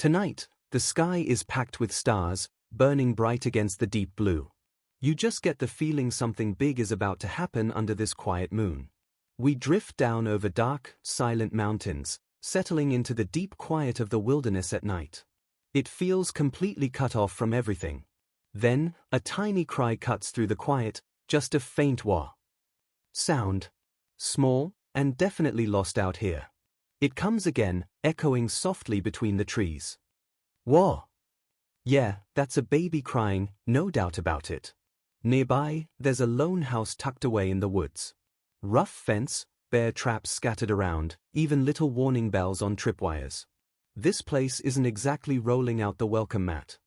Tonight, the sky is packed with stars, burning bright against the deep blue. You just get the feeling something big is about to happen under this quiet moon. We drift down over dark, silent mountains, settling into the deep quiet of the wilderness at night. It feels completely cut off from everything. Then, a tiny cry cuts through the quiet, just a faint wah sound. Small, and definitely lost out here. It comes again, echoing softly between the trees. Wah! Yeah, that's a baby crying, no doubt about it. Nearby, there's a lone house tucked away in the woods. Rough fence, bear traps scattered around, even little warning bells on tripwires. This place isn't exactly rolling out the welcome mat.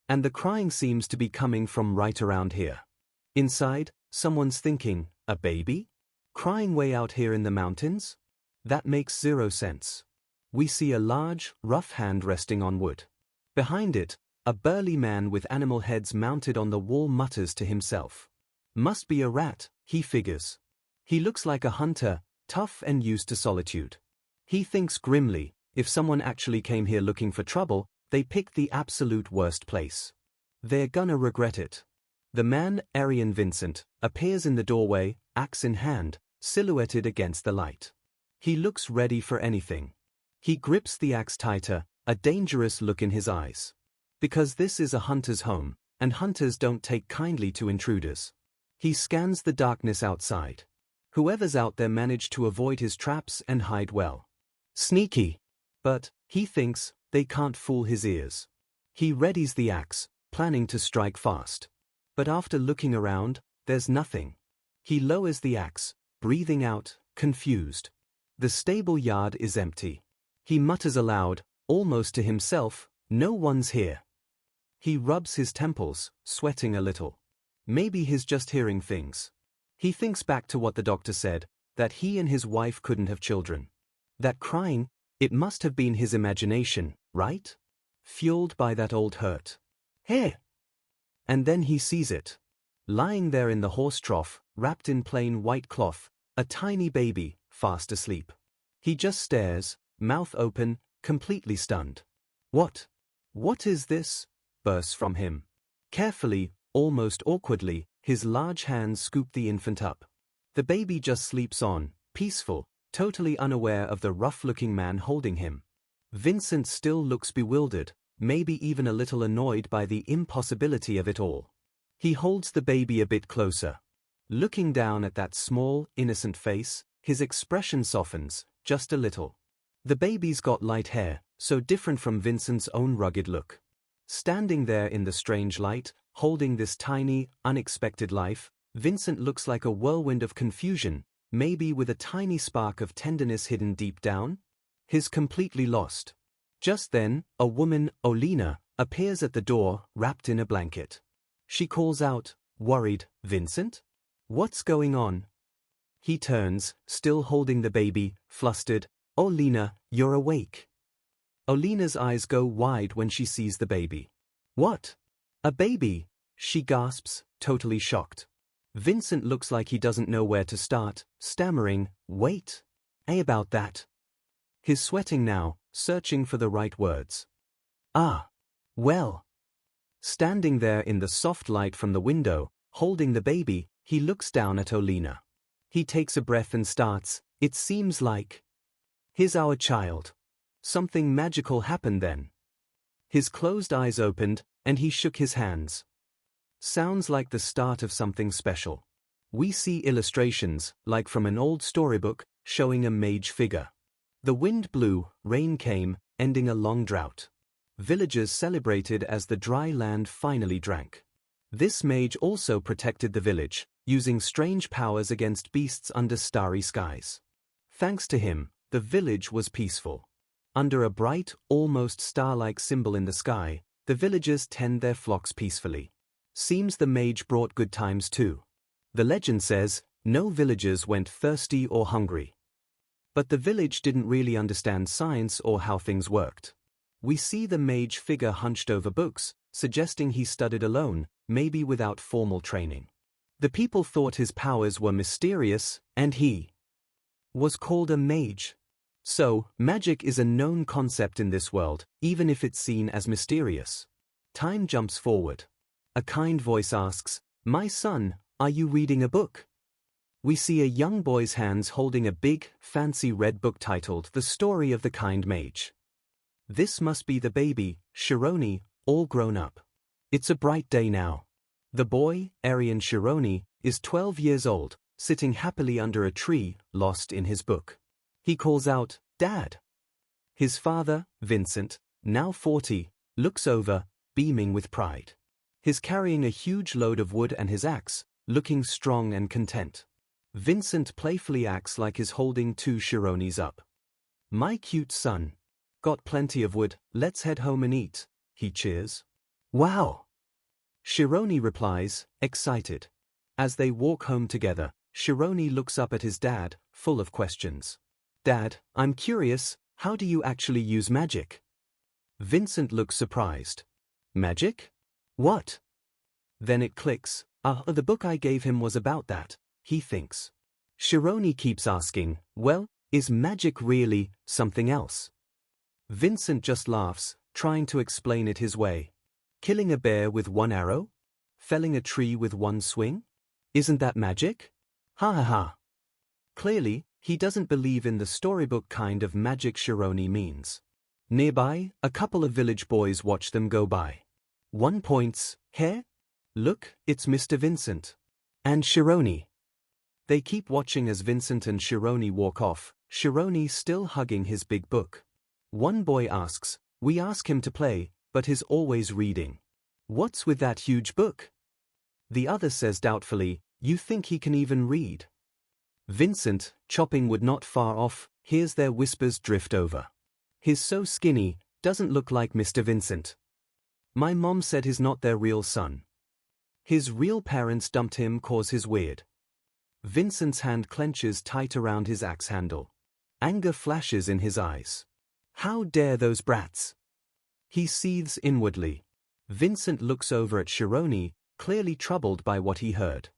And the crying seems to be coming from right around here. Inside, someone's thinking, a baby? Crying way out here in the mountains? That makes zero sense. We see a large, rough hand resting on wood. Behind it, a burly man with animal heads mounted on the wall mutters to himself. Must be a rat, he figures. He looks like a hunter, tough and used to solitude. He thinks grimly, if someone actually came here looking for trouble, they picked the absolute worst place. They're gonna regret it. The man, Arian Vincent, appears in the doorway, axe in hand, silhouetted against the light. He looks ready for anything. He grips the axe tighter, a dangerous look in his eyes. Because this is a hunter's home, and hunters don't take kindly to intruders. He scans the darkness outside. Whoever's out there managed to avoid his traps and hide well. Sneaky. But, he thinks, they can't fool his ears. He readies the axe, planning to strike fast. But after looking around, there's nothing. He lowers the axe, breathing out, confused. The stable yard is empty. He mutters aloud, almost to himself, no one's here. He rubs his temples, sweating a little. Maybe he's just hearing things. He thinks back to what the doctor said, that he and his wife couldn't have children. That crying, it must have been his imagination, right? Fueled by that old hurt. Hey! And then he sees it. Lying there in the horse trough, wrapped in plain white cloth, a tiny baby, fast asleep. He just stares, mouth open, completely stunned. What? What is this? Bursts from him. Carefully, almost awkwardly, his large hands scoop the infant up. The baby just sleeps on, peaceful, totally unaware of the rough-looking man holding him. Vincent still looks bewildered, maybe even a little annoyed by the impossibility of it all. He holds the baby a bit closer. Looking down at that small, innocent face, his expression softens, just a little. The baby's got light hair, so different from Vincent's own rugged look. Standing there in the strange light, holding this tiny, unexpected life, Vincent looks like a whirlwind of confusion, maybe with a tiny spark of tenderness hidden deep down. He's completely lost. Just then, a woman, Olina, appears at the door, wrapped in a blanket. She calls out, worried, Vincent? What's going on? He turns, still holding the baby, flustered. Olina, you're awake. Olina's eyes go wide when she sees the baby. What? A baby? She gasps, totally shocked. Vincent looks like he doesn't know where to start, stammering, wait. About that. He's sweating now, searching for the right words. Ah. Well. Standing there in the soft light from the window, holding the baby, he looks down at Olina. He takes a breath and starts, it seems like. Here's our child. Something magical happened then. His closed eyes opened, and he shook his hands. Sounds like the start of something special. We see illustrations, like from an old storybook, showing a mage figure. The wind blew, rain came, ending a long drought. Villagers celebrated as the dry land finally drank. This mage also protected the village, using strange powers against beasts under starry skies. Thanks to him, the village was peaceful. Under a bright, almost star-like symbol in the sky, the villagers tend their flocks peacefully. Seems the mage brought good times too. The legend says, no villagers went thirsty or hungry. But the village didn't really understand science or how things worked. We see the mage figure hunched over books, suggesting he studied alone, maybe without formal training. The people thought his powers were mysterious, and he was called a mage. So, magic is a known concept in this world, even if it's seen as mysterious. Time jumps forward. A kind voice asks, "My son, are you reading a book?" We see a young boy's hands holding a big, fancy red book titled The Story of the Kind Mage. This must be the baby, Shironi, all grown up. It's a bright day now. The boy, Arian Shironi, is 12 years old, sitting happily under a tree, lost in his book. He calls out, "Dad." His father, Vincent, now 40, looks over, beaming with pride. He's carrying a huge load of wood and his axe, looking strong and content. Vincent playfully acts like he's holding two Shironis up. "My cute son. Got plenty of wood, let's head home and eat," he cheers. "Wow!" Shironi replies, excited. As they walk home together, Shironi looks up at his dad, full of questions. "Dad, I'm curious, how do you actually use magic?" Vincent looks surprised. "Magic? What?" Then it clicks. The book I gave him was about that, he thinks. Shironi keeps asking, "Well, is magic really something else?" Vincent just laughs, trying to explain it his way. Killing a bear with one arrow? Felling a tree with one swing? Isn't that magic? Ha ha ha. Clearly, he doesn't believe in the storybook kind of magic Shironi means. Nearby, a couple of village boys watch them go by. One points, "Here? Look, it's Mr. Vincent. And Shironi." They keep watching as Vincent and Shironi walk off, Shironi still hugging his big book. One boy asks, "We ask him to play, but he's always reading. What's with that huge book?" The other says doubtfully, "You think he can even read?" Vincent, chopping wood not far off, hears their whispers drift over. "He's so skinny, doesn't look like Mr. Vincent. My mom said he's not their real son. His real parents dumped him 'cause he's weird." Vincent's hand clenches tight around his axe handle. Anger flashes in his eyes. How dare those brats? He seethes inwardly. Vincent looks over at Shironi, clearly troubled by what he heard.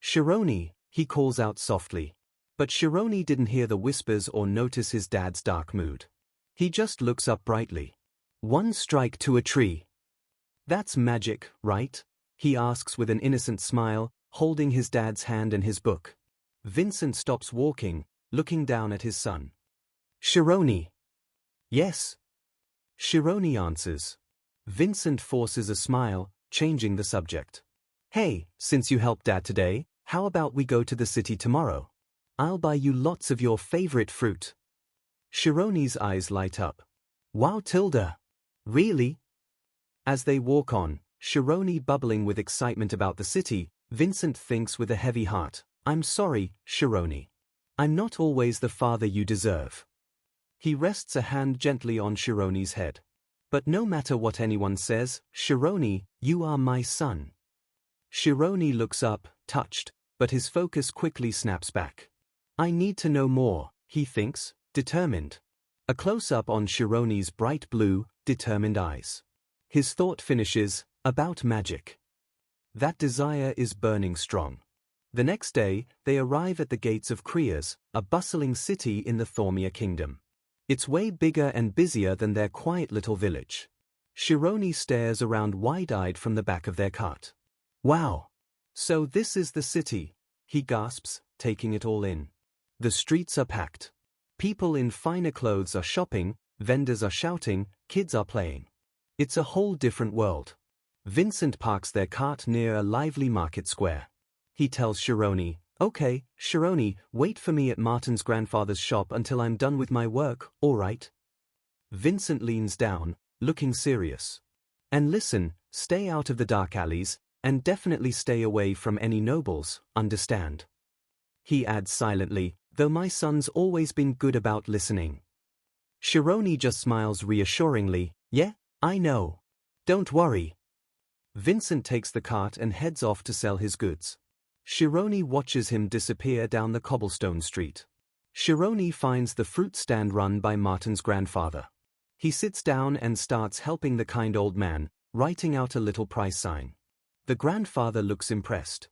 "Shironi," he calls out softly. But Shironi didn't hear the whispers or notice his dad's dark mood. He just looks up brightly. "One strike to a tree. That's magic, right?" he asks with an innocent smile, holding his dad's hand and his book. Vincent stops walking, looking down at his son. "Shironi." "Yes." Shironi answers. Vincent forces a smile, changing the subject. "Hey, since you helped Dad today, how about we go to the city tomorrow? I'll buy you lots of your favorite fruit." Shironi's eyes light up. "Wow, Tilda. Really?" As they walk on, Shironi bubbling with excitement about the city, Vincent thinks with a heavy heart, "I'm sorry, Shironi. I'm not always the father you deserve." He rests a hand gently on Shironi's head. "But no matter what anyone says, Shironi, you are my son." Shironi looks up, touched, but his focus quickly snaps back. "I need to know more," he thinks, determined. A close-up on Shironi's bright blue, determined eyes. His thought finishes, "About magic." That desire is burning strong. The next day, they arrive at the gates of Krias, a bustling city in the Thormia kingdom. It's way bigger and busier than their quiet little village. Shironi stares around wide-eyed from the back of their cart. "Wow! So this is the city," he gasps, taking it all in. The streets are packed. People in finer clothes are shopping, vendors are shouting, kids are playing. It's a whole different world. Vincent parks their cart near a lively market square. He tells Shironi, "Okay, Shironi, wait for me at Martin's grandfather's shop until I'm done with my work, all right?" Vincent leans down, looking serious. "And listen, stay out of the dark alleys, and definitely stay away from any nobles, understand?" He adds silently, "Though my son's always been good about listening." Shironi just smiles reassuringly, "Yeah, I know. Don't worry." Vincent takes the cart and heads off to sell his goods. Shironi watches him disappear down the cobblestone street. Shironi finds the fruit stand run by Martin's grandfather. He sits down and starts helping the kind old man, writing out a little price sign. The grandfather looks impressed.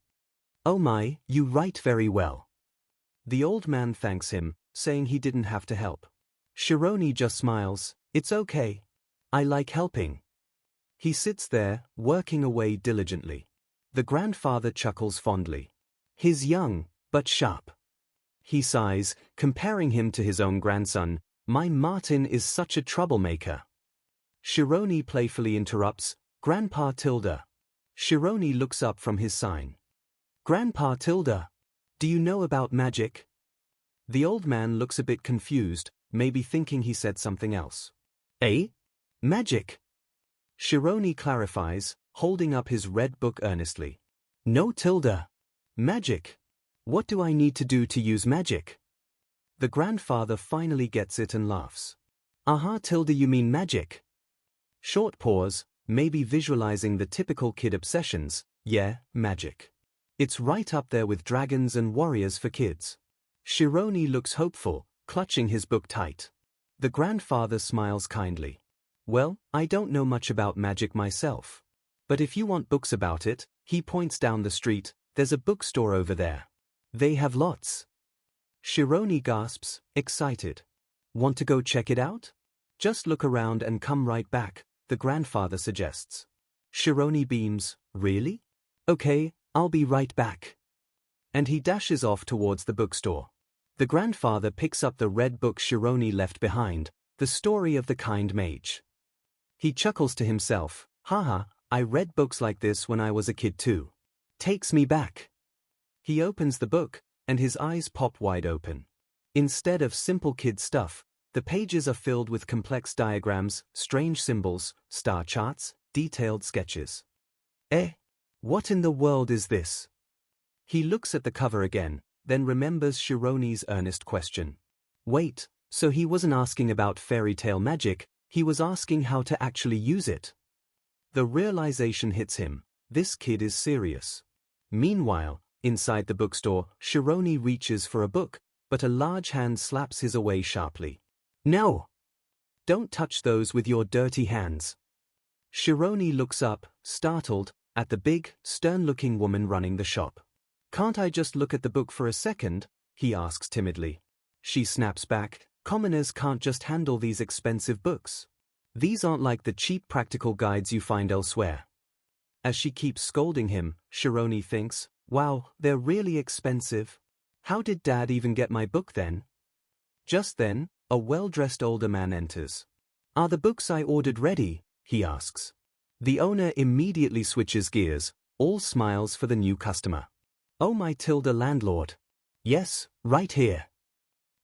"Oh my, you write very well." The old man thanks him, saying he didn't have to help. Shironi just smiles. It's okay. I like helping. He sits there, working away diligently. The grandfather chuckles fondly. He's young, but sharp. He sighs, comparing him to his own grandson. My Martin is such a troublemaker. Shironi playfully interrupts, Grandpa Tilda. Shironi looks up from his sign. Grandpa Tilda, do you know about magic? The old man looks a bit confused, maybe thinking he said something else. Eh? Magic? Shironi clarifies, holding up his red book earnestly. No, Tilda. Magic. What do I need to do to use magic? The grandfather finally gets it and laughs. Aha, Tilda, you mean magic? Short pause, maybe visualizing the typical kid obsessions. Yeah, magic. It's right up there with dragons and warriors for kids. Shironi looks hopeful, clutching his book tight. The grandfather smiles kindly. Well, I don't know much about magic myself. But if you want books about it, he points down the street, there's a bookstore over there. They have lots. Shironi gasps, excited. Want to go check it out? Just look around and come right back, the grandfather suggests. Shironi beams, really? Okay, I'll be right back. And he dashes off towards the bookstore. The grandfather picks up the red book Shironi left behind, The Story of the Kind Mage. He chuckles to himself, haha, I read books like this when I was a kid too. Takes me back. He opens the book, and his eyes pop wide open. Instead of simple kid stuff, the pages are filled with complex diagrams, strange symbols, star charts, detailed sketches. What in the world is this? He looks at the cover again, then remembers Shironi's earnest question. Wait, so he wasn't asking about fairy tale magic, he was asking how to actually use it. The realization hits him, this kid is serious. Meanwhile, inside the bookstore, Shironi reaches for a book, but a large hand slaps his away sharply. No! Don't touch those with your dirty hands. Shironi looks up, startled, at the big, stern-looking woman running the shop. Can't I just look at the book for a second? He asks timidly. She snaps back, commoners can't just handle these expensive books. These aren't like the cheap practical guides you find elsewhere. As she keeps scolding him, Shironi thinks, wow, they're really expensive. How did Dad even get my book then? Just then, a well-dressed older man enters. Are the books I ordered ready? He asks. The owner immediately switches gears, all smiles for the new customer. Oh my Tilda landlord. Yes, right here.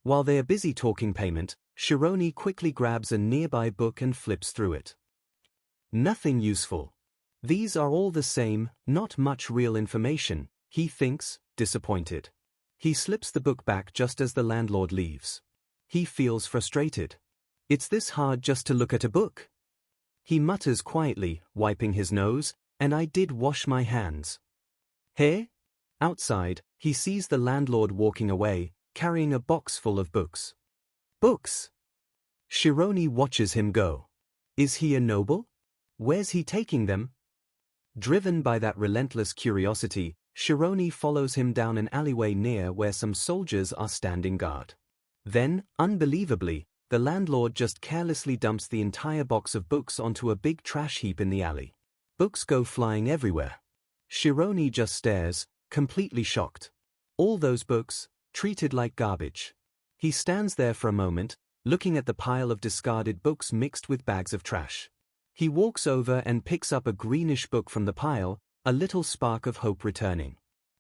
While they are busy talking payment, Shironi quickly grabs a nearby book and flips through it. Nothing useful. These are all the same, not much real information, he thinks, disappointed. He slips the book back just as the landlord leaves. He feels frustrated. It's this hard just to look at a book? He mutters quietly, wiping his nose, and I did wash my hands. Hey? Outside, he sees the landlord walking away, carrying a box full of books. Books! Shironi watches him go. Is he a noble? Where's he taking them? Driven by that relentless curiosity, Shironi follows him down an alleyway near where some soldiers are standing guard. Then, unbelievably, the landlord just carelessly dumps the entire box of books onto a big trash heap in the alley. Books go flying everywhere. Shironi just stares, completely shocked. All those books, treated like garbage. He stands there for a moment, looking at the pile of discarded books mixed with bags of trash. He walks over and picks up a greenish book from the pile, a little spark of hope returning.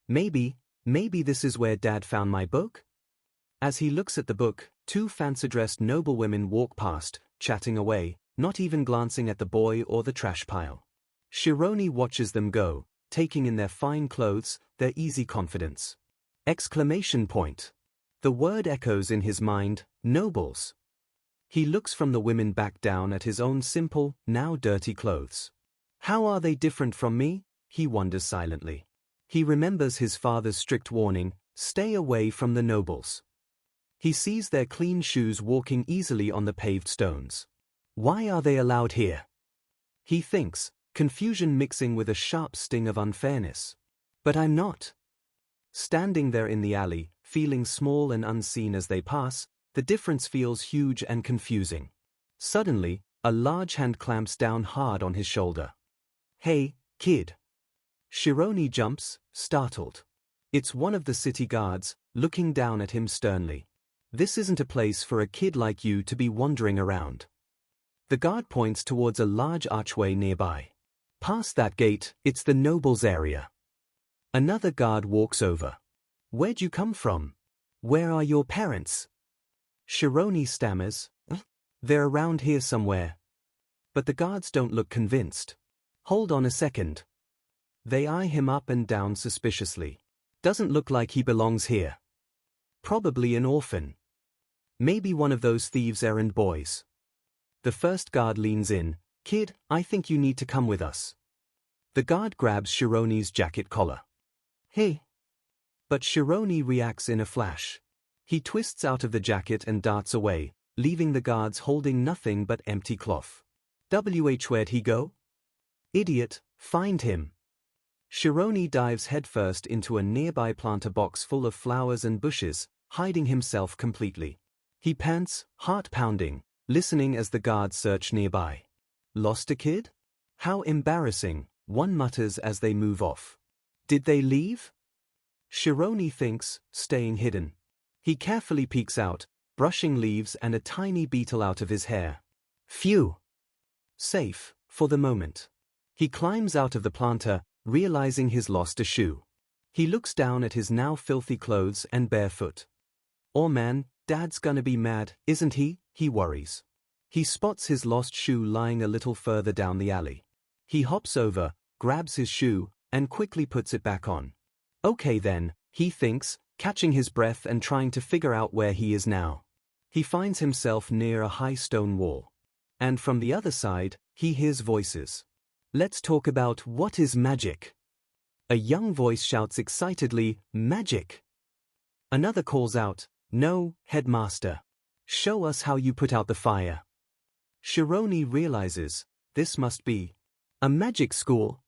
Maybe this is where Dad found my book? As he looks at the book, two fancy-dressed noblewomen walk past, chatting away, not even glancing at the boy or the trash pile. Shironi watches them go, taking in their fine clothes, their easy confidence. Exclamation point. The word echoes in his mind, nobles. He looks from the women back down at his own simple, now dirty clothes. How are they different from me? He wonders silently. He remembers his father's strict warning, stay away from the nobles. He sees their clean shoes walking easily on the paved stones. Why are they allowed here? He thinks, confusion mixing with a sharp sting of unfairness. But I'm not. Standing there in the alley, feeling small and unseen as they pass, The difference feels huge and confusing. Suddenly, a large hand clamps down hard on his shoulder. "Hey, kid." Shironi jumps, startled. It's one of the city guards, looking down at him sternly. "This isn't a place for a kid like you to be wandering around." The guard points towards a large archway nearby. "Past that gate, it's the nobles' area." Another guard walks over. "Where'd you come from? Where are your parents?" Shironi stammers, "They're around here somewhere." But the guards don't look convinced. "Hold on a second." They eye him up and down suspiciously. "Doesn't look like he belongs here. Probably an orphan. Maybe one of those thieves' errand boys." The first guard leans in. "Kid, I think you need to come with us." The guard grabs Shironi's jacket collar. "Hey." But Shironi reacts in a flash. He twists out of the jacket and darts away, leaving the guards holding nothing but empty cloth. Where'd he go? "Idiot, find him." Shironi dives headfirst into a nearby planter box full of flowers and bushes, hiding himself completely. He pants, heart pounding, listening as the guards search nearby. "Lost a kid? How embarrassing," one mutters as they move off. "Did they leave?" Shironi thinks, staying hidden. He carefully peeks out, brushing leaves and a tiny beetle out of his hair. Phew! Safe, for the moment. He climbs out of the planter, realizing he's lost a shoe. He looks down at his now filthy clothes and barefoot. "Oh man, Dad's gonna be mad, isn't he?" he worries. He spots his lost shoe lying a little further down the alley. He hops over, grabs his shoe, and quickly puts it back on. "Okay then," he thinks, catching his breath and trying to figure out where he is now. He finds himself near a high stone wall. And from the other side, he hears voices. "Let's talk about what is magic." A young voice shouts excitedly, "Magic!" Another calls out, "No, headmaster. Show us how you put out the fire." Shironi realizes, this must be a magic school.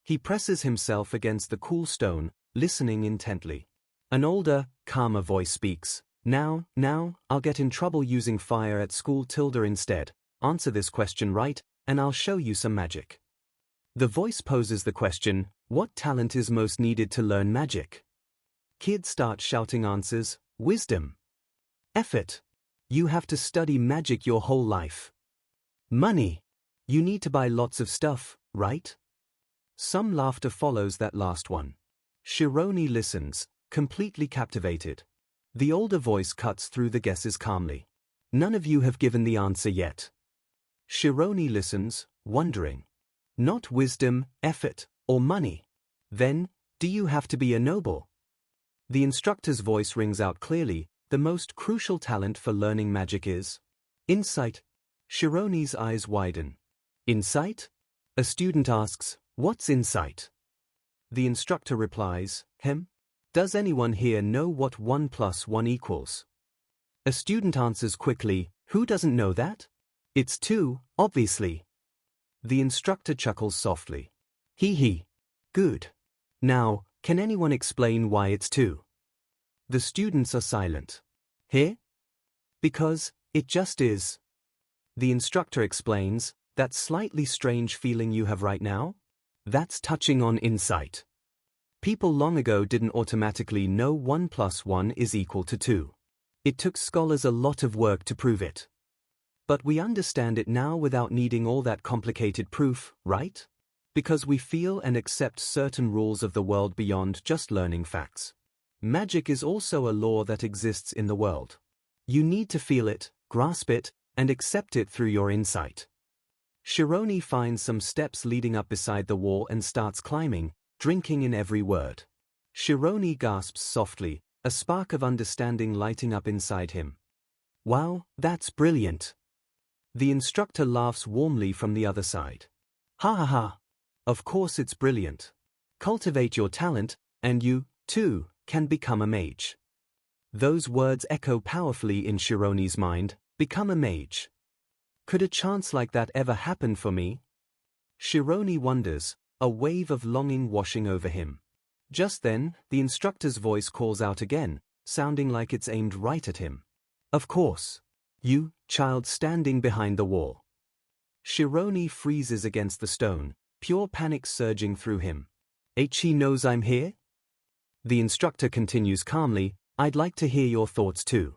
He presses himself against the cool stone, listening intently. An older, calmer voice speaks. Now, I'll get in trouble using fire at school instead. Answer this question right, and I'll show you some magic." The voice poses the question, what talent is most needed to learn magic? Kids start shouting answers, wisdom. Effort. You have to study magic your whole life. Money. You need to buy lots of stuff, right? Some laughter follows that last one. Shironi listens, completely captivated. The older voice cuts through the guesses calmly. None of you have given the answer yet. Shironi listens, wondering. Not wisdom, effort, or money. Then, do you have to be a noble? The instructor's voice rings out clearly, the most crucial talent for learning magic is insight. Shironi's eyes widen. Insight? A student asks, what's insight? The instructor replies, Does anyone here know what 1 + 1 equals? A student answers quickly, who doesn't know that? It's 2, obviously. The instructor chuckles softly. Hee. Good. Now, can anyone explain why it's 2? The students are silent. Here? Because, it just is. The instructor explains, that slightly strange feeling you have right now? That's touching on insight. People long ago didn't automatically know 1 + 1 is equal to 2. It took scholars a lot of work to prove it. But we understand it now without needing all that complicated proof, right? Because we feel and accept certain rules of the world beyond just learning facts. Magic is also a law that exists in the world. You need to feel it, grasp it, and accept it through your insight. Shironi finds some steps leading up beside the wall and starts climbing, drinking in every word. Shironi gasps softly, a spark of understanding lighting up inside him. Wow, that's brilliant. The instructor laughs warmly from the other side. Ha. Of course it's brilliant. Cultivate your talent, and you, too, can become a mage. Those words echo powerfully in Shironi's mind, become a mage. Could a chance like that ever happen for me? Shironi wonders, a wave of longing washing over him. Just then, the instructor's voice calls out again, sounding like it's aimed right at him. Of course. You, child standing behind the wall. Shironi freezes against the stone, pure panic surging through him. He knows I'm here? The instructor continues calmly, I'd like to hear your thoughts too.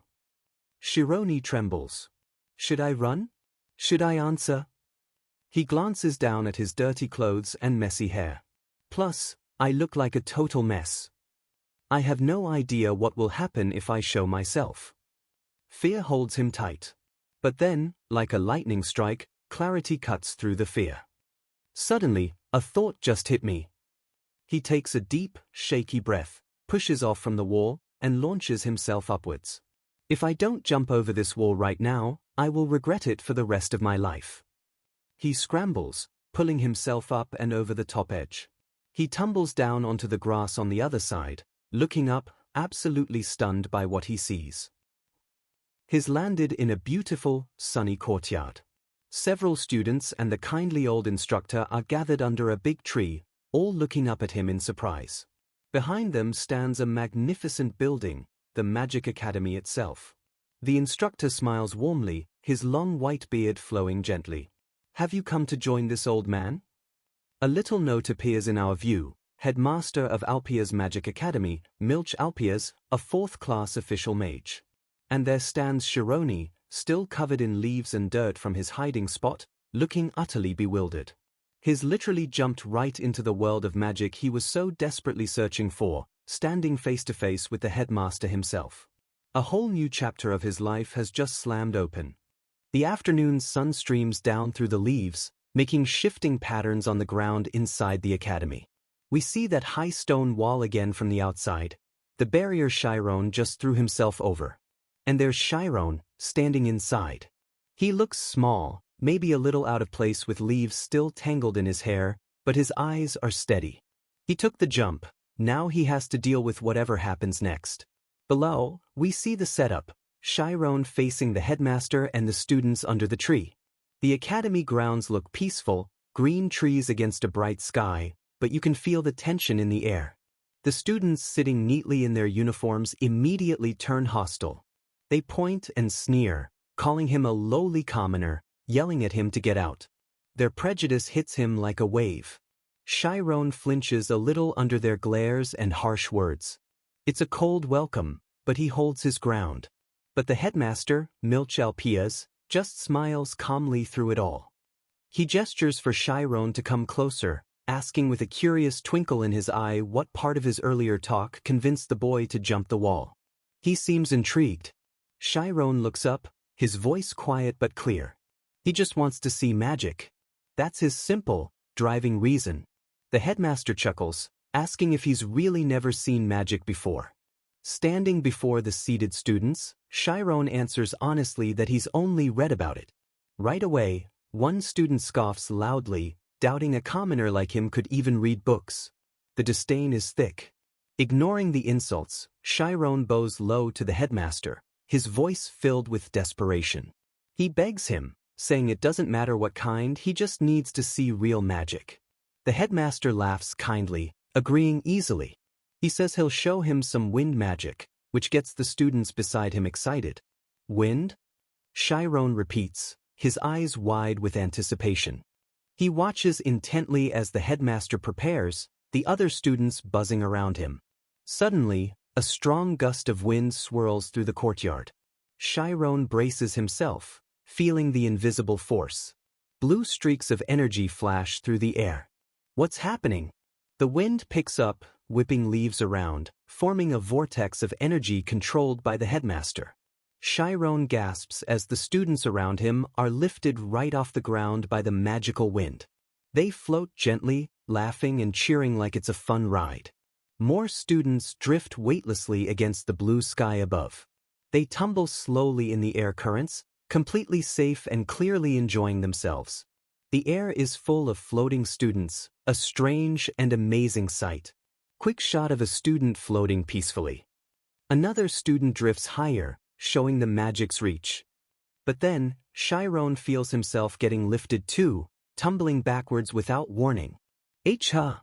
Shironi trembles. Should I run? Should I answer? He glances down at his dirty clothes and messy hair. Plus, I look like a total mess. I have no idea what will happen if I show myself. Fear holds him tight. But then, like a lightning strike, clarity cuts through the fear. Suddenly, a thought just hit me. He takes a deep, shaky breath, pushes off from the wall, and launches himself upwards. If I don't jump over this wall right now, I will regret it for the rest of my life. He scrambles, pulling himself up and over the top edge. He tumbles down onto the grass on the other side, looking up, absolutely stunned by what he sees. He's landed in a beautiful, sunny courtyard. Several students and the kindly old instructor are gathered under a big tree, all looking up at him in surprise. Behind them stands a magnificent building, the Magic Academy itself. The instructor smiles warmly, his long white beard flowing gently. Have you come to join this old man? A little note appears in our view. Headmaster of Alpia's Magic Academy, Milch Alpias, a 4th class official mage. And there stands Shironi, still covered in leaves and dirt from his hiding spot, looking utterly bewildered. He's literally jumped right into the world of magic he was so desperately searching for, standing face to face with the headmaster himself. A whole new chapter of his life has just slammed open. The afternoon sun streams down through the leaves, making shifting patterns on the ground inside the academy. We see that high stone wall again from the outside, the barrier Chiron just threw himself over. And there's Chiron, standing inside. He looks small, maybe a little out of place with leaves still tangled in his hair, but his eyes are steady. He took the jump, now he has to deal with whatever happens next. Below, we see the setup, Chiron facing the headmaster and the students under the tree. The academy grounds look peaceful, green trees against a bright sky, but you can feel the tension in the air. The students sitting neatly in their uniforms immediately turn hostile. They point and sneer, calling him a lowly commoner, yelling at him to get out. Their prejudice hits him like a wave. Chiron flinches a little under their glares and harsh words. It's a cold welcome, but he holds his ground. But the headmaster, Milch Alpias, just smiles calmly through it all. He gestures for Chiron to come closer, asking with a curious twinkle in his eye what part of his earlier talk convinced the boy to jump the wall. He seems intrigued. Chiron looks up, his voice quiet but clear. He just wants to see magic. That's his simple, driving reason. The headmaster chuckles, asking if he's really never seen magic before. Standing before the seated students, Chiron answers honestly that he's only read about it. Right away, one student scoffs loudly, doubting a commoner like him could even read books. The disdain is thick. Ignoring the insults, Chiron bows low to the headmaster, his voice filled with desperation. He begs him, saying it doesn't matter what kind, he just needs to see real magic. The headmaster laughs kindly, agreeing easily. He says he'll show him some wind magic, which gets the students beside him excited. Wind? Chiron repeats, his eyes wide with anticipation. He watches intently as the headmaster prepares, the other students buzzing around him. Suddenly, a strong gust of wind swirls through the courtyard. Chiron braces himself, feeling the invisible force. Blue streaks of energy flash through the air. What's happening? The wind picks up, whipping leaves around, forming a vortex of energy controlled by the headmaster. Chiron gasps as the students around him are lifted right off the ground by the magical wind. They float gently, laughing and cheering like it's a fun ride. More students drift weightlessly against the blue sky above. They tumble slowly in the air currents, completely safe and clearly enjoying themselves. The air is full of floating students, a strange and amazing sight. Quick shot of a student floating peacefully. Another student drifts higher, showing the magic's reach. But then, Chiron feels himself getting lifted too, tumbling backwards without warning. Ha!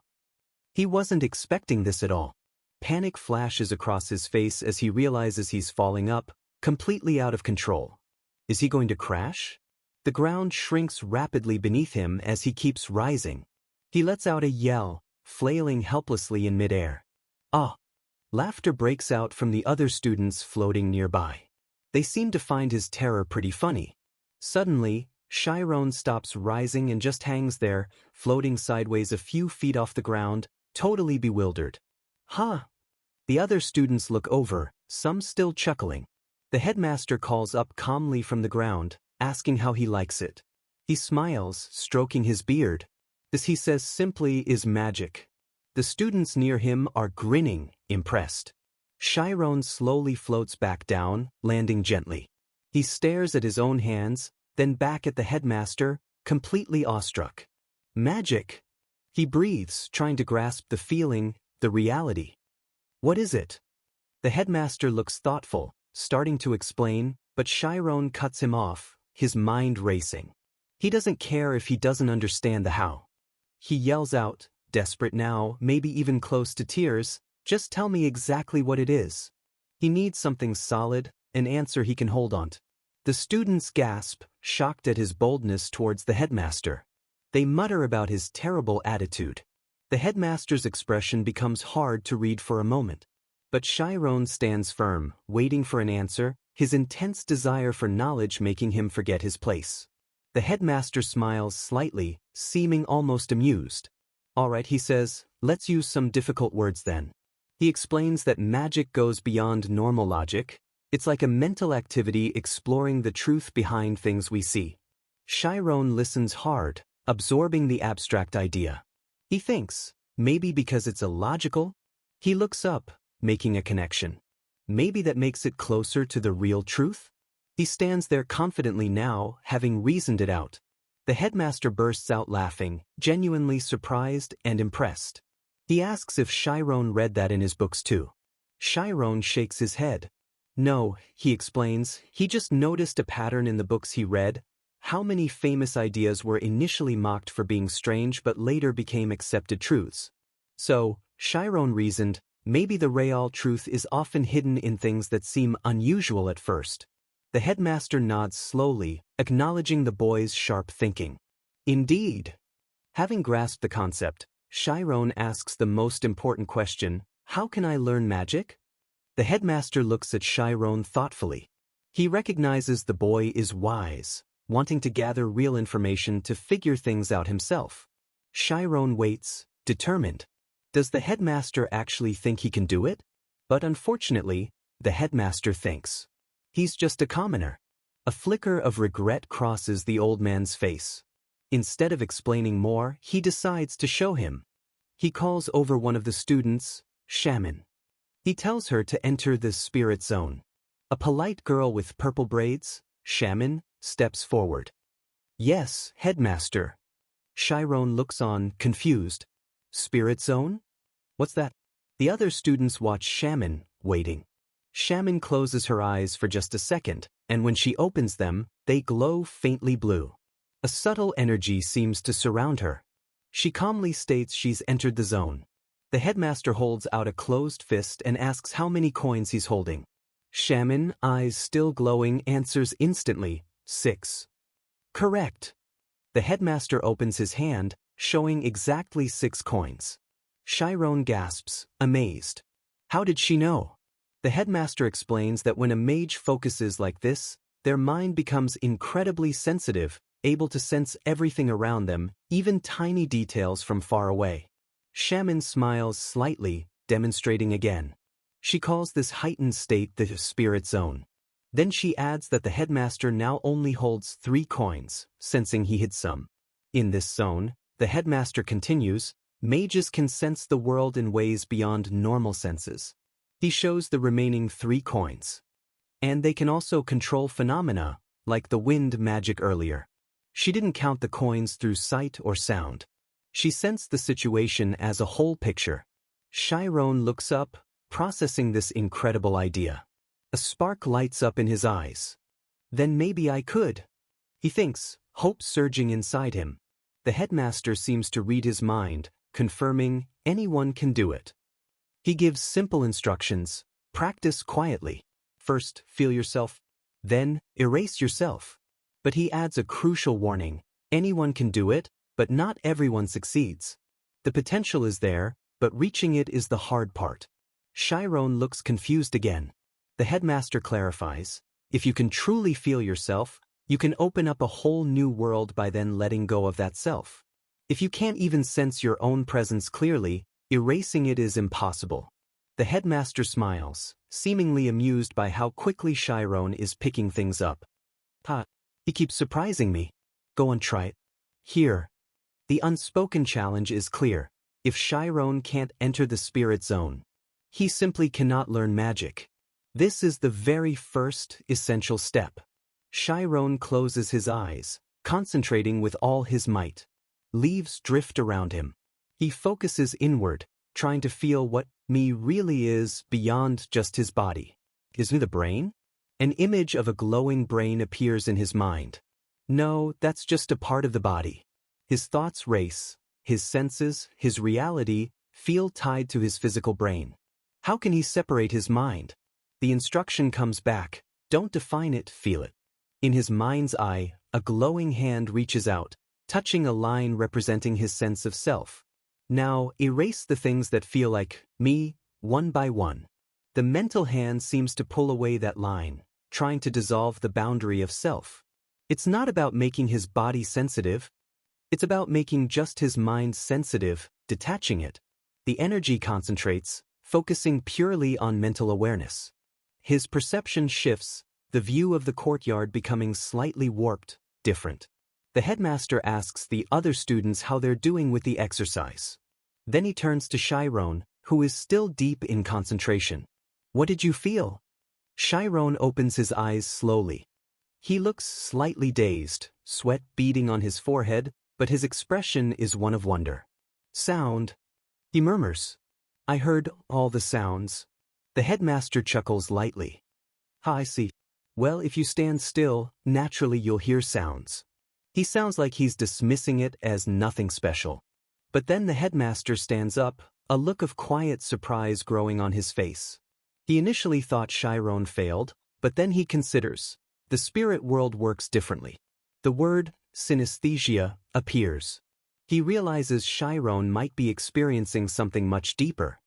He wasn't expecting this at all. Panic flashes across his face as he realizes he's falling up, completely out of control. Is he going to crash? The ground shrinks rapidly beneath him as he keeps rising. He lets out a yell, flailing helplessly in midair. Ah! Laughter breaks out from the other students floating nearby. They seem to find his terror pretty funny. Suddenly, Chiron stops rising and just hangs there, floating sideways a few feet off the ground, totally bewildered. Huh! The other students look over, some still chuckling. The headmaster calls up calmly from the ground, asking how he likes it. He smiles, stroking his beard. This, he says simply, is magic. The students near him are grinning, impressed. Chiron slowly floats back down, landing gently. He stares at his own hands, then back at the headmaster, completely awestruck. Magic! He breathes, trying to grasp the feeling, the reality. What is it? The headmaster looks thoughtful, starting to explain, but Chiron cuts him off, his mind racing. He doesn't care if he doesn't understand the how. He yells out, desperate now, maybe even close to tears, just tell me exactly what it is. He needs something solid, an answer he can hold on to. The students gasp, shocked at his boldness towards the headmaster. They mutter about his terrible attitude. The headmaster's expression becomes hard to read for a moment. But Chiron stands firm, waiting for an answer, his intense desire for knowledge making him forget his place. The headmaster smiles slightly, seeming almost amused. All right, he says, let's use some difficult words then. He explains that magic goes beyond normal logic. It's like a mental activity exploring the truth behind things we see. Chiron listens hard, absorbing the abstract idea. He thinks, maybe because it's illogical? He looks up, making a connection. Maybe that makes it closer to the real truth? He stands there confidently now, having reasoned it out. The headmaster bursts out laughing, genuinely surprised and impressed. He asks if Chiron read that in his books too. Chiron shakes his head. No, he explains, he just noticed a pattern in the books he read. How many famous ideas were initially mocked for being strange but later became accepted truths. So, Chiron reasoned, maybe the real truth is often hidden in things that seem unusual at first. The headmaster nods slowly, acknowledging the boy's sharp thinking. Indeed. Having grasped the concept, Chiron asks the most important question, how can I learn magic? The headmaster looks at Chiron thoughtfully. He recognizes the boy is wise, wanting to gather real information to figure things out himself. Chiron waits, determined. Does the headmaster actually think he can do it? But unfortunately, the headmaster thinks. He's just a commoner. A flicker of regret crosses the old man's face. Instead of explaining more, he decides to show him. He calls over one of the students, Shaman. He tells her to enter the spirit zone. A polite girl with purple braids, Shaman, steps forward. Yes, headmaster. Chiron looks on, confused. Spirit zone? What's that? The other students watch Shaman, waiting. Shaman closes her eyes for just a second, and when she opens them, they glow faintly blue. A subtle energy seems to surround her. She calmly states she's entered the zone. The headmaster holds out a closed fist and asks how many coins he's holding. Shaman, eyes still glowing, answers instantly, 6. Correct. The headmaster opens his hand, showing exactly 6 coins. Chiron gasps, amazed. How did she know? The headmaster explains that when a mage focuses like this, their mind becomes incredibly sensitive, able to sense everything around them, even tiny details from far away. Shaman smiles slightly, demonstrating again. She calls this heightened state the spirit zone. Then she adds that the headmaster now only holds 3 coins, sensing he hid some. In this zone, the headmaster continues, mages can sense the world in ways beyond normal senses. He shows the remaining 3 coins. And they can also control phenomena, like the wind magic earlier. She didn't count the coins through sight or sound. She sensed the situation as a whole picture. Chiron looks up, processing this incredible idea. A spark lights up in his eyes. Then maybe I could. He thinks, hope surging inside him. The headmaster seems to read his mind, confirming anyone can do it. He gives simple instructions, practice quietly. First, feel yourself. Then, erase yourself. But he adds a crucial warning. Anyone can do it, but not everyone succeeds. The potential is there, but reaching it is the hard part. Chiron looks confused again. The headmaster clarifies, if you can truly feel yourself, you can open up a whole new world by then letting go of that self. If you can't even sense your own presence clearly, erasing it is impossible. The headmaster smiles, seemingly amused by how quickly Chiron is picking things up. He keeps surprising me. Go on, try it. Here. The unspoken challenge is clear. If Chiron can't enter the spirit zone, he simply cannot learn magic. This is the very first essential step. Chiron closes his eyes, concentrating with all his might. Leaves drift around him. He focuses inward, trying to feel what me really is beyond just his body. Is it the brain? An image of a glowing brain appears in his mind. No, that's just a part of the body. His thoughts race, his senses, his reality, feel tied to his physical brain. How can he separate his mind? The instruction comes back, don't define it, feel it. In his mind's eye, a glowing hand reaches out, touching a line representing his sense of self. Now, erase the things that feel like me, one by one. The mental hand seems to pull away that line, trying to dissolve the boundary of self. It's not about making his body sensitive. It's about making just his mind sensitive, detaching it. The energy concentrates, focusing purely on mental awareness. His perception shifts, the view of the courtyard becoming slightly warped, different. The headmaster asks the other students how they're doing with the exercise. Then he turns to Chiron, who is still deep in concentration. What did you feel? Chiron opens his eyes slowly. He looks slightly dazed, sweat beading on his forehead, but his expression is one of wonder. Sound. He murmurs. I heard all the sounds. The headmaster chuckles lightly. I see. Well, if you stand still, naturally you'll hear sounds. He sounds like he's dismissing it as nothing special. But then the headmaster stands up, a look of quiet surprise growing on his face. He initially thought Chiron failed, but then he considers. The spirit world works differently. The word, synesthesia, appears. He realizes Chiron might be experiencing something much deeper.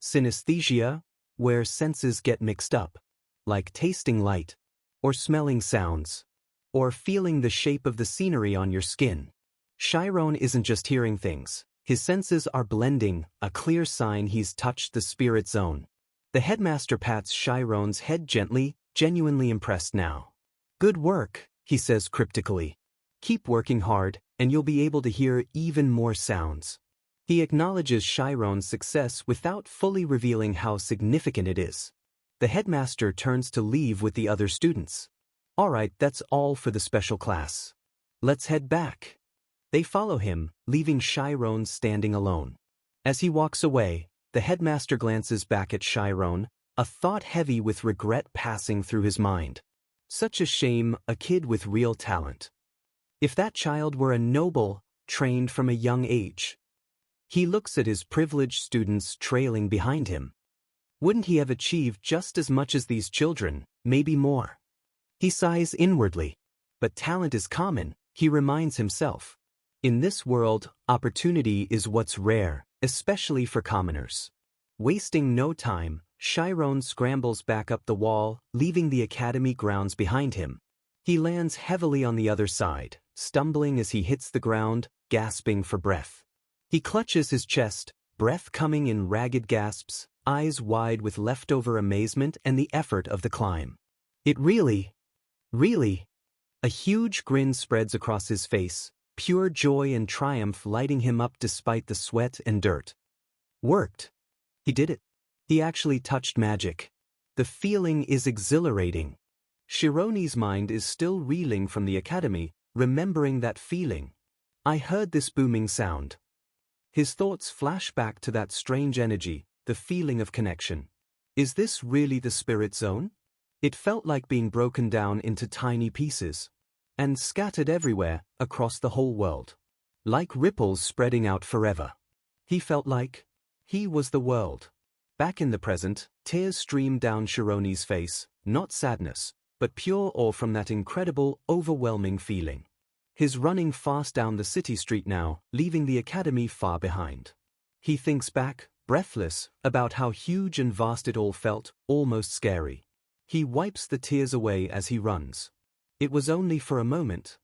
Synesthesia, where senses get mixed up, like tasting light, or smelling sounds, or feeling the shape of the scenery on your skin. Chiron isn't just hearing things, his senses are blending, a clear sign he's touched the spirit zone. The headmaster pats Chiron's head gently, genuinely impressed now. Good work, he says cryptically. Keep working hard, and you'll be able to hear even more sounds. He acknowledges Chiron's success without fully revealing how significant it is. The headmaster turns to leave with the other students. All right, that's all for the special class. Let's head back. They follow him, leaving Chiron standing alone. As he walks away, the headmaster glances back at Chiron, a thought heavy with regret passing through his mind. Such a shame, a kid with real talent. If that child were a noble, trained from a young age. He looks at his privileged students trailing behind him. Wouldn't he have achieved just as much as these children, maybe more? He sighs inwardly. But talent is common, he reminds himself. In this world, opportunity is what's rare, especially for commoners. Wasting no time, Chiron scrambles back up the wall, leaving the academy grounds behind him. He lands heavily on the other side, stumbling as he hits the ground, gasping for breath. He clutches his chest, breath coming in ragged gasps, eyes wide with leftover amazement and the effort of the climb. It really. A huge grin spreads across his face, pure joy and triumph lighting him up despite the sweat and dirt. Worked. He did it. He actually touched magic. The feeling is exhilarating. Chironi's mind is still reeling from the academy, remembering that feeling. I heard this booming sound. His thoughts flash back to that strange energy, the feeling of connection. Is this really the spirit zone? It felt like being broken down into tiny pieces, and scattered everywhere, across the whole world. Like ripples spreading out forever. He felt like he was the world. Back in the present, tears streamed down Chironi's face, not sadness, but pure awe from that incredible, overwhelming feeling. He's running fast down the city street now, leaving the academy far behind. He thinks back, breathless, about how huge and vast it all felt, almost scary. He wipes the tears away as he runs. It was only for a moment,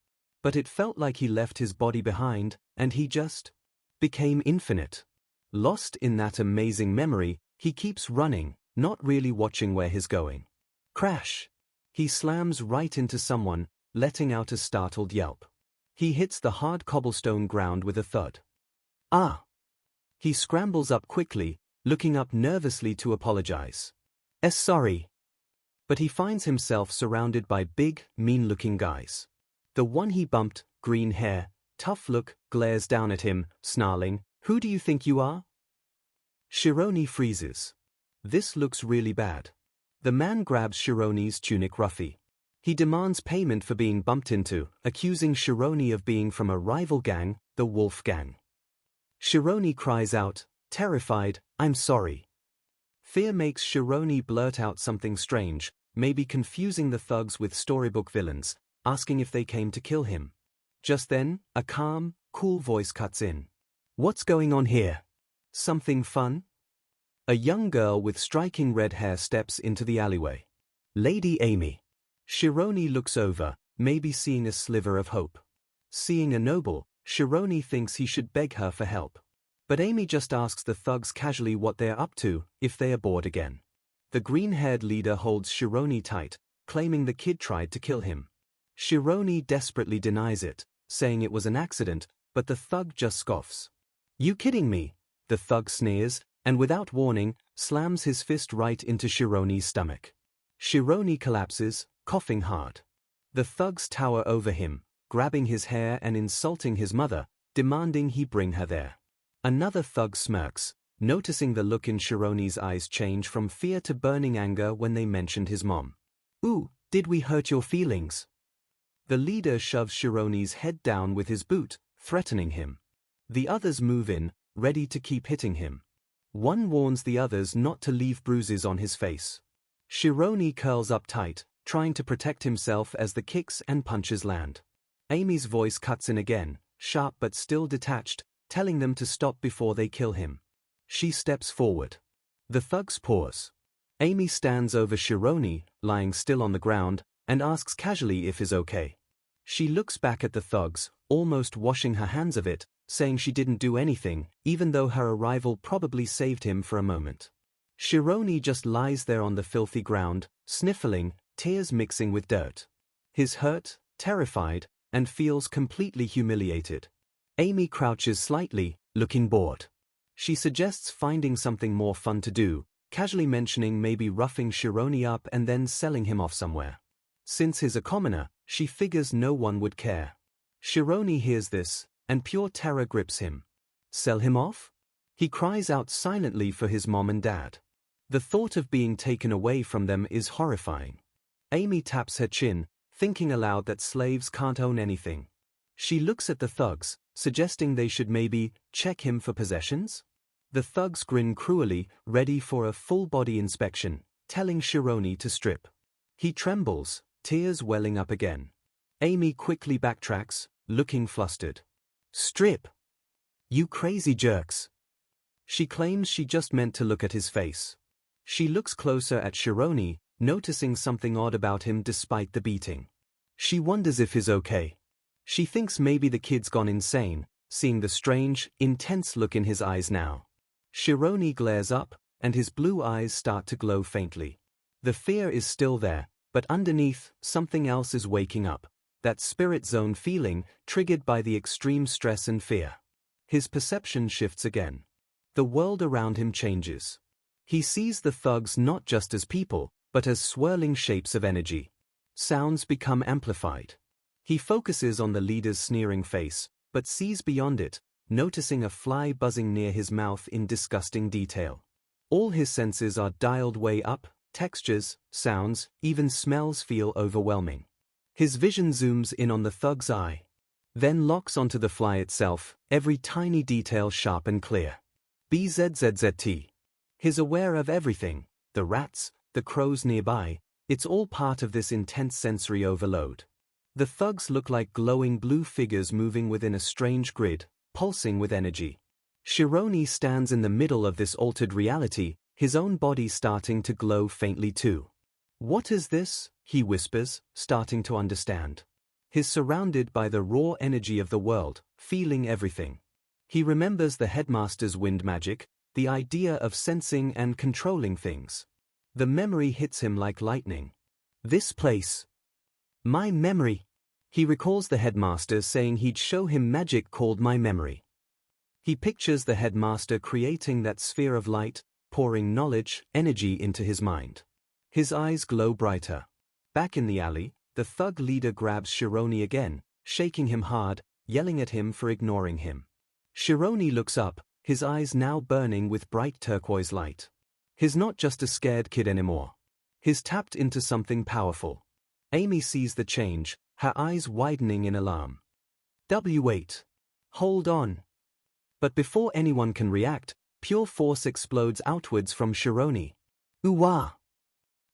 but it felt like he left his body behind, and he just became infinite. Lost in that amazing memory, he keeps running, not really watching where he's going. Crash! He slams right into someone, letting out a startled yelp. He hits the hard cobblestone ground with a thud. Ah! He scrambles up quickly, looking up nervously to apologize. Sorry. But he finds himself surrounded by big, mean-looking guys. The one he bumped, green hair, tough look, glares down at him, snarling, "Who do you think you are?" Shironi freezes. This looks really bad. The man grabs Shironi's tunic ruffy. He demands payment for being bumped into, accusing Shironi of being from a rival gang, the Wolf Gang. Shironi cries out, terrified, "I'm sorry." Fear makes Shironi blurt out something strange, maybe confusing the thugs with storybook villains, asking if they came to kill him. Just then, a calm, cool voice cuts in. "What's going on here? Something fun?" A young girl with striking red hair steps into the alleyway. Lady Amy. Shironi looks over, maybe seeing a sliver of hope. Seeing a noble, Shironi thinks he should beg her for help. But Amy just asks the thugs casually what they're up to, if they are bored again. The green-haired leader holds Shironi tight, claiming the kid tried to kill him. Shironi desperately denies it, saying it was an accident, but the thug just scoffs. "You kidding me?" The thug sneers, and without warning, slams his fist right into Shironi's stomach. Shironi collapses, coughing hard. The thugs tower over him, grabbing his hair and insulting his mother, demanding he bring her there. Another thug smirks, noticing the look in Shironi's eyes change from fear to burning anger when they mentioned his mom. "Ooh, did we hurt your feelings?" The leader shoves Shironi's head down with his boot, threatening him. The others move in, ready to keep hitting him. One warns the others not to leave bruises on his face. Shironi curls up tight, trying to protect himself as the kicks and punches land. Amy's voice cuts in again, sharp but still detached, telling them to stop before they kill him. She steps forward. The thugs pause. Amy stands over Shironi, lying still on the ground, and asks casually if he's okay. She looks back at the thugs, almost washing her hands of it, saying she didn't do anything, even though her arrival probably saved him for a moment. Shironi just lies there on the filthy ground, sniffling, tears mixing with dirt. He's hurt, terrified, and feels completely humiliated. Amy crouches slightly, looking bored. She suggests finding something more fun to do, casually mentioning maybe roughing Shironi up and then selling him off somewhere. Since he's a commoner, she figures no one would care. Shironi hears this, and pure terror grips him. Sell him off? He cries out silently for his mom and dad. The thought of being taken away from them is horrifying. Amy taps her chin, thinking aloud that slaves can't own anything. She looks at the thugs, suggesting they should maybe check him for possessions. The thugs grin cruelly, ready for a full-body inspection, telling Shironi to strip. He trembles, tears welling up again. Amy quickly backtracks, looking flustered. "Strip! You crazy jerks!" She claims she just meant to look at his face. She looks closer at Shironi, noticing something odd about him despite the beating. She wonders if he's okay. She thinks maybe the kid's gone insane, seeing the strange, intense look in his eyes now. Shironi glares up, and his blue eyes start to glow faintly. The fear is still there, but underneath, something else is waking up. That spirit zone feeling, triggered by the extreme stress and fear. His perception shifts again. The world around him changes. He sees the thugs not just as people, but as swirling shapes of energy. Sounds become amplified. He focuses on the leader's sneering face, but sees beyond it, noticing a fly buzzing near his mouth in disgusting detail. All his senses are dialed way up, textures, sounds, even smells feel overwhelming. His vision zooms in on the thug's eye, then locks onto the fly itself, every tiny detail sharp and clear. BZZZT. He's aware of everything, the rats, the crows nearby, It's all part of this intense sensory overload. The thugs look like glowing blue figures moving within a strange grid, pulsing with energy. Shironi stands in the middle of this altered reality, his own body starting to glow faintly too. "What is this?" he whispers, starting to understand. He's surrounded by the raw energy of the world, feeling everything. He remembers the headmaster's wind magic, the idea of sensing and controlling things. The memory hits him like lightning. This place. My memory. He recalls the headmaster saying he'd show him magic called my memory. He pictures the headmaster creating that sphere of light, pouring knowledge, energy into his mind. His eyes glow brighter. Back in the alley, the thug leader grabs Shironi again, shaking him hard, yelling at him for ignoring him. Shironi looks up, his eyes now burning with bright turquoise light. He's not just a scared kid anymore. He's tapped into something powerful. Amy sees the change, her eyes widening in alarm. Wait. Hold on. But before anyone can react, pure force explodes outwards from Shironi. Ooh-wah!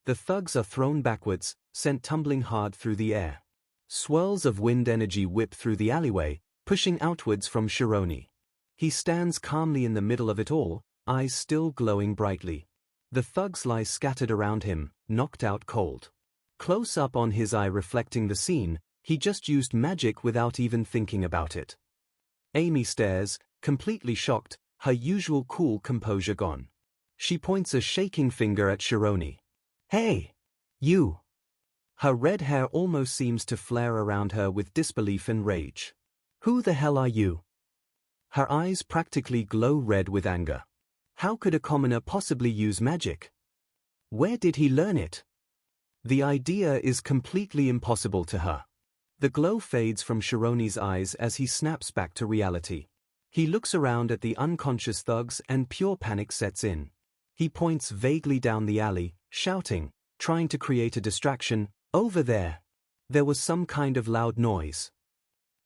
The thugs are thrown backwards, sent tumbling hard through the air. Swirls of wind energy whip through the alleyway, pushing outwards from Shironi. He stands calmly in the middle of it all, eyes still glowing brightly. The thugs lie scattered around him, knocked out cold. Close up on his eye reflecting the scene, he just used magic without even thinking about it. Amy stares, completely shocked, her usual cool composure gone. She points a shaking finger at Shironi. Hey! You! Her red hair almost seems to flare around her with disbelief and rage. Who the hell are you? Her eyes practically glow red with anger. How could a commoner possibly use magic? Where did he learn it? The idea is completely impossible to her. The glow fades from Shironi's eyes as he snaps back to reality. He looks around at the unconscious thugs and pure panic sets in. He points vaguely down the alley, shouting, trying to create a distraction. Over there. There was some kind of loud noise.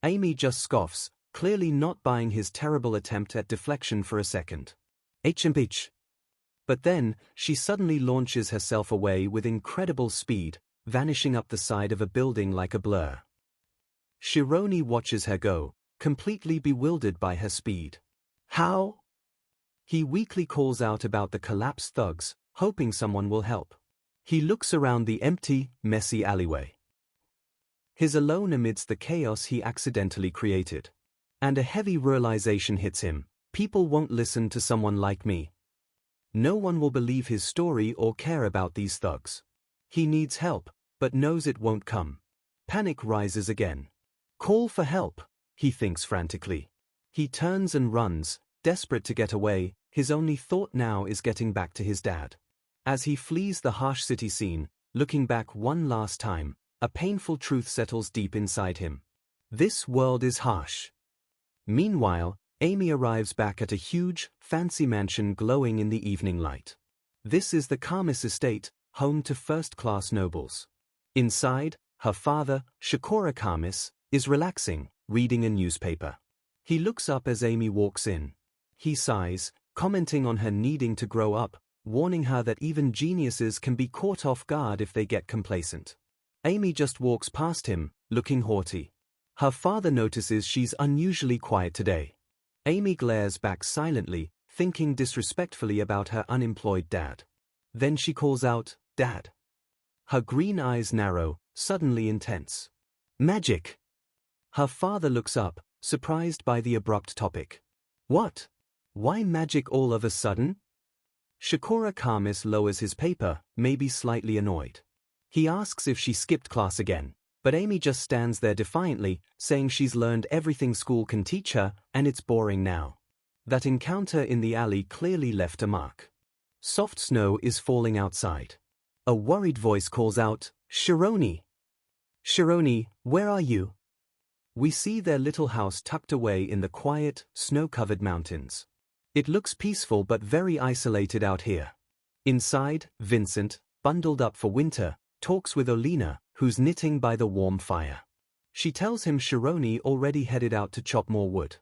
Amy just scoffs, clearly not buying his terrible attempt at deflection for a second. H&H. But then, she suddenly launches herself away with incredible speed, vanishing up the side of a building like a blur. Shironi watches her go, completely bewildered by her speed. How? He weakly calls out about the collapsed thugs, hoping someone will help. He looks around the empty, messy alleyway. He's alone amidst the chaos he accidentally created. And a heavy realization hits him. People won't listen to someone like me. No one will believe his story or care about these thugs. He needs help, but knows it won't come. Panic rises again. Call for help, he thinks frantically. He turns and runs, desperate to get away. His only thought now is getting back to his dad. As he flees the harsh city scene, looking back one last time, a painful truth settles deep inside him. This world is harsh. Meanwhile, Amy arrives back at a huge, fancy mansion glowing in the evening light. This is the Kamis estate, home to first-class nobles. Inside, her father, Shikora Kamis, is relaxing, reading a newspaper. He looks up as Amy walks in. He sighs, commenting on her needing to grow up, warning her that even geniuses can be caught off guard if they get complacent. Amy just walks past him, looking haughty. Her father notices she's unusually quiet today. Amy glares back silently, thinking disrespectfully about her unemployed dad. Then she calls out, "Dad." Her green eyes narrow, suddenly intense. Magic! Her father looks up, surprised by the abrupt topic. What? Why magic all of a sudden? Shikora Kamis lowers his paper, maybe slightly annoyed. He asks if she skipped class again, but Amy just stands there defiantly, saying she's learned everything school can teach her, and it's boring now. That encounter in the alley clearly left a mark. Soft snow is falling outside. A worried voice calls out, "Shironi! Shironi, where are you?" We see their little house tucked away in the quiet, snow-covered mountains. It looks peaceful but very isolated out here. Inside, Vincent, bundled up for winter, talks with Olina, who's knitting by the warm fire. She tells him Shironi already headed out to chop more wood.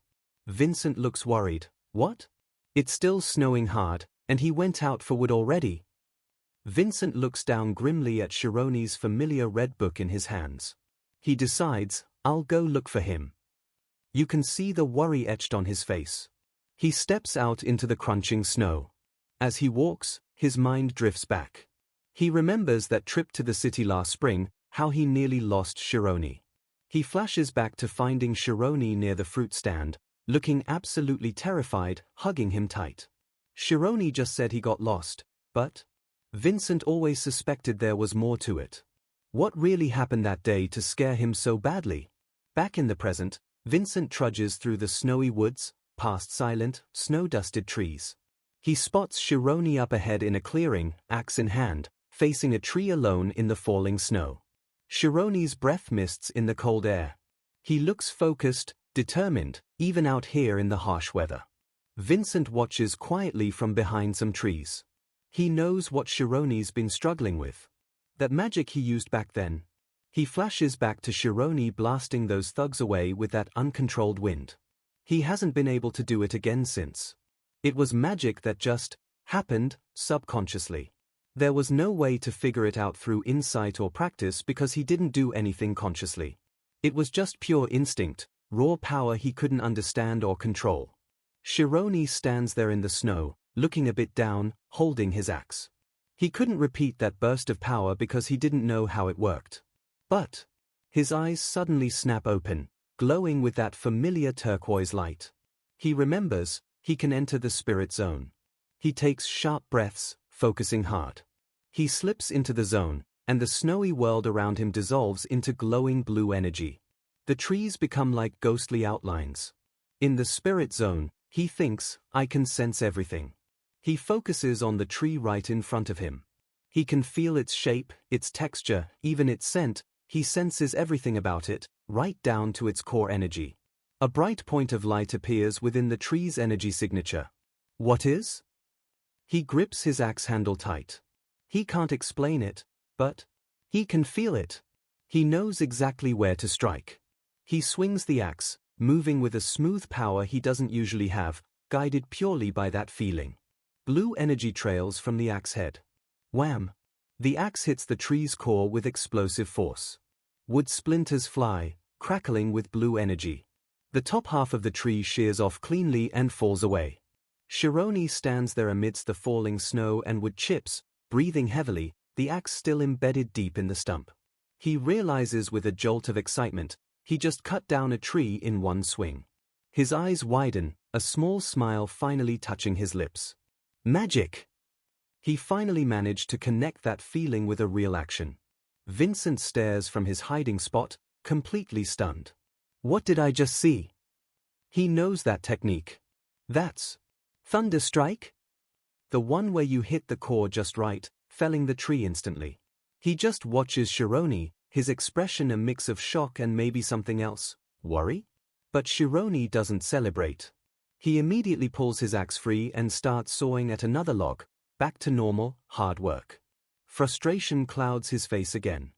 Vincent looks worried. What? It's still snowing hard, and he went out for wood already. Vincent looks down grimly at Shironi's familiar red book in his hands. He decides, I'll go look for him. You can see the worry etched on his face. He steps out into the crunching snow. As he walks, his mind drifts back. He remembers that trip to the city last spring, how he nearly lost Shironi. He flashes back to finding Shironi near the fruit stand, looking absolutely terrified, hugging him tight. Shironi just said he got lost, but Vincent always suspected there was more to it. What really happened that day to scare him so badly? Back in the present, Vincent trudges through the snowy woods, past silent, snow-dusted trees. He spots Shironi up ahead in a clearing, axe in hand, facing a tree alone in the falling snow. Shironi's breath mists in the cold air. He looks focused, determined, even out here in the harsh weather. Vincent watches quietly from behind some trees. He knows what Shironi's been struggling with. That magic he used back then. He flashes back to Shironi blasting those thugs away with that uncontrolled wind. He hasn't been able to do it again since. It was magic that just happened subconsciously. There was no way to figure it out through insight or practice because he didn't do anything consciously. It was just pure instinct, raw power he couldn't understand or control. Shironi stands there in the snow, looking a bit down, holding his axe. He couldn't repeat that burst of power because he didn't know how it worked. But his eyes suddenly snap open, glowing with that familiar turquoise light. He remembers, he can enter the spirit zone. He takes sharp breaths, focusing hard. He slips into the zone, and the snowy world around him dissolves into glowing blue energy. The trees become like ghostly outlines. In the spirit zone, he thinks, I can sense everything. He focuses on the tree right in front of him. He can feel its shape, its texture, even its scent. He senses everything about it, right down to its core energy. A bright point of light appears within the tree's energy signature. What is? He grips his axe handle tight. He can't explain it, but he can feel it. He knows exactly where to strike. He swings the axe, moving with a smooth power he doesn't usually have, guided purely by that feeling. Blue energy trails from the axe head. Wham! The axe hits the tree's core with explosive force. Wood splinters fly, crackling with blue energy. The top half of the tree shears off cleanly and falls away. Shironi stands there amidst the falling snow and wood chips, breathing heavily, the axe still embedded deep in the stump. He realizes with a jolt of excitement, he just cut down a tree in one swing. His eyes widen, a small smile finally touching his lips. Magic! He finally managed to connect that feeling with a real action. Vincent stares from his hiding spot, completely stunned. What did I just see? He knows that technique. That's Thunder Strike? The one where you hit the core just right, felling the tree instantly. He just watches Shironi, his expression a mix of shock and maybe something else. Worry? But Shironi doesn't celebrate. He immediately pulls his axe free and starts sawing at another log, back to normal, hard work. Frustration clouds his face again.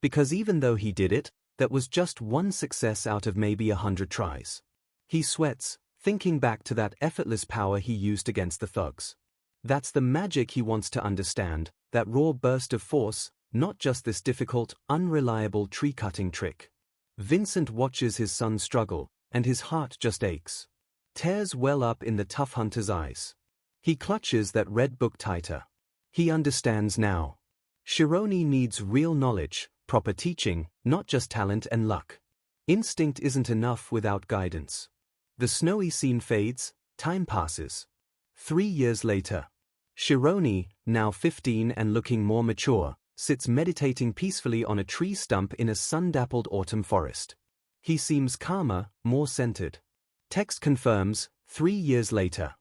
Because even though he did it, that was just one success out of maybe 100 tries. He sweats, thinking back to that effortless power he used against the thugs. That's the magic he wants to understand, that raw burst of force, not just this difficult, unreliable tree-cutting trick. Vincent watches his son struggle, and his heart just aches. Tears well up in the tough hunter's eyes. He clutches that red book tighter. He understands now. Shironi needs real knowledge, proper teaching, not just talent and luck. Instinct isn't enough without guidance. The snowy scene fades, time passes. 3 years later. Shironi, now 15 and looking more mature, sits meditating peacefully on a tree stump in a sun-dappled autumn forest. He seems calmer, more centered. Text confirms, 3 years later.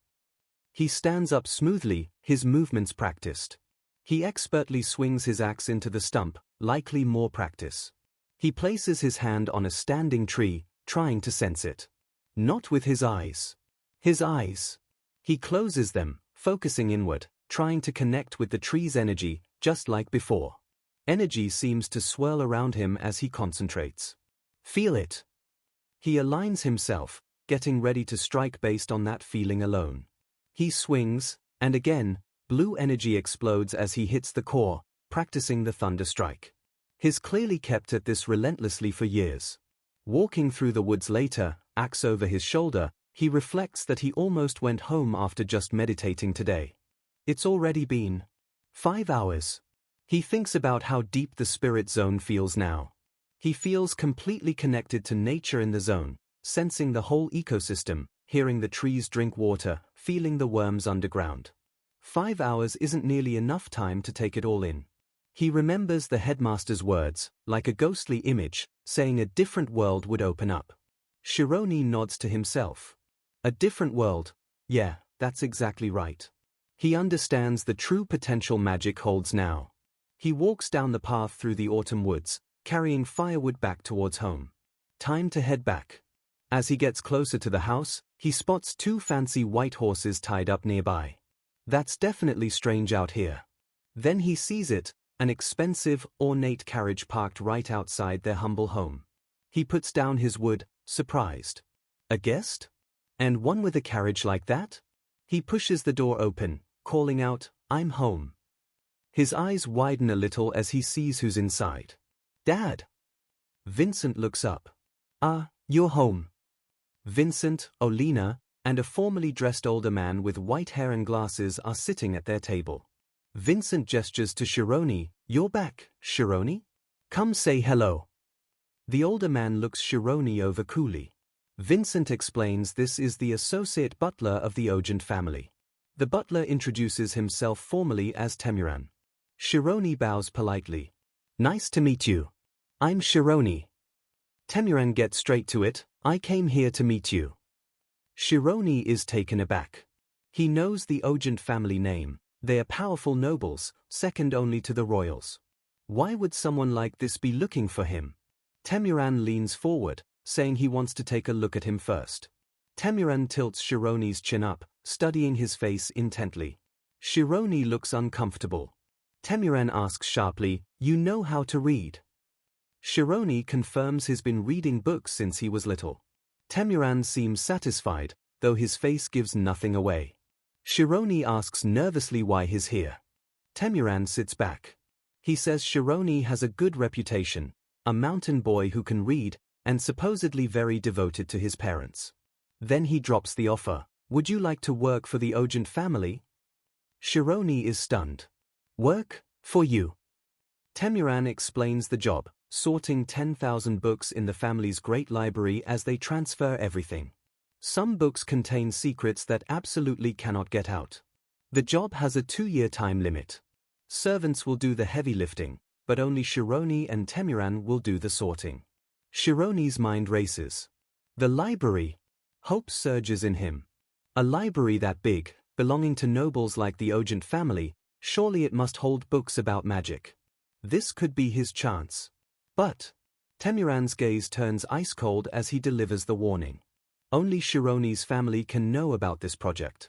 He stands up smoothly, his movements practiced. He expertly swings his axe into the stump, likely more practice. He places his hand on a standing tree, trying to sense it. Not with his eyes. His eyes. He closes them, focusing inward, trying to connect with the tree's energy, just like before. Energy seems to swirl around him as he concentrates. Feel it. He aligns himself, getting ready to strike based on that feeling alone. He swings, and again, Blue energy explodes as he hits the core, practicing the thunder strike. He's clearly kept at this relentlessly for years. Walking through the woods later, axe over his shoulder, he reflects that he almost went home after just meditating today. It's already been 5 hours. He thinks about how deep the spirit zone feels now. He feels completely connected to nature in the zone, sensing the whole ecosystem, hearing the trees drink water, feeling the worms underground. 5 hours isn't nearly enough time to take it all in. He remembers the headmaster's words, like a ghostly image, saying a different world would open up. Shironi nods to himself. A different world? Yeah, that's exactly right. He understands the true potential magic holds now. He walks down the path through the autumn woods, carrying firewood back towards home. Time to head back. As he gets closer to the house, he spots 2 fancy white horses tied up nearby. That's definitely strange out here. Then he sees it, an expensive, ornate carriage parked right outside their humble home. He puts down his wood, surprised. A guest? And one with a carriage like that? He pushes the door open, calling out, "I'm home." His eyes widen a little as he sees who's inside. Dad! Vincent looks up. You're home. Vincent, Olina, and a formally dressed older man with white hair and glasses are sitting at their table. Vincent gestures to Shironi. You're back, Shironi? Come say hello. The older man looks Shironi over coolly. Vincent explains this is the associate butler of the Ogent family. The butler introduces himself formally as Temuran. Shironi bows politely. Nice to meet you. I'm Shironi. Temuran gets straight to it. I came here to meet you. Shironi is taken aback. He knows the Ogent family name. They are powerful nobles, second only to the royals. Why would someone like this be looking for him? Temuran leans forward, saying he wants to take a look at him first. Temuran tilts Shironi's chin up, studying his face intently. Shironi looks uncomfortable. Temuran asks sharply, "You know how to read?" Shironi confirms he's been reading books since he was little. Temuran seems satisfied, though his face gives nothing away. Shironi asks nervously why he's here. Temuran sits back. He says Shironi has a good reputation, a mountain boy who can read, and supposedly very devoted to his parents. Then he drops the offer. Would you like to work for the Ogent family? Shironi is stunned. Work? For you? Temuran explains the job, sorting 10,000 books in the family's great library as they transfer everything. Some books contain secrets that absolutely cannot get out. The job has a 2-year time limit. Servants will do the heavy lifting, but only Shironi and Temuran will do the sorting. Shironi's mind races. The library. Hope surges in him. A library that big, belonging to nobles like the Ogent family, surely it must hold books about magic. This could be his chance. But Temuran's gaze turns ice cold as he delivers the warning. Only Shironi's family can know about this project.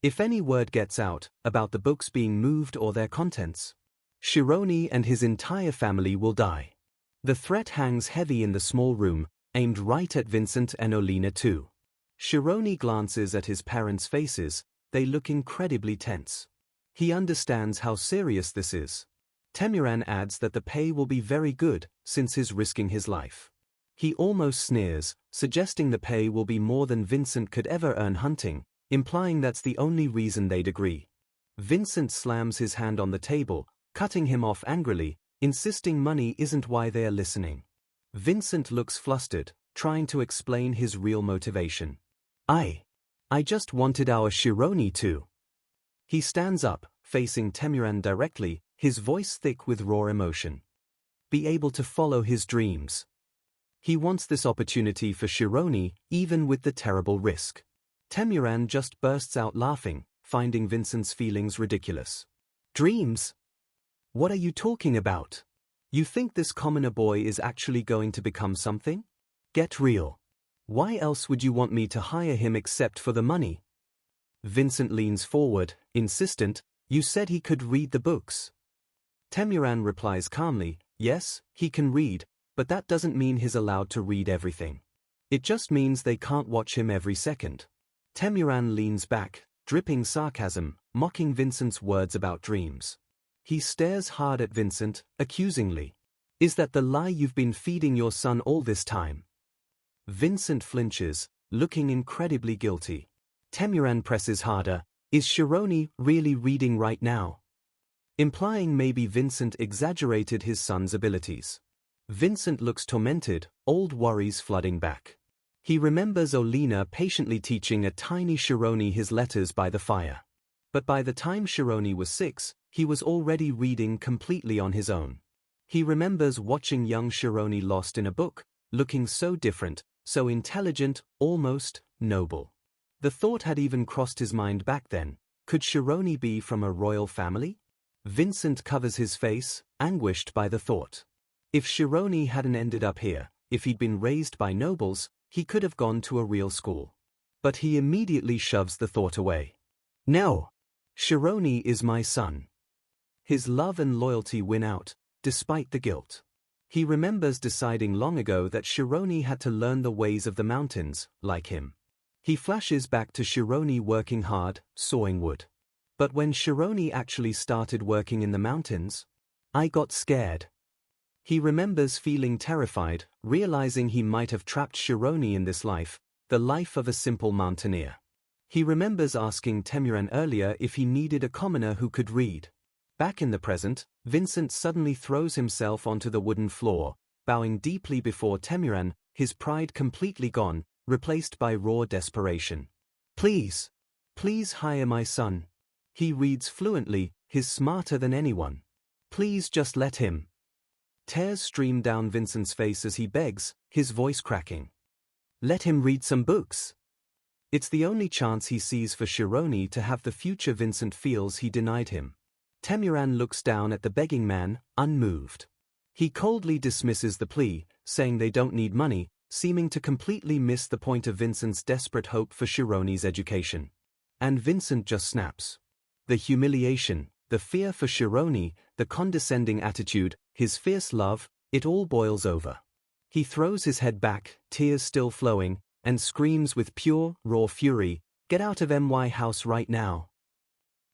If any word gets out about the books being moved or their contents, Shironi and his entire family will die. The threat hangs heavy in the small room, aimed right at Vincent and Olina too. Shironi glances at his parents' faces. They look incredibly tense. He understands how serious this is. Temuran adds that the pay will be very good, since he's risking his life. He almost sneers, suggesting the pay will be more than Vincent could ever earn hunting, implying that's the only reason they'd agree. Vincent slams his hand on the table, cutting him off angrily, insisting money isn't why they are listening. Vincent looks flustered, trying to explain his real motivation. I just wanted our Shironi to. He stands up, facing Temuran directly, his voice thick with raw emotion. Be able to follow his dreams. He wants this opportunity for Shironi, even with the terrible risk. Temuran just bursts out laughing, finding Vincent's feelings ridiculous. Dreams? What are you talking about? You think this commoner boy is actually going to become something? Get real. Why else would you want me to hire him except for the money? Vincent leans forward, insistent. You said he could read the books. Temuran replies calmly, yes, he can read, but that doesn't mean he's allowed to read everything. It just means they can't watch him every second. Temuran leans back, dripping sarcasm, mocking Vincent's words about dreams. He stares hard at Vincent, accusingly. Is that the lie you've been feeding your son all this time? Vincent flinches, looking incredibly guilty. Temuran presses harder. Is Shironi really reading right now? Implying maybe Vincent exaggerated his son's abilities. Vincent looks tormented, old worries flooding back. He remembers Olina patiently teaching a tiny Shironi his letters by the fire. But by the time Shironi was 6, he was already reading completely on his own. He remembers watching young Shironi lost in a book, looking so different, so intelligent, almost noble. The thought had even crossed his mind back then, could Shironi be from a royal family? Vincent covers his face, anguished by the thought. If Shironi hadn't ended up here, if he'd been raised by nobles, he could have gone to a real school. But he immediately shoves the thought away. No! Shironi is my son. His love and loyalty win out, despite the guilt. He remembers deciding long ago that Shironi had to learn the ways of the mountains, like him. He flashes back to Shironi working hard, sawing wood. But when Shironi actually started working in the mountains, I got scared. He remembers feeling terrified, realizing he might have trapped Shironi in this life, the life of a simple mountaineer. He remembers asking Temuran earlier if he needed a commoner who could read. Back in the present, Vincent suddenly throws himself onto the wooden floor, bowing deeply before Temuran, his pride completely gone, replaced by raw desperation. Please, please hire my son. He reads fluently, he's smarter than anyone. Please just let him. Tears stream down Vincent's face as he begs, his voice cracking. Let him read some books. It's the only chance he sees for Shironi to have the future Vincent feels he denied him. Temuran looks down at the begging man, unmoved. He coldly dismisses the plea, saying they don't need money, seeming to completely miss the point of Vincent's desperate hope for Shironi's education. And Vincent just snaps. The humiliation, the fear for Shironi, the condescending attitude, his fierce love, it all boils over. He throws his head back, tears still flowing, and screams with pure, raw fury, "Get out of my house right now."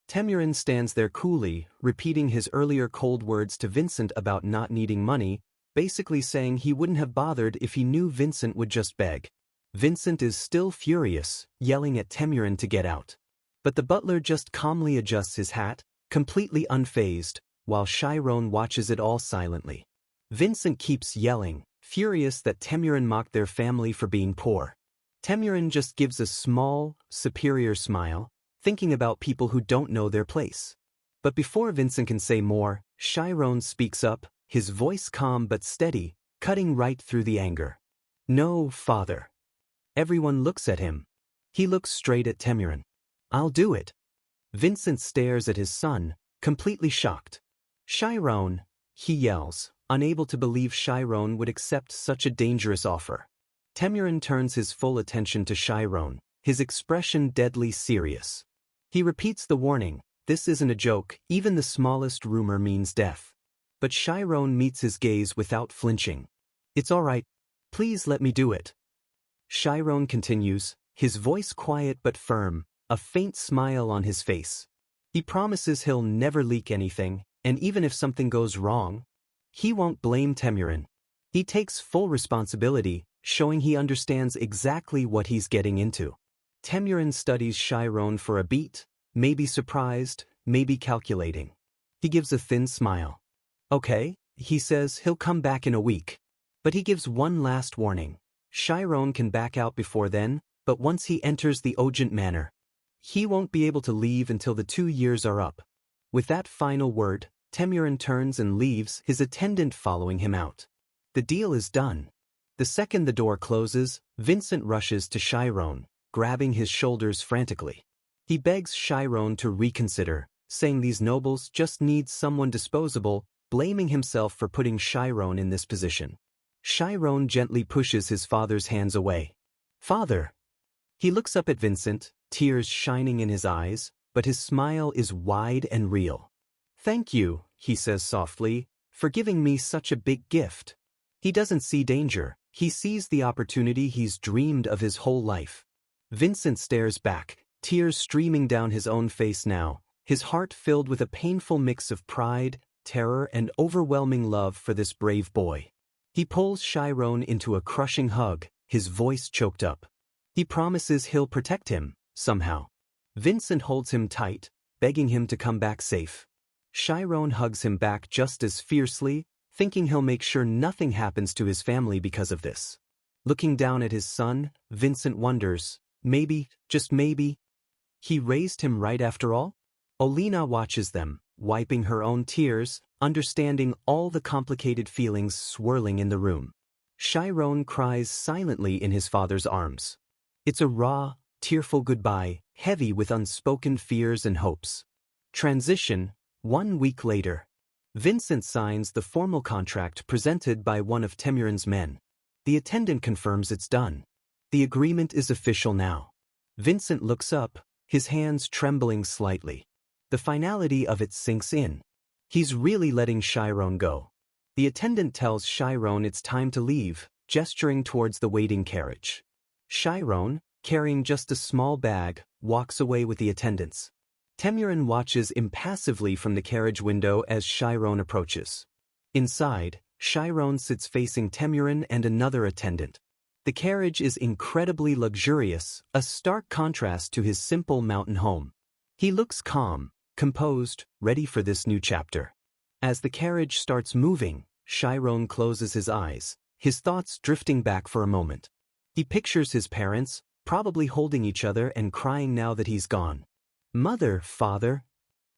Temuran stands there coolly, repeating his earlier cold words to Vincent about not needing money, basically saying he wouldn't have bothered if he knew Vincent would just beg. Vincent is still furious, yelling at Temuran to get out. But the butler just calmly adjusts his hat, completely unfazed, while Chiron watches it all silently. Vincent keeps yelling, furious that Temuran mocked their family for being poor. Temuran just gives a small, superior smile, thinking about people who don't know their place. But before Vincent can say more, Chiron speaks up, his voice calm but steady, cutting right through the anger. No, father. Everyone looks at him. He looks straight at Temuran. I'll do it. Vincent stares at his son, completely shocked. Chiron, he yells, unable to believe Chiron would accept such a dangerous offer. Temuran turns his full attention to Chiron, his expression deadly serious. He repeats the warning, this isn't a joke, even the smallest rumor means death. But Chiron meets his gaze without flinching. It's all right. Please let me do it. Chiron continues, his voice quiet but firm, a faint smile on his face. He promises he'll never leak anything, and even if something goes wrong, he won't blame Temuran. He takes full responsibility, showing he understands exactly what he's getting into. Temuran studies Chiron for a beat, maybe surprised, maybe calculating. He gives a thin smile. Okay, he says he'll come back in a week. But he gives one last warning. Chiron can back out before then, but once he enters the Ogent Manor, he won't be able to leave until the 2 years are up. With that final word, Temuran turns and leaves, his attendant following him out. The deal is done. The second the door closes, Vincent rushes to Chiron, grabbing his shoulders frantically. He begs Chiron to reconsider, saying these nobles just need someone disposable, blaming himself for putting Chiron in this position. Chiron gently pushes his father's hands away. Father! He looks up at Vincent, tears shining in his eyes, but his smile is wide and real. Thank you, he says softly, for giving me such a big gift. He doesn't see danger, he sees the opportunity he's dreamed of his whole life. Vincent stares back, tears streaming down his own face now, his heart filled with a painful mix of pride, terror, and overwhelming love for this brave boy. He pulls Chiron into a crushing hug, his voice choked up. He promises he'll protect him, somehow. Vincent holds him tight, begging him to come back safe. Chiron hugs him back just as fiercely, thinking he'll make sure nothing happens to his family because of this. Looking down at his son, Vincent wonders, maybe, just maybe, he raised him right after all? Olina watches them, wiping her own tears, understanding all the complicated feelings swirling in the room. Chiron cries silently in his father's arms. It's a raw, tearful goodbye, heavy with unspoken fears and hopes. Transition, 1 week later. Vincent signs the formal contract presented by one of Temurin's men. The attendant confirms it's done. The agreement is official now. Vincent looks up, his hands trembling slightly. The finality of it sinks in. He's really letting Chiron go. The attendant tells Chiron it's time to leave, gesturing towards the waiting carriage. Chiron, carrying just a small bag, walks away with the attendants. Temurin watches impassively from the carriage window as Chiron approaches. Inside, Chiron sits facing Temurin and another attendant. The carriage is incredibly luxurious, a stark contrast to his simple mountain home. He looks calm, composed, ready for this new chapter. As the carriage starts moving, Chiron closes his eyes, his thoughts drifting back for a moment. He pictures his parents, probably holding each other and crying now that he's gone. Mother, father.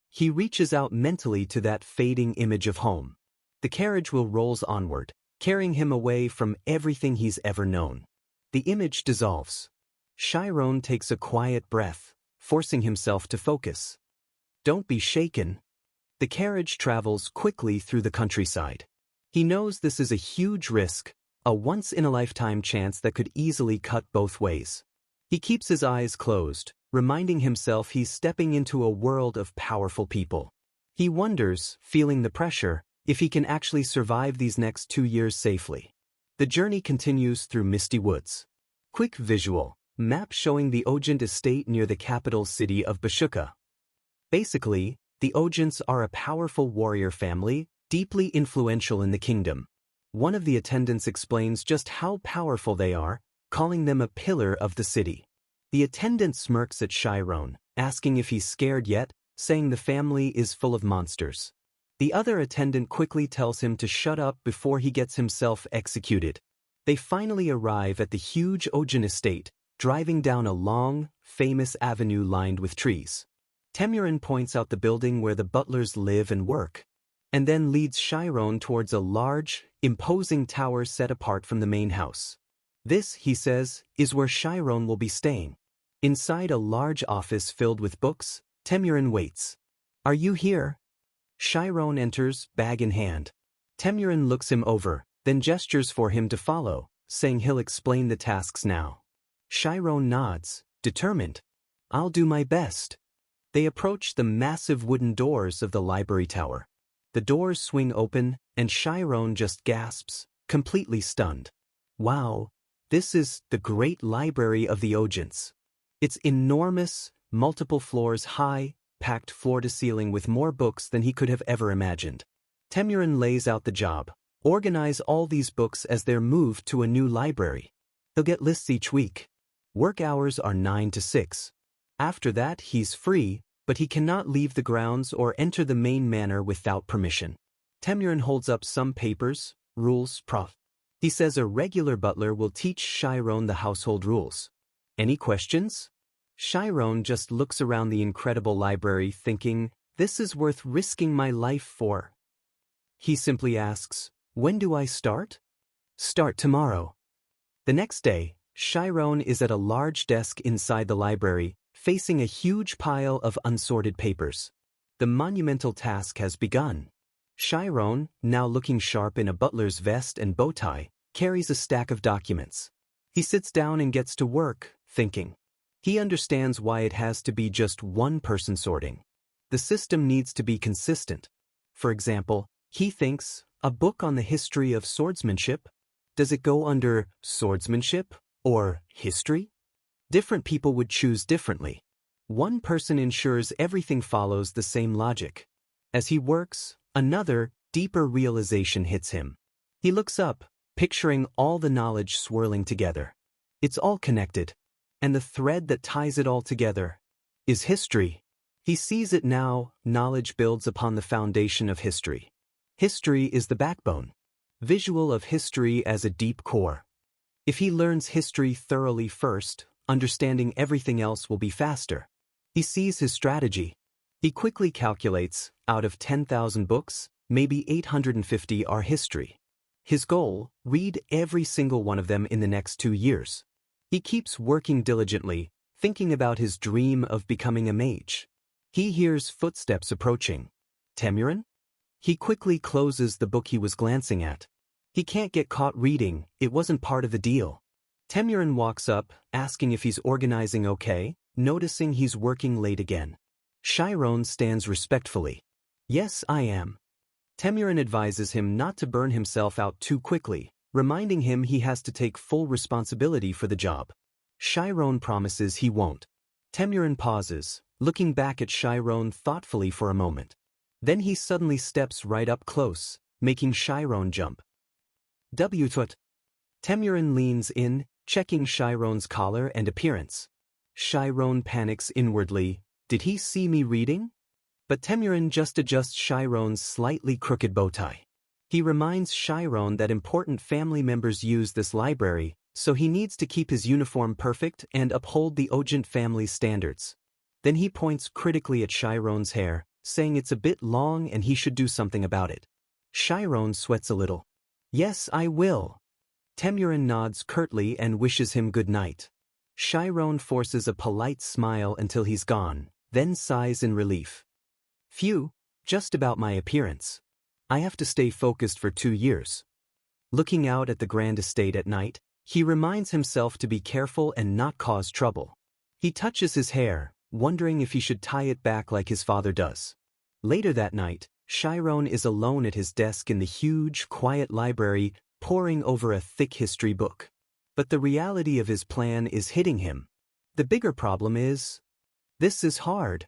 He reaches out mentally to that fading image of home. The carriage wheel rolls onward, carrying him away from everything he's ever known. The image dissolves. Chiron takes a quiet breath, forcing himself to focus. Don't be shaken. The carriage travels quickly through the countryside. He knows this is a huge risk, a once-in-a-lifetime chance that could easily cut both ways. He keeps his eyes closed, reminding himself he's stepping into a world of powerful people. He wonders, feeling the pressure, if he can actually survive these next 2 years safely. The journey continues through misty woods. Quick visual, map showing the Ojent estate near the capital city of Bashuka. Basically, the Ojents are a powerful warrior family, deeply influential in the kingdom. One of the attendants explains just how powerful they are, calling them a pillar of the city. The attendant smirks at Chiron, asking if he's scared yet, saying the family is full of monsters. The other attendant quickly tells him to shut up before he gets himself executed. They finally arrive at the huge Ojin estate, driving down a long, famous avenue lined with trees. Temurin points out the building where the butlers live and work, and then leads Chiron towards a large, imposing tower set apart from the main house. This, he says, is where Chiron will be staying. Inside a large office filled with books, Temurin waits. Are you here? Chiron enters, bag in hand. Temurin looks him over, then gestures for him to follow, saying he'll explain the tasks now. Chiron nods, determined. I'll do my best. They approach the massive wooden doors of the library tower. The doors swing open, and Chiron just gasps, completely stunned. Wow, this is the great library of the Ojents. It's enormous, multiple floors high, packed floor to ceiling with more books than he could have ever imagined. Temurin lays out the job. Organize all these books as they're moved to a new library. He'll get lists each week. Work hours are 9 to 6. After that, he's free, but he cannot leave the grounds or enter the main manor without permission. Temurin holds up some papers, rules, prof. He says a regular butler will teach Chiron the household rules. Any questions? Chiron just looks around the incredible library thinking, this is worth risking my life for. He simply asks, when do I start? Start tomorrow. The next day, Chiron is at a large desk inside the library, facing a huge pile of unsorted papers. The monumental task has begun. Chiron, now looking sharp in a butler's vest and bow tie, carries a stack of documents. He sits down and gets to work, thinking. He understands why it has to be just one person sorting. The system needs to be consistent. For example, he thinks, a book on the history of swordsmanship? Does it go under swordsmanship or history? Different people would choose differently. One person ensures everything follows the same logic. As he works, another, deeper realization hits him. He looks up, picturing all the knowledge swirling together. It's all connected. And the thread that ties it all together is history. He sees it now, knowledge builds upon the foundation of history. History is the backbone. Visual of history as a deep core. If he learns history thoroughly first, understanding everything else will be faster. He sees his strategy. He quickly calculates, out of 10,000 books, maybe 850 are history. His goal, read every single one of them in the next 2 years. He keeps working diligently, thinking about his dream of becoming a mage. He hears footsteps approaching. Temurin? He quickly closes the book he was glancing at. He can't get caught reading, it wasn't part of the deal. Temurin walks up, asking if he's organizing okay, noticing he's working late again. Chiron stands respectfully. Yes, I am. Temurin advises him not to burn himself out too quickly, reminding him he has to take full responsibility for the job. Chiron promises he won't. Temurin pauses, looking back at Chiron thoughtfully for a moment. Then he suddenly steps right up close, making Chiron jump. Tut. Temurin leans in, checking Chiron's collar and appearance. Chiron panics inwardly. Did he see me reading? But Temurin just adjusts Chiron's slightly crooked bow tie. He reminds Chiron that important family members use this library, so he needs to keep his uniform perfect and uphold the Ogent family's standards. Then he points critically at Chiron's hair, saying it's a bit long and he should do something about it. Chiron sweats a little. Yes, I will. Temurin nods curtly and wishes him good night. Chiron forces a polite smile until he's gone, then sighs in relief. Phew, just about my appearance. I have to stay focused for 2 years. Looking out at the grand estate at night, he reminds himself to be careful and not cause trouble. He touches his hair, wondering if he should tie it back like his father does. Later that night, Chiron is alone at his desk in the huge, quiet library, poring over a thick history book. But the reality of his plan is hitting him. The bigger problem is, this is hard.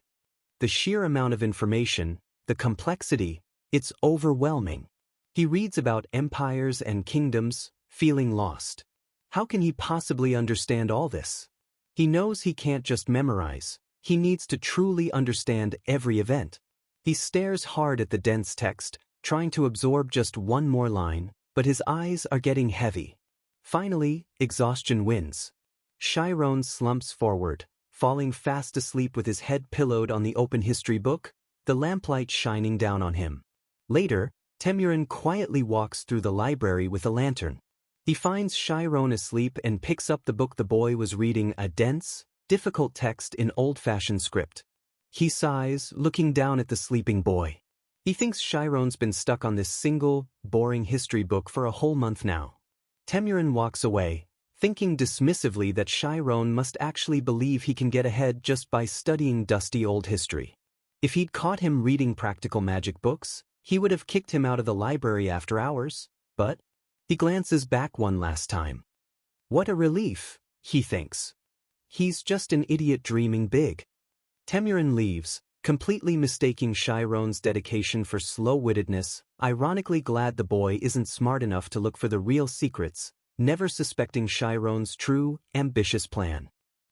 The sheer amount of information, the complexity, it's overwhelming. He reads about empires and kingdoms, feeling lost. How can he possibly understand all this? He knows he can't just memorize. He needs to truly understand every event. He stares hard at the dense text, trying to absorb just one more line, but his eyes are getting heavy. Finally, exhaustion wins. Chiron slumps forward, falling fast asleep with his head pillowed on the open history book, the lamplight shining down on him. Later, Temurin quietly walks through the library with a lantern. He finds Chiron asleep and picks up the book the boy was reading, a dense, difficult text in old-fashioned script. He sighs, looking down at the sleeping boy. He thinks Chiron's been stuck on this single, boring history book for a whole month now. Temurin walks away, thinking dismissively that Chiron must actually believe he can get ahead just by studying dusty old history. If he'd caught him reading practical magic books, he would have kicked him out of the library after hours, but he glances back one last time. What a relief, he thinks. He's just an idiot dreaming big. Temurin leaves, completely mistaking Chiron's dedication for slow-wittedness, ironically glad the boy isn't smart enough to look for the real secrets, never suspecting Chiron's true, ambitious plan.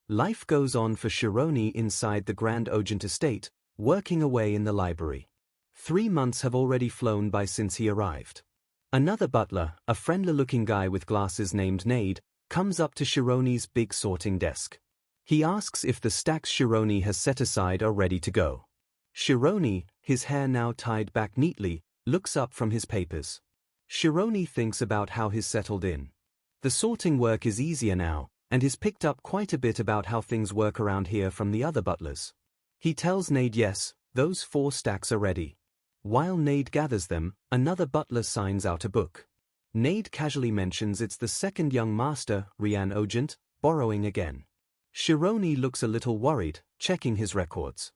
Life goes on for Chironi inside the Grand Ogent estate, working away in the library. 3 months have already flown by since he arrived. Another butler, a friendly-looking guy with glasses named Nade, comes up to Chironi's big sorting desk. He asks if the stacks Chironi has set aside are ready to go. Chironi, his hair now tied back neatly, looks up from his papers. Chironi thinks about how he's settled in. The sorting work is easier now, and he's picked up quite a bit about how things work around here from the other butlers. He tells Nade yes, those 4 stacks are ready. While Nade gathers them, another butler signs out a book. Nade casually mentions it's the second young master, Rian Ogent, borrowing again. Chironi looks a little worried, checking his records.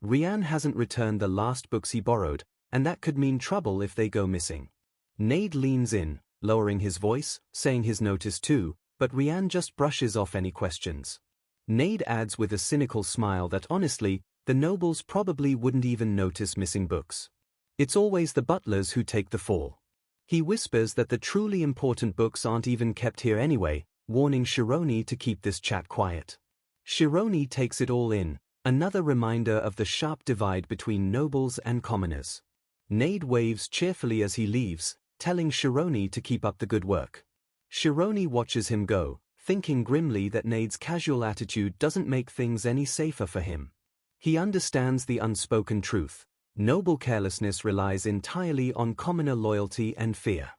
Rian hasn't returned the last books he borrowed, and that could mean trouble if they go missing. Nade leans in, lowering his voice, saying his notice too, but Rian just brushes off any questions. Nade adds with a cynical smile that honestly, the nobles probably wouldn't even notice missing books. It's always the butlers who take the fall. He whispers that the truly important books aren't even kept here anyway, warning Shironi to keep this chat quiet. Shironi takes it all in, another reminder of the sharp divide between nobles and commoners. Nade waves cheerfully as he leaves, telling Shironi to keep up the good work. Shironi watches him go, thinking grimly that Nade's casual attitude doesn't make things any safer for him. He understands the unspoken truth. Noble carelessness relies entirely on commoner loyalty and fear.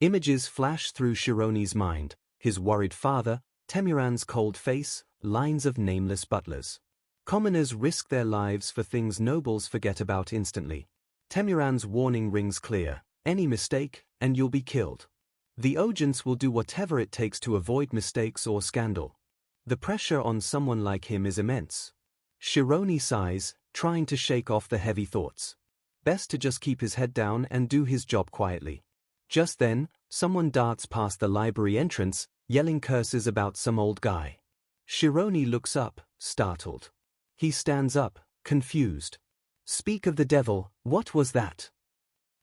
Images flash through Shironi's mind, his worried father, Temuran's cold face, lines of nameless butlers. Commoners risk their lives for things nobles forget about instantly. Temuran's warning rings clear: any mistake, and you'll be killed. The Ojents will do whatever it takes to avoid mistakes or scandal. The pressure on someone like him is immense. Shironi sighs, trying to shake off the heavy thoughts. Best to just keep his head down and do his job quietly. Just then, someone darts past the library entrance, yelling curses about some old guy. Shironi looks up, startled. He stands up, confused. Speak of the devil, what was that?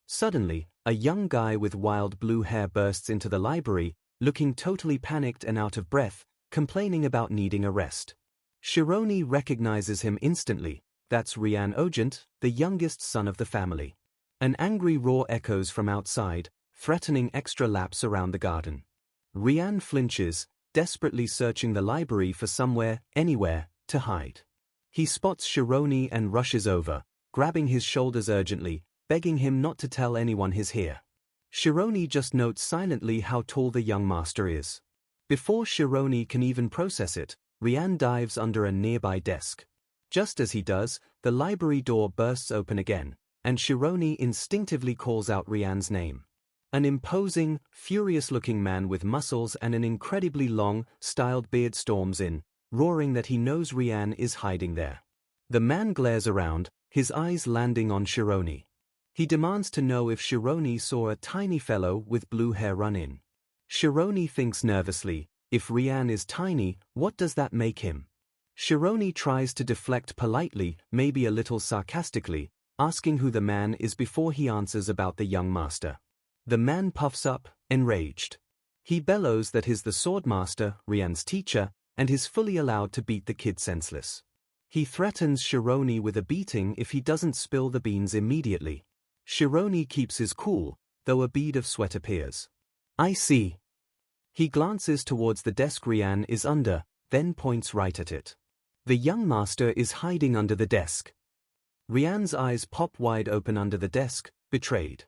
Suddenly, a young guy with wild blue hair bursts into the library, looking totally panicked and out of breath, complaining about needing a rest. Shironi recognizes him instantly. That's Rian Ojent, the youngest son of the family. An angry roar echoes from outside, threatening extra laps around the garden. Rian flinches, desperately searching the library for somewhere, anywhere, to hide. He spots Shironi and rushes over, grabbing his shoulders urgently, begging him not to tell anyone he's here. Shironi just notes silently how tall the young master is. Before Shironi can even process it, Rian dives under a nearby desk. Just as he does, the library door bursts open again, and Shironi instinctively calls out Rian's name. An imposing, furious-looking man with muscles and an incredibly long, styled beard storms in, roaring that he knows Rian is hiding there. The man glares around, his eyes landing on Shironi. He demands to know if Shironi saw a tiny fellow with blue hair run in. Shironi thinks nervously, if Rian is tiny, what does that make him? Shironi tries to deflect politely, maybe a little sarcastically, asking who the man is before he answers about the young master. The man puffs up, enraged. He bellows that he's the swordmaster, Rian's teacher, and is fully allowed to beat the kid senseless. He threatens Shironi with a beating if he doesn't spill the beans immediately. Shironi keeps his cool, though a bead of sweat appears. I see. He glances towards the desk Rian is under, then points right at it. The young master is hiding under the desk. Rian's eyes pop wide open under the desk, betrayed.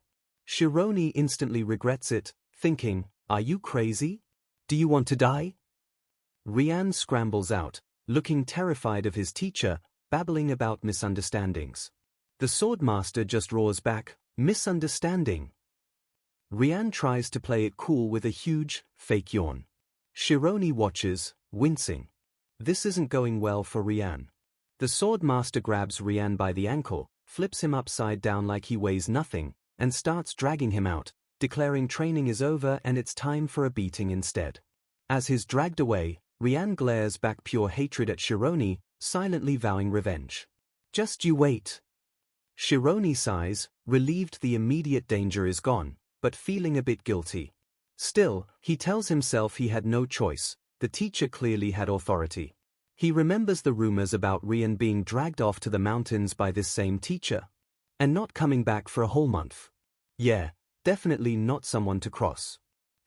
Shironi instantly regrets it, thinking, are you crazy? Do you want to die? Rian scrambles out, looking terrified of his teacher, babbling about misunderstandings. The swordmaster just roars back, misunderstanding. Rian tries to play it cool with a huge, fake yawn. Shironi watches, wincing. This isn't going well for Rian. The swordmaster grabs Rian by the ankle, flips him upside down like he weighs nothing, and starts dragging him out, declaring training is over and it's time for a beating instead. As he's dragged away, Rian glares back pure hatred at Shironi, silently vowing revenge. Just you wait. Shironi sighs, relieved the immediate danger is gone, but feeling a bit guilty. Still, he tells himself he had no choice, the teacher clearly had authority. He remembers the rumors about Rian being dragged off to the mountains by this same teacher. And not coming back for a whole month. Yeah, definitely not someone to cross.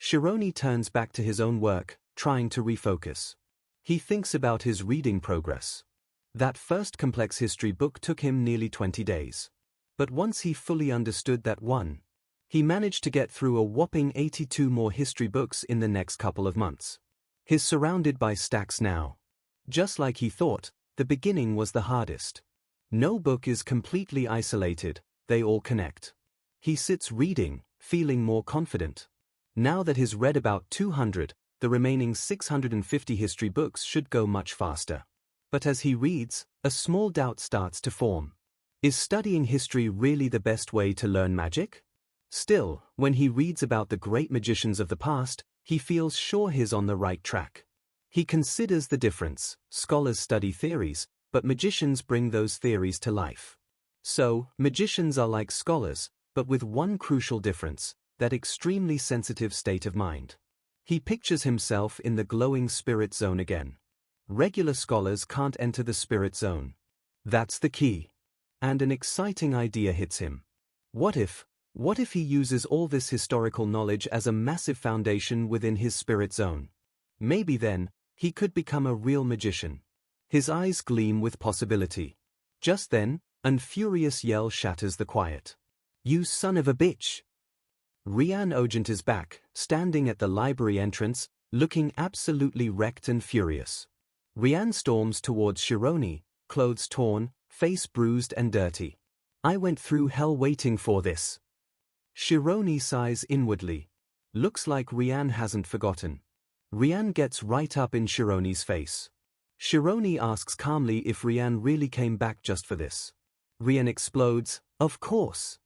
Shironi turns back to his own work, trying to refocus. He thinks about his reading progress. That first complex history book took him nearly 20 days. But once he fully understood that one, he managed to get through a whopping 82 more history books in the next couple of months. He's surrounded by stacks now. Just like he thought, the beginning was the hardest. No book is completely isolated, they all connect. He sits reading, feeling more confident. Now that he's read about 200, the remaining 650 history books should go much faster. But as he reads, a small doubt starts to form. Is studying history really the best way to learn magic? Still, when he reads about the great magicians of the past, he feels sure he's on the right track. He considers the difference. Scholars study theories, but magicians bring those theories to life. So, magicians are like scholars, but with one crucial difference, that extremely sensitive state of mind. He pictures himself in the glowing spirit zone again. Regular scholars can't enter the spirit zone. That's the key. And an exciting idea hits him. What if he uses all this historical knowledge as a massive foundation within his spirit zone? Maybe then, he could become a real magician. His eyes gleam with possibility. Just then, an furious yell shatters the quiet. "You son of a bitch!" Rian Ogent is back, standing at the library entrance, looking absolutely wrecked and furious. Rian storms towards Shironi, clothes torn, face bruised and dirty. "I went through hell waiting for this." Shironi sighs inwardly. Looks like Rian hasn't forgotten. Rian gets right up in Shironi's face. Shironi asks calmly if Rian really came back just for this. Rian explodes, "Of course."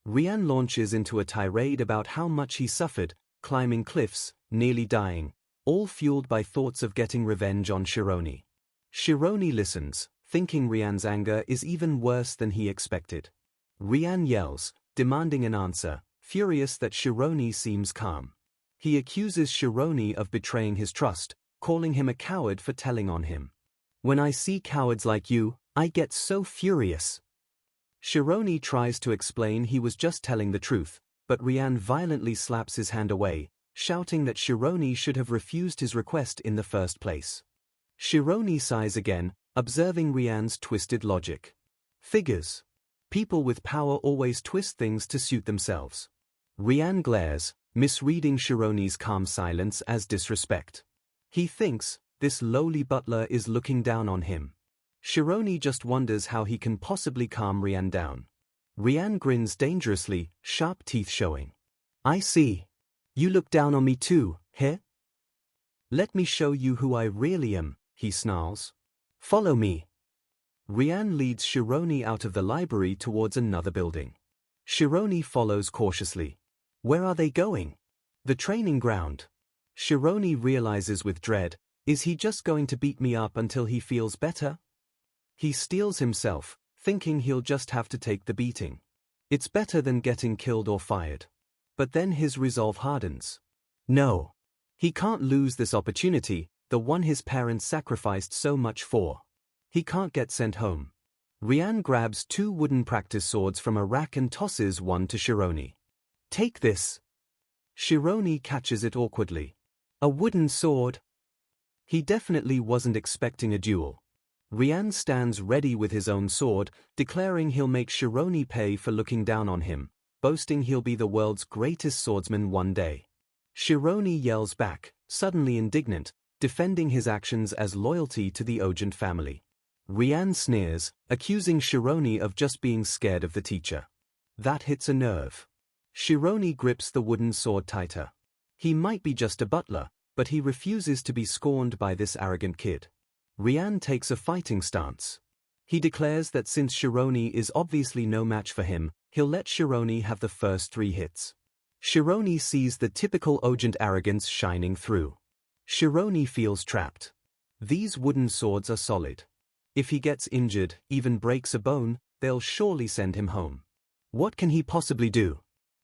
Rian launches into a tirade about how much he suffered, climbing cliffs, nearly dying, all fueled by thoughts of getting revenge on Shironi. Shironi listens, thinking Rian's anger is even worse than he expected. Rian yells, demanding an answer, furious that Shironi seems calm. He accuses Shironi of betraying his trust, calling him a coward for telling on him. "When I see cowards like you, I get so furious." Shironi tries to explain he was just telling the truth, but Rian violently slaps his hand away, shouting that Shironi should have refused his request in the first place. Shironi sighs again, observing Rian's twisted logic. Figures. People with power always twist things to suit themselves. Rian glares, misreading Shironi's calm silence as disrespect. He thinks this lowly butler is looking down on him. Shironi just wonders how he can possibly calm Rian down. Rian grins dangerously, sharp teeth showing. "I see. You look down on me too, heh? Let me show you who I really am," he snarls. "Follow me." Rian leads Shironi out of the library towards another building. Shironi follows cautiously. Where are they going? The training ground. Shironi realizes with dread, is he just going to beat me up until he feels better? He steels himself, thinking he'll just have to take the beating. It's better than getting killed or fired. But then his resolve hardens. No. He can't lose this opportunity, the one his parents sacrificed so much for. He can't get sent home. Rian grabs 2 wooden practice swords from a rack and tosses one to Shironi. "Take this." Shironi catches it awkwardly. A wooden sword? He definitely wasn't expecting a duel. Rian stands ready with his own sword, declaring he'll make Shironi pay for looking down on him, boasting he'll be the world's greatest swordsman one day. Shironi yells back, suddenly indignant, defending his actions as loyalty to the Ogent family. Rian sneers, accusing Shironi of just being scared of the teacher. That hits a nerve. Shironi grips the wooden sword tighter. He might be just a butler, but he refuses to be scorned by this arrogant kid. Rian takes a fighting stance. He declares that since Shironi is obviously no match for him, he'll let Shironi have the first 3 hits. Shironi sees the typical Ogent arrogance shining through. Shironi feels trapped. These wooden swords are solid. If he gets injured, even breaks a bone, they'll surely send him home. What can he possibly do?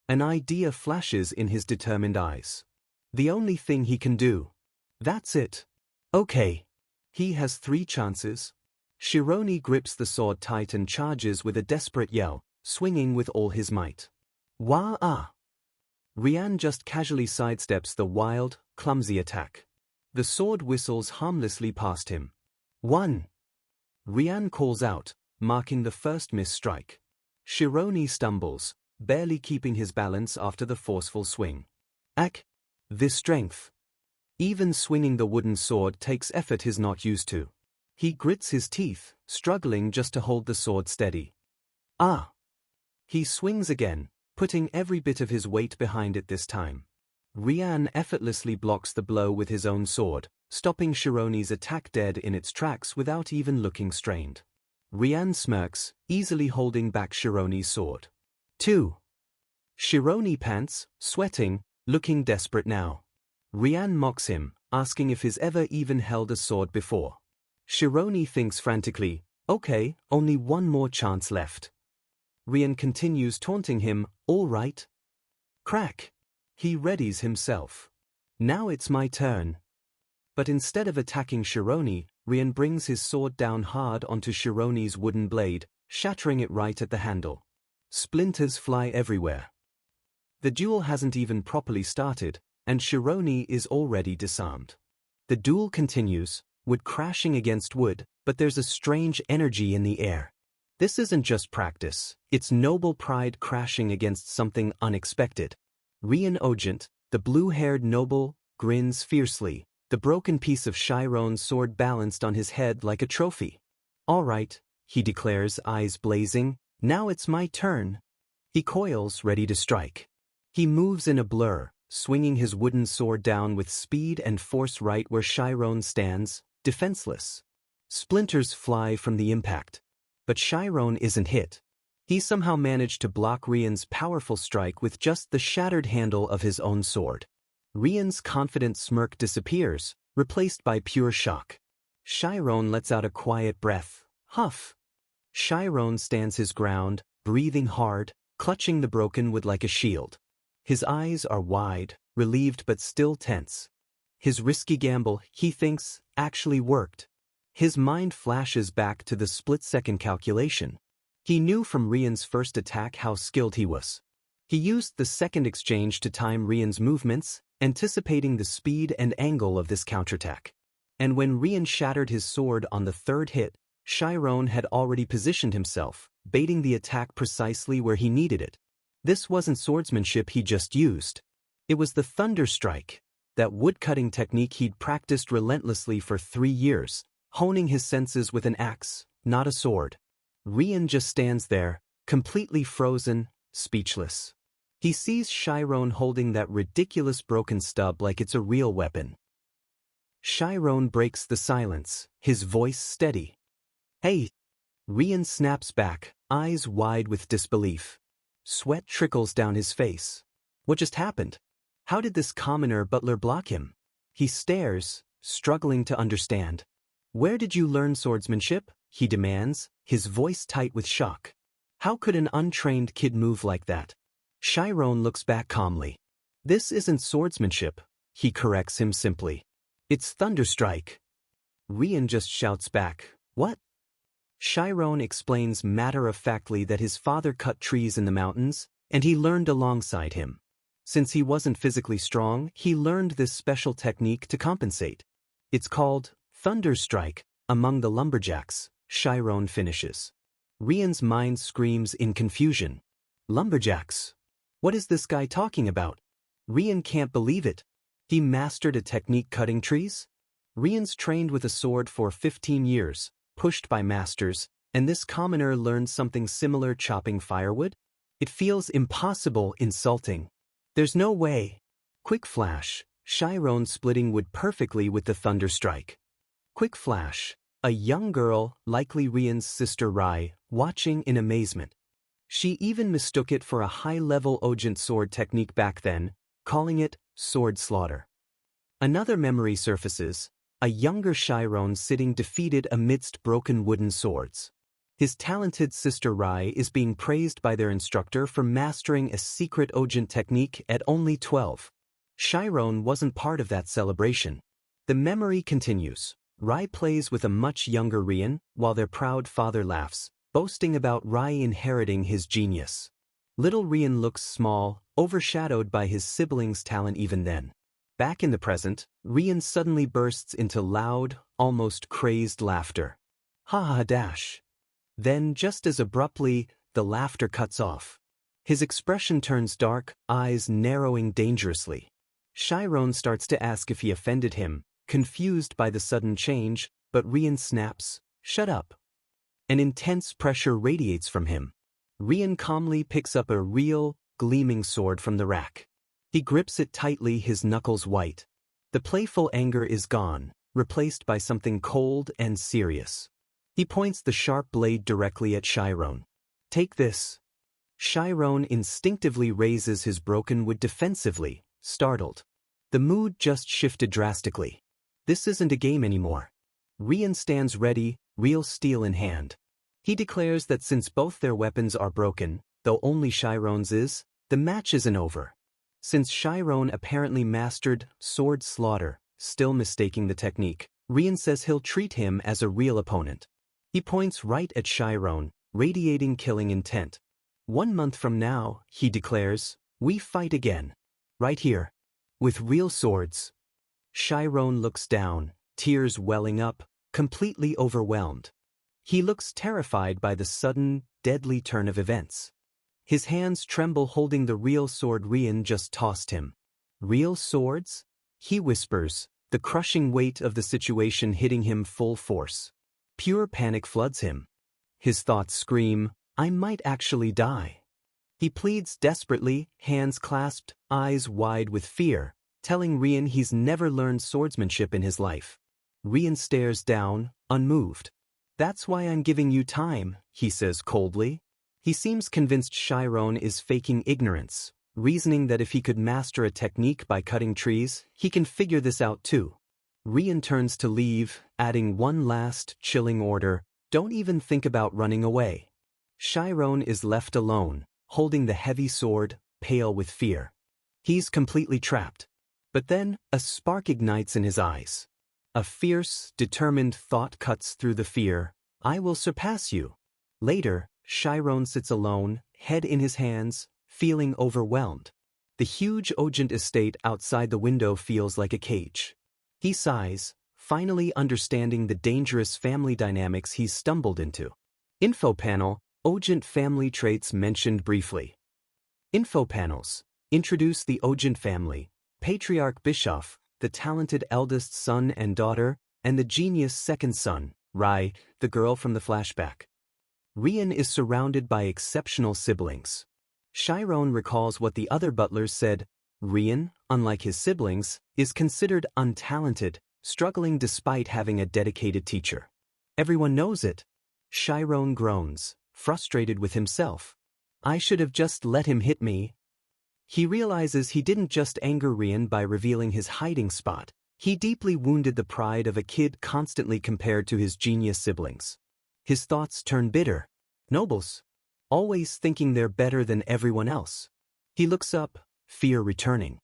An idea flashes in his determined eyes. The only thing he can do. That's it. Okay. He has 3 chances. Shironi grips the sword tight and charges with a desperate yell, swinging with all his might. Wah-ah! Rian just casually sidesteps the wild, clumsy attack. The sword whistles harmlessly past him. 1. Rian calls out, marking the first miss strike. Shironi stumbles, barely keeping his balance after the forceful swing. Ack! This strength. Even swinging the wooden sword takes effort he's not used to. He grits his teeth, struggling just to hold the sword steady. Ah! He swings again, putting every bit of his weight behind it this time. Rian effortlessly blocks the blow with his own sword, stopping Shironi's attack dead in its tracks without even looking strained. Rian smirks, easily holding back Shironi's sword. 2. Shironi pants, sweating, looking desperate now. Rian mocks him, asking if he's ever even held a sword before. Shironi thinks frantically, okay, only one more chance left. Rian continues taunting him, all right. Crack. He readies himself. Now it's my turn. But instead of attacking Shironi, Rian brings his sword down hard onto Shironi's wooden blade, shattering it right at the handle. Splinters fly everywhere. The duel hasn't even properly started, and Shironi is already disarmed. The duel continues, wood crashing against wood, but there's a strange energy in the air. This isn't just practice, it's noble pride crashing against something unexpected. Rian Ogent, the blue-haired noble, grins fiercely, the broken piece of Chiron's sword balanced on his head like a trophy. All right, he declares, eyes blazing, now it's my turn. He coils, ready to strike. He moves in a blur, swinging his wooden sword down with speed and force right where Chiron stands, defenseless. Splinters fly from the impact. But Chiron isn't hit. He somehow managed to block Rian's powerful strike with just the shattered handle of his own sword. Rian's confident smirk disappears, replaced by pure shock. Chiron lets out a quiet breath. Huff. Chiron stands his ground, breathing hard, clutching the broken wood like a shield. His eyes are wide, relieved but still tense. His risky gamble, he thinks, actually worked. His mind flashes back to the split-second calculation. He knew from Rian's first attack how skilled he was. He used the second exchange to time Rian's movements, anticipating the speed and angle of this counterattack. And when Rian shattered his sword on the third hit, Chiron had already positioned himself, baiting the attack precisely where he needed it. This wasn't swordsmanship he just used. It was the thunder strike, that woodcutting technique he'd practiced relentlessly for 3 years, honing his senses with an axe, not a sword. Rian just stands there, completely frozen, speechless. He sees Chiron holding that ridiculous broken stub like it's a real weapon. Chiron breaks the silence, his voice steady. Hey! Rian snaps back, eyes wide with disbelief. Sweat trickles down his face. What just happened? How did this commoner butler block him? He stares, struggling to understand. Where did you learn swordsmanship? He demands, his voice tight with shock. How could an untrained kid move like that? Chiron looks back calmly. This isn't swordsmanship, he corrects him simply. It's thunderstrike. Rian just shouts back, what? Chiron explains matter-of-factly that his father cut trees in the mountains, and he learned alongside him. Since he wasn't physically strong, he learned this special technique to compensate. It's called thunderstrike among the lumberjacks, Chiron finishes. Rian's mind screams in confusion. Lumberjacks? What is this guy talking about? Rian can't believe it. He mastered a technique cutting trees? Rian's trained with a sword for 15 years, pushed by masters, and this commoner learned something similar chopping firewood? It feels impossible, insulting. There's no way. Quick flash, Chiron splitting wood perfectly with the thunderstrike. Quick flash, a young girl, likely Rian's sister Rai, watching in amazement. She even mistook it for a high-level Ogent sword technique back then, calling it sword slaughter. Another memory surfaces, a younger Chiron sitting defeated amidst broken wooden swords. His talented sister Rai is being praised by their instructor for mastering a secret Ogent technique at only 12. Chiron wasn't part of that celebration. The memory continues. Rai plays with a much younger Rian, while their proud father laughs, boasting about Rai inheriting his genius. Little Rian looks small, overshadowed by his siblings' talent even then. Back in the present, Rian suddenly bursts into loud, almost crazed laughter. Ha ha dash. Then, just as abruptly, the laughter cuts off. His expression turns dark, eyes narrowing dangerously. Chiron starts to ask if he offended him, confused by the sudden change, but Rian snaps, "Shut up." An intense pressure radiates from him. Rian calmly picks up a real, gleaming sword from the rack. He grips it tightly, his knuckles white. The playful anger is gone, replaced by something cold and serious. He points the sharp blade directly at Chiron. "Take this." Chiron instinctively raises his broken wood defensively, startled. The mood just shifted drastically. This isn't a game anymore. Rian stands ready, real steel in hand. He declares that since both their weapons are broken, though only Chiron's is, the match isn't over. Since Chiron apparently mastered sword slaughter, still mistaking the technique, Rian says he'll treat him as a real opponent. He points right at Chiron, radiating killing intent. 1 month from now, he declares, we fight again. Right here. With real swords. Chiron looks down, tears welling up, completely overwhelmed. He looks terrified by the sudden, deadly turn of events. His hands tremble holding the real sword Rian just tossed him. Real swords? He whispers, the crushing weight of the situation hitting him full force. Pure panic floods him. His thoughts scream, I might actually die. He pleads desperately, hands clasped, eyes wide with fear, telling Rian he's never learned swordsmanship in his life. Rian stares down, unmoved. That's why I'm giving you time, he says coldly. He seems convinced Chiron is faking ignorance, reasoning that if he could master a technique by cutting trees, he can figure this out too. Rian turns to leave, adding one last, chilling order, don't even think about running away. Chiron is left alone, holding the heavy sword, pale with fear. He's completely trapped. But then, a spark ignites in his eyes. A fierce, determined thought cuts through the fear, I will surpass you. Later, Chiron sits alone, head in his hands, feeling overwhelmed. The huge Ogent estate outside the window feels like a cage. He sighs, finally understanding the dangerous family dynamics he's stumbled into. Info panel, Ogent family traits mentioned briefly. Info panels introduce the Ogent family, Patriarch Bischoff, the talented eldest son and daughter, and the genius second son, Rai, the girl from the flashback. Rian is surrounded by exceptional siblings. Chiron recalls what the other butlers said. Rian, unlike his siblings, is considered untalented, struggling despite having a dedicated teacher. Everyone knows it. Chiron groans, frustrated with himself. I should have just let him hit me. He realizes he didn't just anger Rian by revealing his hiding spot. He deeply wounded the pride of a kid constantly compared to his genius siblings. His thoughts turn bitter. Nobles. Always thinking they're better than everyone else. He looks up, fear returning.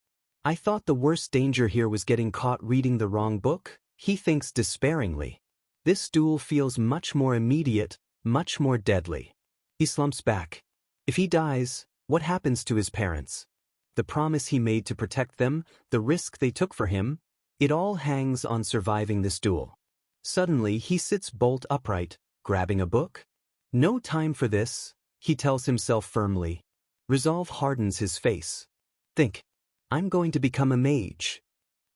I thought the worst danger here was getting caught reading the wrong book, he thinks despairingly. This duel feels much more immediate, much more deadly. He slumps back. If he dies, what happens to his parents? The promise he made to protect them, the risk they took for him, it all hangs on surviving this duel. Suddenly he sits bolt upright, grabbing a book. No time for this, he tells himself firmly. Resolve hardens his face. Think. I'm going to become a mage.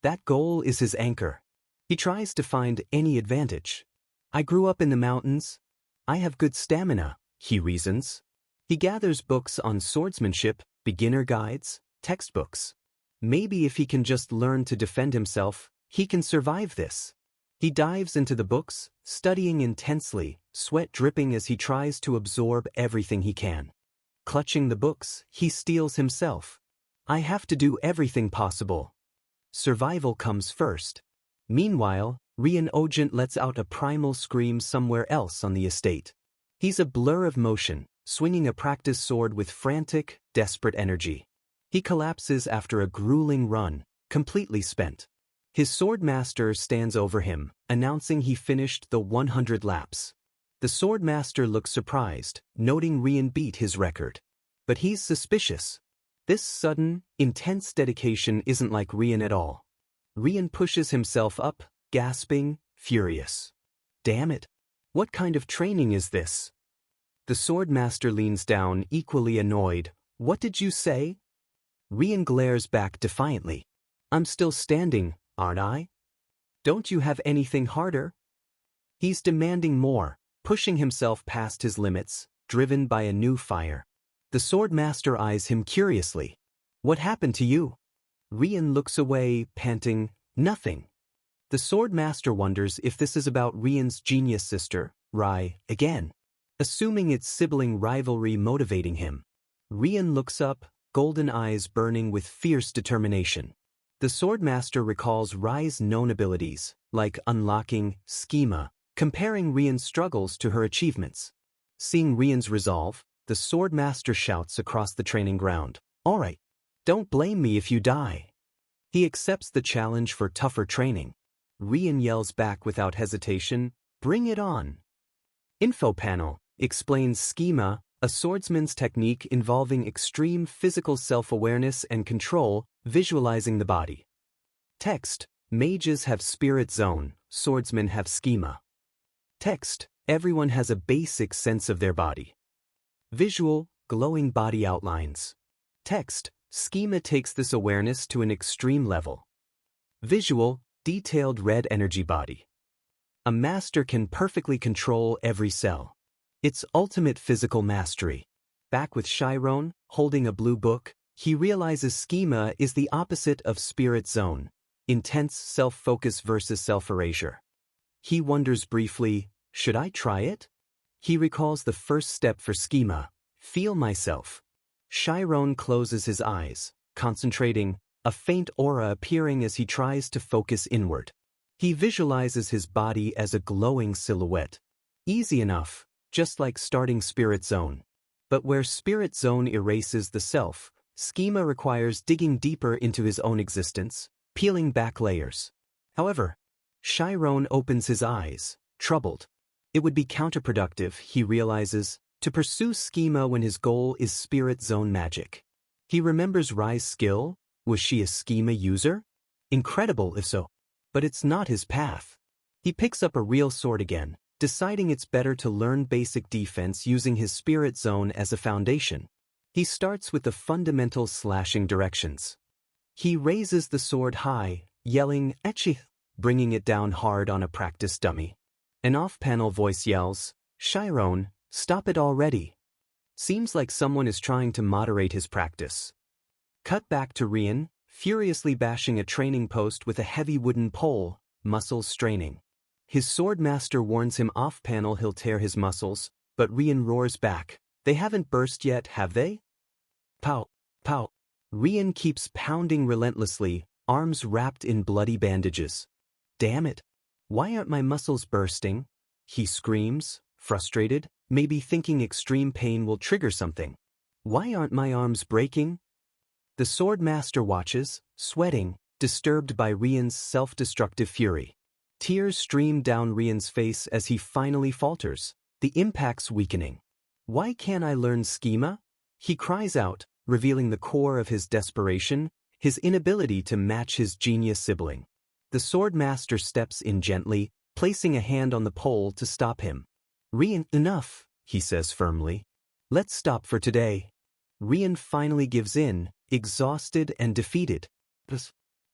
That goal is his anchor. He tries to find any advantage. I grew up in the mountains. I have good stamina, he reasons. He gathers books on swordsmanship, beginner guides, textbooks. Maybe if he can just learn to defend himself, he can survive this. He dives into the books, studying intensely, sweat dripping as he tries to absorb everything he can. Clutching the books, he steels himself. I have to do everything possible. Survival comes first. Meanwhile, Rian Ogent lets out a primal scream somewhere else on the estate. He's a blur of motion, swinging a practice sword with frantic, desperate energy. He collapses after a grueling run, completely spent. His swordmaster stands over him, announcing he finished the 100 laps. The swordmaster looks surprised, noting Rian beat his record. But he's suspicious. This sudden, intense dedication isn't like Rian at all. Rian pushes himself up, gasping, furious. Damn it! What kind of training is this? The swordmaster leans down, equally annoyed. What did you say? Rian glares back defiantly. I'm still standing, aren't I? Don't you have anything harder? He's demanding more, pushing himself past his limits, driven by a new fire. The swordmaster eyes him curiously. What happened to you? Rian looks away, panting, nothing. The swordmaster wonders if this is about Rian's genius sister, Rai, again, assuming it's sibling rivalry motivating him. Rian looks up, golden eyes burning with fierce determination. The Swordmaster recalls Rai's known abilities, like unlocking schema, comparing Rian's struggles to her achievements. Seeing Rian's resolve, the Swordmaster shouts across the training ground, "Alright, don't blame me if you die." He accepts the challenge for tougher training. Rian yells back without hesitation, "Bring it on." Info panel explains schema, a swordsman's technique involving extreme physical self-awareness and control, visualizing the body. Text: Mages have spirit zone, swordsmen have schema. Text: Everyone has a basic sense of their body. Visual: glowing body outlines. Text: Schema takes this awareness to an extreme level. Visual: detailed red energy body. A master can perfectly control every cell. It's ultimate physical mastery. Back with Chiron, holding a blue book, he realizes schema is the opposite of spirit zone, intense self-focus versus self-erasure. He wonders briefly, should I try it? He recalls the first step for schema, feel myself. Chiron closes his eyes, concentrating, a faint aura appearing as he tries to focus inward. He visualizes his body as a glowing silhouette. Easy enough, just like starting Spirit Zone. But where Spirit Zone erases the self, schema requires digging deeper into his own existence, peeling back layers. However, Chiron opens his eyes, troubled. It would be counterproductive, he realizes, to pursue schema when his goal is Spirit Zone magic. He remembers Rai's skill. Was she a schema user? Incredible if so. But it's not his path. He picks up a real sword again, deciding it's better to learn basic defense using his Spirit Zone as a foundation. He starts with the fundamental slashing directions. He raises the sword high, yelling, "Echi," bringing it down hard on a practice dummy. An off-panel voice yells, "Chiron, stop it already." Seems like someone is trying to moderate his practice. Cut back to Rian, furiously bashing a training post with a heavy wooden pole, muscles straining. His swordmaster warns him off-panel he'll tear his muscles, but Rian roars back, "They haven't burst yet, have they?" Pow, pow. Rian keeps pounding relentlessly, arms wrapped in bloody bandages. "Damn it! Why aren't my muscles bursting?" He screams, frustrated, maybe thinking extreme pain will trigger something. "Why aren't my arms breaking?" The swordmaster watches, sweating, disturbed by Rian's self-destructive fury. Tears stream down Rian's face as he finally falters, the impact's weakening. "Why can't I learn schema?" He cries out, revealing the core of his desperation, his inability to match his genius sibling. The swordmaster steps in gently, placing a hand on the pole to stop him. "Rian, enough," he says firmly. "Let's stop for today." Rian finally gives in, exhausted and defeated.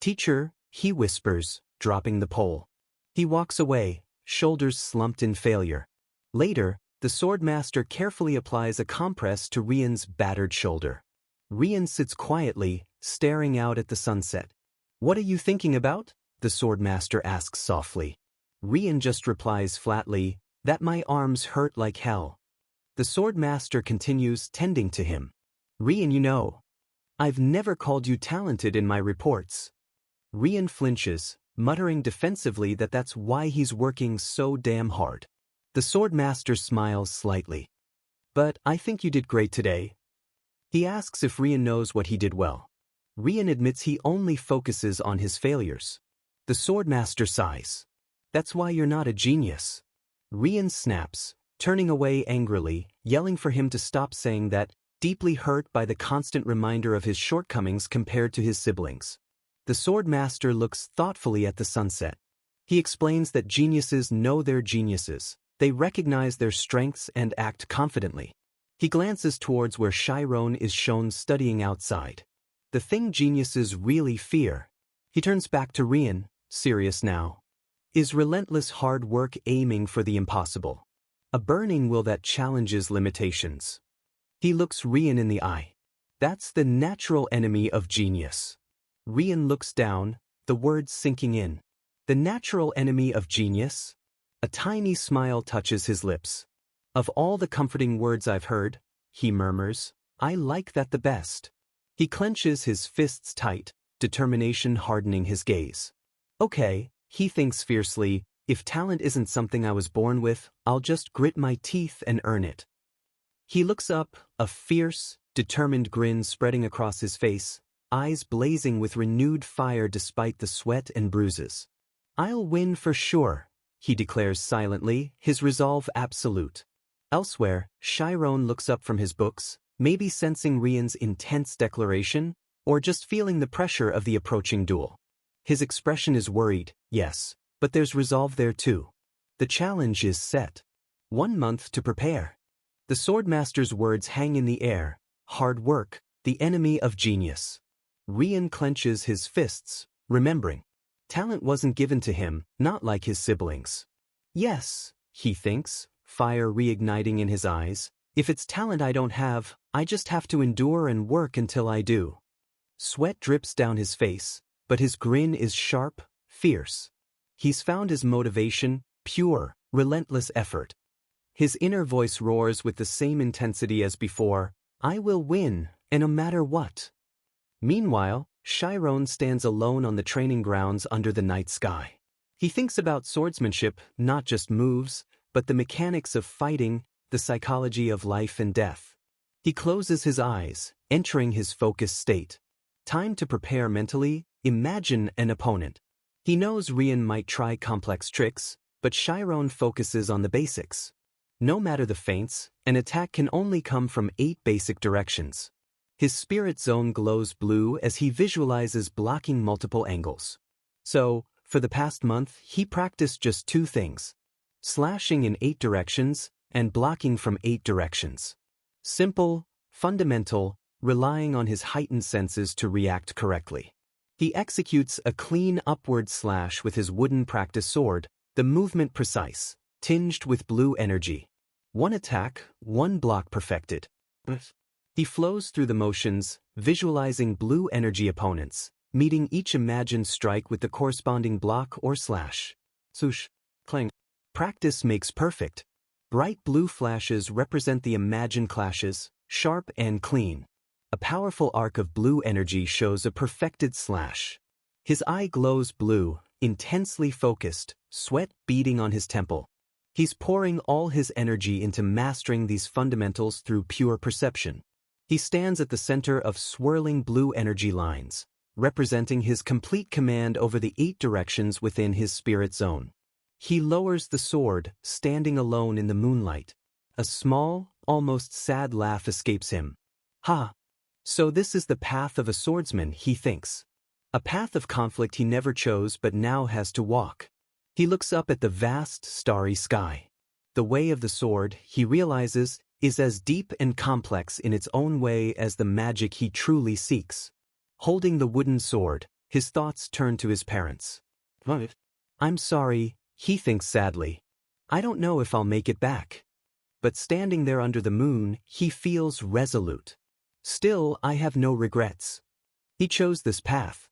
"Teacher," he whispers, dropping the pole. He walks away, shoulders slumped in failure. Later, the swordmaster carefully applies a compress to Rian's battered shoulder. Rian sits quietly, staring out at the sunset. "What are you thinking about?" the swordmaster asks softly. Rian just replies flatly, "That my arms hurt like hell." The swordmaster continues tending to him. "Rian, you know, I've never called you talented in my reports." Rian flinches, muttering defensively that that's why he's working so damn hard. The swordmaster smiles slightly. "But I think you did great today." He asks if Rian knows what he did well. Rian admits he only focuses on his failures. The swordmaster sighs. "That's why you're not a genius." Rian snaps, turning away angrily, yelling for him to stop saying that, deeply hurt by the constant reminder of his shortcomings compared to his siblings. The swordmaster looks thoughtfully at the sunset. He explains that geniuses know their geniuses. They recognize their strengths and act confidently. He glances towards where Chiron is shown studying outside. The thing geniuses really fear. He turns back to Rian, serious now. Is relentless hard work aiming for the impossible? A burning will that challenges limitations. He looks Rian in the eye. That's the natural enemy of genius. Rian looks down, the words sinking in. The natural enemy of genius? A tiny smile touches his lips. "Of all the comforting words I've heard," he murmurs, "I like that the best." He clenches his fists tight, determination hardening his gaze. Okay, he thinks fiercely, if talent isn't something I was born with, I'll just grit my teeth and earn it. He looks up, a fierce, determined grin spreading across his face, eyes blazing with renewed fire despite the sweat and bruises. I'll win for sure, he declares silently, his resolve absolute. Elsewhere, Chiron looks up from his books, maybe sensing Rian's intense declaration, or just feeling the pressure of the approaching duel. His expression is worried, yes, but there's resolve there too. The challenge is set. 1 month to prepare. The Swordmaster's words hang in the air, hard work, the enemy of genius. Rian clenches his fists, remembering. Talent wasn't given to him, not like his siblings. Yes, he thinks, fire reigniting in his eyes, if it's talent I don't have, I just have to endure and work until I do. Sweat drips down his face, but his grin is sharp, fierce. He's found his motivation, pure, relentless effort. His inner voice roars with the same intensity as before, I will win, and no matter what. Meanwhile, Chiron stands alone on the training grounds under the night sky. He thinks about swordsmanship, not just moves, but the mechanics of fighting, the psychology of life and death. He closes his eyes, entering his focused state. Time to prepare mentally, imagine an opponent. He knows Rian might try complex tricks, but Chiron focuses on the basics. No matter the feints, an attack can only come from 8 basic directions. His spirit zone glows blue as he visualizes blocking multiple angles. So, for the past month, he practiced just 2 things. Slashing in 8 directions, and blocking from 8 directions. Simple, fundamental, relying on his heightened senses to react correctly. He executes a clean upward slash with his wooden practice sword, the movement precise, tinged with blue energy. 1 attack, 1 block perfected. He flows through the motions, visualizing blue energy opponents, meeting each imagined strike with the corresponding block or slash. Swoosh, clang. Practice makes perfect. Bright blue flashes represent the imagined clashes, sharp and clean. A powerful arc of blue energy shows a perfected slash. His eye glows blue, intensely focused, sweat beading on his temple. He's pouring all his energy into mastering these fundamentals through pure perception. He stands at the center of swirling blue energy lines, representing his complete command over the 8 directions within his spirit zone. He lowers the sword, standing alone in the moonlight. A small, almost sad laugh escapes him. Ha! So this is the path of a swordsman, he thinks. A path of conflict he never chose but now has to walk. He looks up at the vast, starry sky. The way of the sword, he realizes, is as deep and complex in its own way as the magic he truly seeks. Holding the wooden sword, his thoughts turn to his parents. What? I'm sorry, he thinks sadly. I don't know if I'll make it back. But standing there under the moon, he feels resolute. Still, I have no regrets. He chose this path.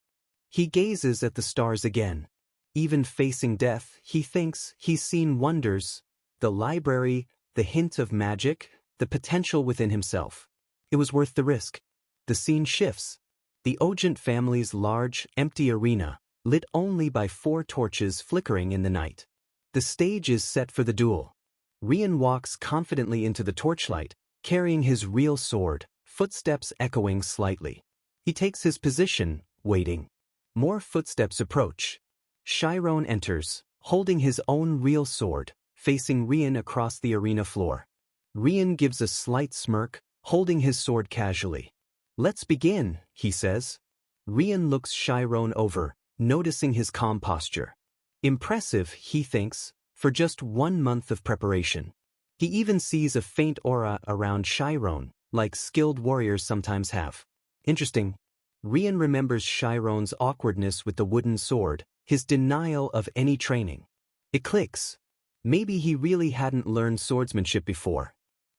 He gazes at the stars again. Even facing death, he thinks he's seen wonders, the library, the hint of magic, the potential within himself. It was worth the risk. The scene shifts. The Ogent family's large, empty arena, lit only by 4 torches flickering in the night. The stage is set for the duel. Rian walks confidently into the torchlight, carrying his real sword, footsteps echoing slightly. He takes his position, waiting. More footsteps approach. Chiron enters, holding his own real sword, facing Rian across the arena floor. Rian gives a slight smirk, holding his sword casually. Let's begin, he says. Rian looks Chiron over, noticing his calm posture. Impressive, he thinks, for just 1 month of preparation. He even sees a faint aura around Chiron, like skilled warriors sometimes have. Interesting. Rian remembers Chiron's awkwardness with the wooden sword, his denial of any training. It clicks. Maybe he really hadn't learned swordsmanship before.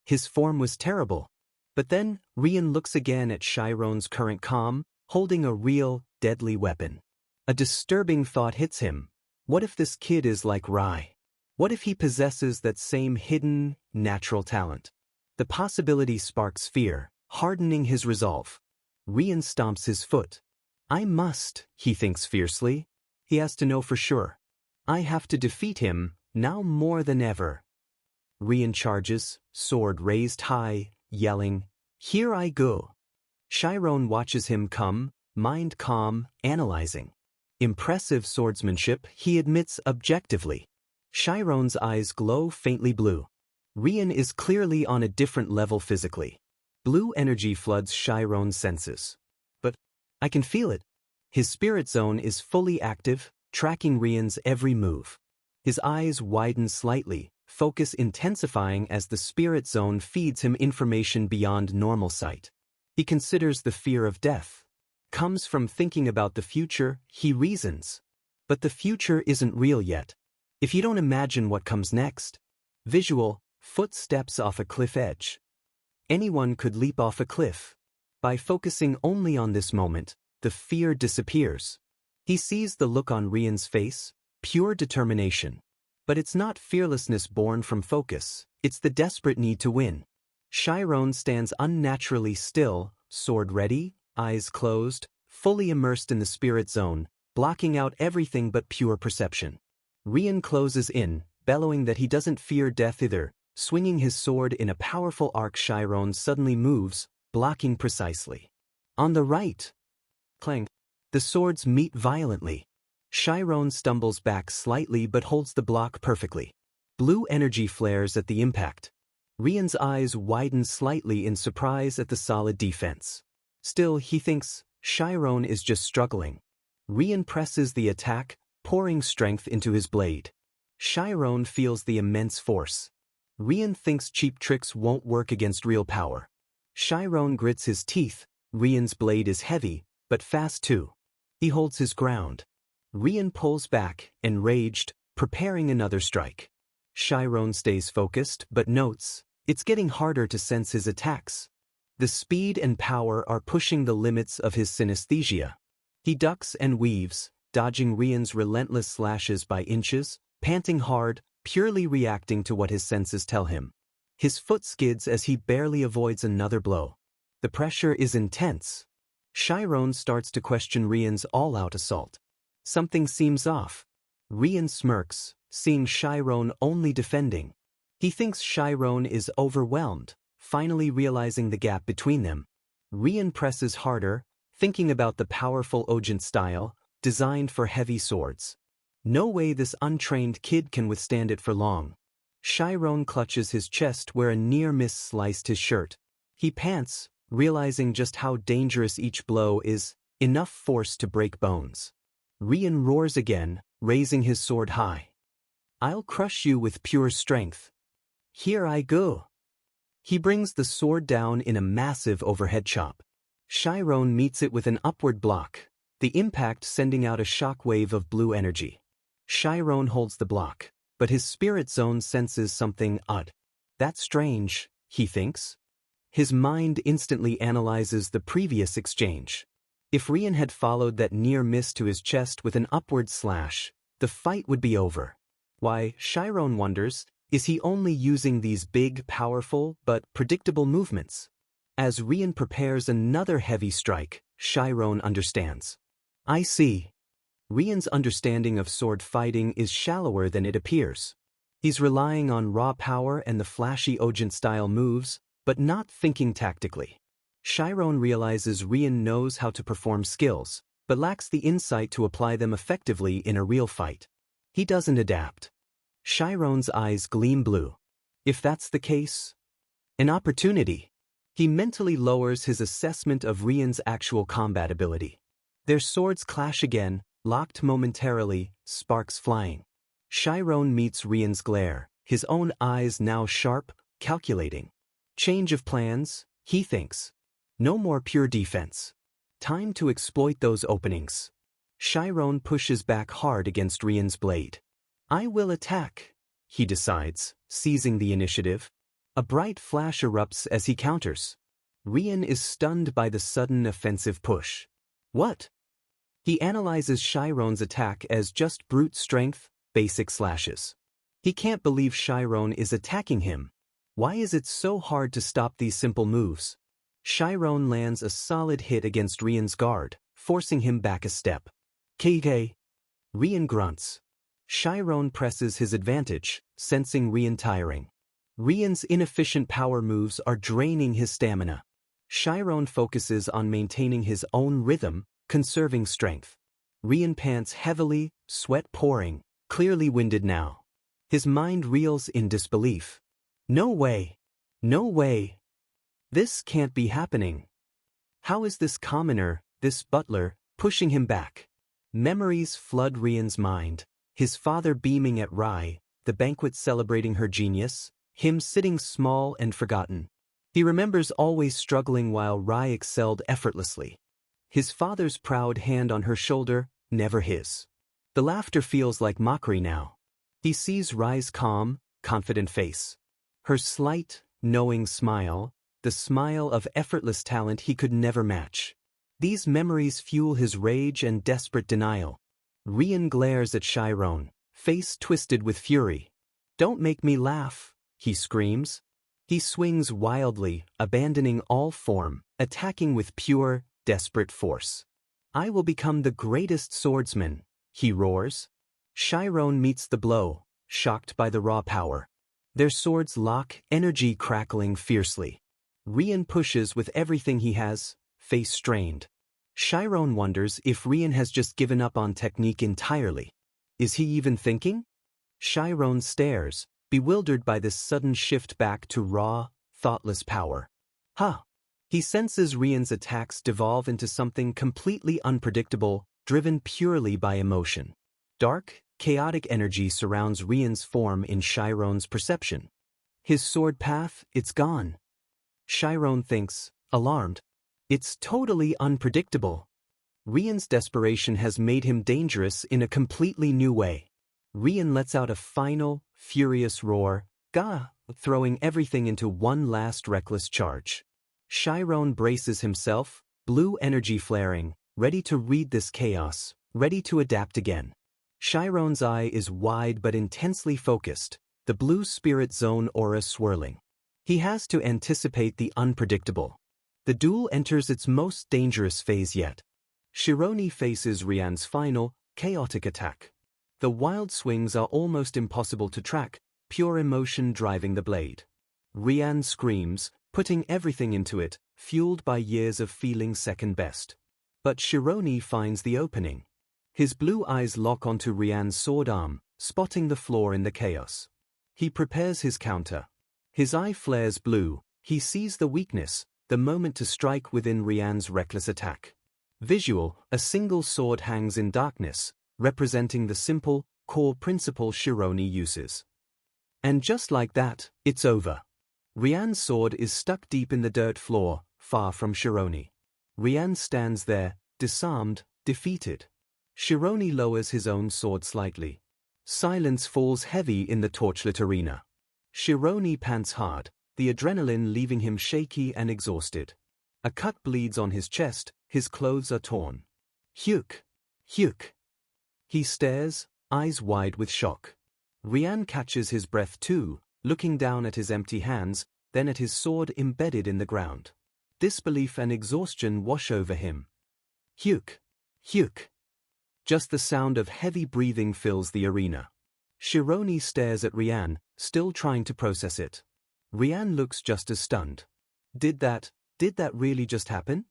His form was terrible. But then, Rian looks again at Chiron's current calm, holding a real, deadly weapon. A disturbing thought hits him. What if this kid is like Rai? What if he possesses that same hidden, natural talent? The possibility sparks fear, hardening his resolve. Rian stomps his foot. I must, he thinks fiercely. He has to know for sure. I have to defeat him, now more than ever. Rian charges, sword raised high, yelling, "Here I go." Chiron watches him come, mind calm, analyzing. Impressive swordsmanship, he admits objectively. Chiron's eyes glow faintly blue. Rian is clearly on a different level physically. Blue energy floods Chiron's senses. But I can feel it. His spirit zone is fully active, tracking Rian's every move. His eyes widen slightly, focus intensifying as the spirit zone feeds him information beyond normal sight. He considers the fear of death. Comes from thinking about the future, he reasons. But the future isn't real yet. If you don't imagine what comes next. Visual, footsteps off a cliff edge. Anyone could leap off a cliff. By focusing only on this moment, the fear disappears. He sees the look on Rian's face, pure determination. But it's not fearlessness born from focus, it's the desperate need to win. Chiron stands unnaturally still, sword ready, eyes closed, fully immersed in the spirit zone, blocking out everything but pure perception. Rian closes in, bellowing that he doesn't fear death either, swinging his sword in a powerful arc. Chiron suddenly moves, blocking precisely. On the right. Clang. The swords meet violently. Chiron stumbles back slightly but holds the block perfectly. Blue energy flares at the impact. Rian's eyes widen slightly in surprise at the solid defense. Still, he thinks, Chiron is just struggling. Rian presses the attack, pouring strength into his blade. Chiron feels the immense force. Rian thinks cheap tricks won't work against real power. Chiron grits his teeth. Rian's blade is heavy, but fast too. He holds his ground. Rian pulls back, enraged, preparing another strike. Chiron stays focused but notes, it's getting harder to sense his attacks. The speed and power are pushing the limits of his synesthesia. He ducks and weaves, dodging Rian's relentless slashes by inches, panting hard, purely reacting to what his senses tell him. His foot skids as he barely avoids another blow. The pressure is intense. Chiron starts to question Rian's all-out assault. Something seems off. Rian smirks, seeing Chiron only defending. He thinks Chiron is overwhelmed, finally realizing the gap between them. Rian presses harder, thinking about the powerful Ojent style, designed for heavy swords. No way this untrained kid can withstand it for long. Chiron clutches his chest where a near miss sliced his shirt. He pants, realizing just how dangerous each blow is, enough force to break bones. Rian roars again, raising his sword high. I'll crush you with pure strength. Here I go. He brings the sword down in a massive overhead chop. Chiron meets it with an upward block, the impact sending out a shock wave of blue energy. Chiron holds the block, but his spirit zone senses something odd. That's strange, he thinks. His mind instantly analyzes the previous exchange. If Rian had followed that near miss to his chest with an upward slash, the fight would be over. Why, Chiron wonders, is he only using these big, powerful, but predictable movements? As Rian prepares another heavy strike, Chiron understands. I see. Rian's understanding of sword fighting is shallower than it appears. He's relying on raw power and the flashy Ojent-style moves, but not thinking tactically. Chiron realizes Rian knows how to perform skills, but lacks the insight to apply them effectively in a real fight. He doesn't adapt. Chiron's eyes gleam blue. If that's the case, an opportunity. He mentally lowers his assessment of Rian's actual combat ability. Their swords clash again, locked momentarily, sparks flying. Chiron meets Rian's glare, his own eyes now sharp, calculating. Change of plans, he thinks. No more pure defense. Time to exploit those openings. Chiron pushes back hard against Rian's blade. I will attack, he decides, seizing the initiative. A bright flash erupts as he counters. Rian is stunned by the sudden offensive push. What? He analyzes Chiron's attack as just brute strength, basic slashes. He can't believe Chiron is attacking him. Why is it so hard to stop these simple moves? Chiron lands a solid hit against Rian's guard, forcing him back a step. KK. Rian grunts. Chiron presses his advantage, sensing Rian tiring. Rian's inefficient power moves are draining his stamina. Chiron focuses on maintaining his own rhythm, conserving strength. Rian pants heavily, sweat pouring, clearly winded now. His mind reels in disbelief. No way. No way. This can't be happening. How is this commoner, this butler, pushing him back? Memories flood Rian's mind. His father beaming at Rai, the banquet celebrating her genius, him sitting small and forgotten. He remembers always struggling while Rai excelled effortlessly. His father's proud hand on her shoulder, never his. The laughter feels like mockery now. He sees Rai's calm, confident face. Her slight, knowing smile, the smile of effortless talent he could never match. These memories fuel his rage and desperate denial. Rian glares at Chiron, face twisted with fury. "Don't make me laugh," he screams. He swings wildly, abandoning all form, attacking with pure, desperate force. "I will become the greatest swordsman," he roars. Chiron meets the blow, shocked by the raw power. Their swords lock, energy crackling fiercely. Rian pushes with everything he has, face strained. Chiron wonders if Rian has just given up on technique entirely. Is he even thinking? Chiron stares, bewildered by this sudden shift back to raw, thoughtless power. He senses Rian's attacks devolve into something completely unpredictable, driven purely by emotion. Dark, chaotic energy surrounds Rian's form in Chiron's perception. His sword path, it's gone. Chiron thinks, alarmed. It's totally unpredictable. Rian's desperation has made him dangerous in a completely new way. Rian lets out a final, furious roar, "Gah!" throwing everything into one last reckless charge. Chiron braces himself, blue energy flaring, ready to read this chaos, ready to adapt again. Chiron's eye is wide but intensely focused, the blue spirit zone aura swirling. He has to anticipate the unpredictable. The duel enters its most dangerous phase yet. Chironi faces Rian's final, chaotic attack. The wild swings are almost impossible to track, pure emotion driving the blade. Rian screams, putting everything into it, fueled by years of feeling second best. But Chironi finds the opening. His blue eyes lock onto Rian's sword arm, spotting the flaw in the chaos. He prepares his counter. His eye flares blue, he sees the weakness, the moment to strike within Rian's reckless attack. Visual, a single sword hangs in darkness, representing the simple, core principle Chironi uses. And just like that, it's over. Rian's sword is stuck deep in the dirt floor, far from Chironi. Rian stands there, disarmed, defeated. Chironi lowers his own sword slightly. Silence falls heavy in the torchlit arena. Chironi pants hard, the adrenaline leaving him shaky and exhausted. A cut bleeds on his chest, his clothes are torn. Hyuk! Hyuk! He stares, eyes wide with shock. Rian catches his breath too, looking down at his empty hands, then at his sword embedded in the ground. Disbelief and exhaustion wash over him. Hyuk! Hyuk! Just the sound of heavy breathing fills the arena. Chironi stares at Rian, still trying to process it. Rian looks just as stunned. Did that really just happen?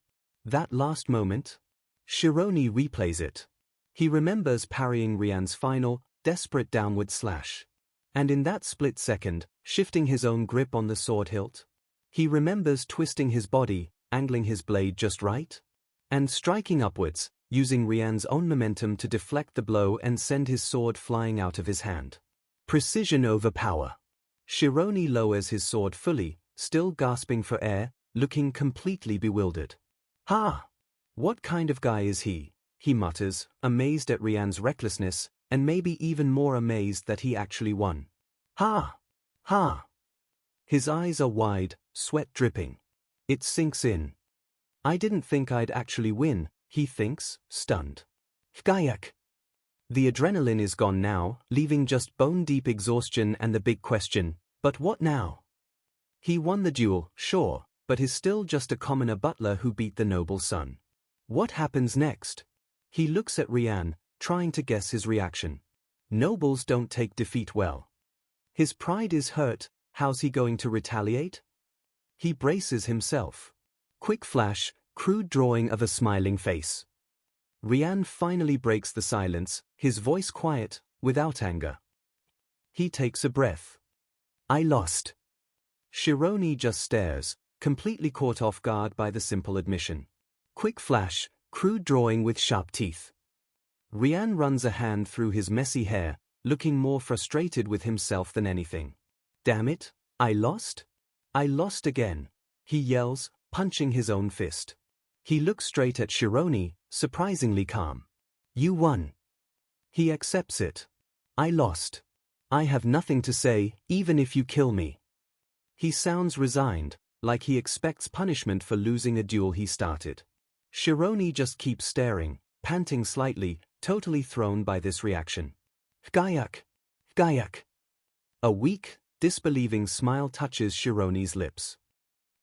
That last moment? Chironi replays it. He remembers parrying Rian's final, desperate downward slash. And in that split second, shifting his own grip on the sword hilt. He remembers twisting his body, angling his blade just right, and striking upwards, using Rian's own momentum to deflect the blow and send his sword flying out of his hand. Precision over power. Chironi lowers his sword fully, still gasping for air, looking completely bewildered. What kind of guy is he? He mutters, amazed at Rian's recklessness, and maybe even more amazed that he actually won. His eyes are wide, sweat dripping. It sinks in. I didn't think I'd actually win, he thinks, stunned. Gayak. The adrenaline is gone now, leaving just bone-deep exhaustion and the big question, but what now? He won the duel, sure, but is still just a commoner butler who beat the noble son. What happens next? He looks at Rian, trying to guess his reaction. Nobles don't take defeat well. His pride is hurt. How's he going to retaliate? He braces himself. Quick flash, crude drawing of a smiling face. Rian finally breaks the silence, his voice quiet, without anger. He takes a breath. I lost. Shironi just stares, completely caught off guard by the simple admission. Quick flash, crude drawing with sharp teeth. Rian runs a hand through his messy hair, looking more frustrated with himself than anything. Damn it, I lost? I lost again, he yells, punching his own fist. He looks straight at Shironi, surprisingly calm. You won. He accepts it. I lost. I have nothing to say, even if you kill me. He sounds resigned, like he expects punishment for losing a duel he started. Shironi just keeps staring, panting slightly, totally thrown by this reaction. Gayak! Gayak! A weak, disbelieving smile touches Shironi's lips.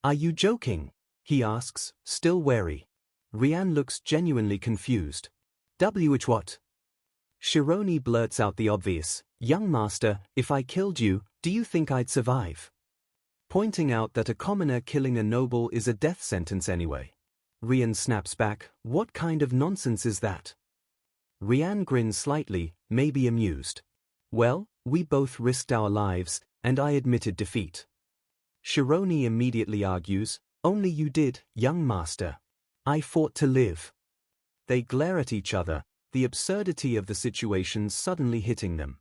Are you joking? He asks, still wary. Rian looks genuinely confused. Which what? Shironi blurts out the obvious. Young master, if I killed you, do you think I'd survive? Pointing out that a commoner killing a noble is a death sentence anyway. Rian snaps back, what kind of nonsense is that? Rian grins slightly, maybe amused. Well, we both risked our lives, and I admitted defeat. Shironi immediately argues, only you did, young master. I fought to live. They glare at each other, the absurdity of the situation suddenly hitting them.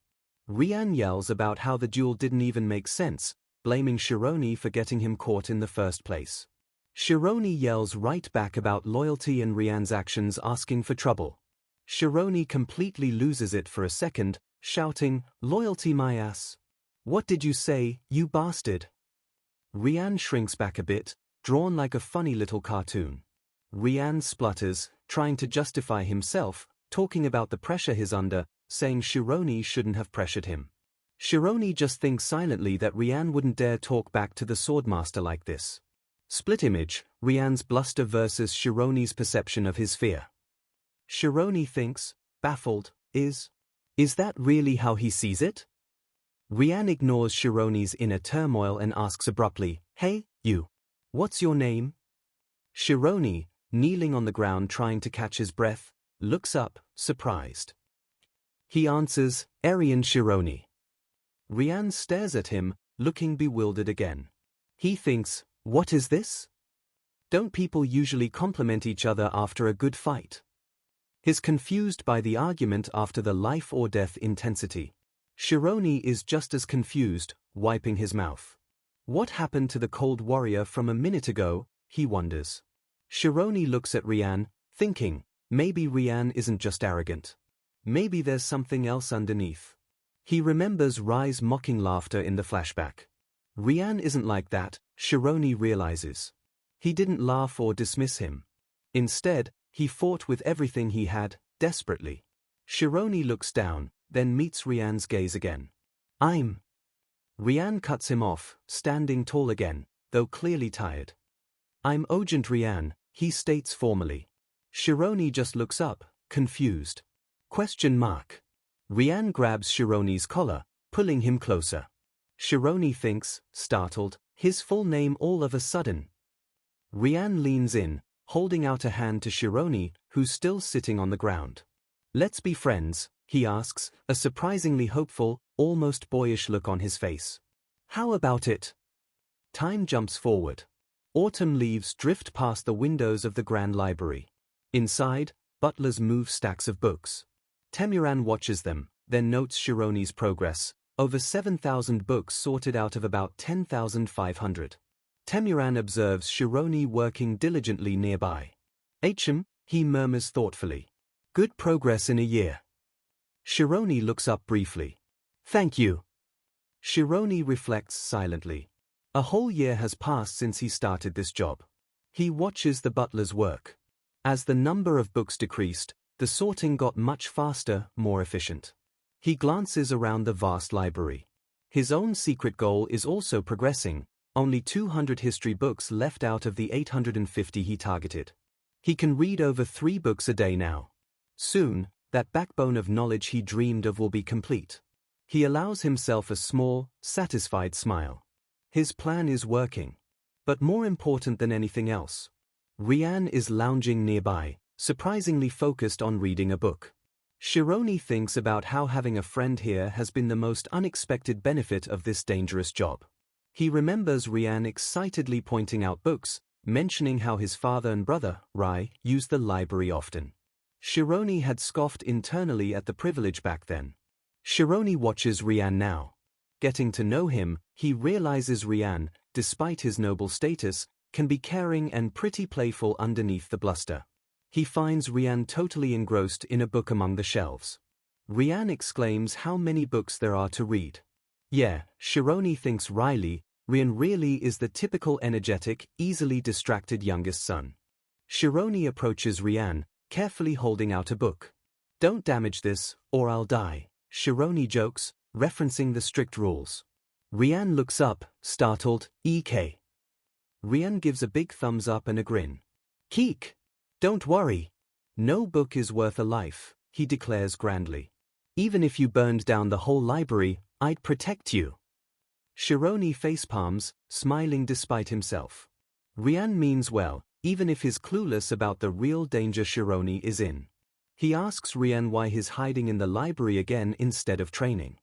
Rian yells about how the duel didn't even make sense, blaming Shironi for getting him caught in the first place. Shironi yells right back about loyalty and Rian's actions, asking for trouble. Shironi completely loses it for a second, shouting, loyalty my ass. What did you say, you bastard? Rian shrinks back a bit, drawn like a funny little cartoon. Rian splutters, trying to justify himself, talking about the pressure he's under, saying Shironi shouldn't have pressured him. Shironi just thinks silently that Rian wouldn't dare talk back to the swordmaster like this. Split image, Rian's bluster versus Shironi's perception of his fear. Shironi thinks, baffled, is that really how he sees it? Rian ignores Shironi's inner turmoil and asks abruptly, hey, you. What's your name? Shironi, kneeling on the ground trying to catch his breath, looks up, surprised. He answers, Arian Shironi. Rian stares at him, looking bewildered again. He thinks, what is this? Don't people usually compliment each other after a good fight? He's confused by the argument after the life or death intensity. Shironi is just as confused, wiping his mouth. What happened to the cold warrior from a minute ago, he wonders. Shironi looks at Rian, thinking, maybe Rian isn't just arrogant. Maybe there's something else underneath. He remembers Rai's mocking laughter in the flashback. Rian isn't like that, Shironi realizes. He didn't laugh or dismiss him. Instead, he fought with everything he had, desperately. Shironi looks down, then meets Rian's gaze again. Rian cuts him off, standing tall again, though clearly tired. I'm Agent Rian, he states formally. Shironi just looks up, confused. Question mark. Rian grabs Shironi's collar, pulling him closer. Shironi thinks, startled, his full name all of a sudden. Rian leans in, holding out a hand to Shironi, who's still sitting on the ground. Let's be friends, he asks, a surprisingly hopeful, almost boyish look on his face. How about it? Time jumps forward. Autumn leaves drift past the windows of the Grand Library. Inside, butlers move stacks of books. Temuran watches them, then notes Shironi's progress, over 7,000 books sorted out of about 10,500. Temuran observes Shironi working diligently nearby. He murmurs thoughtfully. Good progress in a year. Shironi looks up briefly. Thank you. Shironi reflects silently. A whole year has passed since he started this job. He watches the butlers work. As the number of books decreased, the sorting got much faster, more efficient. He glances around the vast library. His own secret goal is also progressing, only 200 history books left out of the 850 he targeted. He can read over 3 books a day now. Soon, that backbone of knowledge he dreamed of will be complete. He allows himself a small, satisfied smile. His plan is working. But more important than anything else, Rian is lounging nearby, surprisingly focused on reading a book. Shironi thinks about how having a friend here has been the most unexpected benefit of this dangerous job. He remembers Rian excitedly pointing out books, mentioning how his father and brother, Rai, used the library often. Shironi had scoffed internally at the privilege back then. Shironi watches Rian now. Getting to know him, he realizes Rian, despite his noble status, can be caring and pretty playful underneath the bluster. He finds Rian totally engrossed in a book among the shelves. Rian exclaims how many books there are to read. Yeah, Shironi thinks Rian really is the typical energetic, easily distracted youngest son. Shironi approaches Rian, carefully holding out a book. "Don't damage this, or I'll die," Shironi jokes, referencing the strict rules. Rian looks up, startled. "EK." Rian gives a big thumbs up and a grin. "Keek! Don't worry. No book is worth a life," he declares grandly. "Even if you burned down the whole library, I'd protect you." Shironi facepalms, smiling despite himself. Rian means well, even if he's clueless about the real danger Shironi is in. He asks Rian why he's hiding in the library again instead of training.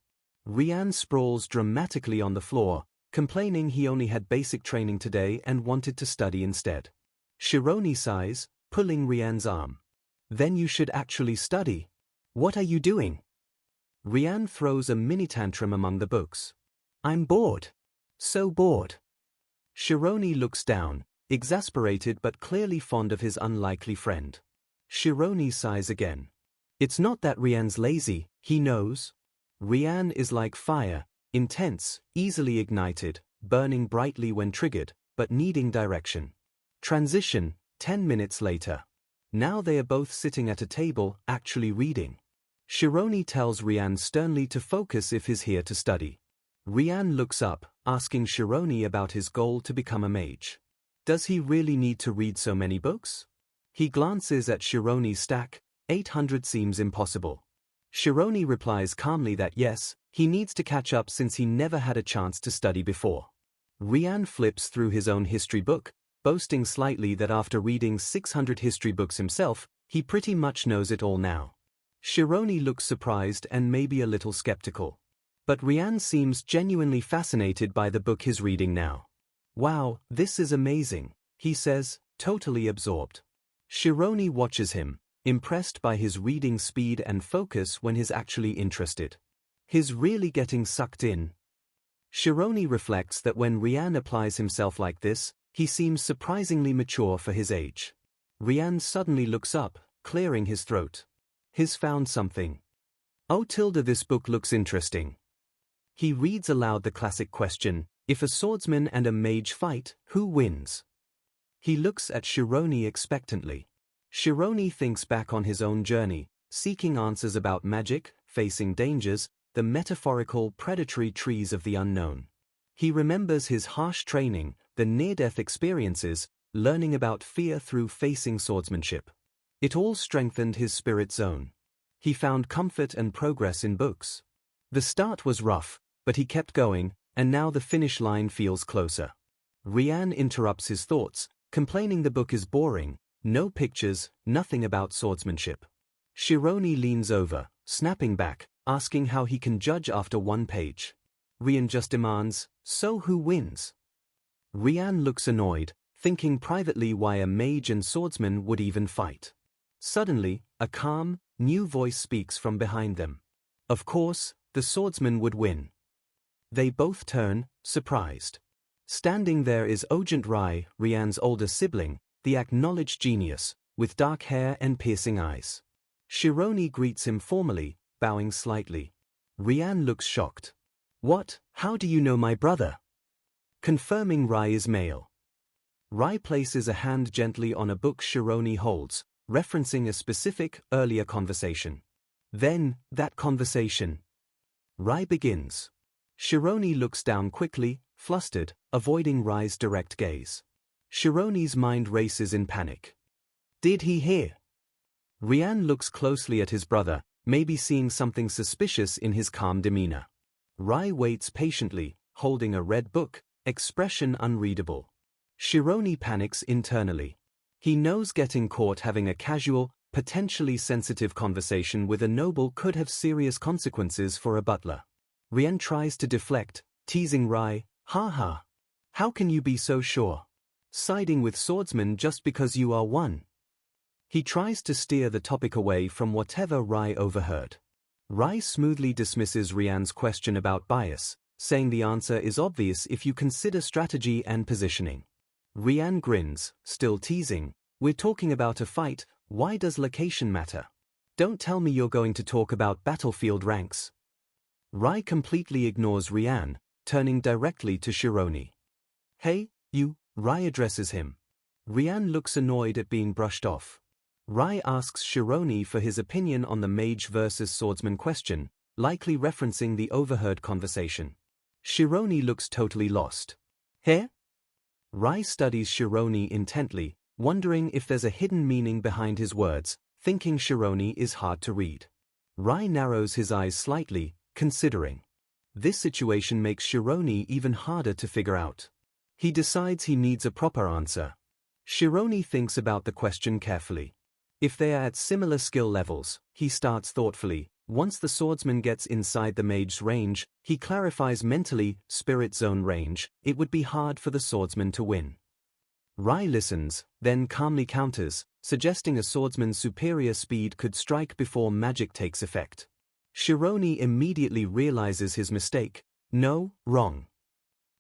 Rian sprawls dramatically on the floor, complaining he only had basic training today and wanted to study instead. Shironi sighs, pulling Rian's arm. "Then you should actually study. What are you doing?" Rian throws a mini tantrum among the books. "I'm bored. So bored." Shironi looks down, exasperated but clearly fond of his unlikely friend. Shironi sighs again. It's not that Rian's lazy, he knows. Rian is like fire, intense, easily ignited, burning brightly when triggered, but needing direction. Transition, 10 minutes later. Now they are both sitting at a table, actually reading. Shironi tells Rian sternly to focus if he's here to study. Rian looks up, asking Shironi about his goal to become a mage. Does he really need to read so many books? He glances at Shironi's stack. 800 seems impossible. Shironi replies calmly that yes, he needs to catch up since he never had a chance to study before. Rian flips through his own history book, boasting slightly that after reading 600 history books himself, he pretty much knows it all now. Shironi looks surprised and maybe a little skeptical. But Rian seems genuinely fascinated by the book he's reading now. "Wow, this is amazing," he says, totally absorbed. Shironi watches him, impressed by his reading speed and focus when he's actually interested. He's really getting sucked in. Shironi reflects that when Rian applies himself like this, he seems surprisingly mature for his age. Rian suddenly looks up, clearing his throat. He's found something. "Oh this book looks interesting." He reads aloud the classic question, if a swordsman and a mage fight, who wins? He looks at Shironi expectantly. Shironi thinks back on his own journey, seeking answers about magic, facing dangers, the metaphorical predatory trees of the unknown. He remembers his harsh training, the near-death experiences, learning about fear through facing swordsmanship. It all strengthened his spirit zone. He found comfort and progress in books. The start was rough, but he kept going, and now the finish line feels closer. Rian interrupts his thoughts, complaining the book is boring, no pictures, nothing about swordsmanship. Shironi leans over, snapping back, asking how he can judge after one page. Rian just demands, "So who wins?" Rian looks annoyed, thinking privately why a mage and swordsman would even fight. Suddenly, a calm, new voice speaks from behind them. Of course, the swordsman would win. They both turn, surprised. Standing there is Ogent Rai, Rian's older sibling, the acknowledged genius, with dark hair and piercing eyes. Shironi greets him formally, bowing slightly. Rian looks shocked. "What? How do you know my brother?" Confirming Rai is male. Rai places a hand gently on a book Shironi holds, referencing a specific, earlier conversation. Then, that conversation. Rai begins. Shironi looks down quickly, flustered, avoiding Rai's direct gaze. Shironi's mind races in panic. Did he hear? Rian looks closely at his brother, maybe seeing something suspicious in his calm demeanor. Rai waits patiently, holding a red book, expression unreadable. Shironi panics internally. He knows getting caught having a casual, potentially sensitive conversation with a noble could have serious consequences for a butler. Rian tries to deflect, teasing Rai, "Ha. How can you be so sure? Siding with swordsmen just because you are one." He tries to steer the topic away from whatever Rai overheard. Rai smoothly dismisses Rian's question about bias, saying the answer is obvious if you consider strategy and positioning. Rian grins, still teasing, "We're talking about a fight, why does location matter? Don't tell me you're going to talk about battlefield ranks." Rai completely ignores Rian, turning directly to Shironi. "Hey, you," Rai addresses him. Rian looks annoyed at being brushed off. Rai asks Shironi for his opinion on the mage versus swordsman question, likely referencing the overheard conversation. Shironi looks totally lost. "Hey?" Rai studies Shironi intently, wondering if there's a hidden meaning behind his words, thinking Shironi is hard to read. Rai narrows his eyes slightly, considering. This situation makes Shironi even harder to figure out. He decides he needs a proper answer. Shironi thinks about the question carefully. If they are at similar skill levels, he starts thoughtfully. Once the swordsman gets inside the mage's range, he clarifies mentally, spirit zone range, it would be hard for the swordsman to win. Rai listens, then calmly counters, suggesting a swordsman's superior speed could strike before magic takes effect. Shironi immediately realizes his mistake. "No, wrong."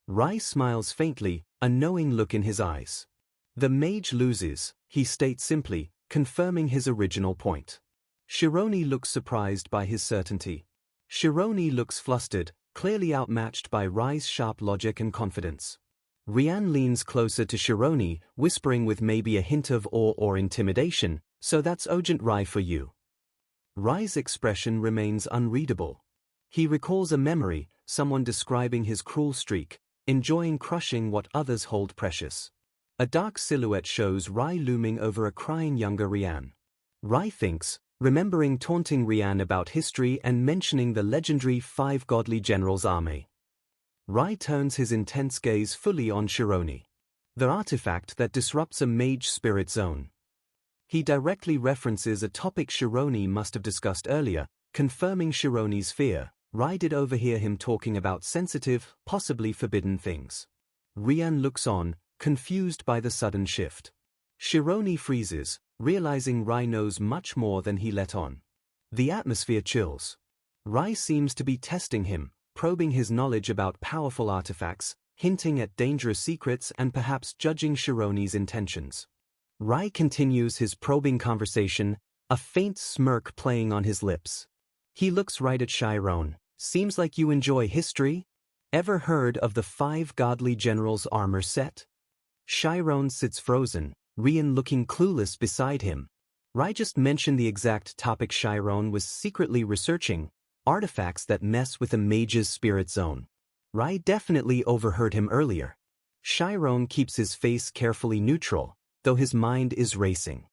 Rai smiles faintly, a knowing look in his eyes. "The mage loses," he states simply, confirming his original point. Shironi looks surprised by his certainty. Shironi looks flustered, clearly outmatched by Rai's sharp logic and confidence. Rian leans closer to Shironi, whispering with maybe a hint of awe or intimidation, "So that's Ogent Rai for you." Rai's expression remains unreadable. He recalls a memory, someone describing his cruel streak, enjoying crushing what others hold precious. A dark silhouette shows Rai looming over a crying younger Rian. Rai thinks, remembering taunting Rian about history and mentioning the legendary 5 godly generals' army. Rai turns his intense gaze fully on Shironi. The artifact that disrupts a mage spirit zone. He directly references a topic Shironi must have discussed earlier, confirming Shironi's fear. Rai did overhear him talking about sensitive, possibly forbidden things. Rian looks on, confused by the sudden shift. Shironi freezes, realizing Rai knows much more than he let on. The atmosphere chills. Rai seems to be testing him, probing his knowledge about powerful artifacts, hinting at dangerous secrets and perhaps judging Shironi's intentions. Rai continues his probing conversation, a faint smirk playing on his lips. He looks right at Chiron. "Seems like you enjoy history? Ever heard of the 5 godly generals' armor set?" Chiron sits frozen, Rian looking clueless beside him. Rai just mentioned the exact topic Chiron was secretly researching, artifacts that mess with a mage's spirit zone. Rai definitely overheard him earlier. Chiron keeps his face carefully neutral, though his mind is racing.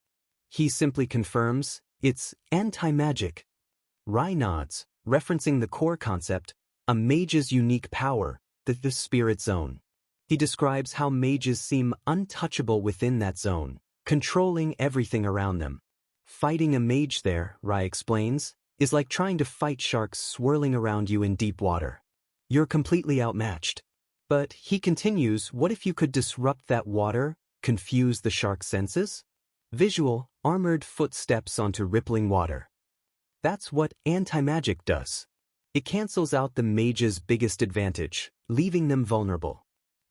He simply confirms, "It's anti-magic." Rai nods, referencing the core concept, a mage's unique power, the spirit zone. He describes how mages seem untouchable within that zone, controlling everything around them. Fighting a mage there, Rai explains, is like trying to fight sharks swirling around you in deep water. You're completely outmatched. But, he continues, what if you could disrupt that water, confuse the shark's senses? Visual, armored footsteps onto rippling water. That's what anti-magic does. It cancels out the mage's biggest advantage, leaving them vulnerable.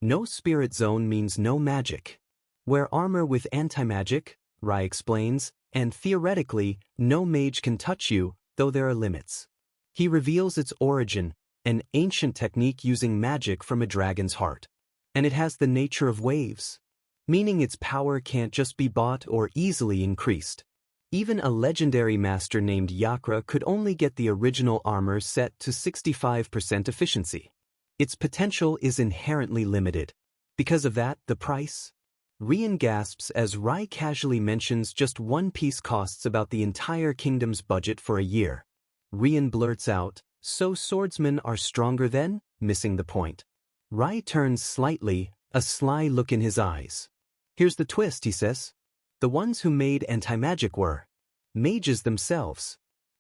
No spirit zone means no magic. Wear armor with anti-magic, Rai explains, and theoretically, no mage can touch you, though there are limits. He reveals its origin, an ancient technique using magic from a dragon's heart. And it has the nature of waves, meaning its power can't just be bought or easily increased. Even a legendary master named Yakra could only get the original armor set to 65% efficiency. Its potential is inherently limited. Because of that, the price? Rian gasps as Rai casually mentions just one piece costs about the entire kingdom's budget for a year. Rian blurts out, "So swordsmen are stronger then?" missing the point. Rai turns slightly, a sly look in his eyes. "Here's the twist," he says. "The ones who made anti-magic were mages themselves."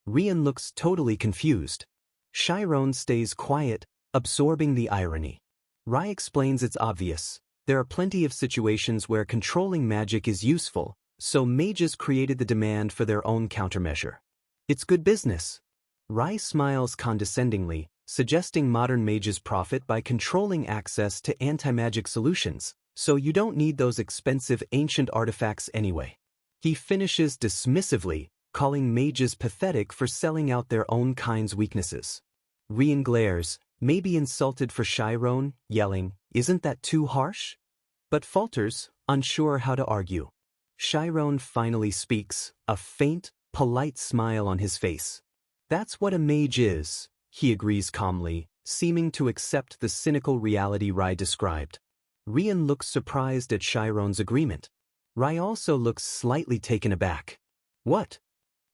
Rian looks totally confused. Chiron stays quiet, absorbing the irony. Rai explains it's obvious. There are plenty of situations where controlling magic is useful, so mages created the demand for their own countermeasure. It's good business. Rai smiles condescendingly, suggesting modern mages profit by controlling access to anti-magic solutions, so you don't need those expensive ancient artifacts anyway. He finishes dismissively, calling mages pathetic for selling out their own kind's weaknesses. Rian glares, maybe insulted for Chiron, yelling, "Isn't that too harsh?" But falters, unsure how to argue. Chiron finally speaks, a faint, polite smile on his face. "That's what a mage is," he agrees calmly, seeming to accept the cynical reality Rai described. Rian looks surprised at Chiron's agreement. Rai also looks slightly taken aback. "What?"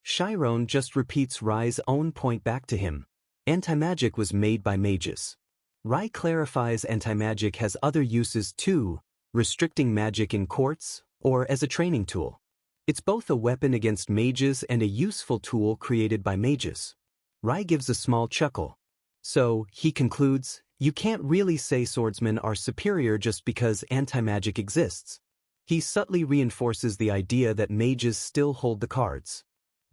Chiron just repeats Rai's own point back to him. Anti-magic was made by mages. Rai clarifies anti-magic has other uses too, restricting magic in courts, or as a training tool. It's both a weapon against mages and a useful tool created by mages. Rai gives a small chuckle. So, he concludes, you can't really say swordsmen are superior just because anti-magic exists. He subtly reinforces the idea that mages still hold the cards.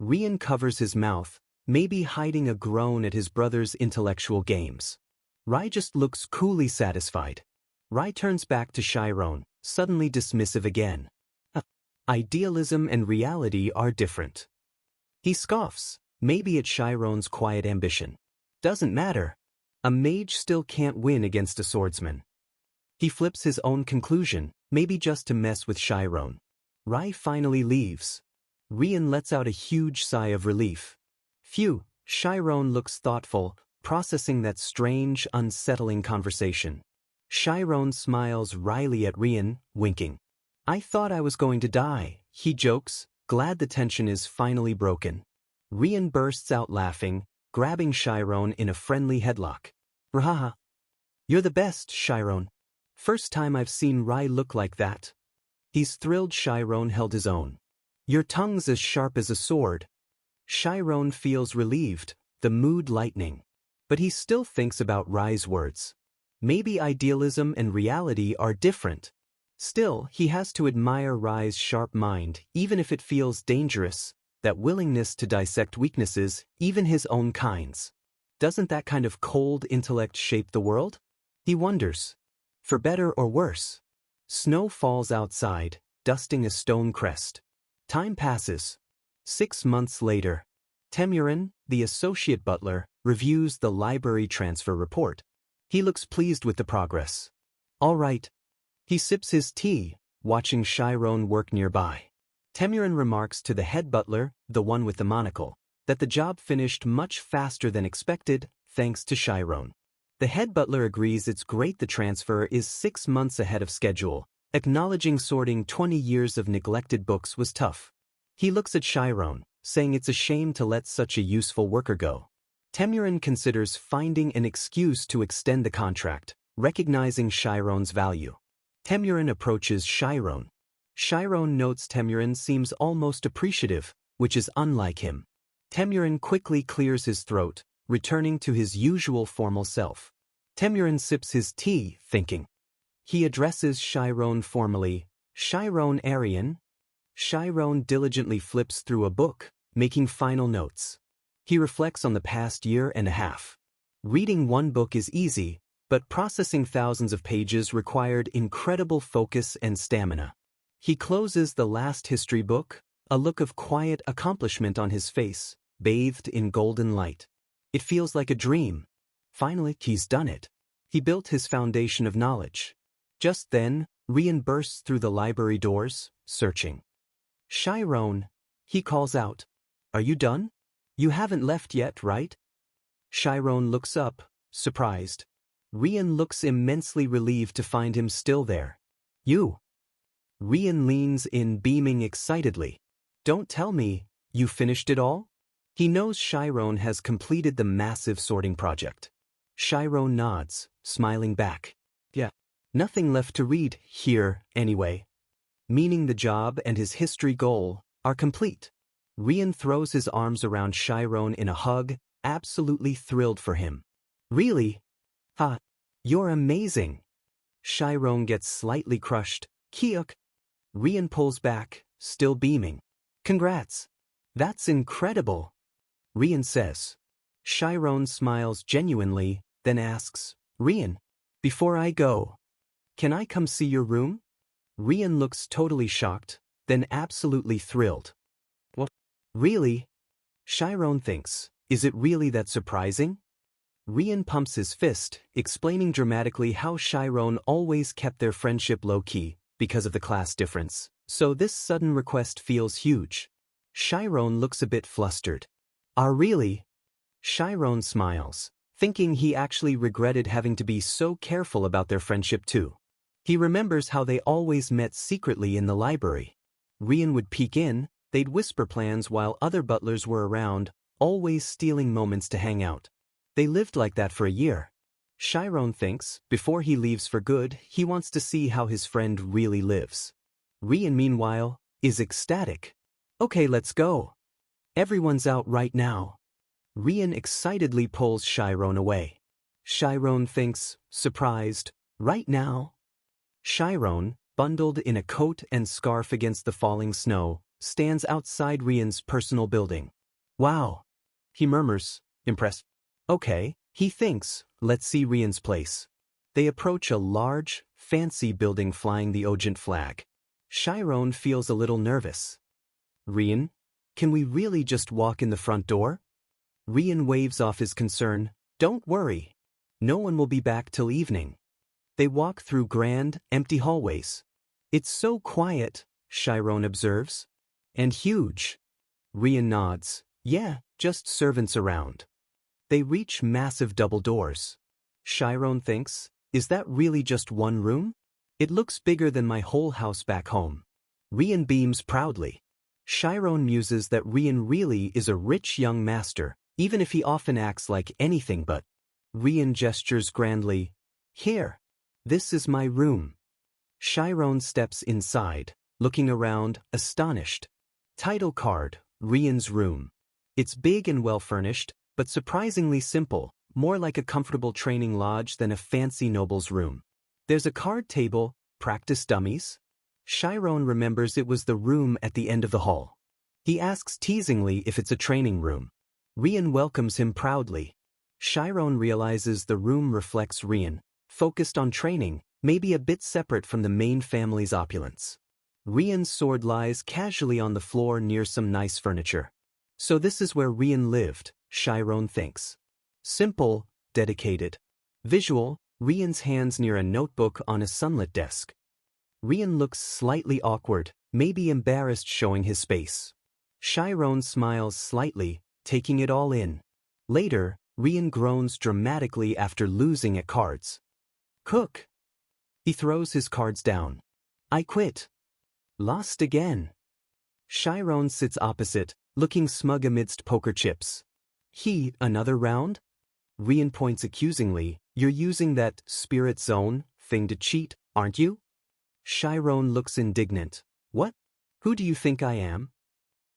Rian covers his mouth, maybe hiding a groan at his brother's intellectual games. Rai just looks coolly satisfied. Rai turns back to Chiron, suddenly dismissive again. Idealism and reality are different. He scoffs, maybe at Chiron's quiet ambition. Doesn't matter. A mage still can't win against a swordsman. He flips his own conclusion, maybe just to mess with Chiron. Rai finally leaves. Rian lets out a huge sigh of relief. Phew, Chiron looks thoughtful, processing that strange, unsettling conversation. Chiron smiles wryly at Rian, winking. "I thought I was going to die," he jokes, glad the tension is finally broken. Rian bursts out laughing, grabbing Chiron in a friendly headlock. "Rahaha. You're the best, Chiron. First time I've seen Rai look like that." He's thrilled Chiron held his own. "Your tongue's as sharp as a sword." Chiron feels relieved, the mood lightening. But he still thinks about Rai's words. Maybe idealism and reality are different. Still, he has to admire Rai's sharp mind, even if it feels dangerous, that willingness to dissect weaknesses, even his own kind's. Doesn't that kind of cold intellect shape the world? He wonders. For better or worse. Snow falls outside, dusting a stone crest. Time passes. 6 months later. Temurin, the associate butler, reviews the library transfer report. He looks pleased with the progress. "All right." He sips his tea, watching Chiron work nearby. Temurin remarks to the head butler, the one with the monocle, that the job finished much faster than expected, thanks to Chiron. The head butler agrees it's great the transfer is 6 months ahead of schedule, acknowledging sorting 20 years of neglected books was tough. He looks at Chiron, saying it's a shame to let such a useful worker go. Temurin considers finding an excuse to extend the contract, recognizing Chiron's value. Temurin approaches Chiron. Chiron notes Temurin seems almost appreciative, which is unlike him. Temurin quickly clears his throat, returning to his usual formal self. Temurin sips his tea, thinking. He addresses Chiron formally, "Chiron Aryan." Chiron diligently flips through a book, making final notes. He reflects on the past year and a half. Reading one book is easy, but processing thousands of pages required incredible focus and stamina. He closes the last history book, a look of quiet accomplishment on his face, bathed in golden light. It feels like a dream. Finally, he's done it. He built his foundation of knowledge. Just then, Rian bursts through the library doors, searching. "Chiron," he calls out. "Are you done? You haven't left yet, right?" Chiron looks up, surprised. Rian looks immensely relieved to find him still there. "You." Rian leans in, beaming excitedly. Don't tell me, you finished it all? He knows Chiron has completed the massive sorting project. Chiron nods, smiling back. Yeah. Nothing left to read here, anyway. Meaning the job and his history goal are complete. Rian throws his arms around Chiron in a hug, absolutely thrilled for him. Really? Ha! You're amazing. Chiron gets slightly crushed. Kyuk. Rian pulls back, still beaming. Congrats. That's incredible. Rian says. Chiron smiles genuinely, then asks, Rian, before I go, can I come see your room? Rian looks totally shocked, then absolutely thrilled. What? Really? Chiron thinks, is it really that surprising? Rian pumps his fist, explaining dramatically how Chiron always kept their friendship low-key because of the class difference, so this sudden request feels huge. Chiron looks a bit flustered. Really? Chiron smiles, thinking he actually regretted having to be so careful about their friendship too. He remembers how they always met secretly in the library. Rian would peek in, they'd whisper plans while other butlers were around, always stealing moments to hang out. They lived like that for a year. Chiron thinks, before he leaves for good, he wants to see how his friend really lives. Rian, meanwhile, is ecstatic. Okay, let's go. Everyone's out right now. Rian excitedly pulls Chiron away. Chiron thinks, surprised, right now? Chiron, bundled in a coat and scarf against the falling snow, stands outside Rian's personal building. Wow. He murmurs, impressed. Okay, he thinks, let's see Rian's place. They approach a large, fancy building flying the Ojent flag. Chiron feels a little nervous. Rian, can we really just walk in the front door? Rian waves off his concern. Don't worry. No one will be back till evening. They walk through grand, empty hallways. It's so quiet, Chiron observes. And huge. Rian nods. Yeah, just servants around. They reach massive double doors. Chiron thinks, is that really just one room? It looks bigger than my whole house back home. Rian beams proudly. Chiron muses that Rian really is a rich young master, even if he often acts like anything but. Rian gestures grandly. Here. This is my room. Chiron steps inside, looking around, astonished. Title card, Rian's room. It's big and well-furnished, but surprisingly simple, more like a comfortable training lodge than a fancy noble's room. There's a card table, practice dummies. Chiron remembers it was the room at the end of the hall. He asks teasingly if it's a training room. Rian welcomes him proudly. Chiron realizes the room reflects Rian, focused on training, maybe a bit separate from the main family's opulence. Rian's sword lies casually on the floor near some nice furniture. So this is where Rian lived, Chiron thinks. Simple, dedicated. Visual, Rian's hands near a notebook on a sunlit desk. Rian looks slightly awkward, maybe embarrassed showing his space. Chiron smiles slightly, taking it all in. Later, Rian groans dramatically after losing at cards. Cook. He throws his cards down. I quit. Lost again. Chiron sits opposite, looking smug amidst poker chips. Another round? Rian points accusingly. You're using that spirit zone thing to cheat, aren't you? Chiron looks indignant. What? Who do you think I am?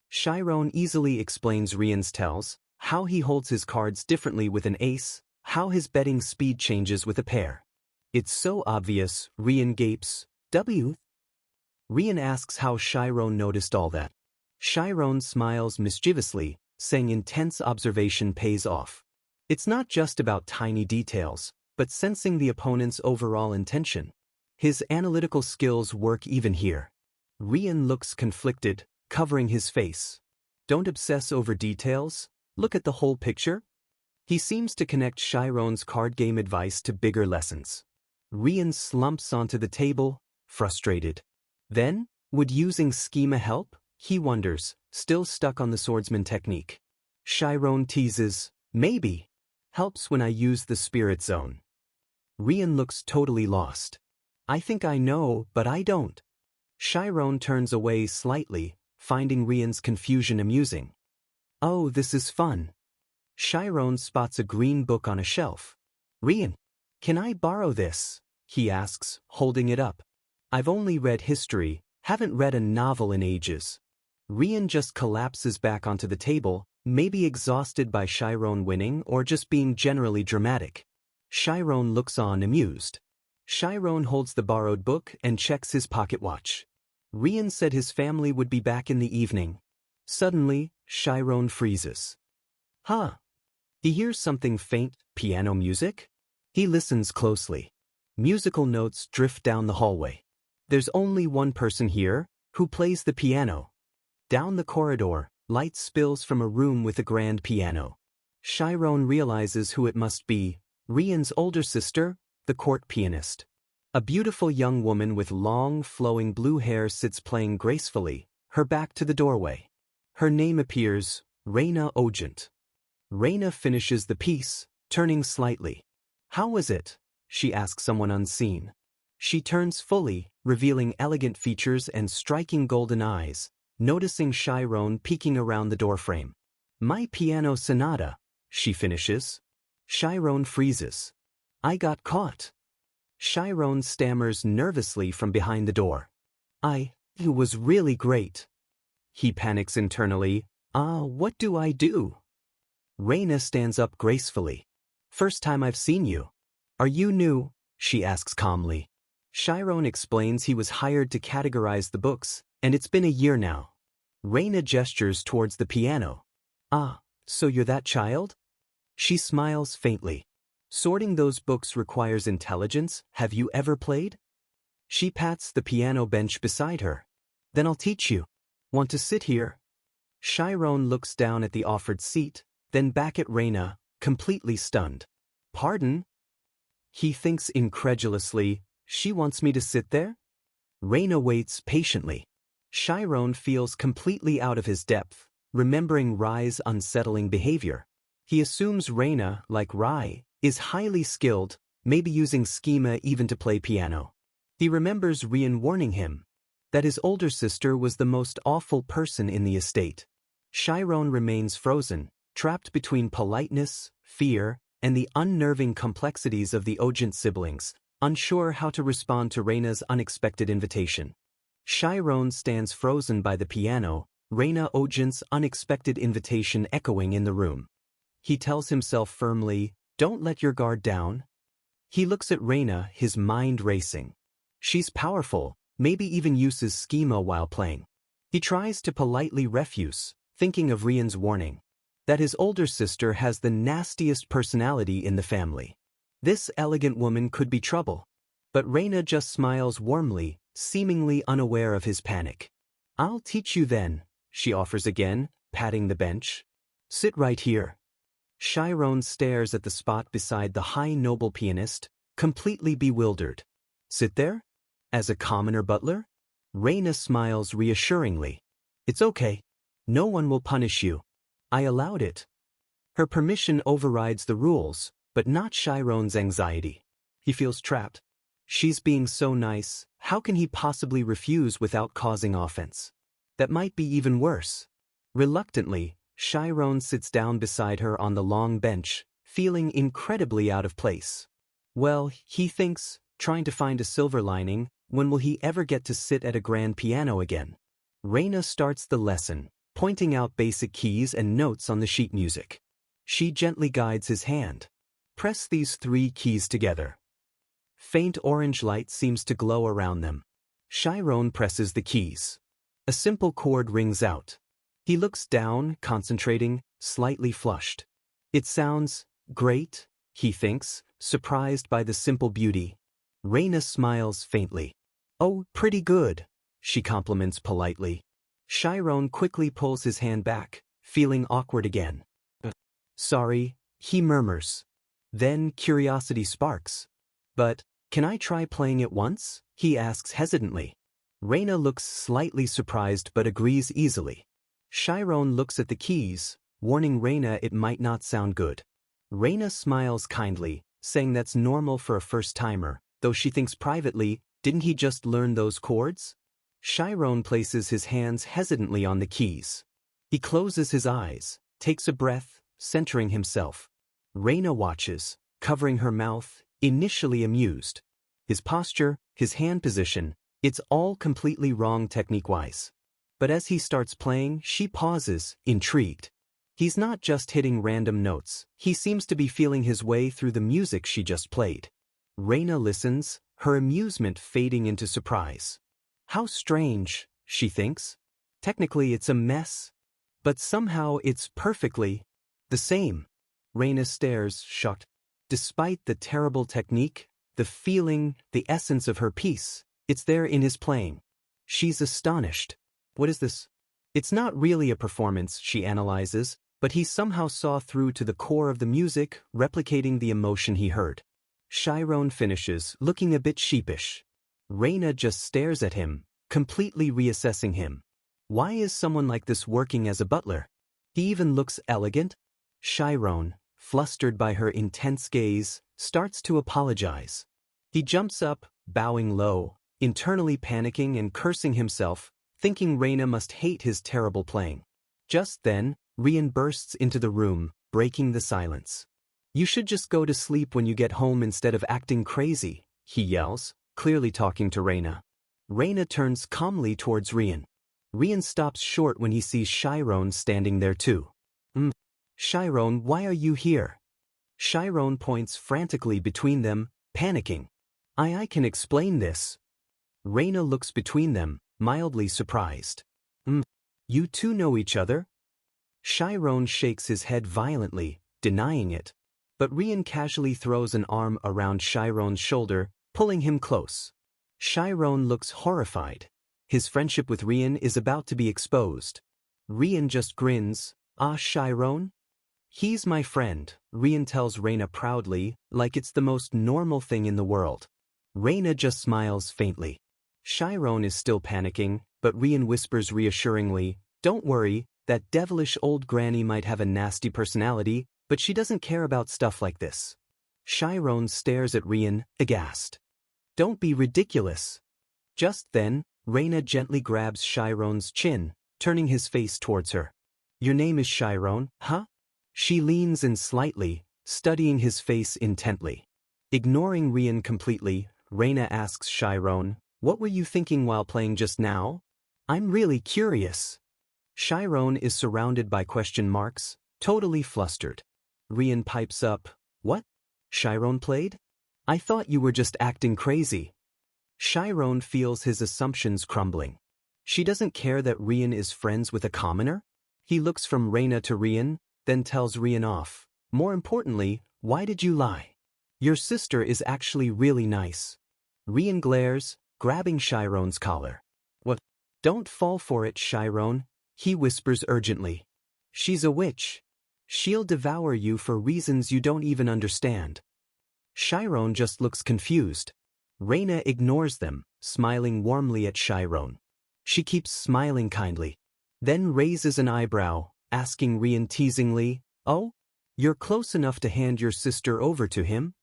Chiron easily explains Rian's tells, how he holds his cards differently with an ace, how his betting speed changes with a pair. It's so obvious, Rian gapes. W? Rian asks how Chiron noticed all that. Chiron smiles mischievously, saying intense observation pays off. It's not just about tiny details, but sensing the opponent's overall intention. His analytical skills work even here. Rian looks conflicted, covering his face. Don't obsess over details, look at the whole picture. He seems to connect Chiron's card game advice to bigger lessons. Rian slumps onto the table, frustrated. Then, would using schema help? He wonders, still stuck on the swordsman technique. Chiron teases, maybe. Helps when I use the spirit zone. Rian looks totally lost. I think I know, but I don't. Chiron turns away slightly, finding Rian's confusion amusing. Oh, this is fun. Chiron spots a green book on a shelf. Rian, can I borrow this? He asks, holding it up. I've only read history, haven't read a novel in ages. Rian just collapses back onto the table, maybe exhausted by Chiron winning or just being generally dramatic. Chiron looks on amused. Chiron holds the borrowed book and checks his pocket watch. Rian said his family would be back in the evening. Suddenly, Chiron freezes. Huh? He hears something faint, piano music? He listens closely. Musical notes drift down the hallway. There's only one person here, who plays the piano. Down the corridor, light spills from a room with a grand piano. Chiron realizes who it must be, Rian's older sister, the court pianist. A beautiful young woman with long, flowing blue hair sits playing gracefully, her back to the doorway. Her name appears, Reina Ogent. Reina finishes the piece, turning slightly. How was it? She asks someone unseen. She turns fully, revealing elegant features and striking golden eyes, noticing Chiron peeking around the doorframe. My piano sonata, she finishes. Chiron freezes. I got caught. Chiron stammers nervously from behind the door. It was really great. He panics internally. What do I do? Reina stands up gracefully. First time I've seen you. Are you new? She asks calmly. Chiron explains he was hired to categorize the books, and it's been a year now. Reina gestures towards the piano. So you're that child? She smiles faintly. Sorting those books requires intelligence. Have you ever played? She pats the piano bench beside her. Then I'll teach you. Want to sit here? Chiron looks down at the offered seat, then back at Reina, completely stunned. Pardon? He thinks incredulously, she wants me to sit there? Reina waits patiently. Chiron feels completely out of his depth, remembering Rai's unsettling behavior. He assumes Reina, like Rai, is highly skilled, maybe using schema even to play piano. He remembers Rian warning him that his older sister was the most awful person in the estate. Chiron remains frozen, trapped between politeness, fear, and the unnerving complexities of the Ogent siblings, unsure how to respond to Reina's unexpected invitation. Chiron stands frozen by the piano, Reina Ogent's unexpected invitation echoing in the room. He tells himself firmly, don't let your guard down. He looks at Reina, his mind racing. She's powerful, maybe even uses schema while playing. He tries to politely refuse, thinking of Rian's warning, that his older sister has the nastiest personality in the family. This elegant woman could be trouble. But Reina just smiles warmly, seemingly unaware of his panic. I'll teach you then, she offers again, patting the bench. Sit right here. Chiron stares at the spot beside the high noble pianist, completely bewildered. Sit there? As a commoner butler? Reina smiles reassuringly. It's okay. No one will punish you. I allowed it. Her permission overrides the rules, but not Chiron's anxiety. He feels trapped. She's being so nice, how can he possibly refuse without causing offense? That might be even worse. Reluctantly, Chiron sits down beside her on the long bench, feeling incredibly out of place. Well, he thinks, trying to find a silver lining, when will he ever get to sit at a grand piano again? Reina starts the lesson, pointing out basic keys and notes on the sheet music. She gently guides his hand. Press these 3 keys together. Faint orange light seems to glow around them. Chiron presses the keys. A simple chord rings out. He looks down, concentrating, slightly flushed. It sounds great, he thinks, surprised by the simple beauty. Reina smiles faintly. Oh, pretty good, she compliments politely. Chiron quickly pulls his hand back, feeling awkward again. Sorry, he murmurs. Then curiosity sparks. But, can I try playing it once? He asks hesitantly. Reina looks slightly surprised but agrees easily. Chiron looks at the keys, warning Reina it might not sound good. Reina smiles kindly, saying that's normal for a first-timer, though she thinks privately, didn't he just learn those chords? Chiron places his hands hesitantly on the keys. He closes his eyes, takes a breath, centering himself. Reina watches, covering her mouth, initially amused. His posture, his hand position, it's all completely wrong technique-wise. But as he starts playing, she pauses, intrigued. He's not just hitting random notes, he seems to be feeling his way through the music she just played. Reina listens, her amusement fading into surprise. How strange, she thinks. Technically it's a mess, but somehow it's perfectly the same. Reina stares, shocked. Despite the terrible technique, the feeling, the essence of her piece, it's there in his playing. She's astonished. What is this? It's not really a performance, she analyzes, but he somehow saw through to the core of the music, replicating the emotion he heard. Chiron finishes, looking a bit sheepish. Reina just stares at him, completely reassessing him. Why is someone like this working as a butler? He even looks elegant. Chiron, flustered by her intense gaze, starts to apologize. He jumps up, bowing low, internally panicking and cursing himself, thinking Reina must hate his terrible playing. Just then, Rian bursts into the room, breaking the silence. You should just go to sleep when you get home instead of acting crazy, he yells, clearly talking to Reina. Reina turns calmly towards Rian. Rian stops short when he sees Chiron standing there too. Chiron, why are you here? Chiron points frantically between them, panicking. I can explain this. Reina looks between them, mildly surprised. You two know each other? Chiron shakes his head violently, denying it. But Rian casually throws an arm around Chiron's shoulder, pulling him close. Chiron looks horrified. His friendship with Rian is about to be exposed. Rian just grins. Ah, Chiron? He's my friend, Rian tells Reina proudly, like it's the most normal thing in the world. Reina just smiles faintly. Chiron is still panicking, but Rian whispers reassuringly, don't worry, that devilish old granny might have a nasty personality, but she doesn't care about stuff like this. Chiron stares at Rian, aghast. Don't be ridiculous. Just then, Reina gently grabs Chiron's chin, turning his face towards her. Your name is Chiron, huh? She leans in slightly, studying his face intently. Ignoring Rian completely, Reina asks Chiron, what were you thinking while playing just now? I'm really curious. Chiron is surrounded by question marks, totally flustered. Rian pipes up, what? Chiron played? I thought you were just acting crazy. Chiron feels his assumptions crumbling. She doesn't care that Rian is friends with a commoner? He looks from Reina to Rian, then tells Rian off. More importantly, why did you lie? Your sister is actually really nice. Rian glares, grabbing Chiron's collar. What? Don't fall for it, Chiron, he whispers urgently. She's a witch. She'll devour you for reasons you don't even understand. Chiron just looks confused. Reina ignores them, smiling warmly at Chiron. She keeps smiling kindly, then raises an eyebrow, asking Rian teasingly, oh? You're close enough to hand your sister over to him?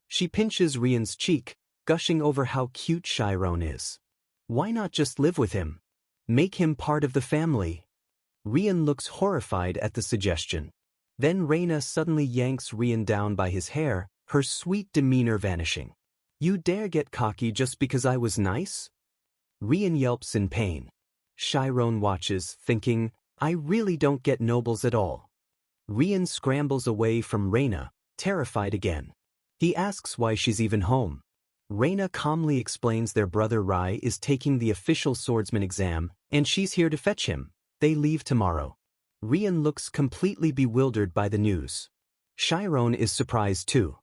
She pinches Rian's cheek, gushing over how cute Chiron is. Why not just live with him? Make him part of the family. Rian looks horrified at the suggestion. Then Reina suddenly yanks Rian down by his hair, her sweet demeanor vanishing. You dare get cocky just because I was nice? Rian yelps in pain. Chiron watches, thinking, I really don't get nobles at all. Rian scrambles away from Reina, terrified again. He asks why she's even home. Reina calmly explains their brother Rai is taking the official swordsman exam, and she's here to fetch him. They leave tomorrow. Rian looks completely bewildered by the news. Chiron is surprised too.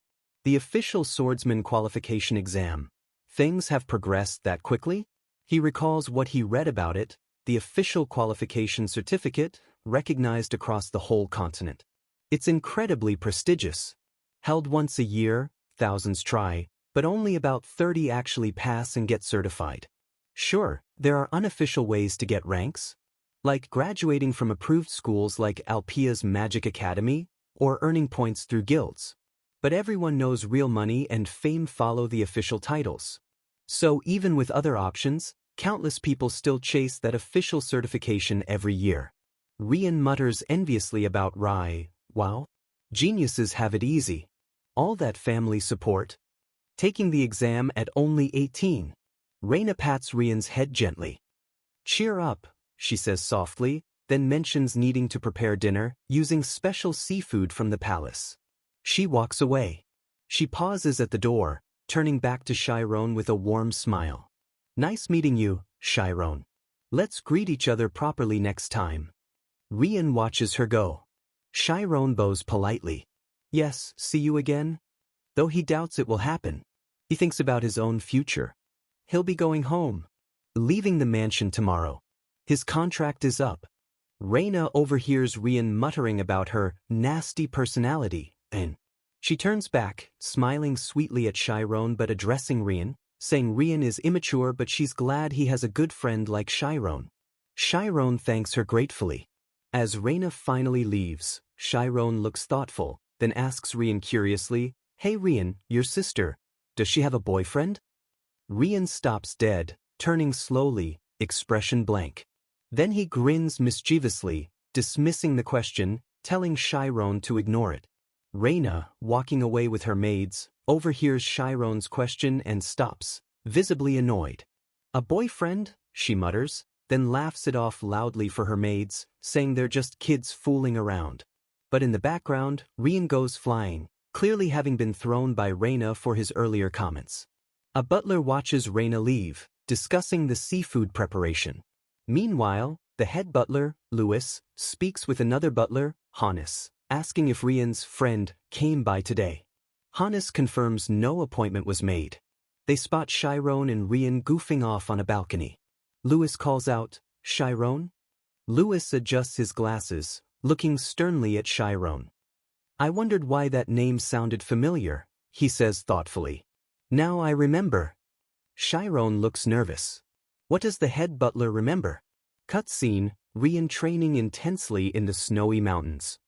The official swordsman qualification exam. Things have progressed that quickly? He recalls what he read about it, the official qualification certificate, recognized across the whole continent. It's incredibly prestigious. Held once a year, thousands try, but only about 30 actually pass and get certified. Sure, there are unofficial ways to get ranks, like graduating from approved schools like Alpia's Magic Academy, or earning points through guilds. But everyone knows real money and fame follow the official titles. So even with other options, Countless people still chase that official certification every year. Rian mutters enviously about Rai. Wow. Geniuses have it easy. All that family support. Taking the exam at only 18. Reina pats Rian's head gently. Cheer up, she says softly, then mentions needing to prepare dinner, using special seafood from the palace. She walks away. She pauses at the door, turning back to Chiron with a warm smile. Nice meeting you, Chiron. Let's greet each other properly next time. Rian watches her go. Chiron bows politely. Yes, see you again? Though he doubts it will happen. He thinks about his own future. He'll be going home. Leaving the mansion tomorrow. His contract is up. Reina overhears Rian muttering about her nasty personality, and she turns back, smiling sweetly at Chiron but addressing Rian, saying Rian is immature but she's glad he has a good friend like Chiron. Chiron thanks her gratefully. As Reina finally leaves, Chiron looks thoughtful, then asks Rian curiously, Hey Rian, your sister, does she have a boyfriend? Rian stops dead, turning slowly, expression blank. Then he grins mischievously, dismissing the question, telling Chiron to ignore it. Reina, walking away with her maids, overhears Chiron's question and stops, visibly annoyed. A boyfriend? She mutters, then laughs it off loudly for her maids, saying they're just kids fooling around. But in the background, Rian goes flying, clearly having been thrown by Reina for his earlier comments. A butler watches Reina leave, discussing the seafood preparation. Meanwhile, the head butler, Louis, speaks with another butler, Hannes, asking if Rian's friend came by today. Hannes confirms no appointment was made. They spot Chiron and Rian goofing off on a balcony. Louis calls out, Chiron? Louis adjusts his glasses, looking sternly at Chiron. I wondered why that name sounded familiar, he says thoughtfully. Now I remember. Chiron looks nervous. What does the head butler remember? Cutscene, Rian training intensely in the snowy mountains.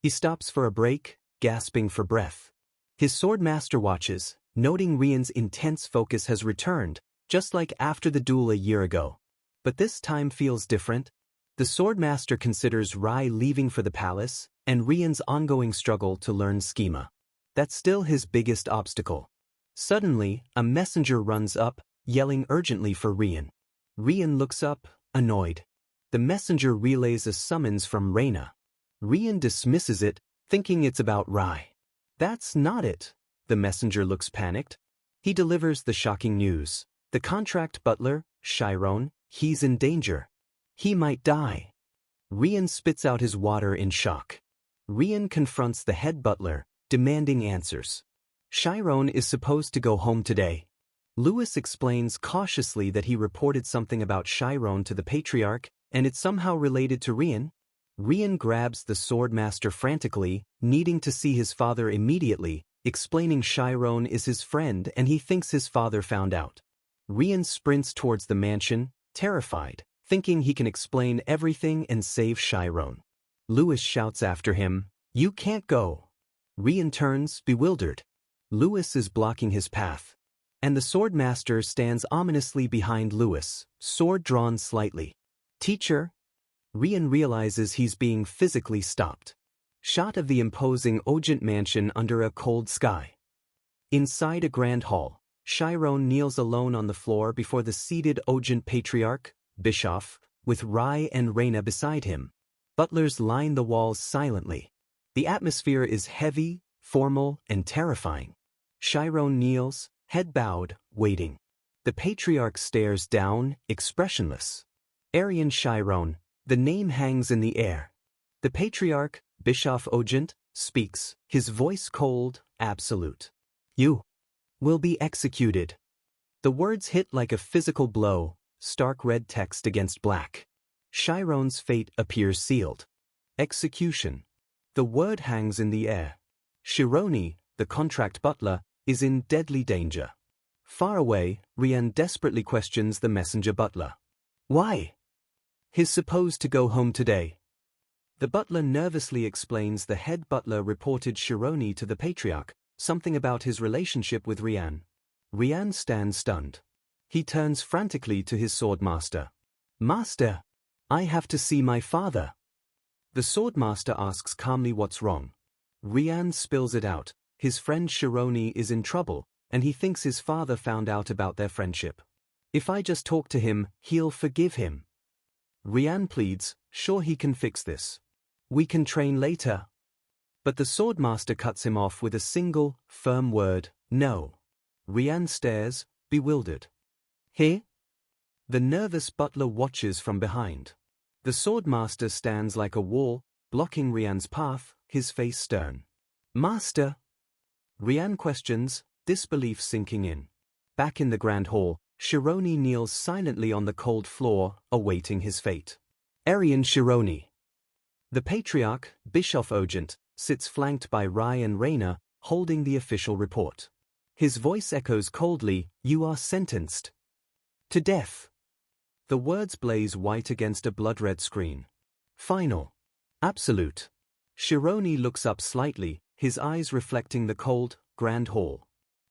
He stops for a break, gasping for breath. His swordmaster watches, noting Rian's intense focus has returned, just like after the duel a year ago. But this time feels different. The swordmaster considers Rai leaving for the palace, and Rian's ongoing struggle to learn schema. That's still his biggest obstacle. Suddenly, a messenger runs up, yelling urgently for Rian. Rian looks up, annoyed. The messenger relays a summons from Reina. Rian dismisses it, thinking it's about Rai. That's not it. The messenger looks panicked. He delivers the shocking news. The contract butler, Chiron, he's in danger. He might die. Rian spits out his water in shock. Rian confronts the head butler, demanding answers. Chiron is supposed to go home today. Louis explains cautiously that he reported something about Chiron to the patriarch, and it's somehow related to Rian. Rian grabs the swordmaster frantically, needing to see his father immediately, explaining Chiron is his friend and he thinks his father found out. Rian sprints towards the mansion, terrified, thinking he can explain everything and save Chiron. Louis shouts after him, You can't go. Rian turns, bewildered. Louis is blocking his path. And the swordmaster stands ominously behind Louis, sword drawn slightly. Teacher? Rian realizes he's being physically stopped. Shot of the imposing Ogent mansion under a cold sky. Inside a grand hall, Chiron kneels alone on the floor before the seated Ogent patriarch, Bischoff, with Rai and Reina beside him. Butlers line the walls silently. The atmosphere is heavy, formal, and terrifying. Chiron kneels, head bowed, waiting. The patriarch stares down, expressionless. Aryan Chiron, the name hangs in the air. The patriarch, Bischoff Ogent, speaks, his voice cold, absolute. You will be executed. The words hit like a physical blow, stark red text against black. Chiron's fate appears sealed. Execution. The word hangs in the air. Chironi, the contract butler, is in deadly danger. Far away, Rian desperately questions the messenger butler. Why? He's supposed to go home today. The butler nervously explains the head butler reported Chironi to the patriarch, something about his relationship with Rian. Rian stands stunned. He turns frantically to his swordmaster. Master! I have to see my father. The swordmaster asks calmly what's wrong. Rian spills it out. His friend Shironi is in trouble, and he thinks his father found out about their friendship. If I just talk to him, he'll forgive him. Rian pleads, sure he can fix this. We can train later. But the swordmaster cuts him off with a single, firm word, no. Rian stares, bewildered. Here? The nervous butler watches from behind. The swordmaster stands like a wall, blocking Rian's path, his face stern. Master? Rian questions, disbelief sinking in. Back in the grand hall, Shironi kneels silently on the cold floor, awaiting his fate. Arian Shironi. The patriarch, Bischoff Ogent, sits flanked by Rai and Raina, holding the official report. His voice echoes coldly, you are sentenced to death. The words blaze white against a blood-red screen. Final. Absolute. Shironi looks up slightly, his eyes reflecting the cold, grand hall.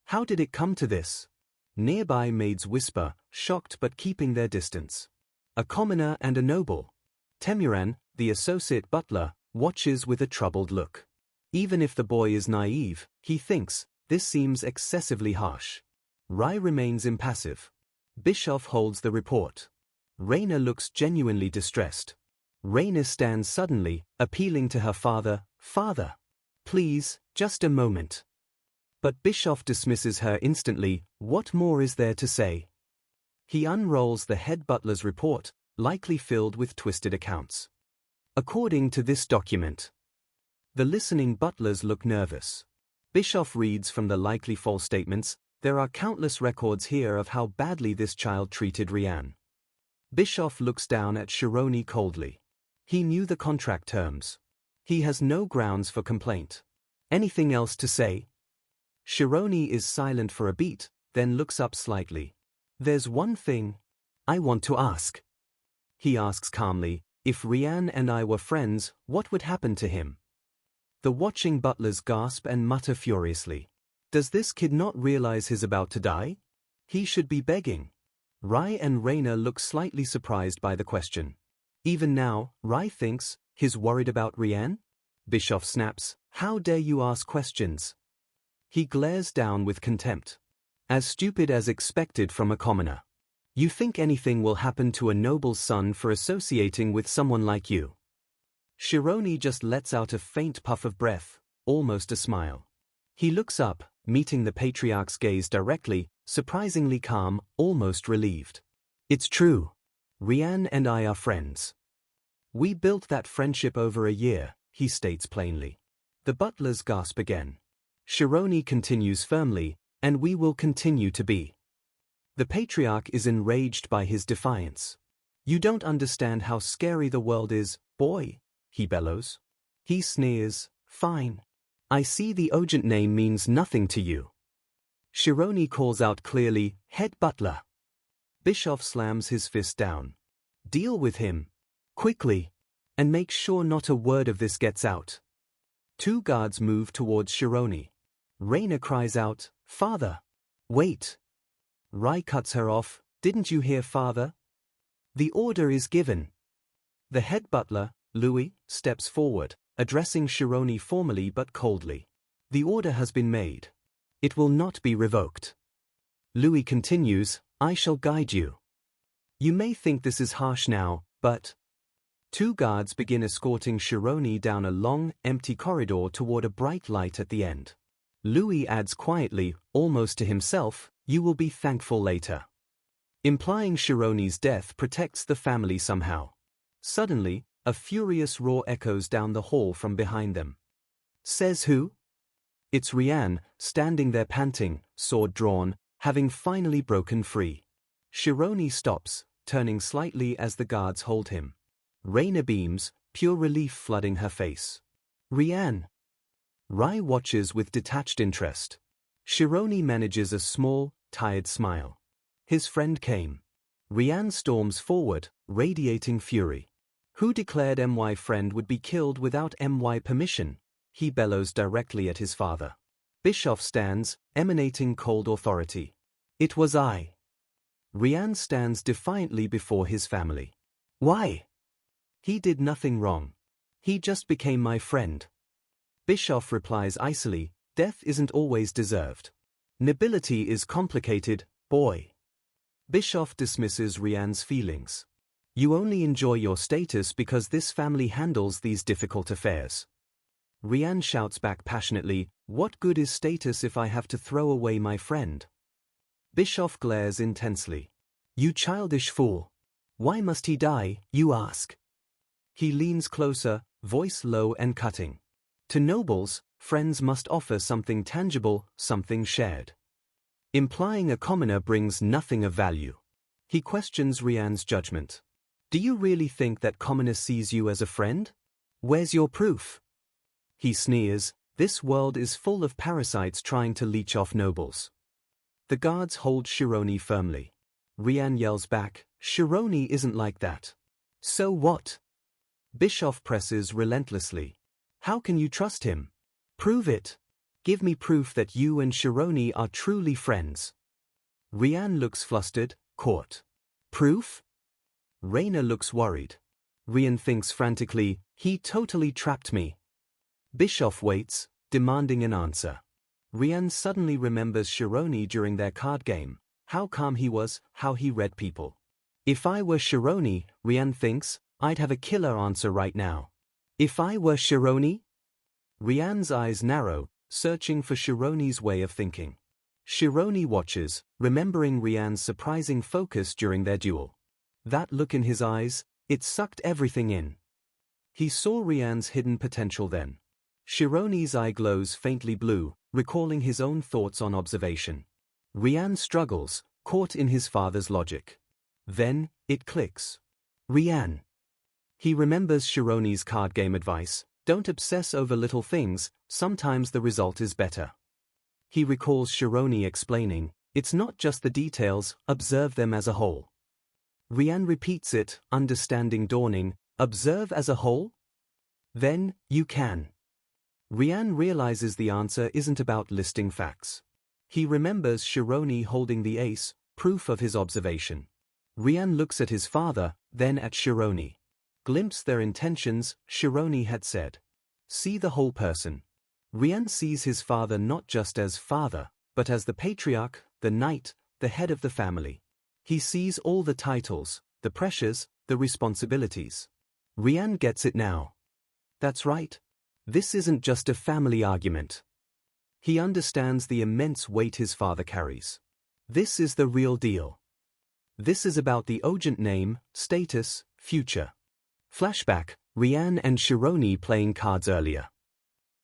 How did it come to this? Nearby maids whisper, shocked but keeping their distance. A commoner and a noble. Temuran, the associate butler, watches with a troubled look. Even if the boy is naive, he thinks, this seems excessively harsh. Rai remains impassive. Bischoff holds the report. Raina looks genuinely distressed. Raina stands suddenly, appealing to her father, Father, please, just a moment. But Bischoff dismisses her instantly, what more is there to say? He unrolls the head butler's report, likely filled with twisted accounts. According to this document. The listening butlers look nervous. Bischoff reads from the likely false statements, there are countless records here of how badly this child treated Rian. Bischoff looks down at Shironi coldly. He knew the contract terms. He has no grounds for complaint. Anything else to say? Shironi is silent for a beat, then looks up slightly. There's one thing I want to ask. He asks calmly, if Rian and I were friends, what would happen to him? The watching butlers gasp and mutter furiously. Does this kid not realize he's about to die? He should be begging. Rai and Raina look slightly surprised by the question. Even now, Rai thinks, he's worried about Rian? Bischoff snaps, how dare you ask questions? He glares down with contempt. As stupid as expected from a commoner. You think anything will happen to a noble's son for associating with someone like you? Shironi just lets out a faint puff of breath, almost a smile. He looks up, meeting the patriarch's gaze directly, surprisingly calm, almost relieved. It's true. Rian and I are friends. We built that friendship over a year, he states plainly. The butlers gasp again. Shironi continues firmly, and we will continue to be. The patriarch is enraged by his defiance. You don't understand how scary the world is, boy, he bellows. He sneers, fine. I see the Ogent name means nothing to you. Shironi calls out clearly, head butler. Bischoff slams his fist down. Deal with him. Quickly. And make sure not a word of this gets out. Two guards move towards Shironi. Raina cries out, Father! Wait! Rai cuts her off, didn't you hear father? The order is given. The head butler, Louis, steps forward, addressing Shironi formally but coldly. The order has been made. It will not be revoked. Louis continues, I shall guide you. You may think this is harsh now, but... Two guards begin escorting Shironi down a long, empty corridor toward a bright light at the end. Louis adds quietly, almost to himself, you will be thankful later. Implying Shironi's death protects the family somehow. Suddenly, a furious roar echoes down the hall from behind them. Says who? It's Rian, standing there panting, sword drawn, having finally broken free. Shironi stops, turning slightly as the guards hold him. Raina beams, pure relief flooding her face. Rian. Rai watches with detached interest. Shironi manages a small, tired smile. His friend came. Rian storms forward, radiating fury. Who declared my friend would be killed without my permission? He bellows directly at his father. Bischoff stands, emanating cold authority. It was I. Rian stands defiantly before his family. Why? He did nothing wrong. He just became my friend. Bischoff replies icily, death isn't always deserved. Nobility is complicated, boy. Bischoff dismisses Rian's feelings. You only enjoy your status because this family handles these difficult affairs. Rian shouts back passionately, what good is status if I have to throw away my friend? Bischoff glares intensely. You childish fool. Why must he die, you ask? He leans closer, voice low and cutting. To nobles, friends must offer something tangible, something shared. Implying a commoner brings nothing of value. He questions Rian's judgment. Do you really think that commoner sees you as a friend? Where's your proof? He sneers, this world is full of parasites trying to leech off nobles. The guards hold Shironi firmly. Rian yells back, Shironi isn't like that. So what? Bischoff presses relentlessly. How can you trust him? Prove it. Give me proof that you and Shironi are truly friends. Rian looks flustered, caught. Proof? Reina looks worried. Rian thinks frantically, he totally trapped me. Bischoff waits, demanding an answer. Rian suddenly remembers Shironi during their card game, how calm he was, how he read people. If I were Shironi, Rian thinks, I'd have a killer answer right now. If I were Shironi? Rian's eyes narrow, searching for Shironi's way of thinking. Shironi watches, remembering Rian's surprising focus during their duel. That look in his eyes, it sucked everything in. He saw Rian's hidden potential then. Shironi's eye glows faintly blue, recalling his own thoughts on observation. Rian struggles, caught in his father's logic. Then, it clicks. Rian. He remembers Shironi's card game advice, don't obsess over little things, sometimes the result is better. He recalls Shironi explaining, it's not just the details, observe them as a whole. Rian repeats it, understanding dawning, observe as a whole? Then, you can. Rian realizes the answer isn't about listing facts. He remembers Shironi holding the ace, proof of his observation. Rian looks at his father, then at Shironi. Glimpse their intentions, Shironi had said. See the whole person. Rian sees his father not just as father, but as the patriarch, the knight, the head of the family. He sees all the titles, the pressures, the responsibilities. Rian gets it now. That's right. This isn't just a family argument. He understands the immense weight his father carries. This is the real deal. This is about the Ogent name, status, future. Flashback, Rian and Shironi playing cards earlier.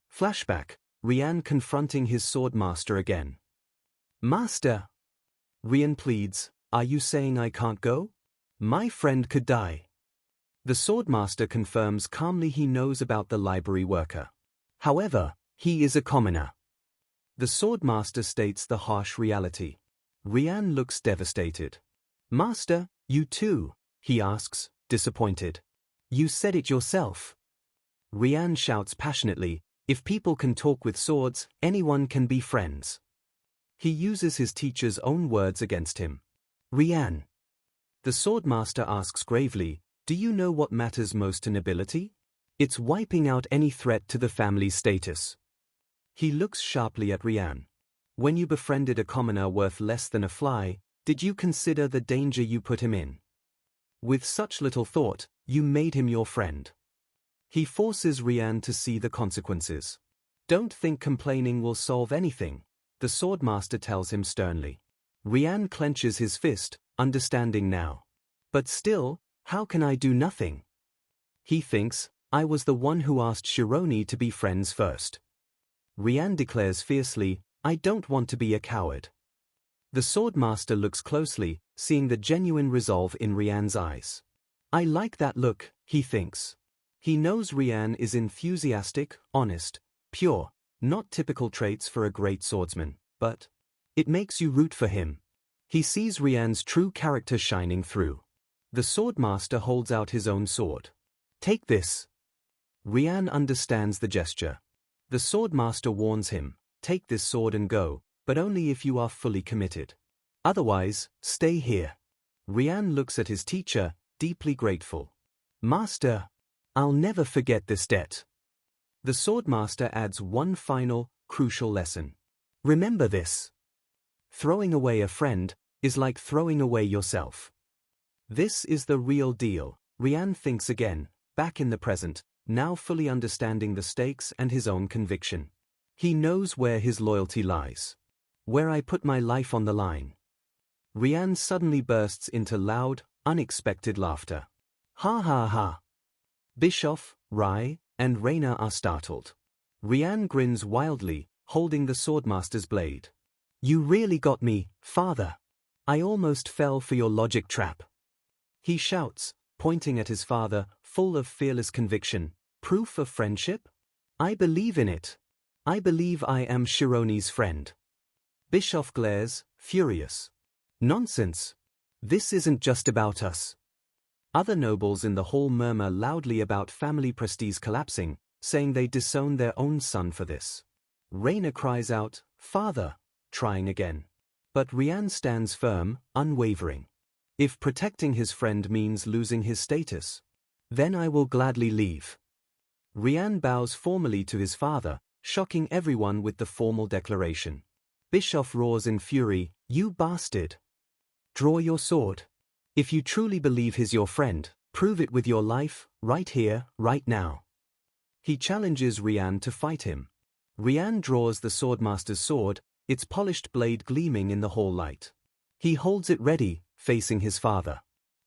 Flashback, Rian confronting his swordmaster again. Master! Rian pleads, are you saying I can't go? My friend could die. The swordmaster confirms calmly he knows about the library worker. However, he is a commoner. The swordmaster states the harsh reality. Rian looks devastated. Master, you too, he asks, disappointed. You said it yourself. Rian shouts passionately, if people can talk with swords, anyone can be friends. He uses his teacher's own words against him. Rian. The swordmaster asks gravely, do you know what matters most to nobility? It's wiping out any threat to the family's status. He looks sharply at Rian. When you befriended a commoner worth less than a fly, did you consider the danger you put him in? With such little thought, you made him your friend. He forces Rian to see the consequences. Don't think complaining will solve anything, the swordmaster tells him sternly. Rian clenches his fist, understanding now. But still, how can I do nothing? He thinks, I was the one who asked Shironi to be friends first. Rian declares fiercely, I don't want to be a coward. The swordmaster looks closely, seeing the genuine resolve in Rian's eyes. I like that look, he thinks. He knows Rian is enthusiastic, honest, pure, not typical traits for a great swordsman, but it makes you root for him. He sees Rian's true character shining through. The swordmaster holds out his own sword. Take this. Rian understands the gesture. The swordmaster warns him, take this sword and go, but only if you are fully committed. Otherwise, stay here. Rian looks at his teacher, deeply grateful. Master, I'll never forget this debt. The swordmaster adds one final, crucial lesson. Remember this. Throwing away a friend is like throwing away yourself. This is the real deal. Rian thinks again, back in the present, now fully understanding the stakes and his own conviction. He knows where his loyalty lies. Where I put my life on the line. Rian suddenly bursts into loud, unexpected laughter. Ha ha ha. Bischoff, Rai, and Reina are startled. Rian grins wildly, holding the swordmaster's blade. You really got me, father. I almost fell for your logic trap. He shouts, pointing at his father, full of fearless conviction. Proof of friendship? I believe in it. I believe I am Shironi's friend. Bischoff glares, furious. Nonsense. This isn't just about us. Other nobles in the hall murmur loudly about family prestige collapsing, saying they disown their own son for this. Reina cries out, Father, trying again. But Rian stands firm, unwavering. If protecting his friend means losing his status, then I will gladly leave. Rian bows formally to his father, shocking everyone with the formal declaration. Bischoff roars in fury, You bastard! Draw your sword. If you truly believe he's your friend, prove it with your life, right here, right now. He challenges Rian to fight him. Rian draws the swordmaster's sword, its polished blade gleaming in the hall light. He holds it ready, facing his father.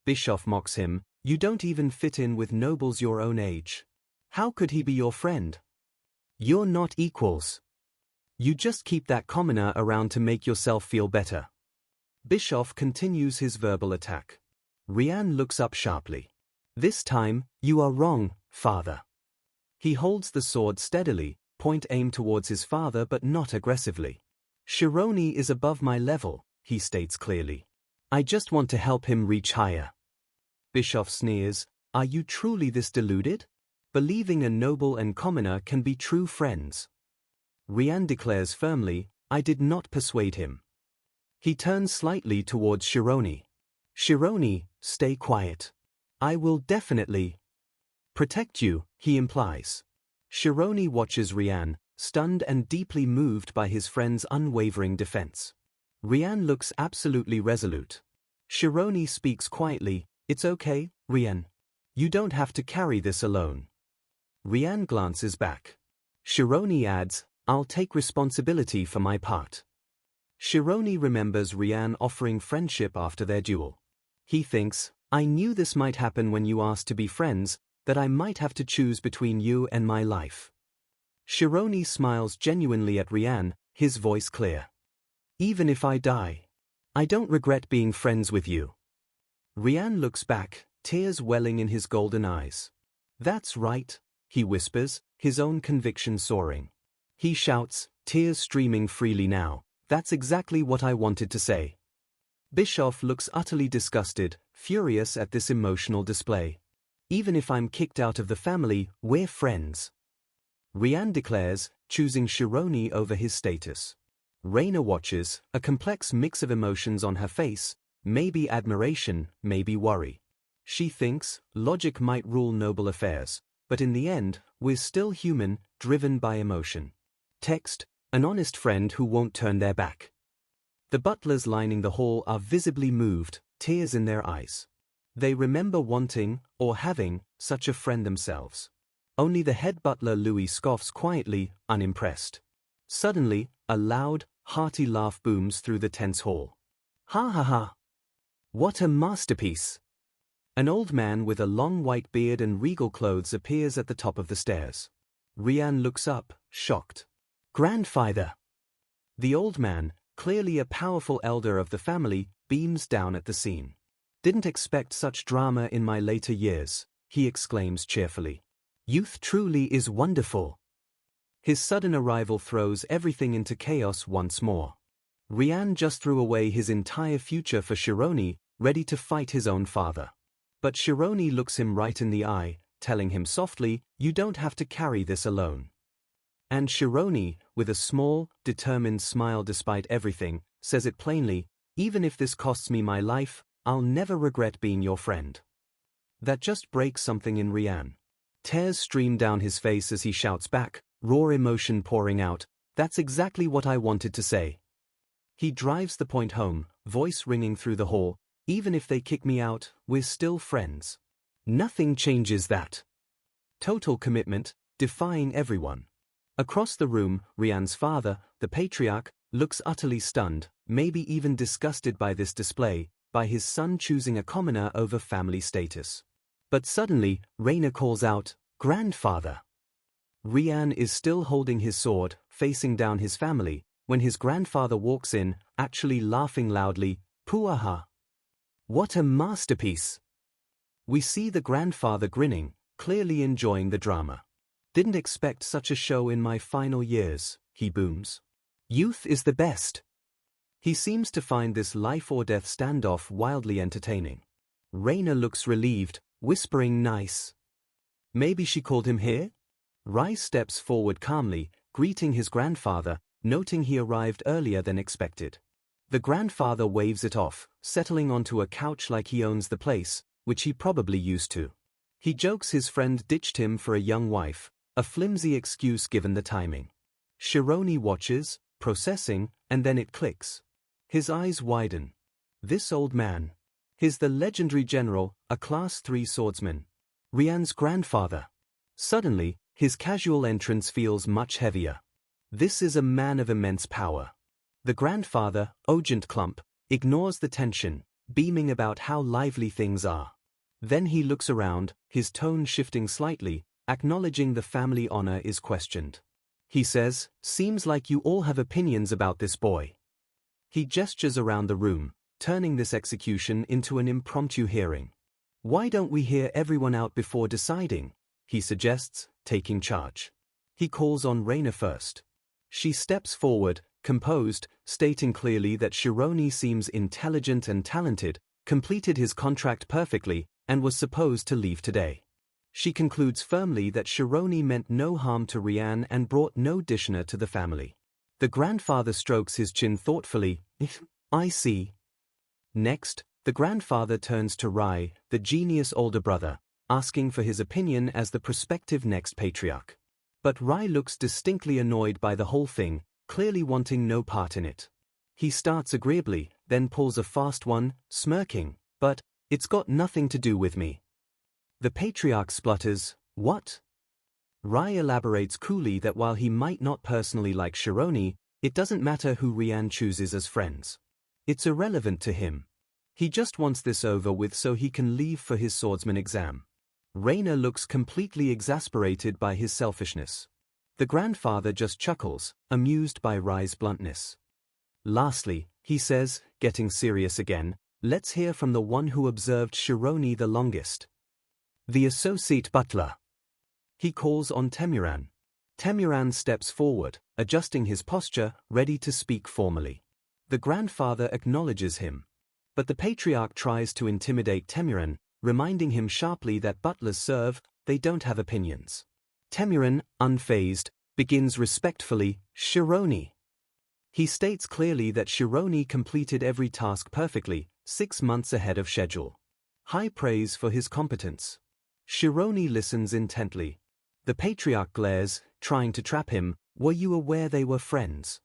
Bischoff mocks him, You don't even fit in with nobles your own age. How could he be your friend? You're not equals. You just keep that commoner around to make yourself feel better. Bischoff continues his verbal attack. Rian looks up sharply. This time, you are wrong, father. He holds the sword steadily, point aimed towards his father but not aggressively. Shironi is above my level, he states clearly. I just want to help him reach higher. Bischoff sneers, Are you truly this deluded? Believing a noble and commoner can be true friends. Rian declares firmly, I did not persuade him. He turns slightly towards Shironi. Shironi, stay quiet. I will definitely protect you, he implies. Shironi watches Rian, stunned and deeply moved by his friend's unwavering defense. Rian looks absolutely resolute. Shironi speaks quietly, It's okay, Rian. You don't have to carry this alone. Rian glances back. Shironi adds, I'll take responsibility for my part. Shironi remembers Rian offering friendship after their duel. He thinks, I knew this might happen when you asked to be friends, that I might have to choose between you and my life. Shironi smiles genuinely at Rian, his voice clear. Even if I die, I don't regret being friends with you. Rian looks back, tears welling in his golden eyes. That's right, he whispers, his own conviction soaring. He shouts, tears streaming freely now, That's exactly what I wanted to say. Bischoff looks utterly disgusted, furious at this emotional display. Even if I'm kicked out of the family, we're friends. Rian declares, choosing Shironi over his status. Reina watches, a complex mix of emotions on her face, maybe admiration, maybe worry. She thinks, logic might rule noble affairs, but in the end, we're still human, driven by emotion. Text, an honest friend who won't turn their back. The butlers lining the hall are visibly moved, tears in their eyes. They remember wanting, or having, such a friend themselves. Only the head butler Louis scoffs quietly, unimpressed. Suddenly, a loud, hearty laugh booms through the tense hall. Ha ha ha! What a masterpiece! An old man with a long white beard and regal clothes appears at the top of the stairs. Rian looks up, shocked. Grandfather! The old man, clearly a powerful elder of the family, beams down at the scene. Didn't expect such drama in my later years, he exclaims cheerfully. Youth truly is wonderful. His sudden arrival throws everything into chaos once more. Rian just threw away his entire future for Shironi, ready to fight his own father. But Shironi looks him right in the eye, telling him softly, you don't have to carry this alone. And Shironi, with a small, determined smile despite everything, says it plainly, even if this costs me my life, I'll never regret being your friend. That just breaks something in Rian. Tears stream down his face as he shouts back, raw emotion pouring out, "That's exactly what I wanted to say." He drives the point home, voice ringing through the hall, "Even if they kick me out, we're still friends. Nothing changes that." Total commitment, defying everyone. Across the room, Rian's father, the patriarch, looks utterly stunned, maybe even disgusted by this display, by his son choosing a commoner over family status. But suddenly, Reina calls out, "Grandfather!" Rian is still holding his sword, facing down his family, when his grandfather walks in, actually laughing loudly, "Puaha! What a masterpiece!" We see the grandfather grinning, clearly enjoying the drama. "Didn't expect such a show in my final years," he booms. "Youth is the best." He seems to find this life-or-death standoff wildly entertaining. Reina looks relieved, whispering, "Nice. Maybe she called him here?" Rai steps forward calmly, greeting his grandfather, noting he arrived earlier than expected. The grandfather waves it off, settling onto a couch like he owns the place, which he probably used to. He jokes his friend ditched him for a young wife, a flimsy excuse given the timing. Shironi watches, processing, and then it clicks. His eyes widen. This old man. He's the legendary general, a Class 3 swordsman. Rian's grandfather. Suddenly, his casual entrance feels much heavier. This is a man of immense power. The grandfather, Ogent Clump, ignores the tension, beaming about how lively things are. Then he looks around, his tone shifting slightly, acknowledging the family honor is questioned. He says, "Seems like you all have opinions about this boy." He gestures around the room, turning this execution into an impromptu hearing. "Why don't we hear everyone out before deciding?" he suggests, taking charge. He calls on Reina first. She steps forward, composed, stating clearly that Shironi seems intelligent and talented, completed his contract perfectly, and was supposed to leave today. She concludes firmly that Shironi meant no harm to Rian and brought no dishonor to the family. The grandfather strokes his chin thoughtfully. "I see." Next, the grandfather turns to Rai, the genius older brother, asking for his opinion as the prospective next patriarch. But Rai looks distinctly annoyed by the whole thing, clearly wanting no part in it. He starts agreeably, then pulls a fast one, smirking, "But it's got nothing to do with me." The patriarch splutters, "What?" Rai elaborates coolly that while he might not personally like Shironi, it doesn't matter who Rian chooses as friends. It's irrelevant to him. He just wants this over with so he can leave for his swordsman exam. Reina looks completely exasperated by his selfishness. The grandfather just chuckles, amused by Rai's bluntness. Lastly, he says, getting serious again, "Let's hear from the one who observed Shironi the longest. The associate butler." He calls on Temuran. Temuran steps forward, adjusting his posture, ready to speak formally. The grandfather acknowledges him. But the patriarch tries to intimidate Temuran, reminding him sharply that butlers serve, they don't have opinions. Temuran, unfazed, begins respectfully, "Shironi." He states clearly that Shironi completed every task perfectly, 6 months ahead of schedule. High praise for his competence. Shironi listens intently. The patriarch glares, trying to trap him, "Were you aware they were friends?"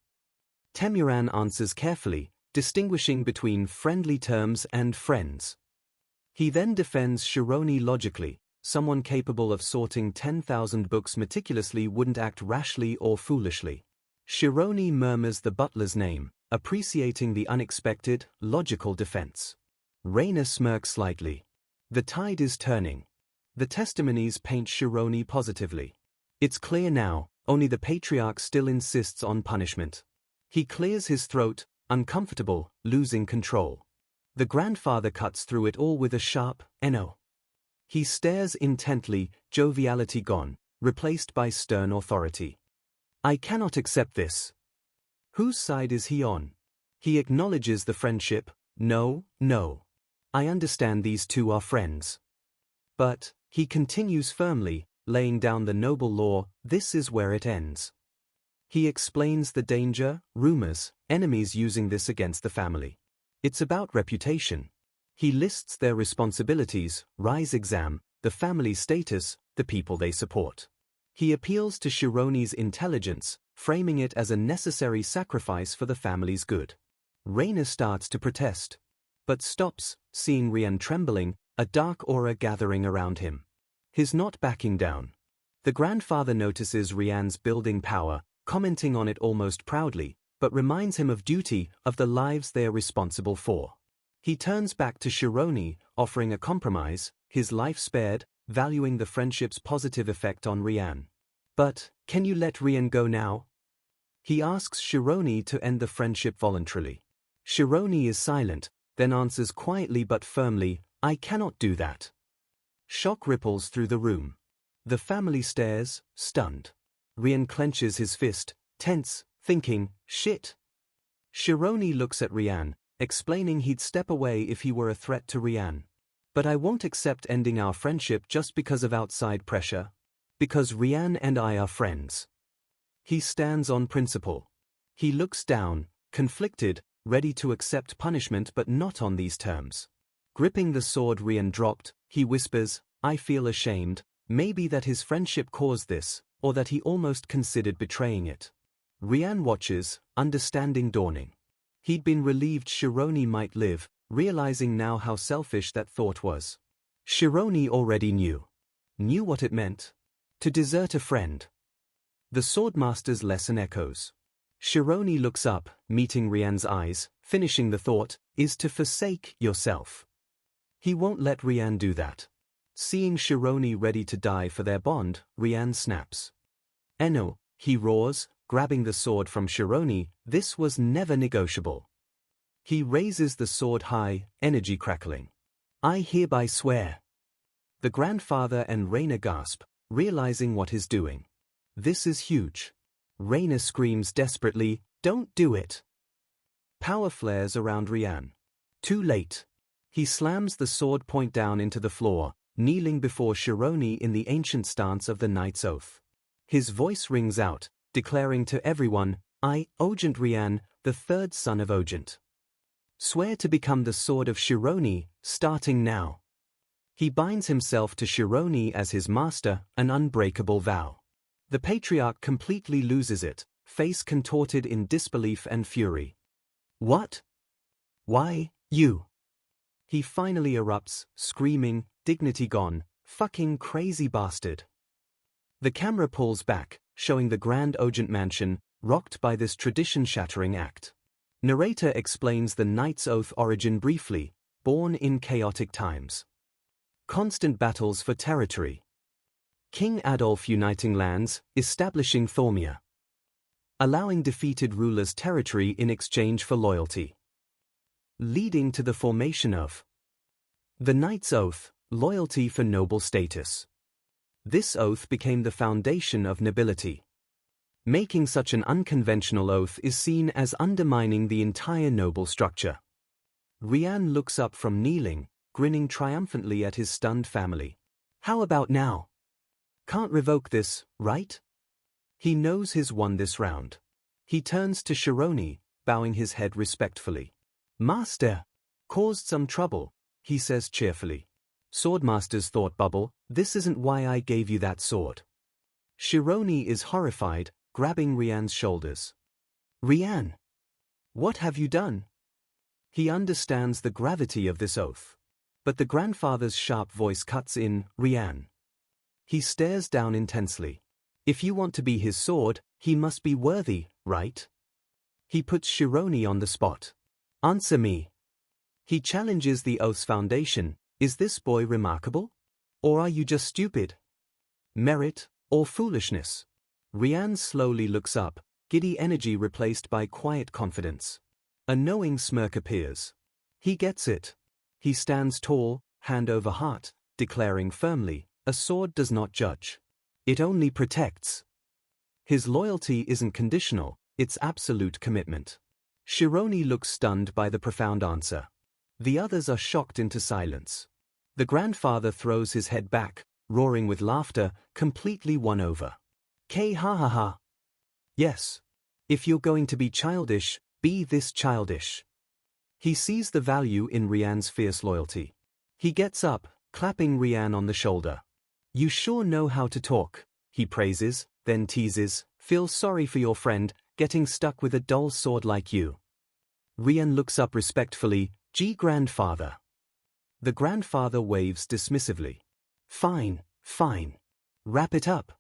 Temuran answers carefully, distinguishing between friendly terms and friends. He then defends Shironi logically. Someone capable of sorting 10,000 books meticulously wouldn't act rashly or foolishly. Shironi murmurs the butler's name, appreciating the unexpected, logical defense. Reina smirks slightly. The tide is turning. The testimonies paint Shironi positively. It's clear now, only the patriarch still insists on punishment. He clears his throat, uncomfortable, losing control. The grandfather cuts through it all with a sharp, "No." He stares intently, joviality gone, replaced by stern authority. "I cannot accept this." Whose side is he on? He acknowledges the friendship. "No, no. I understand these two are friends." But, he continues firmly, laying down the noble law, "This is where it ends." He explains the danger, rumors, enemies using this against the family. It's about reputation. He lists their responsibilities: rise exam, the family status, the people they support. He appeals to Shironi's intelligence, framing it as a necessary sacrifice for the family's good. Reina starts to protest, but stops, seeing Rian trembling, a dark aura gathering around him. He's not backing down. The grandfather notices Rian's building power, commenting on it almost proudly, but reminds him of duty, of the lives they are responsible for. He turns back to Shironi, offering a compromise, his life spared, valuing the friendship's positive effect on Rian. But, can you let Rian go now? He asks Shironi to end the friendship voluntarily. Shironi is silent, then answers quietly but firmly, I cannot do that. Shock ripples through the room. The family stares, stunned. Rian clenches his fist, tense, thinking, shit. Shironi looks at Rian, explaining he'd step away if he were a threat to Rian. But I won't accept ending our friendship just because of outside pressure. Because Rian and I are friends. He stands on principle. He looks down, conflicted, ready to accept punishment but not on these terms. Gripping the sword Rian dropped, he whispers, I feel ashamed, maybe that his friendship caused this, or that he almost considered betraying it. Rian watches, understanding dawning. He'd been relieved Shironi might live, realizing now how selfish that thought was. Shironi already knew. Knew what it meant. To desert a friend. The Swordmaster's lesson echoes. Shironi looks up, meeting Rian's eyes, finishing the thought, is to forsake yourself. He won't let Rian do that. Seeing Shironi ready to die for their bond, Rian snaps. Enno, he roars, grabbing the sword from Shironi, this was never negotiable. He raises the sword high, energy crackling. I hereby swear. The grandfather and Reina gasp, realizing what he's doing. This is huge. Reina screams desperately, don't do it. Power flares around Rian. Too late. He slams the sword point down into the floor, kneeling before Shironi in the ancient stance of the Knight's Oath. His voice rings out, declaring to everyone, I, Ogent Rian, the third son of Ogent. Swear to become the sword of Shironi, starting now. He binds himself to Shironi as his master, an unbreakable vow. The patriarch completely loses it, face contorted in disbelief and fury. What? Why, you? He finally erupts, screaming, dignity gone, fucking crazy bastard. The camera pulls back, showing the Grand Ogent mansion, rocked by this tradition-shattering act. Narrator explains the Knight's Oath origin briefly, born in chaotic times. Constant battles for territory. King Adolf uniting lands, establishing Thormia. Allowing defeated rulers territory in exchange for loyalty. Leading to the formation of the Knight's Oath, loyalty for noble status. This oath became the foundation of nobility. Making such an unconventional oath is seen as undermining the entire noble structure. Rian looks up from kneeling, grinning triumphantly at his stunned family. How about now? Can't revoke this, right? He knows he's won this round. He turns to Shironi, bowing his head respectfully. Master, caused some trouble, he says cheerfully. Swordmaster's thought bubble, this isn't why I gave you that sword. Shironi is horrified, grabbing Rian's shoulders. Rian! What have you done? He understands the gravity of this oath. But the grandfather's sharp voice cuts in, Rian. He stares down intensely. If you want to be his sword, he must be worthy, right? He puts Shironi on the spot. Answer me. He challenges the oath's foundation. Is this boy remarkable? Or are you just stupid? Merit, or foolishness? Rian slowly looks up, giddy energy replaced by quiet confidence. A knowing smirk appears. He gets it. He stands tall, hand over heart, declaring firmly, a sword does not judge. It only protects. His loyalty isn't conditional, it's absolute commitment. Shironi looks stunned by the profound answer. The others are shocked into silence. The grandfather throws his head back, roaring with laughter, completely won over. K ha ha ha. Yes. If you're going to be childish, be this childish. He sees the value in Rian's fierce loyalty. He gets up, clapping Rian on the shoulder. "You sure know how to talk," he praises, then teases, "Feel sorry for your friend, getting stuck with a dull sword like you." Rian looks up respectfully, "Grandfather." The grandfather waves dismissively. "Fine, fine. Wrap it up."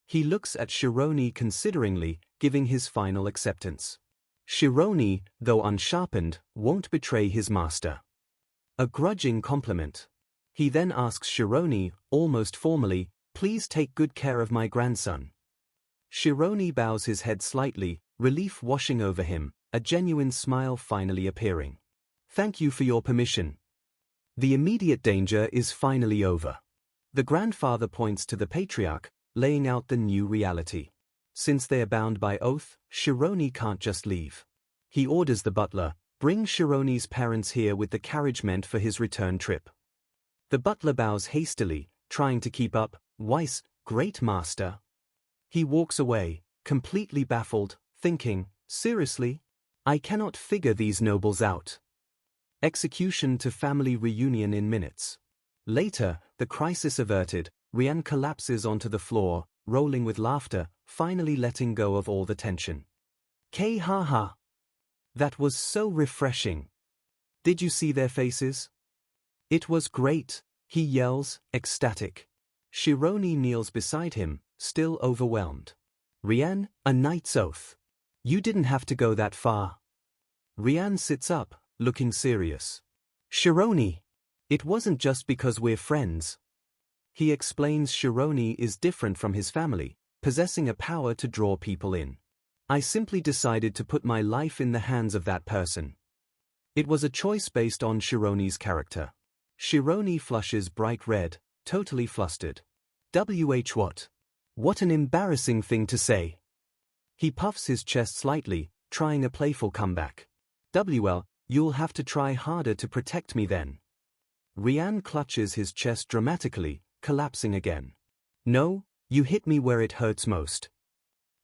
He looks at Shironi consideringly, giving his final acceptance. Shironi, though unsharpened, won't betray his master. A grudging compliment. He then asks Shironi, almost formally, "Please take good care of my grandson." Shironi bows his head slightly, relief washing over him, a genuine smile finally appearing. "Thank you for your permission. The immediate danger is finally over." The grandfather points to the patriarch, laying out the new reality. Since they are bound by oath, Shironi can't just leave. He orders the butler, "Bring Shironi's parents here with the carriage meant for his return trip." The butler bows hastily, trying to keep up, "Weiss, great master." He walks away, completely baffled, thinking, "Seriously? I cannot figure these nobles out." Execution to family reunion in minutes. Later, the crisis averted, Rian collapses onto the floor, rolling with laughter, finally letting go of all the tension. Ha. That was so refreshing. Did you see their faces? It was great, he yells, ecstatic. Shironi kneels beside him, still overwhelmed. "Rian, a knight's oath. You didn't have to go that far." Rian sits up, looking serious. "Shironi, it wasn't just because we're friends." He explains Shironi is different from his family, possessing a power to draw people in. "I simply decided to put my life in the hands of that person." It was a choice based on Shironi's character. Shironi flushes bright red, totally flustered. What? What an embarrassing thing to say. He puffs his chest slightly, trying a playful comeback. "Well, you'll have to try harder to protect me then." Rian clutches his chest dramatically, collapsing again. "No, you hit me where it hurts most."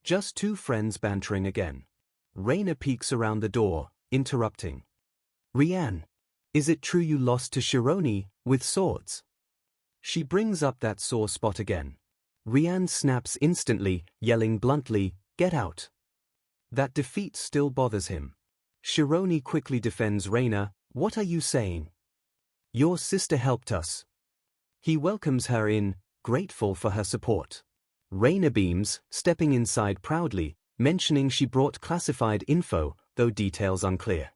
Just two friends bantering again. Raina peeks around the door, interrupting. "Rian, is it true you lost to Shironi, with swords?" She brings up that sore spot again. Rian snaps instantly, yelling bluntly, "Get out." That defeat still bothers him. Shironi quickly defends Raina, "What are you saying? Your sister helped us." He welcomes her in, grateful for her support. Raina beams, stepping inside proudly, mentioning she brought classified info, though details unclear.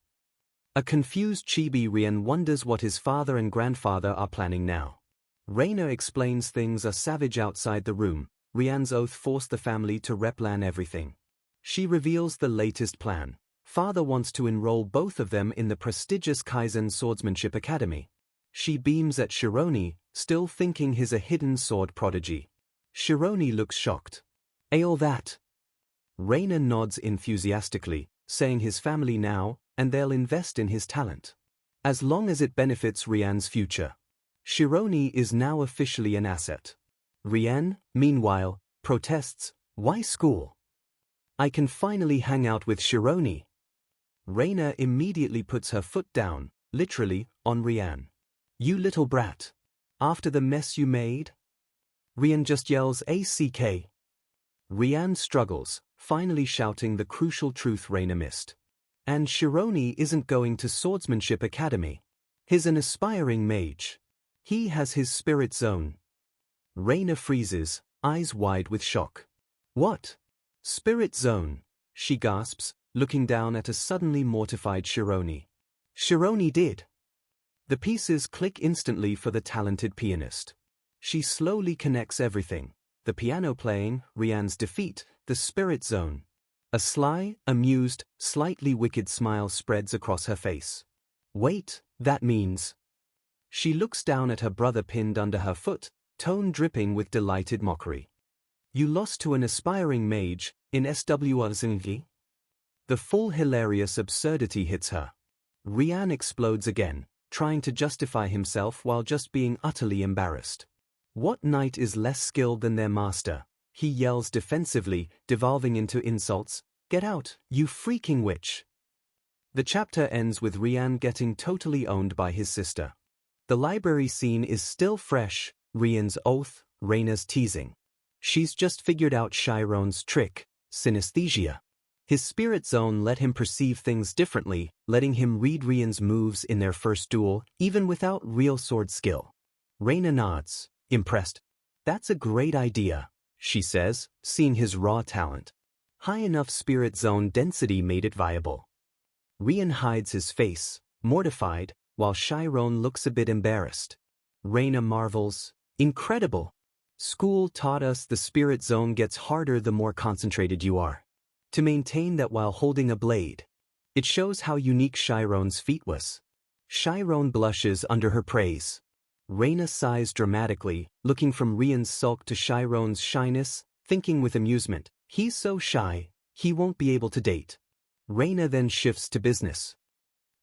A confused Chibi Rian wonders what his father and grandfather are planning now. Raina explains things are savage outside the room. Rian's oath forced the family to replan everything. She reveals the latest plan. Father wants to enroll both of them in the prestigious Kaizen Swordsmanship Academy. She beams at Shironi, still thinking he's a hidden sword prodigy. Shironi looks shocked. All that?" Raina nods enthusiastically, saying his family now, and they'll invest in his talent. As long as it benefits Rian's future. Shironi is now officially an asset. Rian, meanwhile, protests, "Why school? I can finally hang out with Shironi." Raina immediately puts her foot down, literally, on Rian. "You little brat. After the mess you made?" Rian just yells ACK. Rian struggles, finally shouting the crucial truth Raina missed. And Shironi isn't going to Swordsmanship Academy. He's an aspiring mage. He has his spirit zone. Raina freezes, eyes wide with shock. "What? Spirit zone?" she gasps, looking down at a suddenly mortified Shironi. Shironi did. The pieces click instantly for the talented pianist. She slowly connects everything. The piano playing, Rian's defeat, the spirit zone. A sly, amused, slightly wicked smile spreads across her face. "Wait, that means..." She looks down at her brother pinned under her foot, tone dripping with delighted mockery. "You lost to an aspiring mage, in SWRZNG?" The full hilarious absurdity hits her. Rian explodes again, trying to justify himself while just being utterly embarrassed. What knight is less skilled than their master? He yells defensively, devolving into insults. "Get out, you freaking witch!" The chapter ends with Rian getting totally owned by his sister. The library scene is still fresh, Rian's oath, Reina's teasing. She's just figured out Chiron's trick, synesthesia. His spirit zone let him perceive things differently, letting him read Rian's moves in their first duel, even without real sword skill. Reina nods, impressed. That's a great idea, she says, seeing his raw talent. High enough spirit zone density made it viable. Rian hides his face, mortified, while Chiron looks a bit embarrassed. Reina marvels, incredible. School taught us the spirit zone gets harder the more concentrated you are. To maintain that while holding a blade. It shows how unique Chiron's feat was. Chiron blushes under her praise. Reina sighs dramatically, looking from Rian's sulk to Chiron's shyness, thinking with amusement, he's so shy, he won't be able to date. Reina then shifts to business.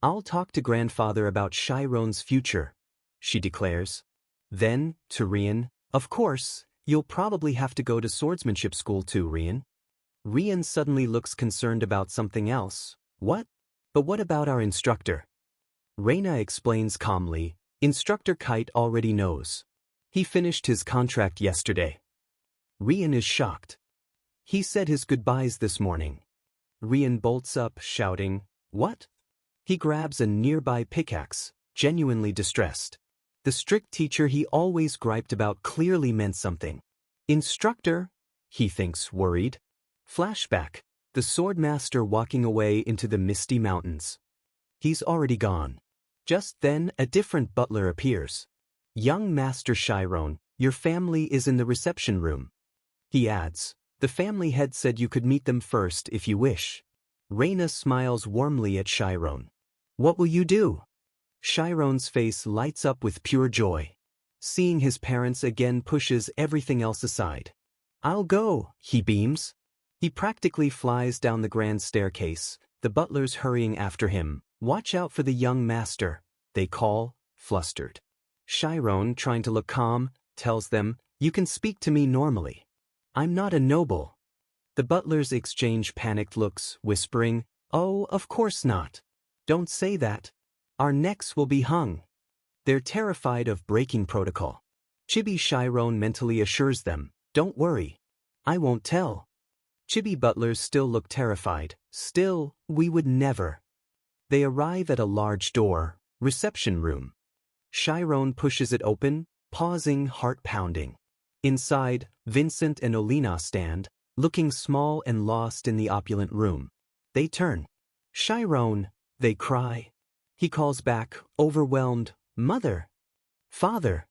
I'll talk to grandfather about Chiron's future, she declares. Then, to Rian, of course, you'll probably have to go to swordsmanship school too, Rian. Rian suddenly looks concerned about something else. What? But what about our instructor? Reina explains calmly, Instructor Kite already knows. He finished his contract yesterday. Rian is shocked. He said his goodbyes this morning. Rian bolts up, shouting, What? He grabs a nearby pickaxe, genuinely distressed. The strict teacher he always griped about clearly meant something. Instructor? He thinks, worried. Flashback, the swordmaster walking away into the misty mountains. He's already gone. Just then, a different butler appears. Young Master Chiron, your family is in the reception room. He adds, the family head said you could meet them first if you wish. Reina smiles warmly at Chiron. What will you do? Chiron's face lights up with pure joy. Seeing his parents again pushes everything else aside. I'll go, he beams. He practically flies down the grand staircase, the butlers hurrying after him. Watch out for the young master, they call, flustered. Chiron, trying to look calm, tells them, you can speak to me normally. I'm not a noble. The butlers exchange panicked looks, whispering, oh, of course not. Don't say that. Our necks will be hung. They're terrified of breaking protocol. Chibi Chiron mentally assures them, don't worry. I won't tell. Chibi butlers still look terrified. Still, we would never. They arrive at a large door, reception room. Chiron pushes it open, pausing, heart pounding. Inside, Vincent and Olina stand, looking small and lost in the opulent room. They turn. Chiron, they cry. He calls back, overwhelmed, Mother! Father!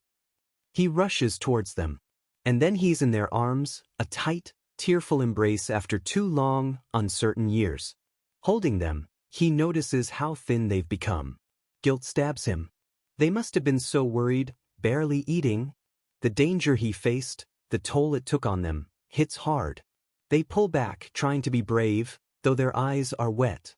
He rushes towards them. And then he's in their arms, a tight, tearful embrace after 2 long, uncertain years. Holding them, he notices how thin they've become. Guilt stabs him. They must have been so worried, barely eating. The danger he faced, the toll it took on them, hits hard. They pull back, trying to be brave, though their eyes are wet.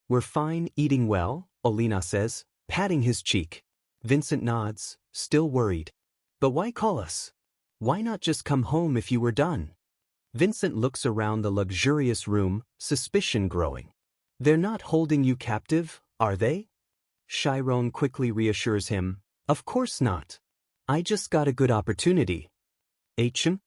We're fine, eating well, Olina says, patting his cheek. Vincent nods, still worried. But why call us? Why not just come home if you were done? Vincent looks around the luxurious room, suspicion growing. They're not holding you captive, are they? Chiron quickly reassures him, of course not. I just got a good opportunity. Hm?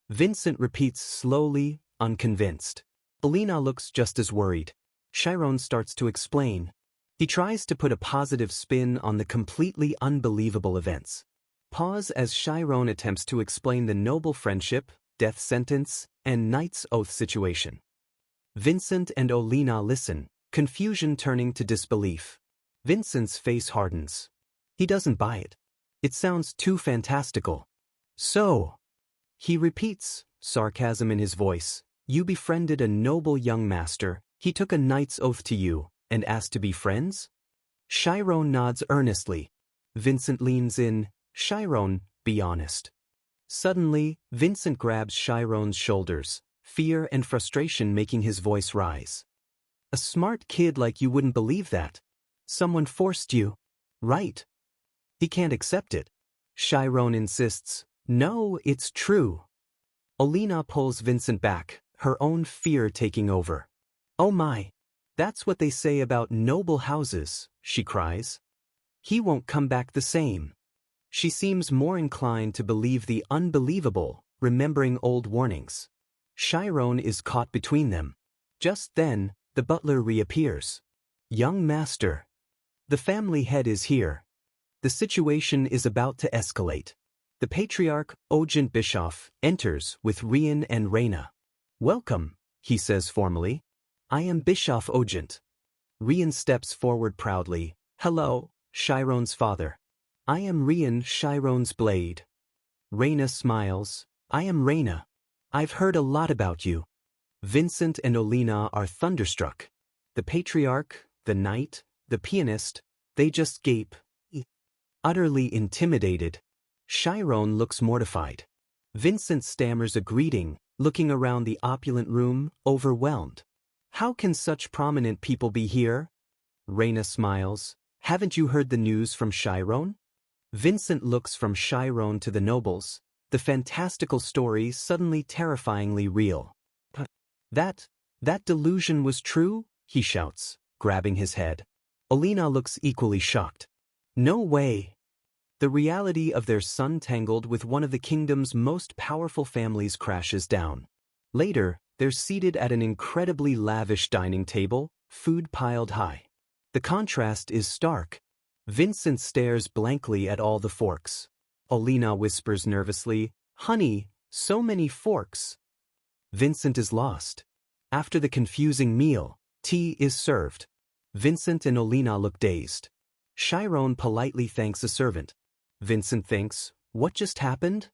Vincent repeats slowly, unconvinced. Olina looks just as worried. Chiron starts to explain. He tries to put a positive spin on the completely unbelievable events. Pause as Chiron attempts to explain the noble friendship, death sentence, and knight's oath situation. Vincent and Olina listen, confusion turning to disbelief. Vincent's face hardens. He doesn't buy it. It sounds too fantastical. So, he repeats, sarcasm in his voice, you befriended a noble young master, he took a knight's oath to you, and asked to be friends? Chiron nods earnestly. Vincent leans in, Chiron, be honest. Suddenly, Vincent grabs Chiron's shoulders, fear and frustration making his voice rise. A smart kid like you wouldn't believe that. Someone forced you. Right. He can't accept it. Chiron insists, no, it's true. Olina pulls Vincent back, her own fear taking over. Oh my. That's what they say about noble houses, she cries. He won't come back the same. She seems more inclined to believe the unbelievable, remembering old warnings. Chiron is caught between them. Just then, the butler reappears. Young master. The family head is here. The situation is about to escalate. The patriarch, Ogent Bischoff, enters with Rian and Reina. Welcome, he says formally. I am Bischoff Ogent. Rian steps forward proudly. Hello, Chiron's father. I am Rian, Chiron's blade. Reina smiles. I am Reina. I've heard a lot about you. Vincent and Olina are thunderstruck. The patriarch, the knight, the pianist, they just gape. Utterly intimidated. Chiron looks mortified. Vincent stammers a greeting, looking around the opulent room, overwhelmed. How can such prominent people be here? Reina smiles. Haven't you heard the news from Chiron? Vincent looks from Chiron to the nobles, the fantastical story suddenly terrifyingly real. That delusion was true? He shouts, grabbing his head. Olina looks equally shocked. No way. The reality of their son tangled with one of the kingdom's most powerful families crashes down. Later, they're seated at an incredibly lavish dining table, food piled high. The contrast is stark. Vincent stares blankly at all the forks. Olina whispers nervously, Honey, so many forks. Vincent is lost. After the confusing meal, tea is served. Vincent and Olina look dazed. Chiron politely thanks a servant. Vincent thinks, what just happened?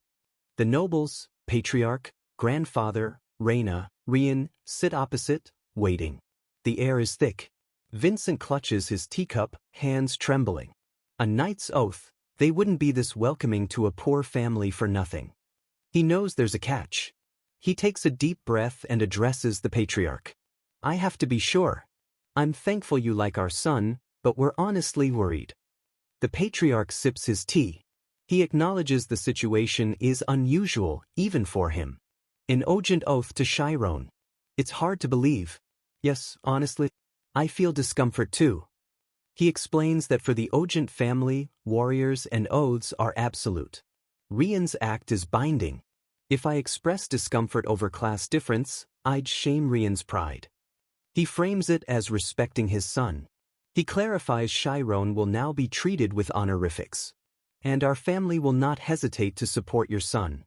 The nobles, patriarch, grandfather, Reina, Rian, sit opposite, waiting. The air is thick. Vincent clutches his teacup, hands trembling. A knight's oath, they wouldn't be this welcoming to a poor family for nothing. He knows there's a catch. He takes a deep breath and addresses the patriarch. I have to be sure. I'm thankful you like our son, but we're honestly worried. The patriarch sips his tea. He acknowledges the situation is unusual, even for him. An urgent oath to Chiron. It's hard to believe. Yes, honestly, I feel discomfort too. He explains that for the Ogent family, warriors and oaths are absolute. Rian's act is binding. If I express discomfort over class difference, I'd shame Rian's pride. He frames it as respecting his son. He clarifies Chiron will now be treated with honorifics. And our family will not hesitate to support your son.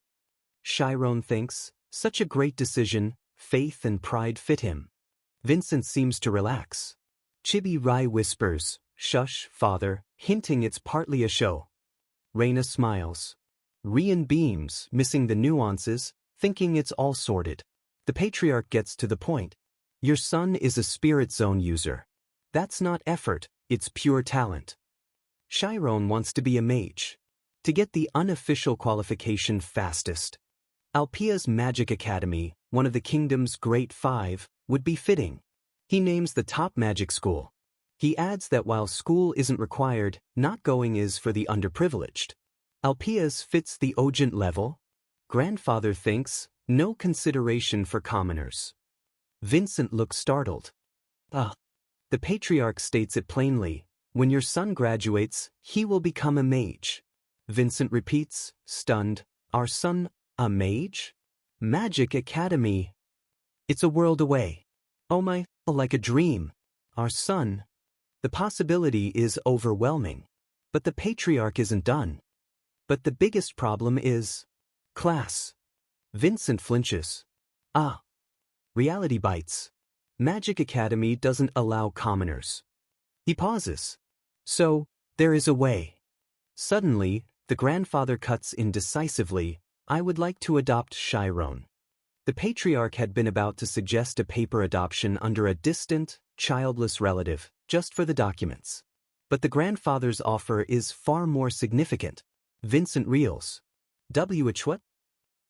Chiron thinks, such a great decision, faith and pride fit him. Vincent seems to relax. Chibi Rai whispers, Shush, father, hinting it's partly a show. Reina smiles. Rian beams, missing the nuances, thinking it's all sorted. The patriarch gets to the point. Your son is a spirit zone user. That's not effort, it's pure talent. Chiron wants to be a mage. To get the unofficial qualification fastest. Alpia's Magic Academy, one of the kingdom's great five, would be fitting. He names the top magic school. He adds that while school isn't required, not going is for the underprivileged. Alpia's fits the Ogent level. Grandfather thinks, no consideration for commoners. Vincent looks startled. The patriarch states it plainly, when your son graduates, he will become a mage. Vincent repeats, stunned, our son, a mage? Magic Academy. It's a world away. Oh my, like a dream. Our son. The possibility is overwhelming. But the patriarch isn't done. But the biggest problem is class. Vincent flinches. Reality bites. Magic Academy doesn't allow commoners. He pauses. So, there is a way. Suddenly, the grandfather cuts in decisively, I would like to adopt Chiron. The patriarch had been about to suggest a paper adoption under a distant, childless relative, just for the documents. But the grandfather's offer is far more significant. Vincent reels. What?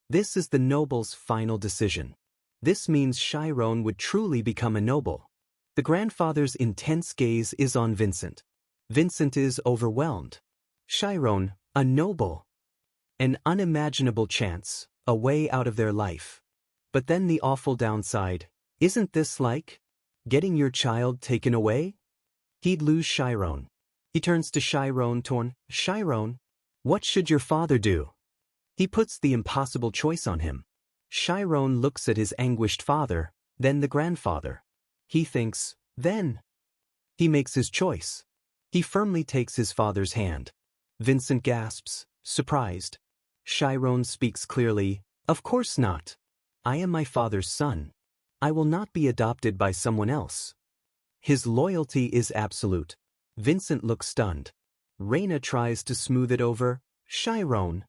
This is the noble's final decision. This means Chiron would truly become a noble. The grandfather's intense gaze is on Vincent. Vincent is overwhelmed. Chiron, a noble. An unimaginable chance, a way out of their life. But then the awful downside, isn't this like Getting your child taken away? He'd lose Chiron. He turns to Chiron torn. Chiron, what should your father do? He puts the impossible choice on him. Chiron looks at his anguished father, then the grandfather. He thinks, then. He makes his choice. He firmly takes his father's hand. Vincent gasps, surprised. Chiron speaks clearly, of course not. I am my father's son. I will not be adopted by someone else. His loyalty is absolute. Vincent looks stunned. Reina tries to smooth it over. Chiron.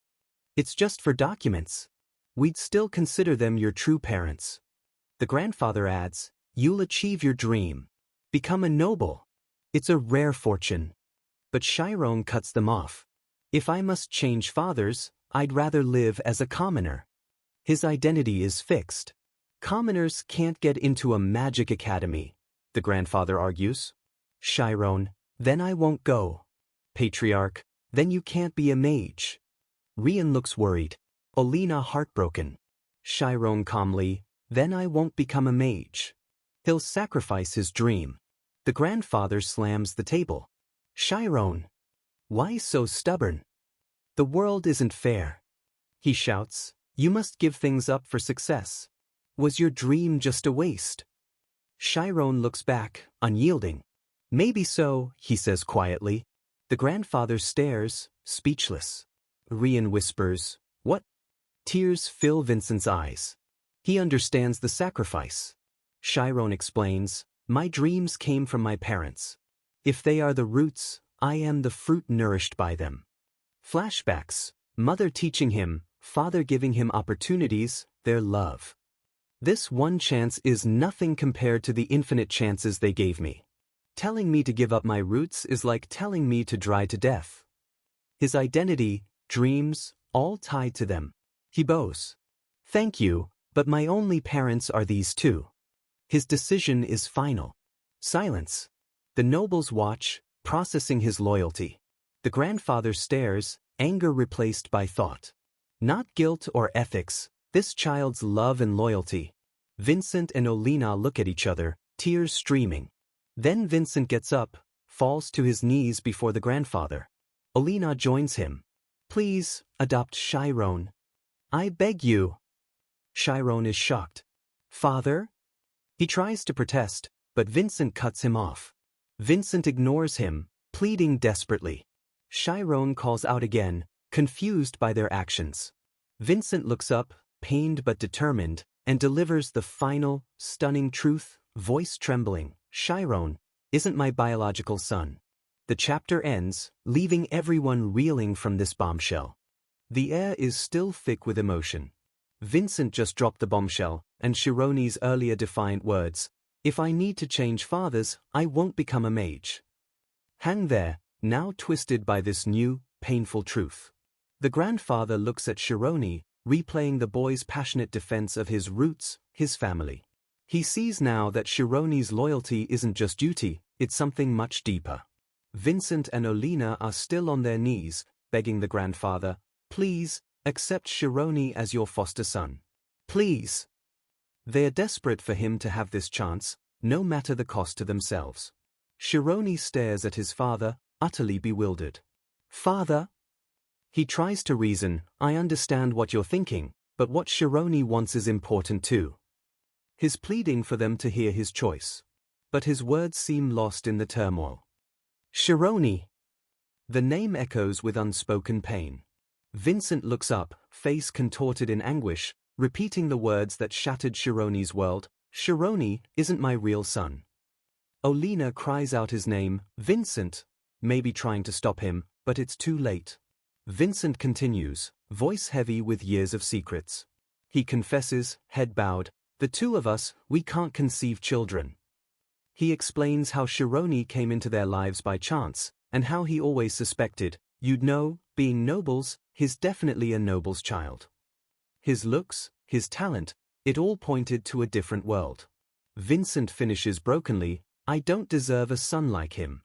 It's just for documents. We'd still consider them your true parents. The grandfather adds, you'll achieve your dream. Become a noble. It's a rare fortune. But Chiron cuts them off. If I must change fathers, I'd rather live as a commoner. His identity is fixed. Commoners can't get into a magic academy, the grandfather argues. Chiron, then I won't go. Patriarch, then you can't be a mage. Rian looks worried. Olina heartbroken. Chiron calmly, then I won't become a mage. He'll sacrifice his dream. The grandfather slams the table. Chiron, why so stubborn? The world isn't fair. He shouts, you must give things up for success. Was your dream just a waste? Chiron looks back, unyielding. Maybe so, he says quietly. The grandfather stares, speechless. Rian whispers, what? Tears fill Vincent's eyes. He understands the sacrifice. Chiron explains, my dreams came from my parents. If they are the roots, I am the fruit nourished by them. Flashbacks, mother teaching him, father giving him opportunities, their love. This one chance is nothing compared to the infinite chances they gave me. Telling me to give up my roots is like telling me to dry to death. His identity, dreams, all tied to them. He bows. Thank you, but my only parents are these two. His decision is final. Silence. The nobles watch, processing his loyalty. The grandfather stares, anger replaced by thought. Not guilt or ethics, this child's love and loyalty. Vincent and Olina look at each other, tears streaming. Then Vincent gets up, falls to his knees before the grandfather. Olina joins him. Please, adopt Chiron. I beg you. Chiron is shocked. Father? He tries to protest, but Vincent cuts him off. Vincent ignores him, pleading desperately. Chiron calls out again, confused by their actions. Vincent looks up, pained but determined, and delivers the final, stunning truth, voice trembling. Chiron isn't my biological son. The chapter ends, leaving everyone reeling from this bombshell. The air is still thick with emotion. Vincent just dropped the bombshell, and Chironi's earlier defiant words, if I need to change fathers, I won't become a mage. Hang there, now twisted by this new, painful truth. The grandfather looks at Chironi, replaying the boy's passionate defense of his roots, his family. He sees now that Chironi's loyalty isn't just duty, it's something much deeper. Vincent and Olina are still on their knees, begging the grandfather, please, accept Chironi as your foster son. Please. They are desperate for him to have this chance, no matter the cost to themselves. Chironi stares at his father, utterly bewildered. Father? He tries to reason, I understand what you're thinking, but what Chironi wants is important too. His pleading for them to hear his choice. But his words seem lost in the turmoil. Chironi! The name echoes with unspoken pain. Vincent looks up, face contorted in anguish, repeating the words that shattered Chironi's world. Chironi isn't my real son. Olina cries out his name, Vincent, maybe trying to stop him, but it's too late. Vincent continues, voice heavy with years of secrets. He confesses, head bowed, the two of us, we can't conceive children. He explains how Chironi came into their lives by chance, and how he always suspected, you'd know, being nobles, he's definitely a noble's child. His looks, his talent, it all pointed to a different world. Vincent finishes brokenly, I don't deserve a son like him.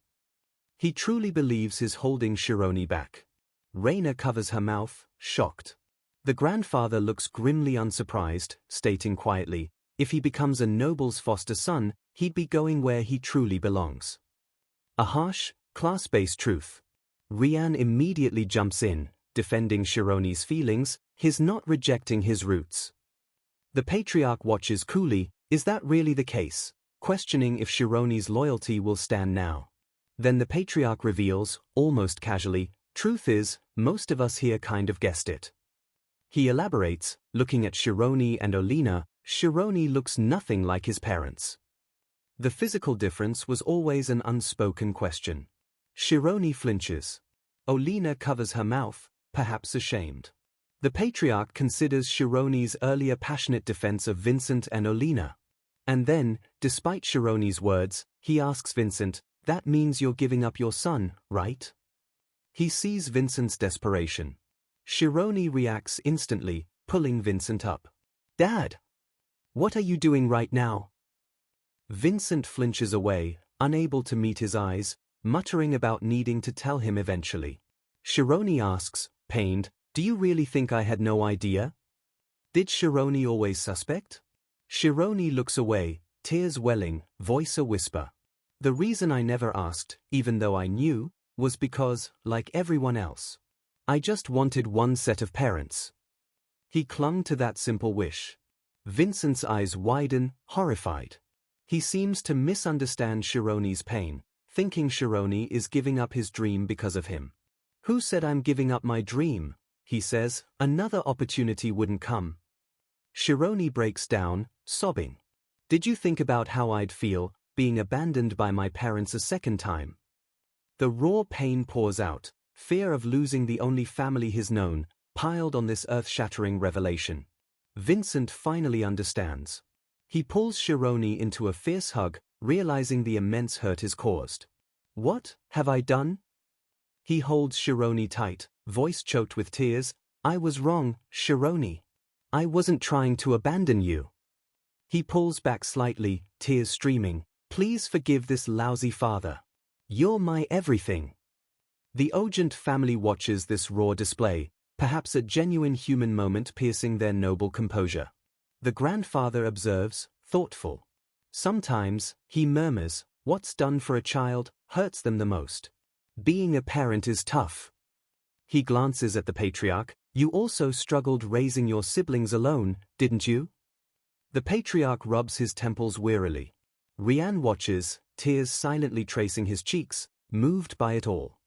He truly believes he's holding Chironi back. Reina covers her mouth, shocked. The grandfather looks grimly unsurprised, stating quietly, If he becomes a noble's foster son, he'd be going where he truly belongs. A harsh, class-based truth. Rian immediately jumps in, defending Shironi's feelings, his not rejecting his roots. The patriarch watches coolly, is that really the case, questioning if Shironi's loyalty will stand now. Then the patriarch reveals, almost casually, truth is, most of us here kind of guessed it. He elaborates, looking at Shironi and Olina, Shironi looks nothing like his parents. The physical difference was always an unspoken question. Shironi flinches. Olina covers her mouth, perhaps ashamed. The patriarch considers Shironi's earlier passionate defense of Vincent and Olina. And then, despite Shironi's words, he asks Vincent, that means you're giving up your son, right? He sees Vincent's desperation. Shironi reacts instantly, pulling Vincent up. Dad! What are you doing right now? Vincent flinches away, unable to meet his eyes, muttering about needing to tell him eventually. Shironi asks, pained, do you really think I had no idea? Did Shironi always suspect? Shironi looks away, tears welling, voice a whisper. The reason I never asked, even though I knew, was because, like everyone else, I just wanted one set of parents. He clung to that simple wish. Vincent's eyes widen, horrified. He seems to misunderstand Shironi's pain, thinking Shironi is giving up his dream because of him. Who said I'm giving up my dream? He says, another opportunity wouldn't come. Shironi breaks down, sobbing. Did you think about how I'd feel, being abandoned by my parents a second time? The raw pain pours out, fear of losing the only family he's known, piled on this earth-shattering revelation. Vincent finally understands. He pulls Shironi into a fierce hug, realizing the immense hurt is caused. What have I done? He holds Shironi tight, voice choked with tears. I was wrong, Shironi. I wasn't trying to abandon you. He pulls back slightly, tears streaming. Please forgive this lousy father. You're my everything. The Ogent family watches this raw display, perhaps a genuine human moment piercing their noble composure. The grandfather observes, thoughtful. Sometimes, he murmurs, what's done for a child hurts them the most. Being a parent is tough. He glances at the patriarch. You also struggled raising your siblings alone, didn't you? The patriarch rubs his temples wearily. Rian watches, tears silently tracing his cheeks, moved by it all.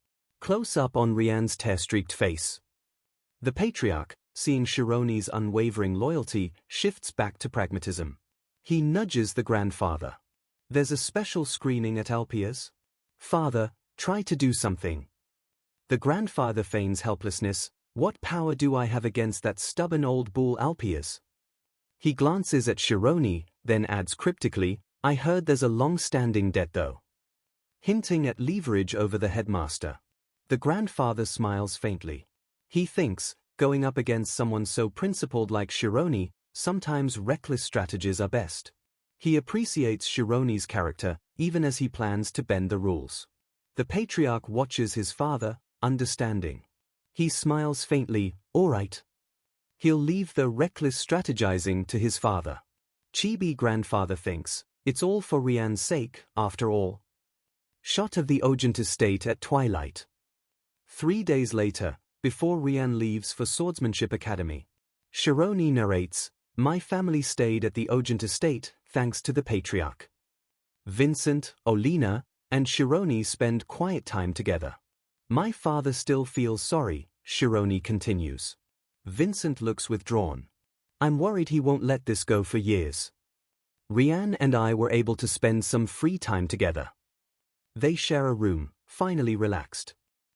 Close up on Rian's tear-streaked face. The patriarch, seeing Shironi's unwavering loyalty, shifts back to pragmatism. He nudges the grandfather. There's a special screening at Alpia's? Father, try to do something. The grandfather feigns helplessness. What power do I have against that stubborn old bull Alpia's? He glances at Shironi, then adds cryptically, I heard there's a long-standing debt though. Hinting at leverage over the headmaster. The grandfather smiles faintly. He thinks, going up against someone so principled like Shironi, sometimes reckless strategies are best. He appreciates Shironi's character, even as he plans to bend the rules. The patriarch watches his father, understanding. He smiles faintly, all right. He'll leave the reckless strategizing to his father. Chibi grandfather thinks, it's all for Rian's sake, after all. Shot of the Ogent estate at twilight. 3 days later, before Rian leaves for Swordsmanship Academy. Shironi narrates, my family stayed at the Ogent estate, thanks to the patriarch. Vincent, Olina, and Shironi spend quiet time together. My father still feels sorry, Shironi continues. Vincent looks withdrawn. I'm worried he won't let this go for years. Rian and I were able to spend some free time together. They share a room, finally relaxed.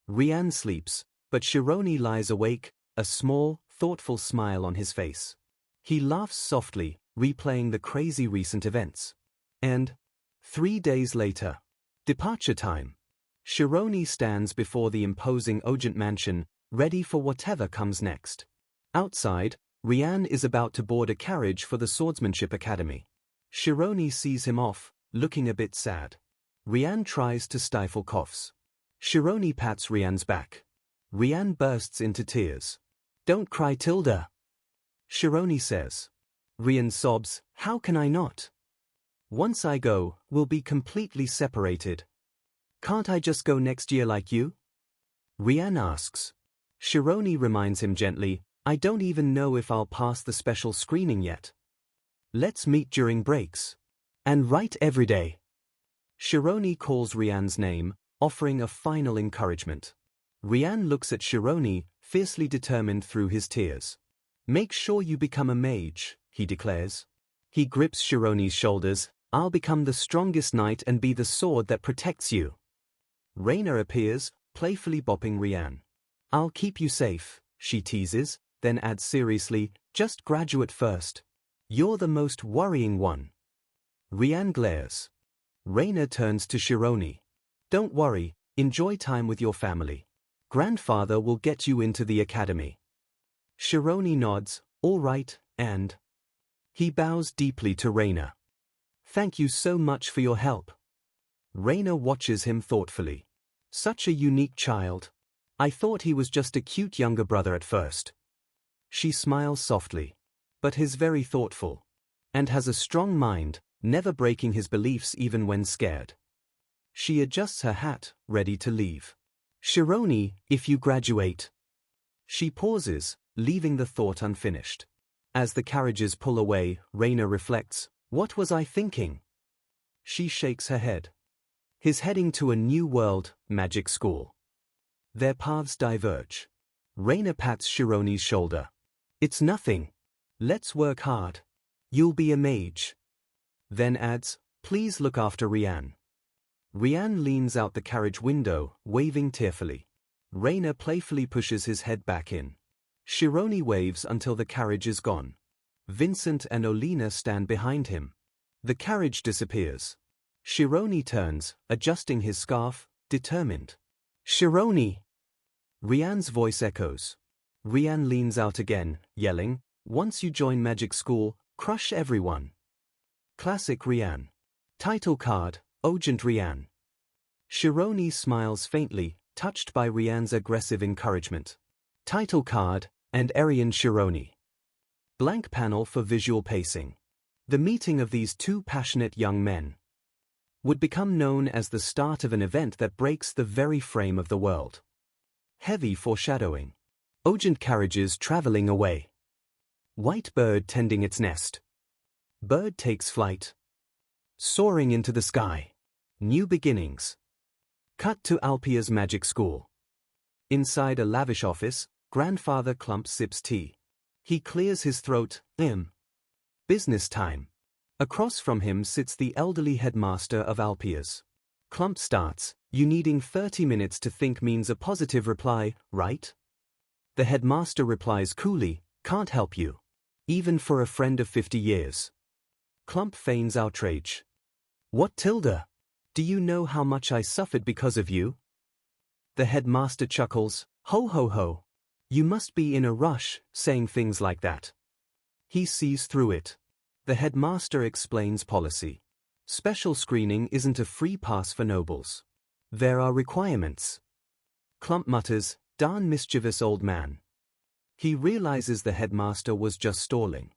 Rian sleeps, but Shironi lies awake, a small, thoughtful smile on his face. He laughs softly, replaying the crazy recent events. And 3 days later, departure time. Shironi stands before the imposing Ogent mansion, ready for whatever comes next. Outside, Rian is about to board a carriage for the Swordsmanship Academy. Shironi sees him off, looking a bit sad. Rian tries to stifle coughs. Shironi pats Rian's back. Rian bursts into tears. Don't cry, Tilda. Shironi says. Rian sobs, how can I not? Once I go, we'll be completely separated. Can't I just go next year like you? Rian asks. Shironi reminds him gently, I don't even know if I'll pass the special screening yet. Let's meet during breaks. And write every day. Shironi calls Rian's name, offering a final encouragement. Rian looks at Shironi, fiercely determined through his tears. Make sure you become a mage, he declares. He grips Shironi's shoulders, I'll become the strongest knight and be the sword that protects you. Reina appears, playfully bopping Rian. I'll keep you safe, she teases, then adds seriously, just graduate first. You're the most worrying one. Rian glares. Reina turns to Shironi. Don't worry, enjoy time with your family. Grandfather will get you into the academy. Shironi nods, all right, and... He bows deeply to Reina. Thank you so much for your help. Reina watches him thoughtfully. Such a unique child. I thought he was just a cute younger brother at first. She smiles softly. But he's very thoughtful. And has a strong mind, never breaking his beliefs even when scared. She adjusts her hat, ready to leave. Shironi, if you graduate. She pauses, leaving the thought unfinished. As the carriages pull away, Reina reflects, what was I thinking? She shakes her head. He's heading to a new world, magic school. Their paths diverge. Reina pats Shironi's shoulder. It's nothing. Let's work hard. You'll be a mage. Then adds, please look after Rian. Rian leans out the carriage window, waving tearfully. Reina playfully pushes his head back in. Shironi waves until the carriage is gone. Vincent and Olina stand behind him. The carriage disappears. Shironi turns, adjusting his scarf, determined. Shironi! Rian's voice echoes. Rian leans out again, yelling, once you join magic school, crush everyone. Classic Rian. Title card, Ogent Rian. Shironi smiles faintly, touched by Rian's aggressive encouragement. Title card, and Arian Shironi. Blank panel for visual pacing. The meeting of these two passionate young men would become known as the start of an event that breaks the very frame of the world. Heavy foreshadowing. Ogent carriages traveling away. White bird tending its nest. Bird takes flight. Soaring into the sky. New beginnings. Cut to Alpia's magic school. Inside a lavish office, Grandfather Clump sips tea. He clears his throat, Business time. Across from him sits the elderly headmaster of Alpia's. Clump starts, you needing 30 minutes to think means a positive reply, right? The headmaster replies coolly, can't help you. Even for a friend of 50 years. Clump feigns outrage. What Tilda? Do you know how much I suffered because of you? The headmaster chuckles, ho ho ho. You must be in a rush, saying things like that. He sees through it. The headmaster explains policy. Special screening isn't a free pass for nobles. There are requirements. Clump mutters, darn mischievous old man. He realizes the headmaster was just stalling.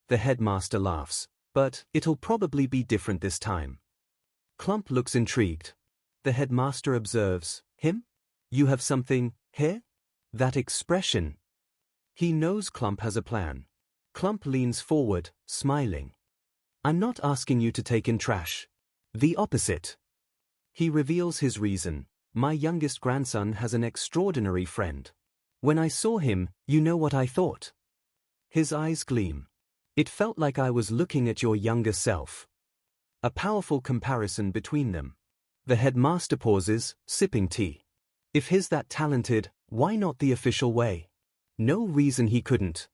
The headmaster laughs, but it'll probably be different this time. Clump looks intrigued. The headmaster observes, him? You have something, here? That expression. He knows Clump has a plan. Clump leans forward, smiling. I'm not asking you to take in trash. The opposite. He reveals his reason. My youngest grandson has an extraordinary friend. When I saw him, you know what I thought? His eyes gleam. It felt like I was looking at your younger self. A powerful comparison between them. The headmaster pauses, sipping tea. If he's that talented, why not the official way? No reason he couldn't.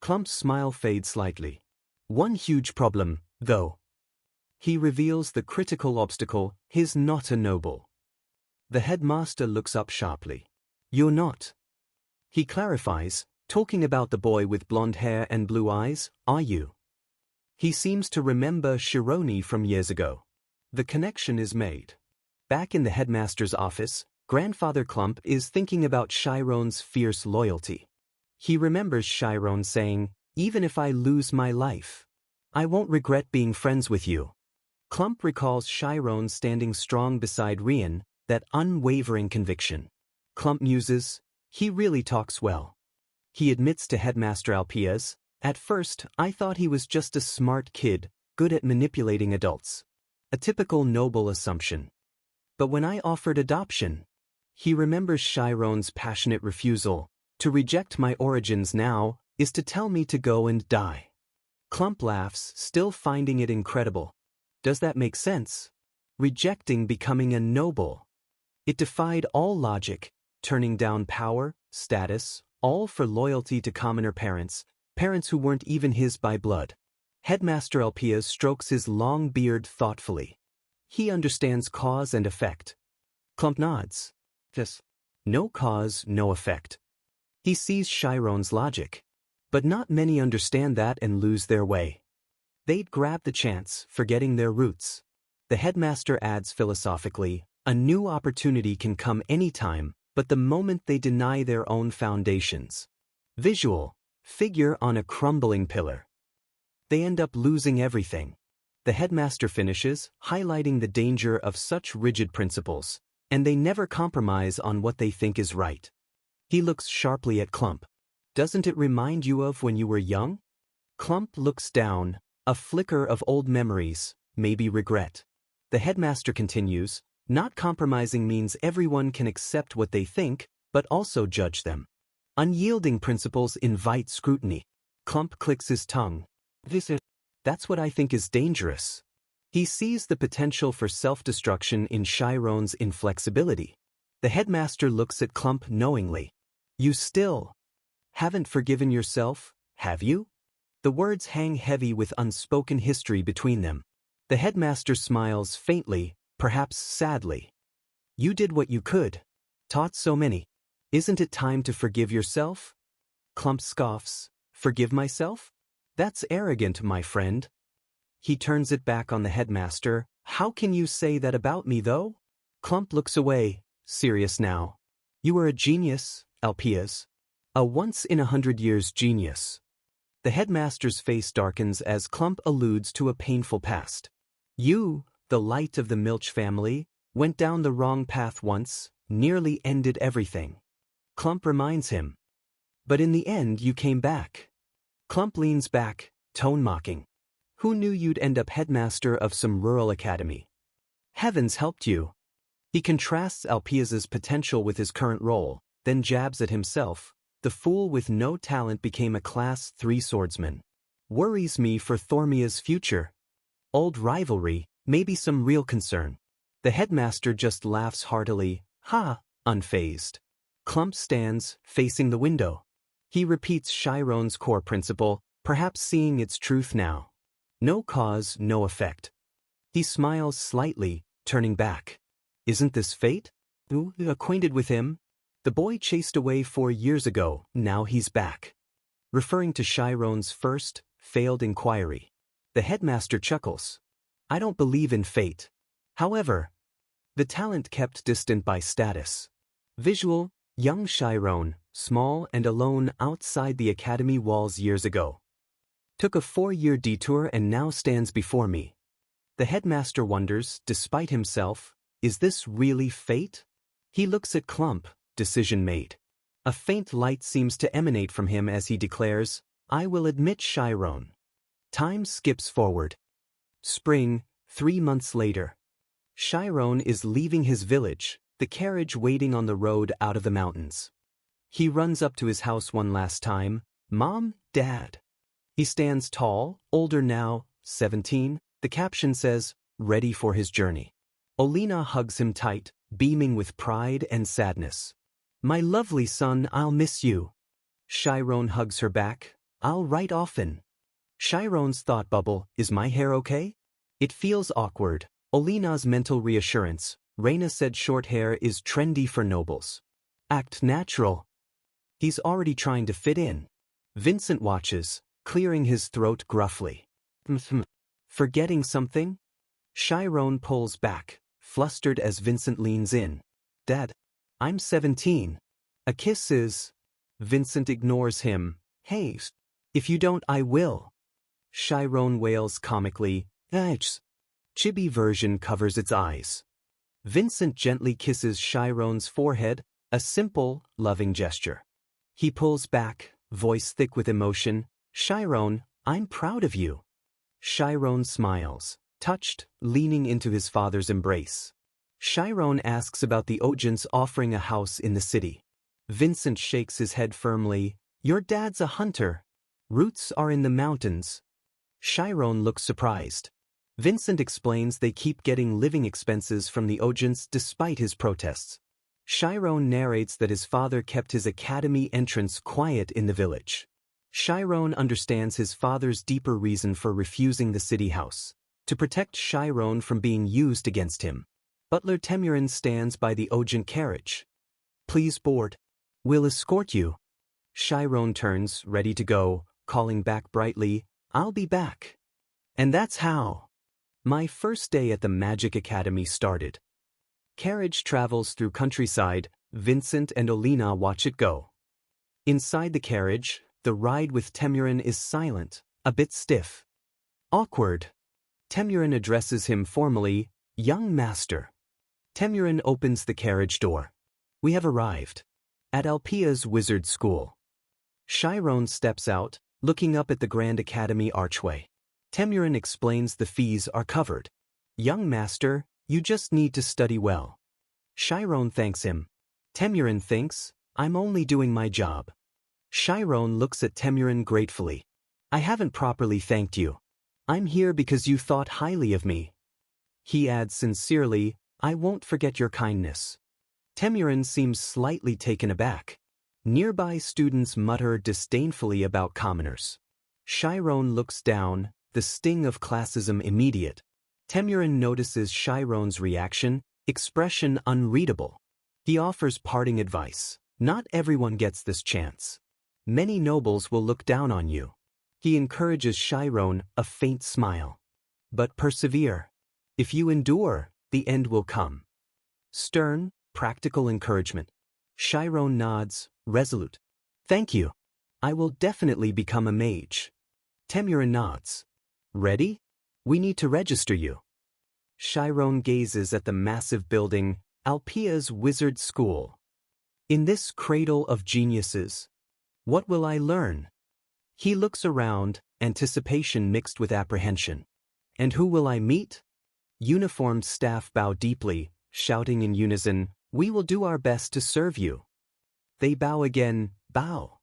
Clump's smile fades slightly. One huge problem, though. He reveals the critical obstacle, he's not a noble. The headmaster looks up sharply. You're not. He clarifies, talking about the boy with blonde hair and blue eyes, are you? He seems to remember Shironi from years ago. The connection is made. Back in the headmaster's office, Grandfather Clump is thinking about Chiron's fierce loyalty. He remembers Chiron saying, Even if I lose my life, I won't regret being friends with you. Clump recalls Chiron standing strong beside Rian, that unwavering conviction. Clump muses, he really talks well. He admits to Headmaster Alpiaz, at first I thought he was just a smart kid, good at manipulating adults. A typical noble assumption. But when I offered adoption, he remembers Chiron's passionate refusal. To reject my origins now is to tell me to go and die. Clump laughs, still finding it incredible. Does that make sense? Rejecting becoming a noble. It defied all logic, turning down power, status, all for loyalty to commoner parents, parents who weren't even his by blood. Headmaster Alpiaz strokes his long beard thoughtfully. He understands cause and effect. Clump nods. Yes. No cause, no effect. He sees Chiron's logic. But not many understand that and lose their way. They'd grab the chance, forgetting their roots. The headmaster adds philosophically, a new opportunity can come anytime, but the moment they deny their own foundations. Visual, figure on a crumbling pillar. They end up losing everything. The headmaster finishes, highlighting the danger of such rigid principles, and they never compromise on what they think is right. He looks sharply at Clump. Doesn't it remind you of when you were young? Clump looks down, a flicker of old memories, maybe regret. The headmaster continues, not compromising means everyone can accept what they think, but also judge them. Unyielding principles invite scrutiny. Clump clicks his tongue. That's what I think is dangerous. He sees the potential for self-destruction in Chiron's inflexibility. The headmaster looks at Clump knowingly. You still haven't forgiven yourself, have you? The words hang heavy with unspoken history between them. The headmaster smiles faintly, perhaps sadly. You did what you could. Taught so many. Isn't it time to forgive yourself? Clump scoffs. Forgive myself? That's arrogant, my friend. He turns it back on the headmaster. How can you say that about me, though? Clump looks away, serious now. You are a genius, Alpiaz. A once-in-100 years genius. The headmaster's face darkens as Clump alludes to a painful past. You, the light of the Milch family, went down the wrong path once, nearly ended everything. Clump reminds him. But in the end you came back. Clump leans back, tone mocking. Who knew you'd end up headmaster of some rural academy? Heavens helped you. He contrasts Alpiaz's potential with his current role, then jabs at himself. The fool with no talent became a Class 3 swordsman. Worries me for Thormia's future. Old rivalry, maybe some real concern. The headmaster just laughs heartily, unfazed. Clump stands, facing the window. He repeats Chiron's core principle, perhaps seeing its truth now. No cause, no effect. He smiles slightly, turning back. Isn't this fate? Acquainted with him? The boy chased away 4 years ago, now he's back. Referring to Chiron's first, failed inquiry. The headmaster chuckles. I don't believe in fate. However, the talent kept distant by status. Visual, young Chiron, small and alone outside the academy walls years ago. Took a 4-year detour and now stands before me. The headmaster wonders, despite himself, is this really fate? He looks at Clump. Decision made. A faint light seems to emanate from him as he declares, I will admit Chiron. Time skips forward. Spring, 3 months later. Chiron is leaving his village, the carriage waiting on the road out of the mountains. He runs up to his house one last time. Mom, Dad. He stands tall, older now, 17. The caption says, ready for his journey. Olina hugs him tight, beaming with pride and sadness. My lovely son, I'll miss you. Chiron hugs her back. I'll write often. Chiron's thought bubble, is my hair okay? It feels awkward. Olina's mental reassurance. Reina said short hair is trendy for nobles. Act natural. He's already trying to fit in. Vincent watches, clearing his throat gruffly. Forgetting something? Chiron pulls back, flustered as Vincent leans in. Dad, I'm 17. A kiss is... Vincent ignores him. Hey, If you don't, I will. Chiron wails comically. Ach. Chibi version covers its eyes. Vincent gently kisses Chiron's forehead, a simple, loving gesture. He pulls back, voice thick with emotion. Chiron, I'm proud of you. Chiron smiles, touched, leaning into his father's embrace. Chiron asks about the Ojins offering a house in the city. Vincent shakes his head firmly. Your dad's a hunter. Roots are in the mountains. Chiron looks surprised. Vincent explains they keep getting living expenses from the Ojins despite his protests. Chiron narrates that his father kept his academy entrance quiet in the village. Chiron understands his father's deeper reason for refusing the city house, to protect Chiron from being used against him. Butler Temurin stands by the Ojin carriage. Please board. We'll escort you. Chiron turns, ready to go, calling back brightly, I'll be back. And that's how my first day at the Magic Academy started. Carriage travels through countryside. Vincent and Olina watch it go. Inside the carriage, the ride with Temurin is silent, a bit stiff. Awkward. Temurin addresses him formally, young master. Temurin opens the carriage door. We have arrived. At Alpia's wizard school. Chiron steps out, looking up at the Grand Academy archway. Temurin explains the fees are covered. Young master, you just need to study well. Chiron thanks him. Temurin thinks, I'm only doing my job. Chiron looks at Temurin gratefully. I haven't properly thanked you. I'm here because you thought highly of me. He adds sincerely, I won't forget your kindness. Temurin seems slightly taken aback. Nearby students mutter disdainfully about commoners. Chiron looks down, the sting of classism immediate. Temurin notices Chiron's reaction, expression unreadable. He offers parting advice. Not everyone gets this chance. Many nobles will look down on you. He encourages Chiron, a faint smile. But persevere. If you endure, the end will come. Stern, practical encouragement. Chiron nods, resolute. Thank you. I will definitely become a mage. Temurin nods. Ready? We need to register you. Chiron gazes at the massive building, Alpia's wizard school. In this cradle of geniuses, what will I learn? He looks around, anticipation mixed with apprehension. And who will I meet? Uniformed staff bow deeply, shouting in unison, we will do our best to serve you. They bow again, bow.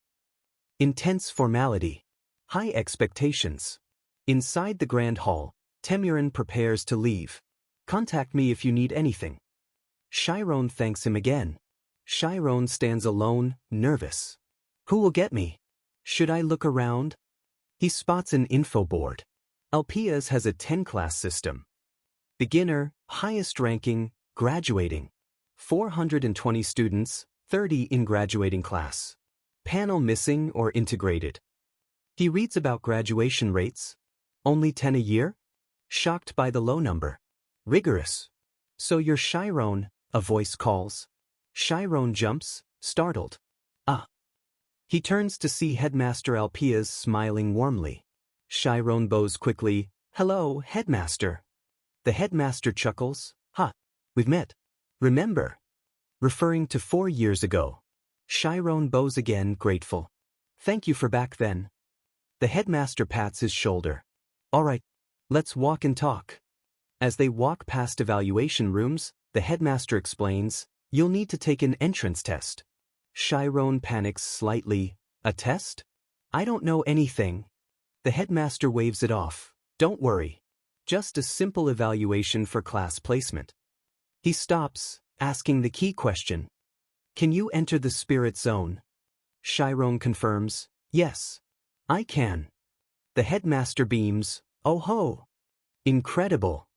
Intense formality. High expectations. Inside the grand hall, Temurin prepares to leave. Contact me if you need anything. Chiron thanks him again. Chiron stands alone, nervous. Who will get me? Should I look around? He spots an info board. Alpia's has a 10-class system. Beginner, highest ranking, graduating. 420 students, 30 in graduating class. Panel missing or integrated. He reads about graduation rates. Only 10 a year? Shocked by the low number. Rigorous. So you're Chiron, a voice calls. Chiron jumps, startled. Ah. He turns to see Headmaster Alpia's smiling warmly. Chiron bows quickly. Hello, Headmaster. The Headmaster chuckles. Ha, we've met. Remember? Referring to 4 years ago. Chiron bows again, grateful. Thank you for back then. The Headmaster pats his shoulder. All right, let's walk and talk. As they walk past evaluation rooms, the Headmaster explains, you'll need to take an entrance test. Chiron panics slightly. A test? I don't know anything. The Headmaster waves it off. Don't worry. Just a simple evaluation for class placement. He stops, asking the key question. Can you enter the spirit zone? Chiron confirms, yes. I can. The Headmaster beams, oh ho! Incredible.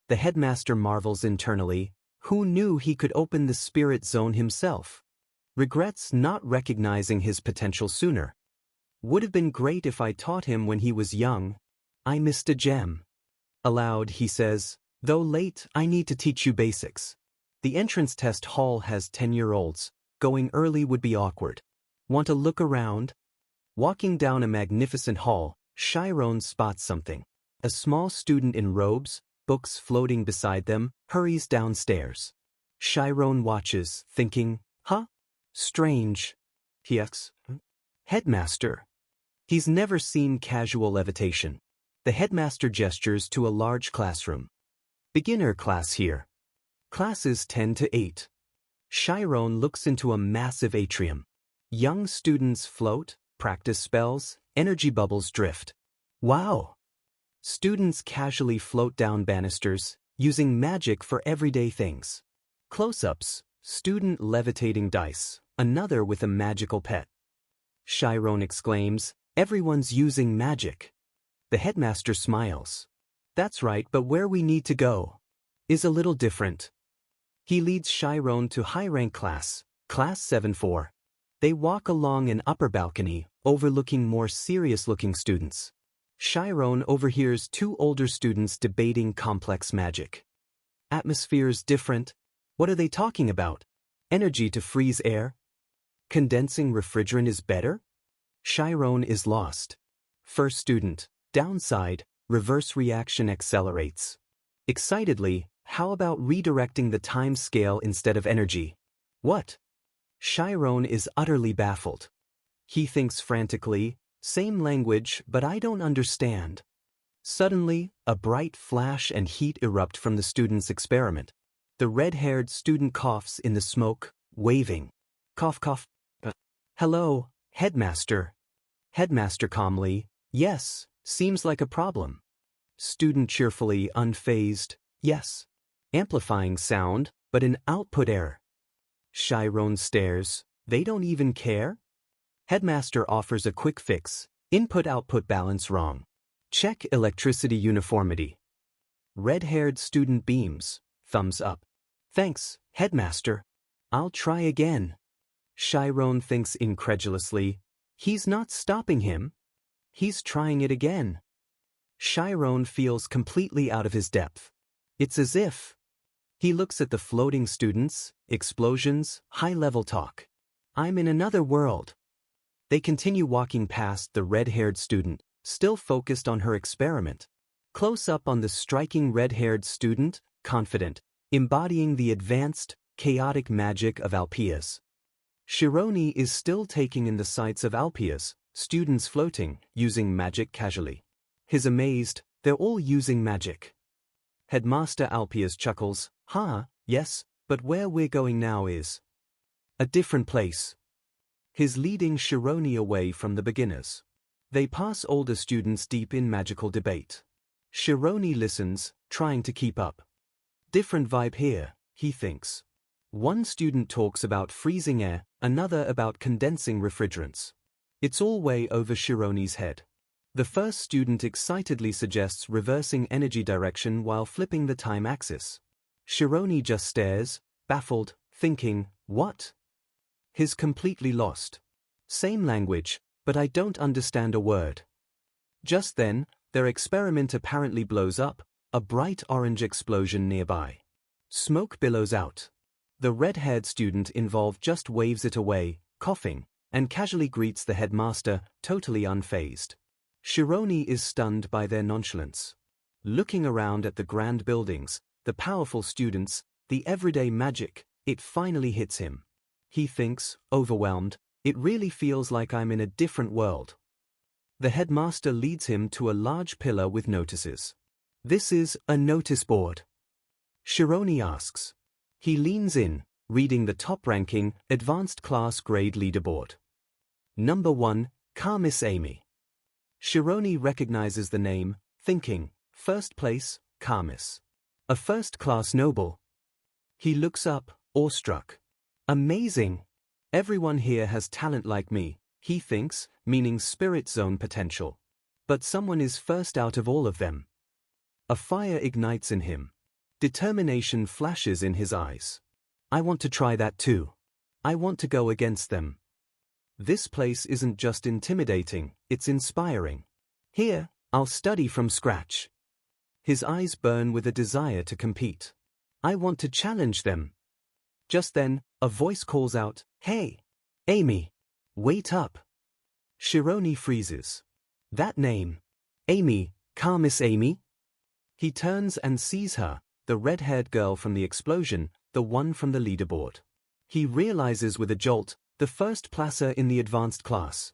The Headmaster marvels internally, who knew he could open the spirit zone himself? Regrets not recognizing his potential sooner. Would have been great if I taught him when he was young. I missed a gem. Aloud he says, though late, I need to teach you basics. The entrance test hall has 10-year-olds. Going early would be awkward. Want to look around? Walking down a magnificent hall, Chiron spots something. A small student in robes, books floating beside them, hurries downstairs. Chiron watches, thinking, huh? Strange. He asks, Headmaster. He's never seen casual levitation. The headmaster gestures to a large classroom. Beginner class here. Classes 10 to 8. Chiron looks into a massive atrium. Young students float, practice spells, energy bubbles drift. Wow! Students casually float down banisters, using magic for everyday things. Close-ups, student levitating dice, another with a magical pet. Chiron exclaims, everyone's using magic. The headmaster smiles. That's right, but where we need to go is a little different. He leads Chiron to high-rank class, class 7-4. They walk along an upper balcony, overlooking more serious-looking students. Chiron overhears two older students debating complex magic. Atmosphere's different. What are they talking about? Energy to freeze air? Condensing refrigerant is better? Chiron is lost. First student, downside, reverse reaction accelerates. Excitedly, how about redirecting the time scale instead of energy? What? Chiron is utterly baffled. He thinks frantically, same language, but I don't understand. Suddenly, a bright flash and heat erupt from the student's experiment. The red-haired student coughs in the smoke, waving. Cough, cough. Hello, headmaster. Headmaster calmly, yes, seems like a problem. Student cheerfully, unfazed, yes. Amplifying sound, but an output error. Chiron stares, they don't even care? Headmaster offers a quick fix, input-output balance wrong. Check electricity uniformity. Red-haired student beams, thumbs up. Thanks, headmaster. I'll try again. Chiron thinks incredulously, he's not stopping him. He's trying it again. Chiron feels completely out of his depth. It's as if. He looks at the floating students, explosions, high-level talk. I'm in another world. They continue walking past the red-haired student, still focused on her experiment. Close up on the striking red-haired student, confident, embodying the advanced, chaotic magic of Alpias. Chironi is still taking in the sights of Alpias, students floating, using magic casually. He's amazed, they're all using magic. Headmaster Alpias chuckles, yes, but where we're going now is a different place. He's leading Chironi away from the beginners. They pass older students deep in magical debate. Chironi listens, trying to keep up. Different vibe here, he thinks. One student talks about freezing air, another about condensing refrigerants. It's all way over Chironi's head. The first student excitedly suggests reversing energy direction while flipping the time axis. Chironi just stares, baffled, thinking, what? He's completely lost. Same language, but I don't understand a word. Just then, their experiment apparently blows up, a bright orange explosion nearby. Smoke billows out. The red-haired student involved just waves it away, coughing, and casually greets the headmaster, totally unfazed. Chironi is stunned by their nonchalance. Looking around at the grand buildings, the powerful students, the everyday magic, it finally hits him. He thinks, overwhelmed, it really feels like I'm in a different world. The headmaster leads him to a large pillar with notices. This is a notice board. Chironi asks. He leans in, reading the top-ranking, advanced class grade leaderboard. Number 1, Miss Amy. Chironi recognizes the name, thinking, first place, Miss. A first-class noble. He looks up, awestruck. Amazing! Everyone here has talent like me, he thinks, meaning spirit zone potential. But someone is first out of all of them. A fire ignites in him. Determination flashes in his eyes. I want to try that too. I want to go against them. This place isn't just intimidating, it's inspiring. Here, I'll study from scratch. His eyes burn with a desire to compete. I want to challenge them. Just then, a voice calls out, Hey, Amy, wait up. Shironi freezes. That name. Amy, Miss Amy? He turns and sees her, the red-haired girl from the explosion, the one from the leaderboard. He realizes with a jolt, the first placer in the advanced class.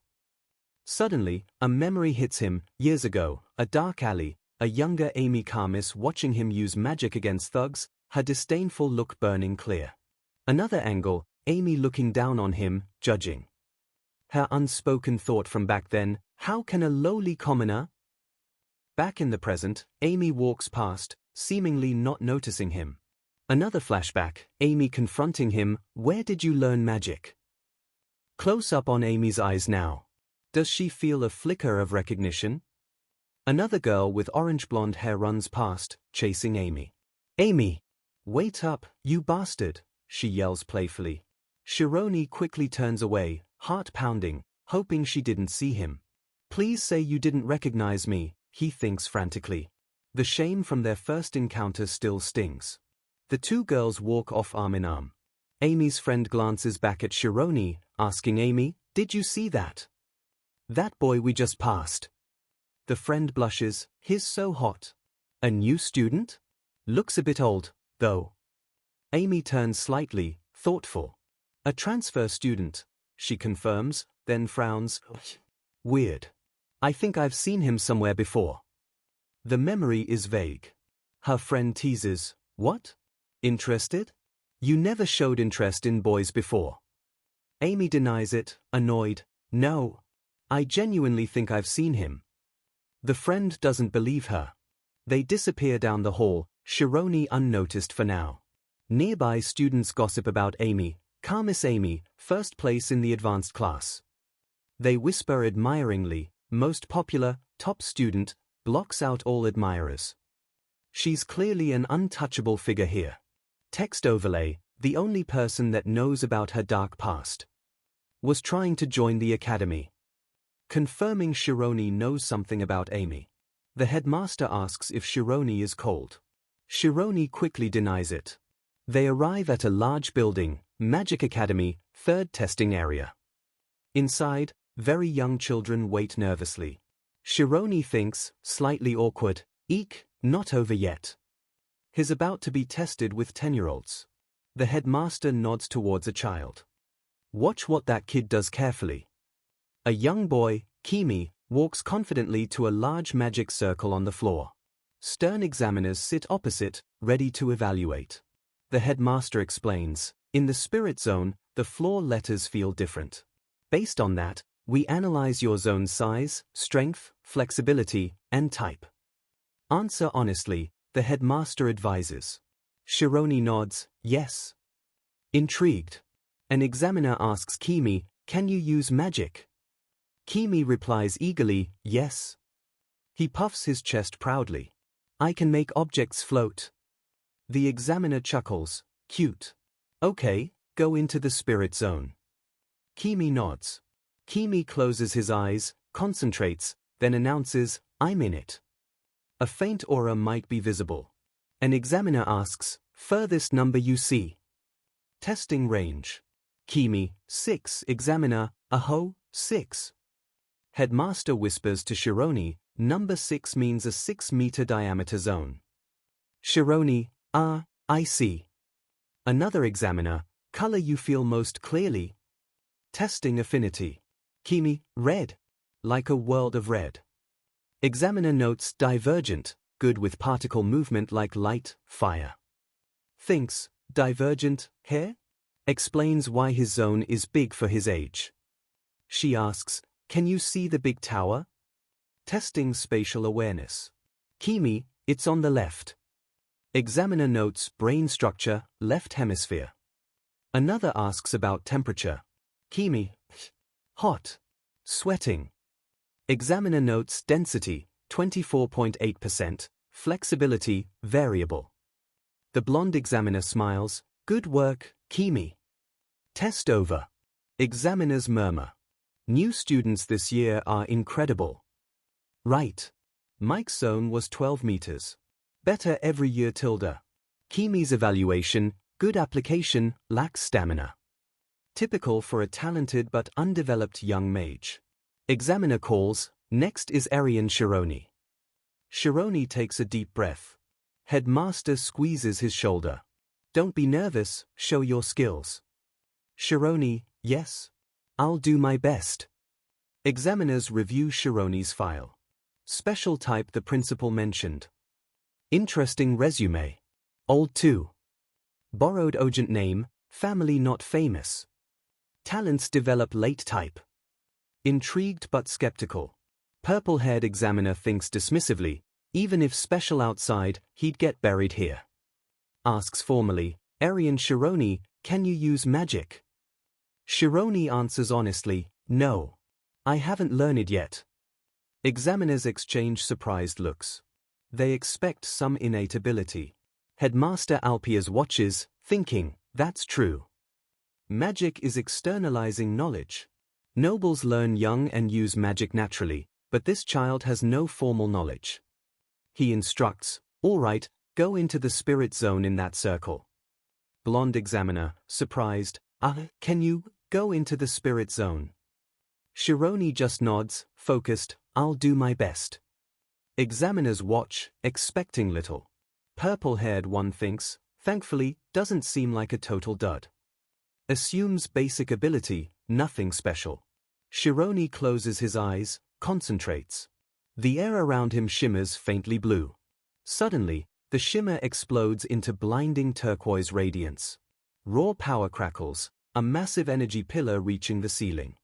Suddenly, a memory hits him. Years ago, a dark alley, a younger Amy Camis watching him use magic against thugs, her disdainful look burning clear. Another angle, Amy looking down on him, judging. Her unspoken thought from back then, how can a lowly commoner? Back in the present, Amy walks past, seemingly not noticing him. Another flashback, Amy confronting him, where did you learn magic? Close up on Amy's eyes now. Does she feel a flicker of recognition? Another girl with orange blonde hair runs past, chasing Amy. Amy! Wait up, you bastard, she yells playfully. Shironi quickly turns away, heart pounding, hoping she didn't see him. Please say you didn't recognize me, he thinks frantically. The shame from their first encounter still stings. The two girls walk off arm in arm. Amy's friend glances back at Shironi, asking Amy, did you see that? That boy we just passed. The friend blushes, he's so hot. A new student? Looks a bit old, though. Amy turns slightly, thoughtful. A transfer student, she confirms, then frowns. Weird. I think I've seen him somewhere before. The memory is vague. Her friend teases, what? Interested? You never showed interest in boys before. Amy denies it, annoyed. No. I genuinely think I've seen him. The friend doesn't believe her. They disappear down the hall, Shironi unnoticed for now. Nearby students gossip about Amy, Miss Amy, first place in the advanced class. They whisper admiringly, most popular, top student, blocks out all admirers. She's clearly an untouchable figure here. Text overlay, the only person that knows about her dark past. Was trying to join the academy. Confirming Shironi knows something about Amy. The headmaster asks if Shironi is cold. Shironi quickly denies it. They arrive at a large building, Magic Academy, third testing area. Inside, very young children wait nervously. Shironi thinks, slightly awkward, eek, not over yet. He's about to be tested with 10-year-olds. The headmaster nods towards a child. Watch what that kid does carefully. A young boy, Kimi, walks confidently to a large magic circle on the floor. Stern examiners sit opposite, ready to evaluate. The headmaster explains, in the spirit zone, the floor letters feel different. Based on that, we analyze your zone's size, strength, flexibility, and type. Answer honestly, the headmaster advises. Shironi nods, yes. Intrigued. An examiner asks Kimi, can you use magic? Kimi replies eagerly, yes. He puffs his chest proudly. I can make objects float. The examiner chuckles, cute. Okay, go into the spirit zone. Kimi nods. Kimi closes his eyes, concentrates, then announces, I'm in it. A faint aura might be visible. An examiner asks, furthest number you see. Testing range. Kimi, 6. Examiner, aho, 6. Headmaster whispers to Shironi, number 6 means a 6-meter diameter zone. Shironi, I see. Another examiner, color you feel most clearly. Testing affinity. Kimi, red. Like a world of red. Examiner notes divergent, good with particle movement like light, fire. Thinks, divergent, hair? Explains why his zone is big for his age. She asks, can you see the big tower? Testing spatial awareness. Kimi, it's on the left. Examiner notes brain structure, left hemisphere. Another asks about temperature. Kimi, hot. Sweating. Examiner notes density, 24.8%, flexibility, variable. The blonde examiner smiles, good work, Kimi. Test over. Examiners murmur. New students this year are incredible. Right. Mike's zone was 12 meters. Better every year tilde. Kimi's evaluation, good application, lacks stamina. Typical for a talented but undeveloped young mage. Examiner calls, next is Arian Shironi. Shironi takes a deep breath. Headmaster squeezes his shoulder. Don't be nervous, show your skills. Shironi, yes. I'll do my best. Examiners review Shironi's file. Special type the principal mentioned. Interesting resume. Old too. Borrowed agent name, family not famous. Talents develop late type. Intrigued but skeptical. Purple-haired examiner thinks dismissively, even if special outside, he'd get buried here. Asks formally, Arian Shironi, can you use magic? Shironi answers honestly, no. I haven't learned yet. Examiners exchange surprised looks. They expect some innate ability. Headmaster Alpiers watches, thinking, that's true. Magic is externalizing knowledge. Nobles learn young and use magic naturally, but this child has no formal knowledge. He instructs, all right, go into the spirit zone in that circle. Blonde examiner, surprised, can you go into the spirit zone? Shironi just nods, focused, I'll do my best. Examiners watch, expecting little. Purple-haired one thinks, thankfully, doesn't seem like a total dud. Assumes basic ability, nothing special. Shironi closes his eyes, concentrates. The air around him shimmers faintly blue. Suddenly, the shimmer explodes into blinding turquoise radiance. Raw power crackles, a massive energy pillar reaching the ceiling.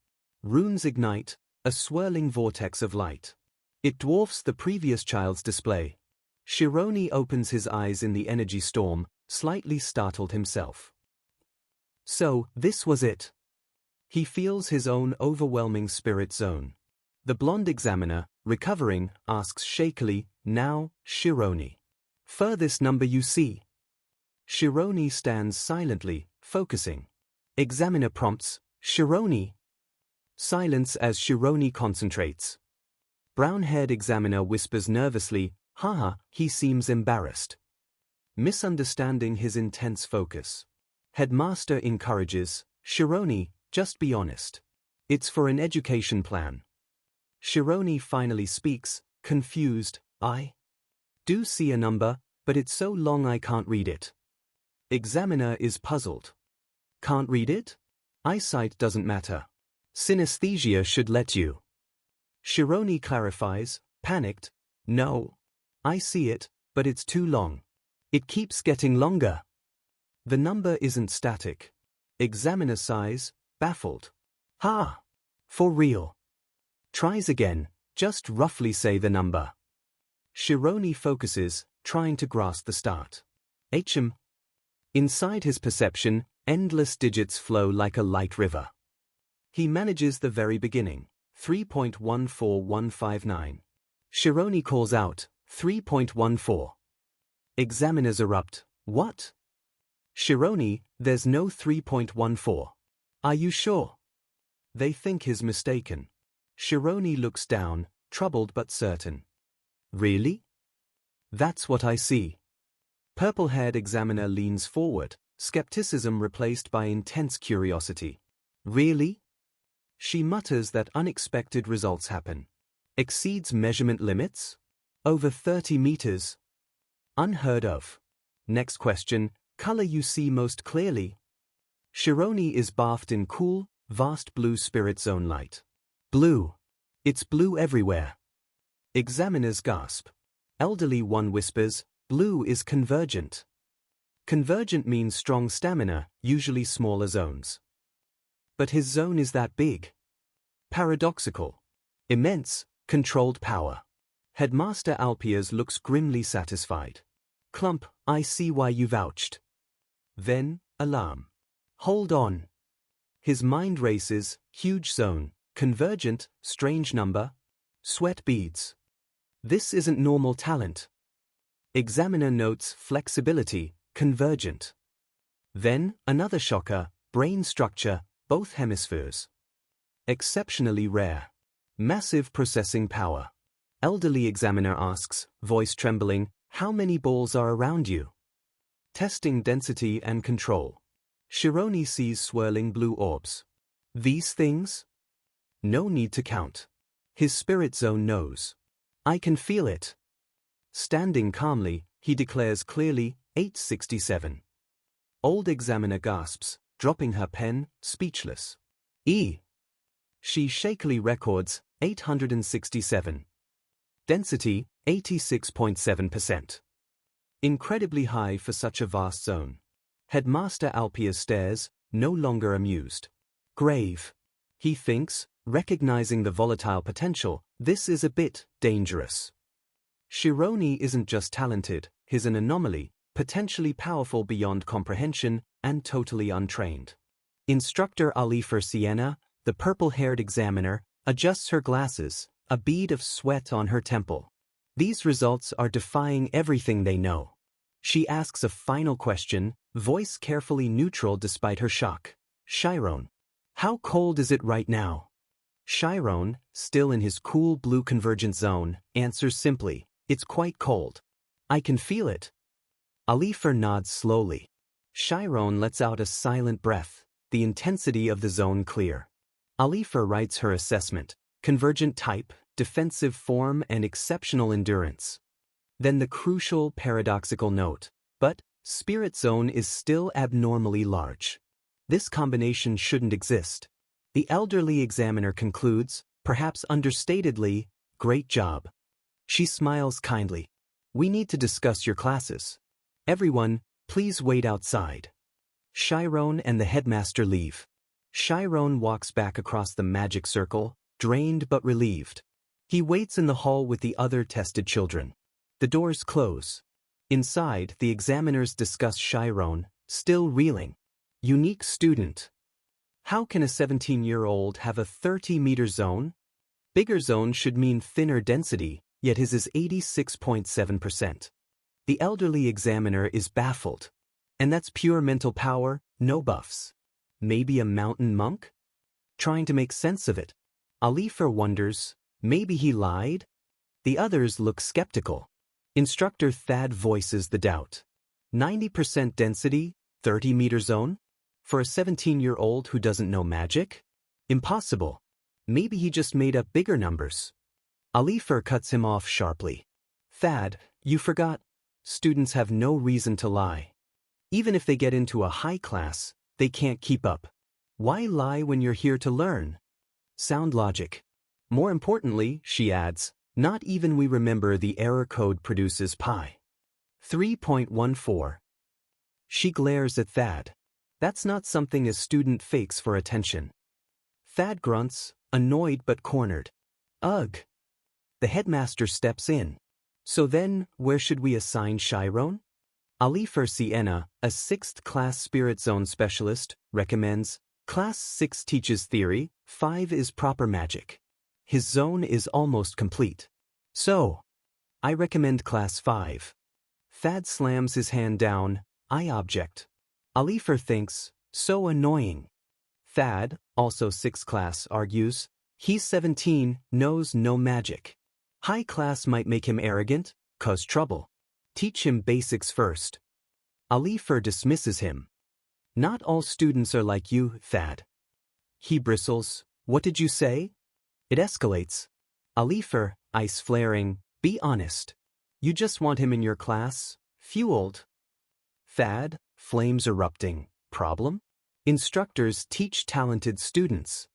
Runes ignite, a swirling vortex of light. It dwarfs the previous child's display. Shironi opens his eyes in the energy storm, slightly startled himself. So, this was it. He feels his own overwhelming spirit zone. The blonde examiner, recovering, asks shakily, now, Shironi. Furthest number you see. Shironi stands silently, focusing. Examiner prompts, Shironi. Silence as Shironi concentrates. Brown-haired examiner whispers nervously, haha, he seems embarrassed. Misunderstanding his intense focus. Headmaster encourages, Shironi, just be honest. It's for an education plan. Shironi finally speaks, confused, I do see a number, but it's so long I can't read it. Examiner is puzzled. Can't read it? Eyesight doesn't matter. Synesthesia should let you. Shironi clarifies, panicked, no. I see it, but it's too long. It keeps getting longer. The number isn't static. Examiner sighs, baffled. Ha! For real. Tries again, just roughly say the number. Shironi focuses, trying to grasp the start. HM. Inside his perception, endless digits flow like a light river. He manages the very beginning, 3.14159. Shironi calls out, 3.14. Examiners erupt, what? Shironi, there's no 3.14. Are you sure? They think he's mistaken. Shironi looks down, troubled but certain. Really? That's what I see. Purple-haired examiner leans forward, skepticism replaced by intense curiosity. Really? She mutters that unexpected results happen. Exceeds measurement limits? Over 30 meters? Unheard of. Next question, color you see most clearly? Shironi is bathed in cool, vast blue spirit zone light. Blue. It's blue everywhere. Examiners gasp. Elderly one whispers, blue is convergent. Convergent means strong stamina, usually smaller zones. But his zone is that big. Paradoxical. Immense, controlled power. Headmaster Alpiers looks grimly satisfied. Clump, I see why you vouched. Then, alarm. Hold on. His mind races, huge zone, convergent, strange number. Sweat beads. This isn't normal talent. Examiner notes flexibility, convergent. Then, another shocker, brain structure, both hemispheres. Exceptionally rare. Massive processing power. Elderly examiner asks, voice trembling, how many balls are around you? Testing density and control. Shironi sees swirling blue orbs. These things? No need to count. His spirit zone knows. I can feel it. Standing calmly, he declares clearly, 867. Old examiner gasps, dropping her pen, speechless. She shakily records, 867. Density, 86.7%. Incredibly high for such a vast zone. Headmaster Alpia stares, no longer amused. Grave. He thinks, recognizing the volatile potential, this is a bit dangerous. Shironi isn't just talented, he's an anomaly, potentially powerful beyond comprehension, and totally untrained. Instructor Alifer Sienna, the purple-haired examiner, adjusts her glasses, a bead of sweat on her temple. These results are defying everything they know. She asks a final question, voice carefully neutral despite her shock. Chiron. How cold is it right now? Chiron, still in his cool blue convergent zone, answers simply, it's quite cold. I can feel it. Alifer nods slowly. Chiron lets out a silent breath, the intensity of the zone clear. Alifer writes her assessment, convergent type, defensive form and exceptional endurance. Then the crucial paradoxical note, but spirit zone is still abnormally large. This combination shouldn't exist. The elderly examiner concludes, perhaps understatedly, great job. She smiles kindly. We need to discuss your classes. Everyone, please wait outside. Chiron and the headmaster leave. Chiron walks back across the magic circle, drained but relieved. He waits in the hall with the other tested children. The doors close. Inside, the examiners discuss Chiron, still reeling. Unique student. How can a 17-year-old have a 30-meter zone? Bigger zone should mean thinner density, yet his is 86.7%. The elderly examiner is baffled. And that's pure mental power, no buffs. Maybe a mountain monk? Trying to make sense of it. Alifer wonders, maybe he lied? The others look skeptical. Instructor Thad voices the doubt. 90% density, 30-meter zone? For a 17-year-old who doesn't know magic? Impossible. Maybe he just made up bigger numbers. Alifer cuts him off sharply. Thad, you forgot. Students have no reason to lie. Even if they get into a high class, they can't keep up. Why lie when you're here to learn? Sound logic. More importantly, she adds, not even we remember the error code produces pi. 3.14. She glares at Thad. That's not something a student fakes for attention. Thad grunts, annoyed but cornered. Ugh. The headmaster steps in. So then, where should we assign Chiron? Alifer Sienna, a 6th class spirit zone specialist, recommends, Class 6 teaches theory, 5 is proper magic. His zone is almost complete. So, I recommend Class 5. Thad slams his hand down, I object. Alifer thinks, so annoying. Thad, also 6th class, argues, he's 17, knows no magic. High class might make him arrogant, cause trouble. Teach him basics first. Alifer dismisses him. Not all students are like you, Thad. He bristles, what did you say? It escalates. Alifer, ice flaring, be honest. You just want him in your class, fueled. Thad, flames erupting, problem? Instructors teach talented students.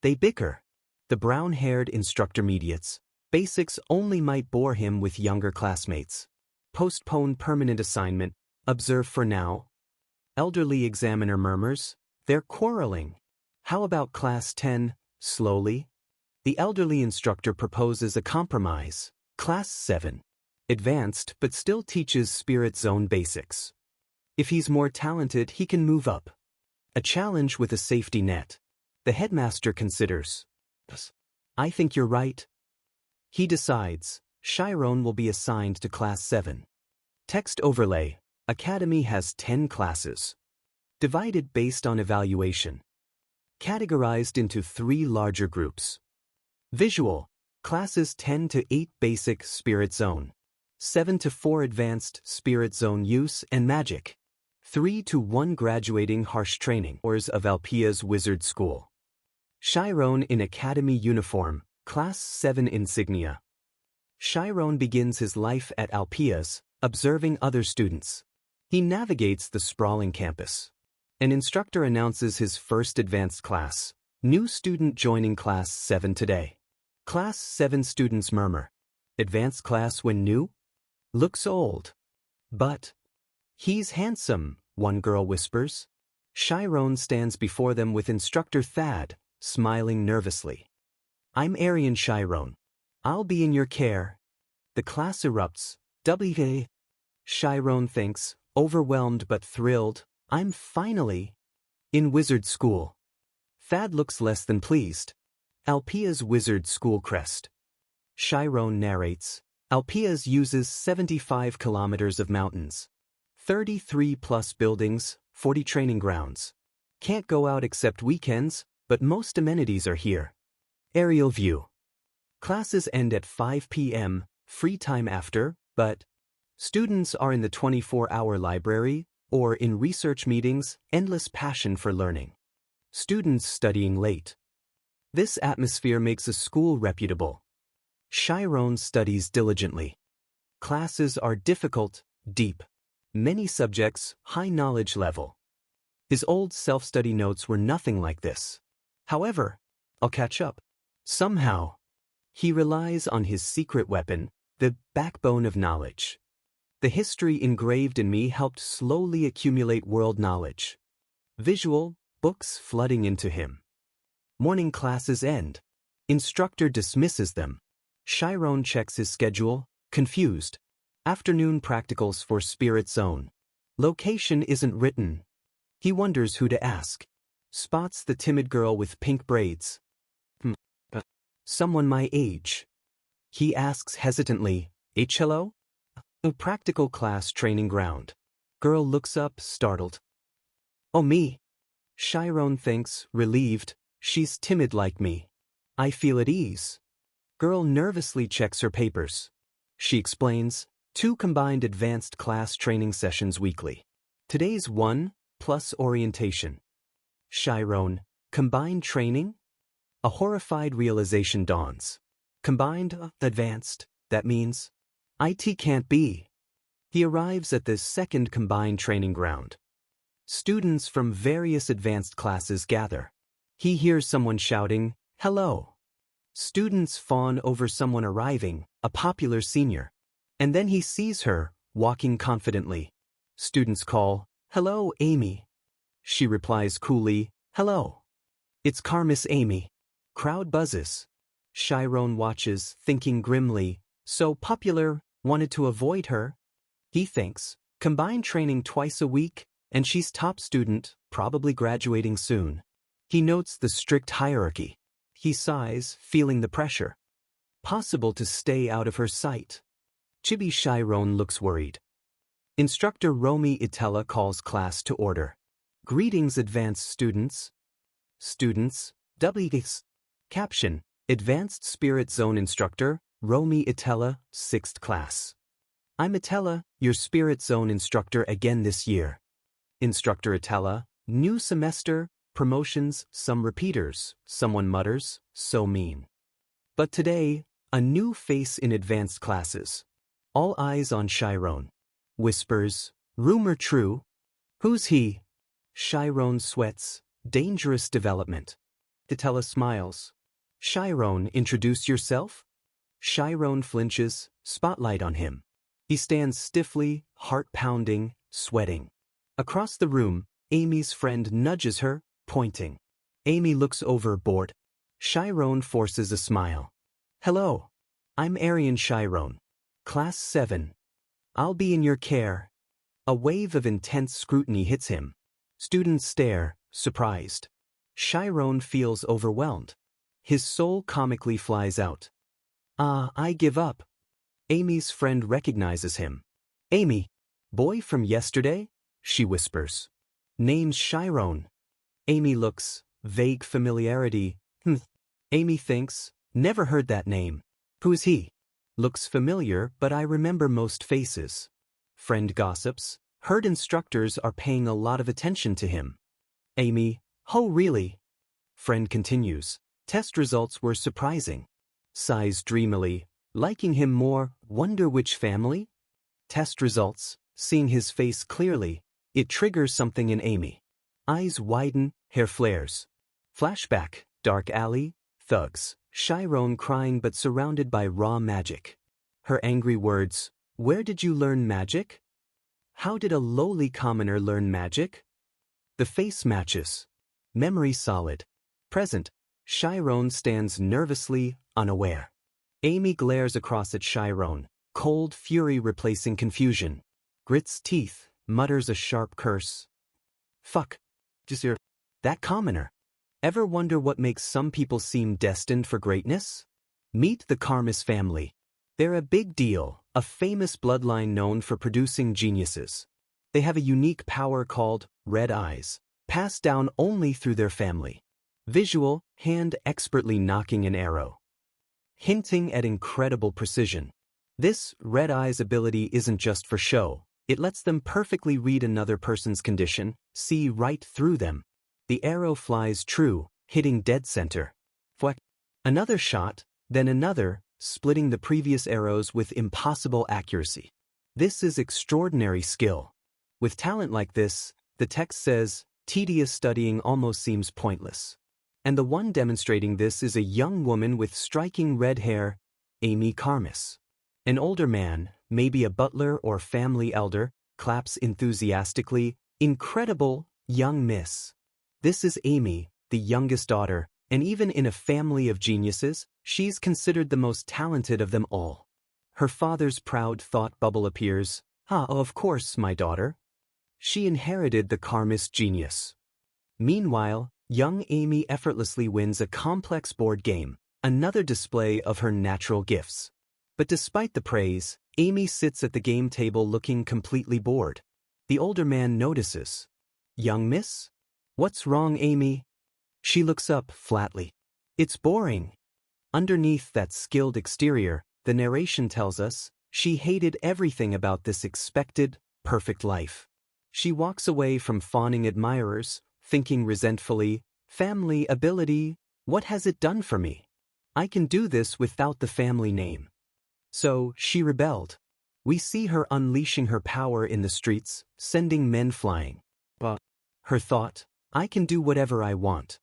They bicker. The brown-haired instructor mediates. Basics only might bore him with younger classmates. Postpone permanent assignment, observe for now. Elderly examiner murmurs, they're quarreling. How about Class 10, slowly? The elderly instructor proposes a compromise. Class 7. Advanced but still teaches spirit zone basics. If he's more talented, he can move up. A challenge with a safety net. The headmaster considers. I think you're right. He decides, Chiron will be assigned to Class 7. Text overlay. Academy has 10 classes. Divided based on evaluation. Categorized into 3 larger groups. Visual. Classes 10 to 8 basic spirit zone. 7 to 4 advanced spirit zone use and magic. 3 to 1 graduating harsh training. Hours of Alpia's wizard school. Chiron in academy uniform, Class 7 Insignia. Chiron begins his life at Alpia's, observing other students. He navigates the sprawling campus. An instructor announces his first advanced class. New student joining Class 7 today. Class 7 students murmur. Advanced class when new? Looks old. But he's handsome, one girl whispers. Chiron stands before them with instructor Thad, smiling nervously. I'm Aryan Chiron. I'll be in your care. The class erupts. W. Chiron thinks, overwhelmed but thrilled, I'm finally in wizard school. Thad looks less than pleased. Alpia's wizard school crest. Chiron narrates, Alpia's uses 75 kilometers of mountains. 33 plus buildings, 40 training grounds. Can't go out except weekends, but most amenities are here. Aerial view. Classes end at 5 p.m., free time after, but students are in the 24-hour library, or in research meetings, endless passion for learning. Students studying late. This atmosphere makes a school reputable. Chiron studies diligently. Classes are difficult, deep. Many subjects, high knowledge level. His old self-study notes were nothing like this. However, I'll catch up. Somehow, he relies on his secret weapon, the backbone of knowledge. The history engraved in me helped slowly accumulate world knowledge. Visual, books flooding into him. Morning classes end. Instructor dismisses them. Chiron checks his schedule, confused. Afternoon practicals for Spirit Zone. Location isn't written. He wonders who to ask. Spots the timid girl with pink braids. Someone my age. He asks hesitantly, HLO? A practical class training ground. Girl looks up, startled. Oh, me? Chiron thinks, relieved, she's timid like me. I feel at ease. Girl nervously checks her papers. She explains, 2 combined advanced class training sessions weekly. Today's 1, plus orientation. Chiron, combined training? A horrified realization dawns. Combined, advanced, that means IT can't be. He arrives at the second combined training ground. Students from various advanced classes gather. He hears someone shouting, hello. Students fawn over someone arriving, a popular senior. And then he sees her, walking confidently. Students call, hello, Amy. She replies coolly, hello. It's Carmiss Amy. Crowd buzzes. Chiron watches, thinking grimly, so popular, wanted to avoid her. He thinks, combined training twice a week, and she's top student, probably graduating soon. He notes the strict hierarchy. He sighs, feeling the pressure. Possible to stay out of her sight. Chibi Chiron looks worried. Instructor Romy Itella calls class to order. Greetings, advanced students. Students, W's. Caption, Advanced Spirit Zone Instructor, Romy Itella, 6th class. I'm Itella, your Spirit Zone instructor again this year. Instructor Itella, new semester, promotions, some repeaters, someone mutters, so mean. But today, a new face in advanced classes. All eyes on Chiron. Whispers, rumor true? Who's he? Chiron sweats, dangerous development. Itella smiles. Chiron, introduce yourself? Chiron flinches, spotlight on him. He stands stiffly, heart pounding, sweating. Across the room, Amy's friend nudges her, pointing. Amy looks over, bored. Chiron forces a smile. Hello. I'm Aryan Chiron. Class 7. I'll be in your care. A wave of intense scrutiny hits him. Students stare, surprised. Chiron feels overwhelmed. His soul comically flies out. I give up. Amy's friend recognizes him. Amy, boy from yesterday? She whispers. Name's Chiron. Amy looks, vague familiarity. Amy thinks, never heard that name. Who's he? Looks familiar, but I remember most faces. Friend gossips, heard instructors are paying a lot of attention to him. Amy, oh really? Friend continues, test results were surprising. sighs dreamily, liking him more, wonder which family? Test results, seeing his face clearly, it triggers something in Amy. Eyes widen, hair flares. Flashback, dark alley, thugs, Chiron crying but surrounded by raw magic. Her angry words, "Where did you learn magic? How did a lowly commoner learn magic?" The face matches. Memory solid. Present, Chiron stands nervously, unaware. Amy glares across at Chiron, cold fury replacing confusion. Grits teeth, mutters a sharp curse. Fuck. Just hear that commoner. Ever wonder what makes some people seem destined for greatness? Meet the Karmas family. They're a big deal, a famous bloodline known for producing geniuses. They have a unique power called red eyes, passed down only through their family. Visual, hand expertly knocking an arrow, hinting at incredible precision. This red eyes ability isn't just for show, it lets them perfectly read another person's condition, see right through them. The arrow flies true, hitting dead center. Fweck. Another shot, then another, splitting the previous arrows with impossible accuracy. This is extraordinary skill. With talent like this, the text says, tedious studying almost seems pointless. And the one demonstrating this is a young woman with striking red hair, Amy Karmas. An older man, maybe a butler or family elder, claps enthusiastically, "Incredible, young miss." This is Amy, the youngest daughter, and even in a family of geniuses, she's considered the most talented of them all. Her father's proud thought bubble appears. Of course, my daughter. She inherited the Karmas genius. Meanwhile, young Amy effortlessly wins a complex board game, another display of her natural gifts. But despite the praise, Amy sits at the game table looking completely bored. The older man notices. "Young miss? What's wrong, Amy?" She looks up flatly. "It's boring." Underneath that skilled exterior, the narration tells us, she hated everything about this expected, perfect life. She walks away from fawning admirers, thinking resentfully, "Family ability, what has it done for me? I can do this without the family name." So, she rebelled. We see her unleashing her power in the streets, sending men flying. But her thought, "I can do whatever I want."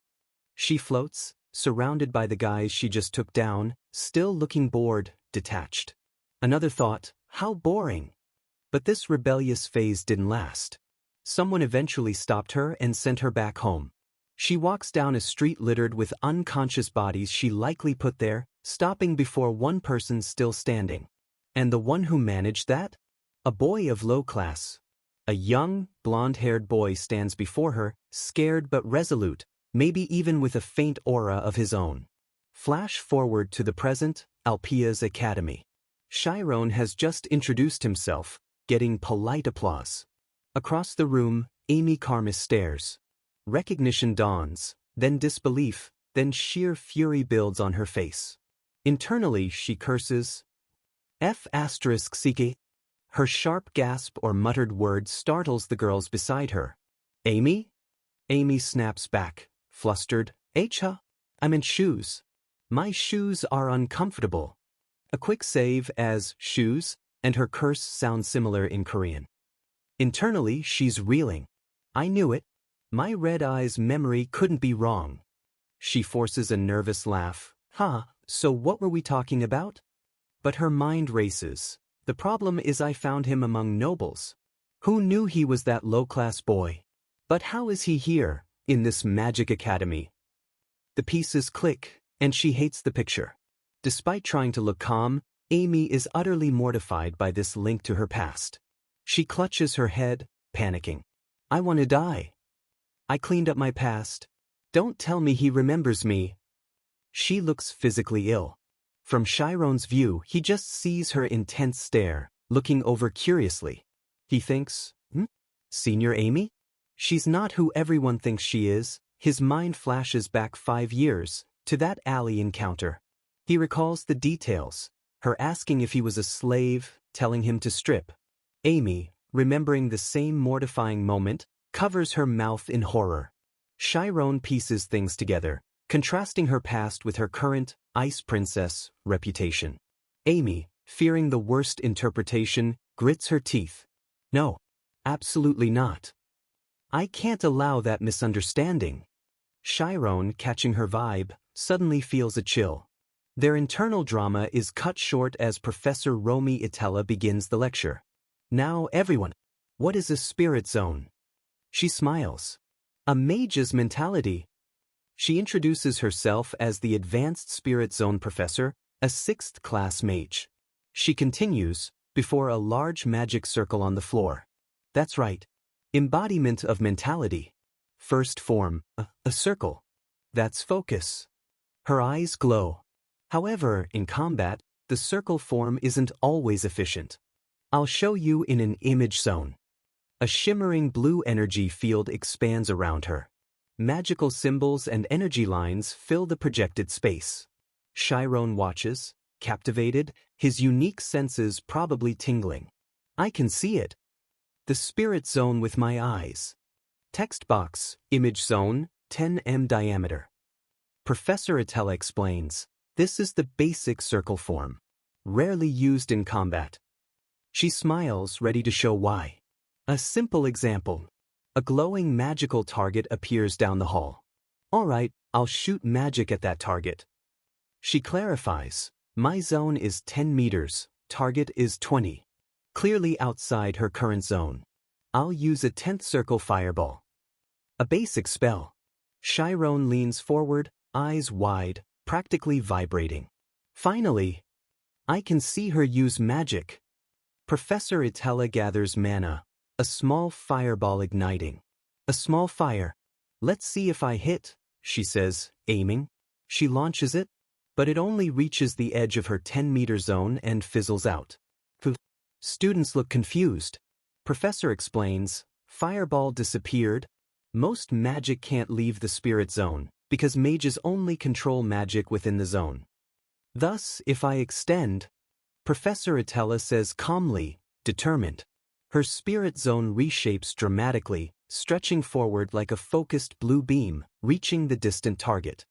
She floats, surrounded by the guys she just took down, still looking bored, detached. Another thought, "How boring." But this rebellious phase didn't last. Someone eventually stopped her and sent her back home. She walks down a street littered with unconscious bodies she likely put there, stopping before one person still standing. And the one who managed that? A boy of low class. A young, blonde-haired boy stands before her, scared but resolute, maybe even with a faint aura of his own. Flash forward to the present, Alpia's academy. Chiron has just introduced himself, getting polite applause. Across the room, Amy Karmas stares. Recognition dawns, then disbelief, then sheer fury builds on her face. Internally, she curses. F***ck. Her sharp gasp or muttered word startles the girls beside her. "Amy?" Amy snaps back, flustered. "Huh? I meant shoes. My shoes are uncomfortable." A quick save as shoes, and her curse sounds similar in Korean. Internally, she's reeling. "I knew it. My red eyes memory couldn't be wrong." She forces a nervous laugh. So what were we talking about? But her mind races. The problem is I found him among nobles. Who knew he was that low-class boy? But how is he here, in this magic academy? The pieces click, and she hates the picture. Despite trying to look calm, Amy is utterly mortified by this link to her past. She clutches her head, panicking. "I want to die. I cleaned up my past. Don't tell me he remembers me." She looks physically ill. From Chiron's view, he just sees her intense stare, looking over curiously. He thinks, Senior Amy? She's not who everyone thinks she is. His mind flashes back 5 years, to that alley encounter. He recalls the details, her asking if he was a slave, telling him to strip. Amy, remembering the same mortifying moment, covers her mouth in horror. Chiron pieces things together. contrasting her past with her current ice princess reputation. Amy, fearing the worst interpretation, grits her teeth. No, absolutely not. I can't allow that misunderstanding. Chiron, catching her vibe, suddenly feels a chill. Their internal drama is cut short as Professor Romy Itella begins the lecture. Now everyone, what is a spirit zone? She smiles. A mage's mentality. She introduces herself as the Advanced Spirit Zone Professor, a 6th class mage. She continues, before a large magic circle on the floor. That's right. Embodiment of mentality. First form, a circle. That's focus. Her eyes glow. However, in combat, the circle form isn't always efficient. I'll show you in an image zone. A shimmering blue energy field expands around her. Magical symbols and energy lines fill the projected space. Chiron watches, captivated, his unique senses probably tingling. I can see it. The spirit zone with my eyes. Text box, image zone, 10 m diameter. Professor Itella explains, this is the basic circle form, rarely used in combat. She smiles, ready to show why. A simple example. A glowing magical target appears down the hall. All right, I'll shoot magic at that target. She clarifies, my zone is 10 meters, target is 20. Clearly outside her current zone. I'll use a 10th circle fireball. A basic spell. Chiron leans forward, eyes wide, practically vibrating. Finally, I can see her use magic. Professor Itella gathers mana, a small fireball igniting. A small fire. Let's see if I hit, she says, aiming. She launches it, but it only reaches the edge of her 10-meter zone and fizzles out. Students look confused. Professor explains, fireball disappeared. Most magic can't leave the spirit zone, because mages only control magic within the zone. Thus, if I extend, Professor Itella says calmly, determined. Her spirit zone reshapes dramatically, stretching forward like a focused blue beam, reaching the distant target.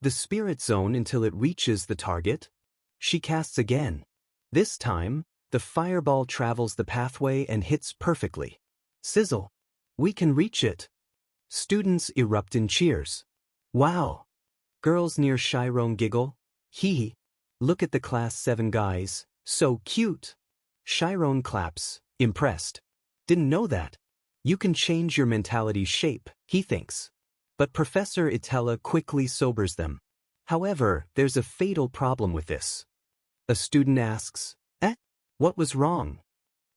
The spirit zone until it reaches the target. She casts again. This time, the fireball travels the pathway and hits perfectly. Sizzle. We can reach it. Students erupt in cheers. Wow. Girls near Chiron giggle. Hee. Look at the class 7 guys, so cute. Chiron claps, impressed. Didn't know that. You can change your mentality's shape, he thinks. But Professor Itella quickly sobers them. However, there's a fatal problem with this. A student asks, what was wrong?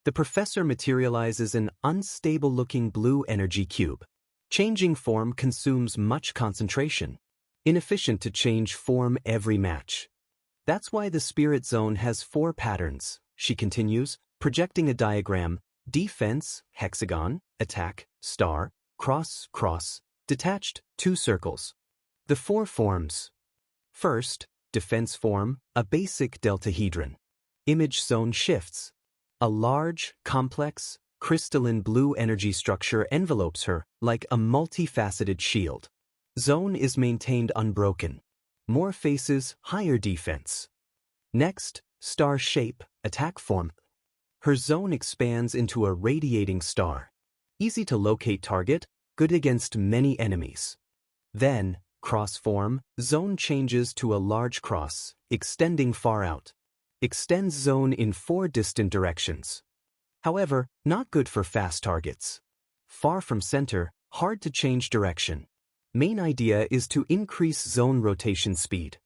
The professor materializes an unstable-looking blue energy cube. Changing form consumes much concentration. Inefficient to change form every match. That's why the spirit zone has 4 patterns, she continues, projecting a diagram: defense, hexagon, attack, star, cross, cross, detached, 2 circles. The 4 forms. First, defense form, a basic deltahedron. Image zone shifts. A large, complex, crystalline blue energy structure envelopes her like a multifaceted shield. Zone is maintained unbroken. More faces, higher defense. Next, star shape, attack form. Her zone expands into a radiating star. Easy to locate target, good against many enemies. Then, cross form, zone changes to a large cross, extending far out. Extends zone in 4 distant directions. However, not good for fast targets. Far from center, hard to change direction. Main idea is to increase zone rotation speed.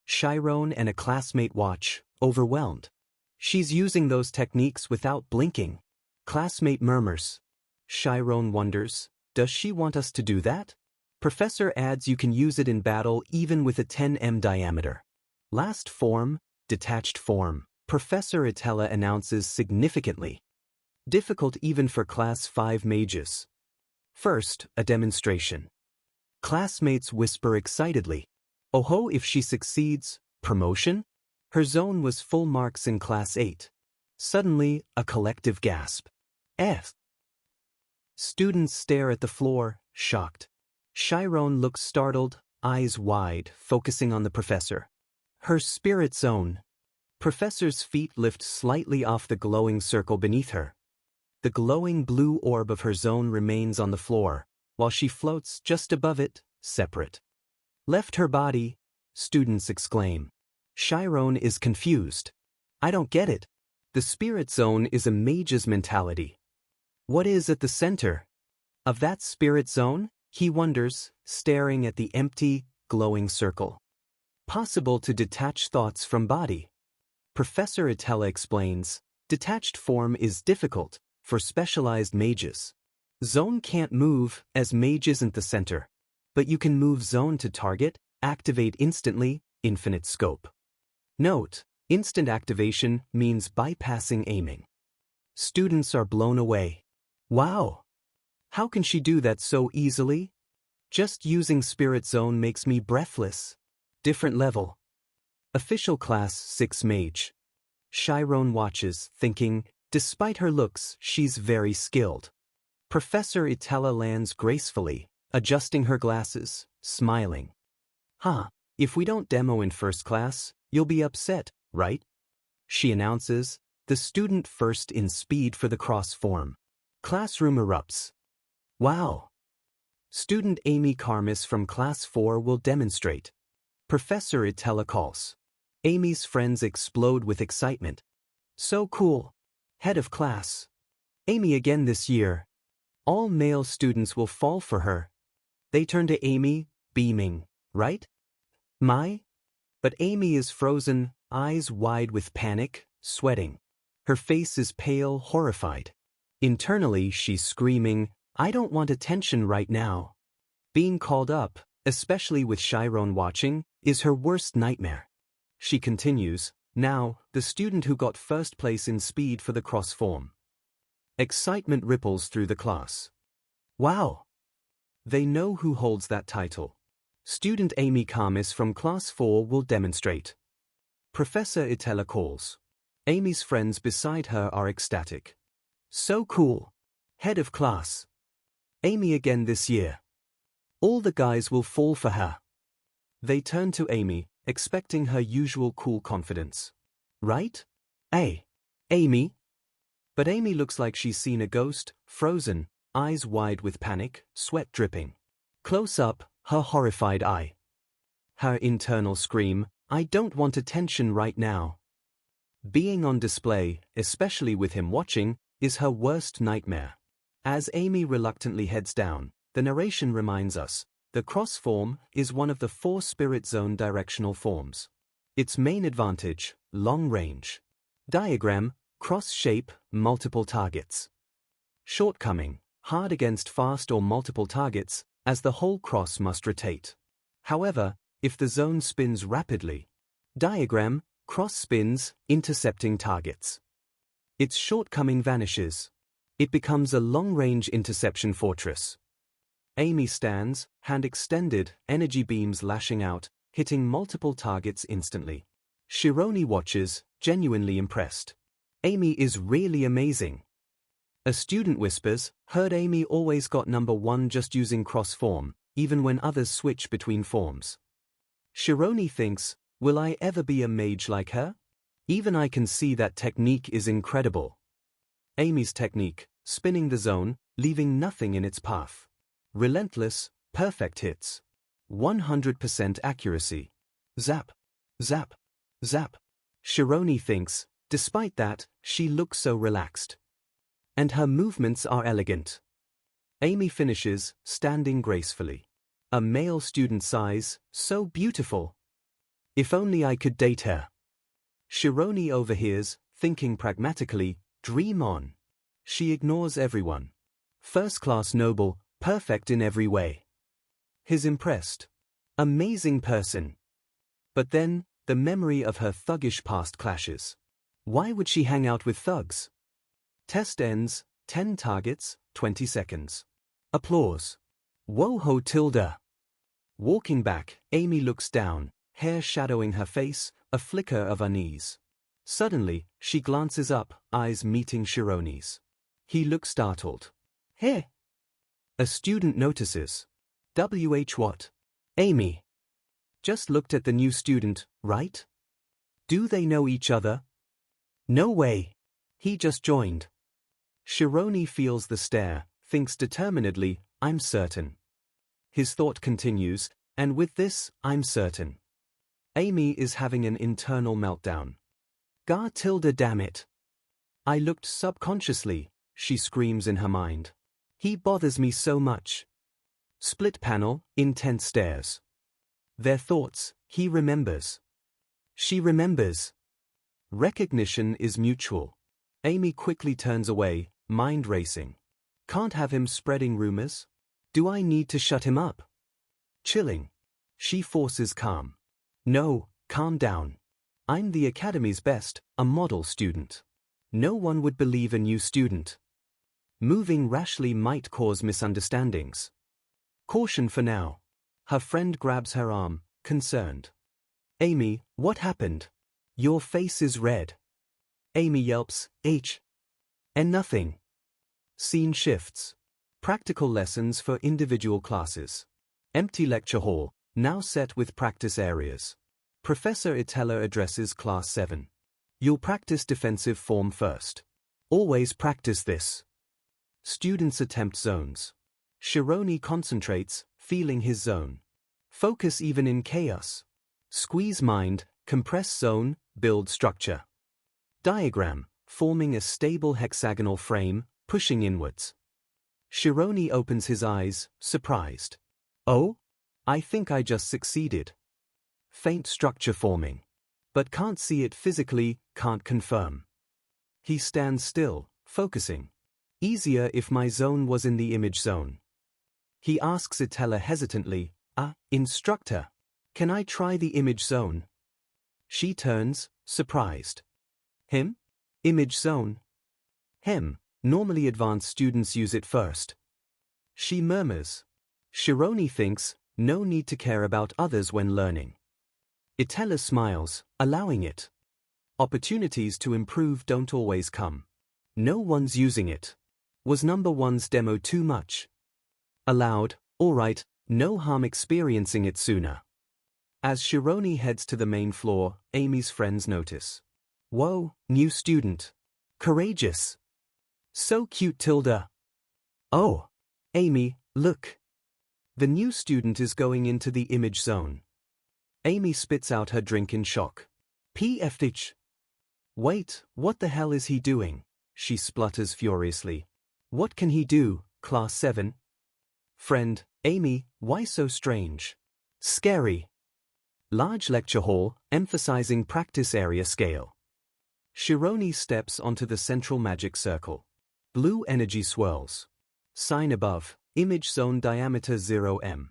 Chiron and a classmate watch, overwhelmed. She's using those techniques without blinking. Classmate murmurs. Chiron wonders, does she want us to do that? Professor adds you can use it in battle even with a 10 m diameter. Last form, detached form, Professor Itella announces significantly. Difficult even for class 5 mages. First, a demonstration. Classmates whisper excitedly. Oh ho, if she succeeds, promotion? Her zone was full marks in class 8. Suddenly, a collective gasp. F. Students stare at the floor, shocked. Chiron looks startled, eyes wide, focusing on the professor. Her spirit zone. Professor's feet lift slightly off the glowing circle beneath her. The glowing blue orb of her zone remains on the floor, while she floats just above it, separate. Left her body, students exclaim. Chiron is confused. I don't get it. The spirit zone is a mage's mentality. What is at the center of that spirit zone? He wonders, staring at the empty, glowing circle. Possible to detach thoughts from body. Professor Itella explains, detached form is difficult for specialized mages. Zone can't move, as mage isn't the center. But you can move zone to target, activate instantly, infinite scope. Note, instant activation means bypassing aiming. Students are blown away. Wow! How can she do that so easily? Just using Spirit Zone makes me breathless. Different level. Official Class 6 Mage. Chiron watches, thinking, despite her looks, she's very skilled. Professor Itella lands gracefully, adjusting her glasses, smiling. If we don't demo in first class, you'll be upset, right? She announces, the student first in speed for the cross form. Classroom erupts. Wow! Student Amy Carmis from Class 4 will demonstrate. Professor Itella calls. Amy's friends explode with excitement. So cool! Head of class. Amy again this year. All male students will fall for her. They turn to Amy, beaming, right? But Amy is frozen, eyes wide with panic, sweating. Her face is pale, horrified. Internally, she's screaming, I don't want attention right now. Being called up, especially with Chiron watching, is her worst nightmare. She continues, now, the student who got first place in speed for the cross form. Excitement ripples through the class. Wow! They know who holds that title. Student Amy Carmis from Class 4 will demonstrate. Professor Itella calls. Amy's friends beside her are ecstatic. So cool! Head of class. Amy again this year. All the guys will fall for her. They turn to Amy, expecting her usual cool confidence. Right? Amy? But Amy looks like she's seen a ghost, frozen, eyes wide with panic, sweat dripping. Close up, her horrified eye. Her internal scream, I don't want attention right now. Being on display, especially with him watching, is her worst nightmare. As Amy reluctantly heads down, the narration reminds us, the cross form is one of the 4 Spirit Zone directional forms. Its main advantage, long range. Diagram, cross shape, multiple targets. Shortcoming, hard against fast or multiple targets, as the whole cross must rotate. However, if the zone spins rapidly. Diagram, cross spins, intercepting targets. Its shortcoming vanishes. It becomes a long-range interception fortress. Amy stands, hand extended, energy beams lashing out, hitting multiple targets instantly. Shironi watches, genuinely impressed. Amy is really amazing. A student whispers, heard Amy always got number 1 just using cross form, even when others switch between forms. Shironi thinks, will I ever be a mage like her? Even I can see that technique is incredible. Amy's technique, spinning the zone, leaving nothing in its path. Relentless, perfect hits. 100% accuracy. Zap, zap, zap. Shironi thinks, despite that, she looks so relaxed. And her movements are elegant. Amy finishes, standing gracefully. A male student sighs, so beautiful. If only I could date her. Shironi overhears, thinking pragmatically, dream on. She ignores everyone. First-class noble, perfect in every way. He's impressed. Amazing person. But then, the memory of her thuggish past clashes. Why would she hang out with thugs? Test ends, 10 targets, 20 seconds. Applause. Whoa-ho tilde. Walking back, Amy looks down, hair shadowing her face, a flicker of unease. Suddenly, she glances up, eyes meeting Shironi's. He looks startled. Hey! A student notices. WH what? Amy. Just looked at the new student, right? Do they know each other? No way. He just joined. Shironi feels the stare, thinks determinedly, I'm certain. His thought continues, and with this, I'm certain. Amy is having an internal meltdown. Damn it. I looked subconsciously, she screams in her mind. He bothers me so much. Split panel, intense stares. Their thoughts, he remembers. She remembers. Recognition is mutual. Amy quickly turns away, mind racing. Can't have him spreading rumors? Do I need to shut him up? Chilling. She forces calm. No, calm down. I'm the academy's best, a model student. No one would believe a new student. Moving rashly might cause misunderstandings. Caution for now. Her friend grabs her arm, concerned. Amy, what happened? Your face is red. Amy yelps, and nothing. Scene shifts. Practical lessons for individual classes. Empty lecture hall, now set with practice areas. Professor Itella addresses Class 7. You'll practice defensive form first. Always practice this. Students attempt zones. Shironi concentrates, feeling his zone. Focus even in chaos. Squeeze mind, compress zone, build structure. Diagram, forming a stable hexagonal frame, pushing inwards. Shironi opens his eyes, surprised. Oh? I think I just succeeded. Faint structure forming. But can't see it physically, can't confirm. He stands still, focusing. Easier if my zone was in the image zone. He asks Itella hesitantly, instructor, can I try the image zone? She turns, surprised. Him? Image zone? Normally advanced students use it first. She murmurs. Shironi thinks, no need to care about others when learning. Itella smiles, allowing it. Opportunities to improve don't always come. No one's using it. Was number one's demo too much? Aloud, alright, no harm experiencing it sooner. As Shironi heads to the main floor, Amy's friends notice. Whoa, new student. Courageous. So cute, Tilda. Oh. Amy, look. The new student is going into the image zone. Amy spits out her drink in shock. PFH. Wait, what the hell is he doing? She splutters furiously. What can he do, Class 7? Friend, Amy, why so strange? Scary. Large lecture hall, emphasizing practice area scale. Shironi steps onto the central magic circle. Blue energy swirls. Sign above, image zone diameter 0 m.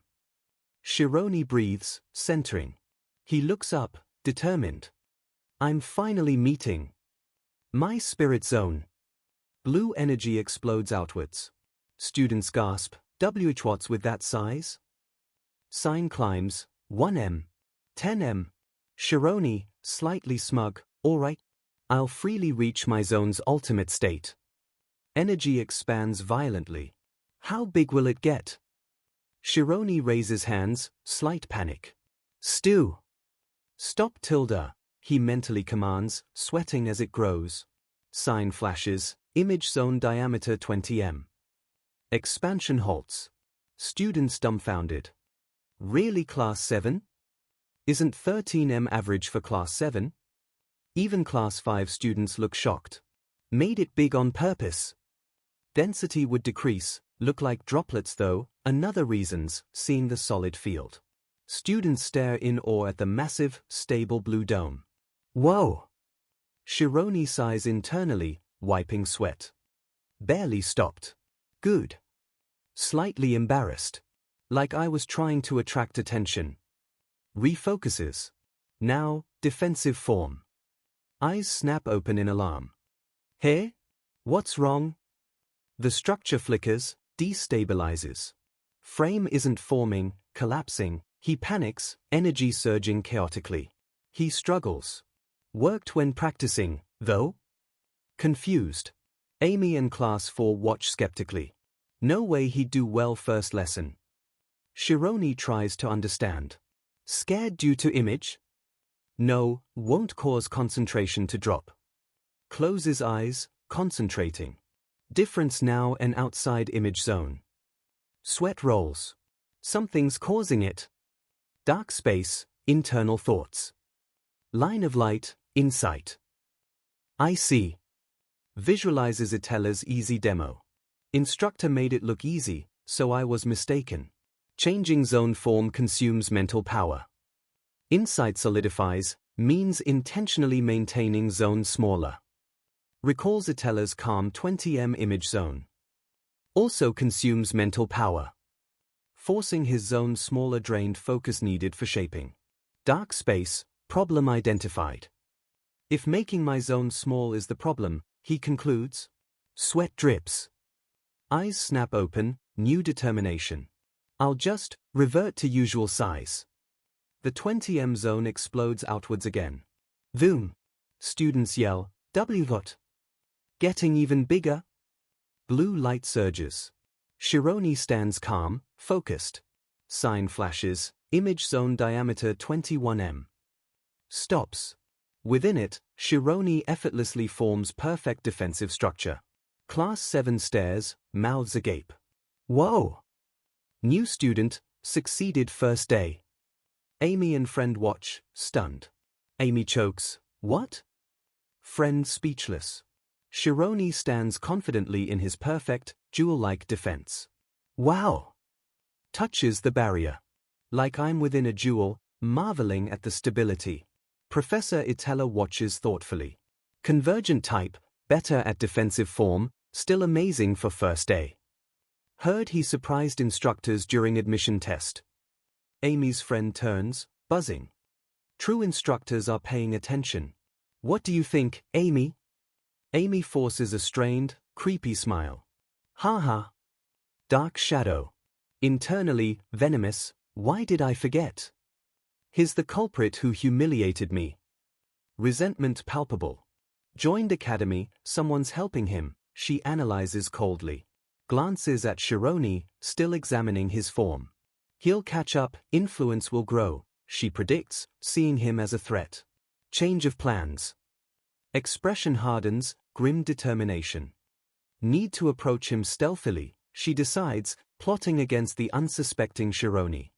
Shironi breathes, centering. He looks up, determined. I'm finally meeting my spirit zone. Blue energy explodes outwards. Students gasp, what's with that size? Sign climbs, 1 m, 10 m. Shironi, slightly smug, alright. I'll freely reach my zone's ultimate state. Energy expands violently. How big will it get? Shironi raises hands, slight panic. Stew. Stop, Tilda, he mentally commands, sweating as it grows. Sign flashes, image zone diameter 20 m. Expansion halts. Students dumbfounded. Really, Class 7? Isn't 13 m average for Class 7? Even Class 5 students look shocked. Made it big on purpose. Density would decrease, look like droplets though, another reasons, seeing the solid field. Students stare in awe at the massive, stable blue dome. Whoa! Shironi sighs internally, wiping sweat. Barely stopped. Good. Slightly embarrassed. Like I was trying to attract attention. Refocuses. Now, defensive form. Eyes snap open in alarm. Hey? What's wrong? The structure flickers, destabilizes. Frame isn't forming, collapsing. He panics, energy surging chaotically. He struggles. Worked when practicing, though? Confused. Amy and Class 4 watch skeptically. No way he'd do well first lesson. Shironi tries to understand. Scared due to image? No, won't cause concentration to drop. Closes eyes, concentrating. Difference now and outside image zone. Sweat rolls. Something's causing it. Dark space, internal thoughts. Line of light, insight. I see. Visualizes Itella's easy demo. Instructor made it look easy, so I was mistaken. Changing zone form consumes mental power. Insight solidifies, means intentionally maintaining zone smaller. Recalls Itella's calm 20m image zone. Also consumes mental power. Forcing his zone smaller drained focus needed for shaping. Dark space, problem identified. If making my zone small is the problem, he concludes. Sweat drips. Eyes snap open, new determination. I'll just revert to usual size. The 20m zone explodes outwards again. Boom. Students yell, "W-what?" Getting even bigger? Blue light surges. Shironi stands calm, focused. Sign flashes, image zone diameter 21m. Stops. Within it, Shironi effortlessly forms perfect defensive structure. Class 7 stares, mouths agape. Whoa! New student, succeeded first day. Amy and friend watch, stunned. Amy chokes, what? Friend speechless. Shironi stands confidently in his perfect, jewel-like defense. Wow! Touches the barrier. Like I'm within a jewel, marveling at the stability. Professor Itella watches thoughtfully. Convergent type, better at defensive form, still amazing for first day. Heard he surprised instructors during admission test. Amy's friend turns, buzzing. True instructors are paying attention. What do you think, Amy? Amy forces a strained, creepy smile. Ha ha. Dark shadow. Internally, venomous, why did I forget? He's the culprit who humiliated me. Resentment palpable. Joined academy, someone's helping him, she analyzes coldly. Glances at Shironi, still examining his form. He'll catch up, influence will grow, she predicts, seeing him as a threat. Change of plans. Expression hardens, grim determination. Need to approach him stealthily, she decides, plotting against the unsuspecting Shironi.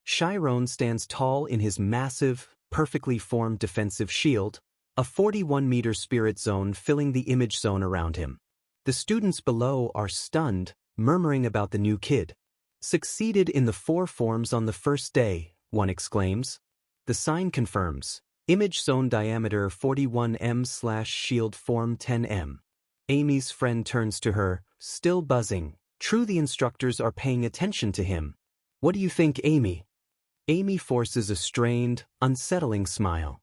Chiron stands tall in his massive, perfectly formed defensive shield, a 41-meter spirit zone filling the image zone around him. The students below are stunned, murmuring about the new kid. Succeeded in the 4 forms on the first day, one exclaims. The sign confirms. Image zone diameter 41m/shield form 10m. Amy's friend turns to her, still buzzing. True, the instructors are paying attention to him. What do you think, Amy? Amy forces a strained, unsettling smile.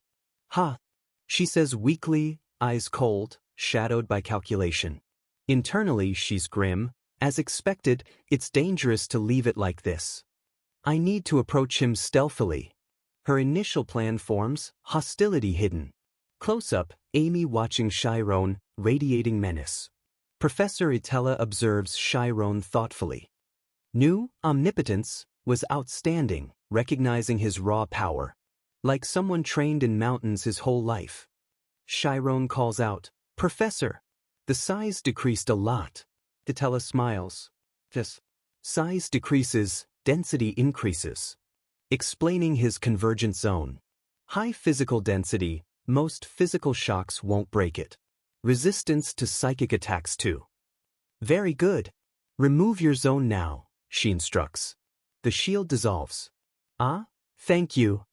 Ha! She says weakly, eyes cold, shadowed by calculation. Internally, she's grim. As expected, it's dangerous to leave it like this. I need to approach him stealthily. Her initial plan forms, hostility hidden. Close-up, Amy watching Chiron, radiating menace. Professor Itella observes Chiron thoughtfully. New omnipotence was outstanding, recognizing his raw power. Like someone trained in mountains his whole life. Chiron calls out, Professor! The size decreased a lot. Itella smiles. This size decreases, density increases. Explaining his convergent zone. High physical density, most physical shocks won't break it. Resistance to psychic attacks too. Very good. Remove your zone now, she instructs. The shield dissolves. Ah, thank you.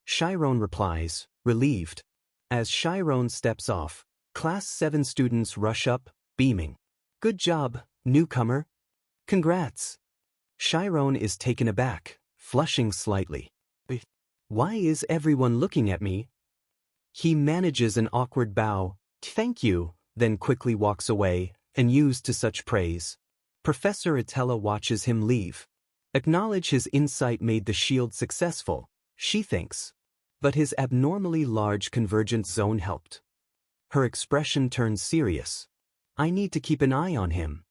Chiron replies, relieved. As Chiron steps off, Class 7 students rush up, beaming. Good job, newcomer. Congrats. Chiron is taken aback, flushing slightly. Why is everyone looking at me? He manages an awkward bow, thank you, then quickly walks away, unused to such praise. Professor Itella watches him leave. Acknowledge his insight made the shield successful, she thinks. But his abnormally large convergent zone helped. Her expression turns serious. I need to keep an eye on him.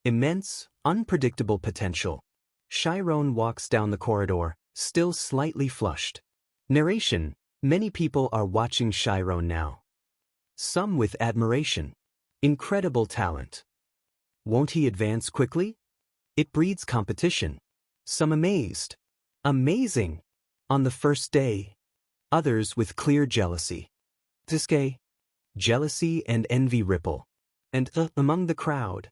Immense, unpredictable potential. Chiron walks down the corridor, still slightly flushed. Narration: many people are watching Chiron now. Some with admiration. Incredible talent. Won't he advance quickly? It breeds competition. Some amazed. Amazing! On the first day. Others with clear jealousy. Tiske. Jealousy and envy ripple. And among the crowd.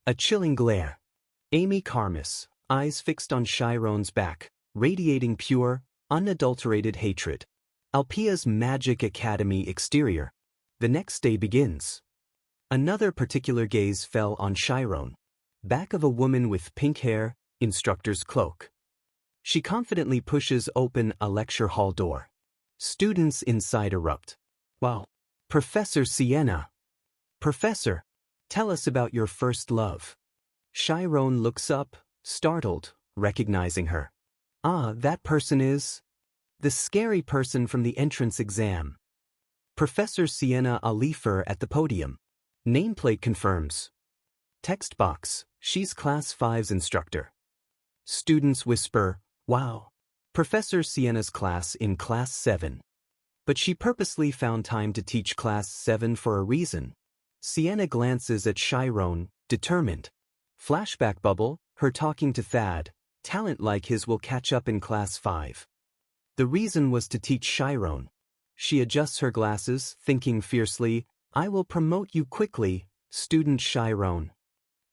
A chilling glare. Amy Carmus, eyes fixed on Chiron's back, radiating pure, unadulterated hatred. Alpia's Magic Academy exterior. The next day begins. Another particular gaze fell on Chiron. Back of a woman with pink hair, instructor's cloak. She confidently pushes open a lecture hall door. Students inside erupt. Wow. Professor Sienna. Professor, tell us about your first love. Chiron looks up, startled, recognizing her. Ah, that person is the scary person from the entrance exam. Professor Sienna Alifer at the podium. Nameplate confirms. Text box, she's Class 5's instructor. Students whisper, wow. Professor Sienna's class in Class 7. But she purposely found time to teach Class 7 for a reason. Sienna glances at Chiron, determined. Flashback bubble, her talking to Thad. Talent like his will catch up in Class 5. The reason was to teach Chiron. She adjusts her glasses, thinking fiercely, I will promote you quickly, student Chiron.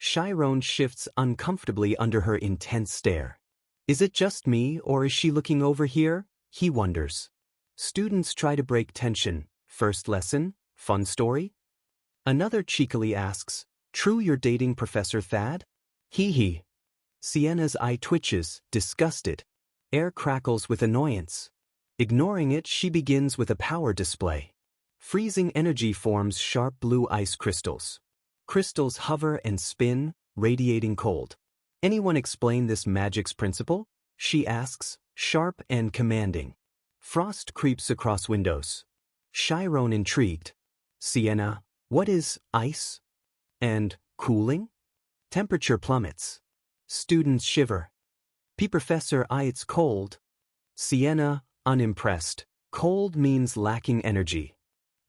Chiron shifts uncomfortably under her intense stare. Is it just me or is she looking over here? He wonders. Students try to break tension. First lesson? Fun story? Another cheekily asks, true you're dating Professor Thad? Hee. Sienna's eye twitches, disgusted. Air crackles with annoyance. Ignoring it, she begins with a power display. Freezing energy forms sharp blue ice crystals. Crystals hover and spin, radiating cold. Anyone explain this magic's principle? She asks, sharp and commanding. Frost creeps across windows. Chiron intrigued. Sienna, what is ice? And cooling? Temperature plummets. Students shiver. Professor, it's cold. Sienna, unimpressed. Cold means lacking energy.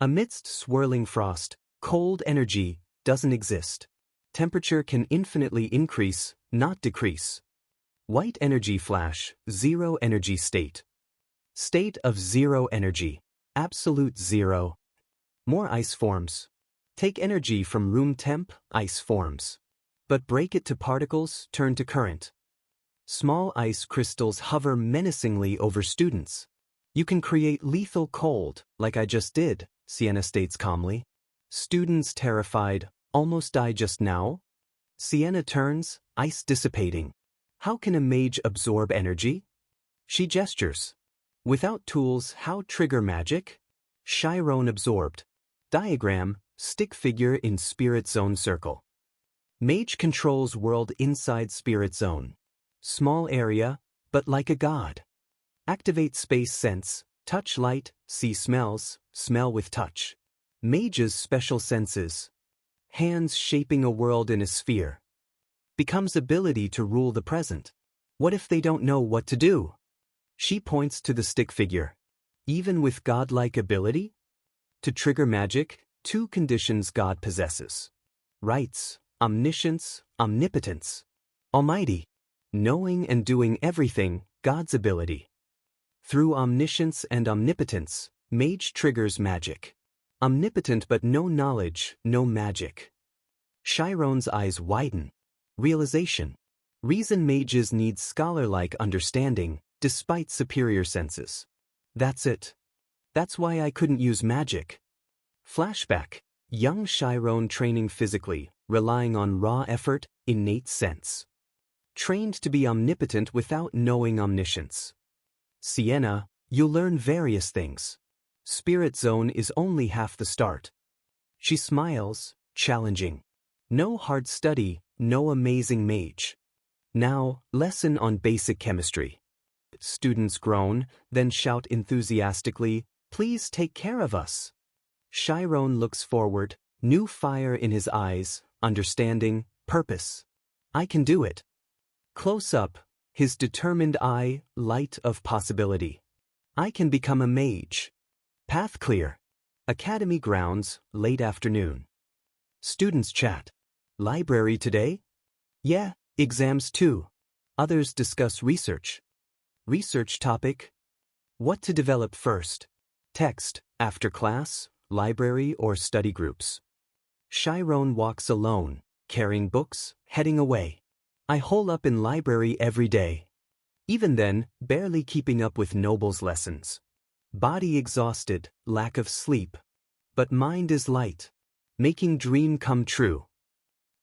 Amidst swirling frost, cold energy doesn't exist. Temperature can infinitely increase, not decrease. White energy flash, zero energy state. State of zero energy, absolute zero. More ice forms. Take energy from room temp, ice forms. But break it to particles, turn to current. Small ice crystals hover menacingly over students. You can create lethal cold, like I just did, Sienna states calmly. Students terrified, almost die just now? Sienna turns, ice dissipating. How can a mage absorb energy? She gestures. Without tools, how trigger magic? Chiron absorbed. Diagram, stick figure in spirit zone circle. Mage controls world inside spirit zone. Small area, but like a god. Activate space sense, touch light, see smells, smell with touch. Mage's special senses. Hands shaping a world in a sphere. Becomes ability to rule the present. What if they don't know what to do? She points to the stick figure. Even with godlike ability? To trigger magic, two conditions God possesses. Rights, omniscience, omnipotence. Almighty. Knowing and doing everything, God's ability. Through omniscience and omnipotence, Mage triggers magic. Omnipotent but no knowledge, no magic. Chiron's eyes widen. Realization. Reason mages need scholar-like understanding, despite superior senses. That's it. That's why I couldn't use magic. Flashback. Young Chiron training physically, relying on raw effort, innate sense. Trained to be omnipotent without knowing omniscience. Sienna, you'll learn various things. Spirit zone is only half the start. She smiles, challenging. No hard study, no amazing mage. Now, lesson on basic chemistry. Students groan, then shout enthusiastically, please take care of us. Chiron looks forward, new fire in his eyes, understanding, purpose. I can do it. Close up, his determined eye, light of possibility. I can become a mage. Path clear. Academy grounds, late afternoon. Students chat. Library today? Yeah, exams too. Others discuss research. Research topic? What to develop first? Text, after class, library or study groups. Chiron walks alone, carrying books, heading away. I hole up in library every day. Even then, barely keeping up with Noble's lessons. Body exhausted, lack of sleep. But mind is light. Making dream come true.